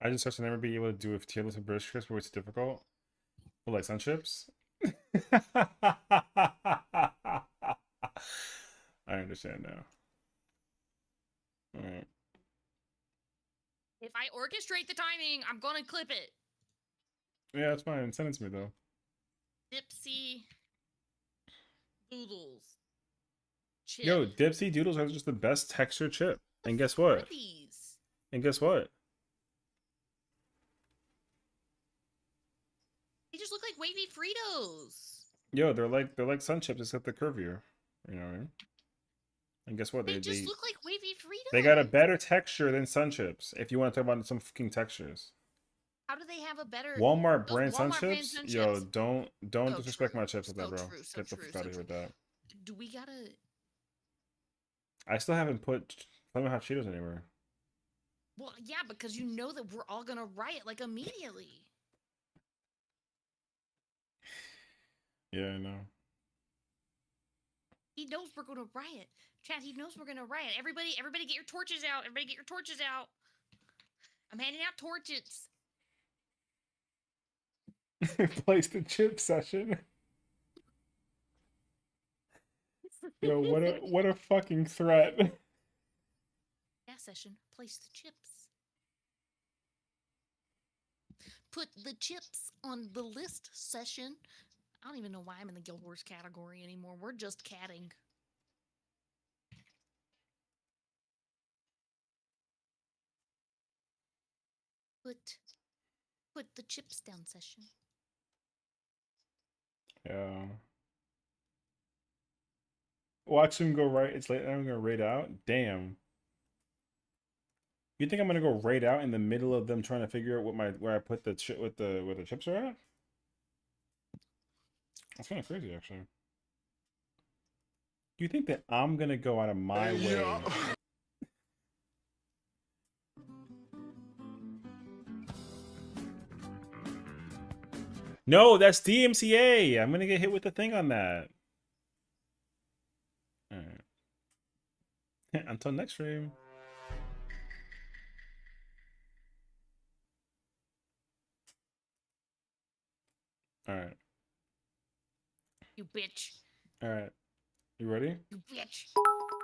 I just such to never be able to do a tier list of British crisp, but it's difficult. But like sun chips. I understand now. All right. If I orchestrate the timing, I'm gonna clip it. Yeah, that's fine. Send it to me though. Dipsy doodles. Chip. Yo, Dipsy Doodles are just the best texture chip. And guess what? What are these? And guess what? They just look like wavy Fritos. Yo, they're like sun chips except they're curvier. You know what I mean? And guess what? They just look like wavy Fritos. They got a better texture than sun chips. If you want to talk about some fucking textures. How do they have a better Walmart those brand sun Walmart brand chips? sun Yo, chips? don't So disrespect true. my chips with that, So bro. true, so Get the true, fuck so out of here with that. Do we gotta? I still haven't put Flaming Hot Cheetos anywhere. Well, yeah, because you know that we're all gonna riot like immediately. Yeah, I know. He knows we're gonna riot. Chat, he knows we're gonna riot. Everybody get your torches out. Everybody get your torches out. I'm handing out torches. Place the chip session. Yo, what a fucking threat. Yeah, Session. Place the chips. Put the chips on the list, Session. I don't even know why I'm in the Guild Wars category anymore. We're just catting. Put the chips down, Session. Yeah. Watch him go right. It's late. I'm gonna raid out. Damn. You think I'm gonna go raid out in the middle of them trying to figure out where I put the chip where the chips are at? That's kind of crazy, actually. Do you think that I'm gonna go out of my way? No, that's DMCA. I'm gonna get hit with the thing on that. All right. Until next stream. All right. You bitch. All right. You ready? You bitch.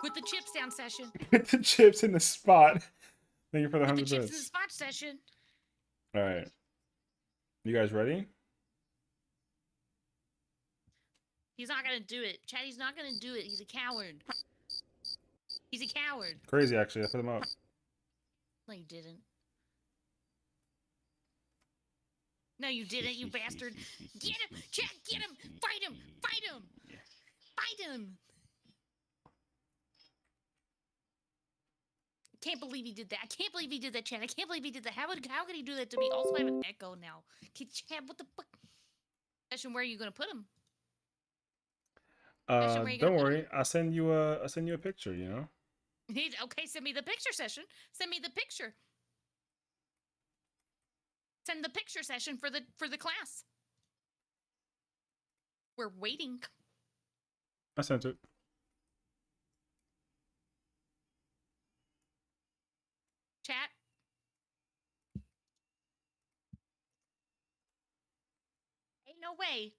Put the chips down, Session. Put the chips in the spot. Thank you for the Put the 100 chips in the bits. spot, Session. All right. You guys ready? He's not gonna do it. Chad, he's not gonna do it. He's a coward. He's a coward. Crazy, actually. I put them up. No, you didn't. No, you didn't, you bastard. Get him! Chad, get him! Fight him! Fight him! Fight him! I can't believe he did that. I can't believe he did that, Chad. I can't believe he did that. How could he do that to me? Also, I have an echo now. Chad, what the fuck? Session, where are you gonna put him? Don't worry. I'll send you a picture, you know? Okay, send me the picture, Session. Send me the picture. Send the picture, Session, for the class. We're waiting. I sent it. Chat. Ain't no way.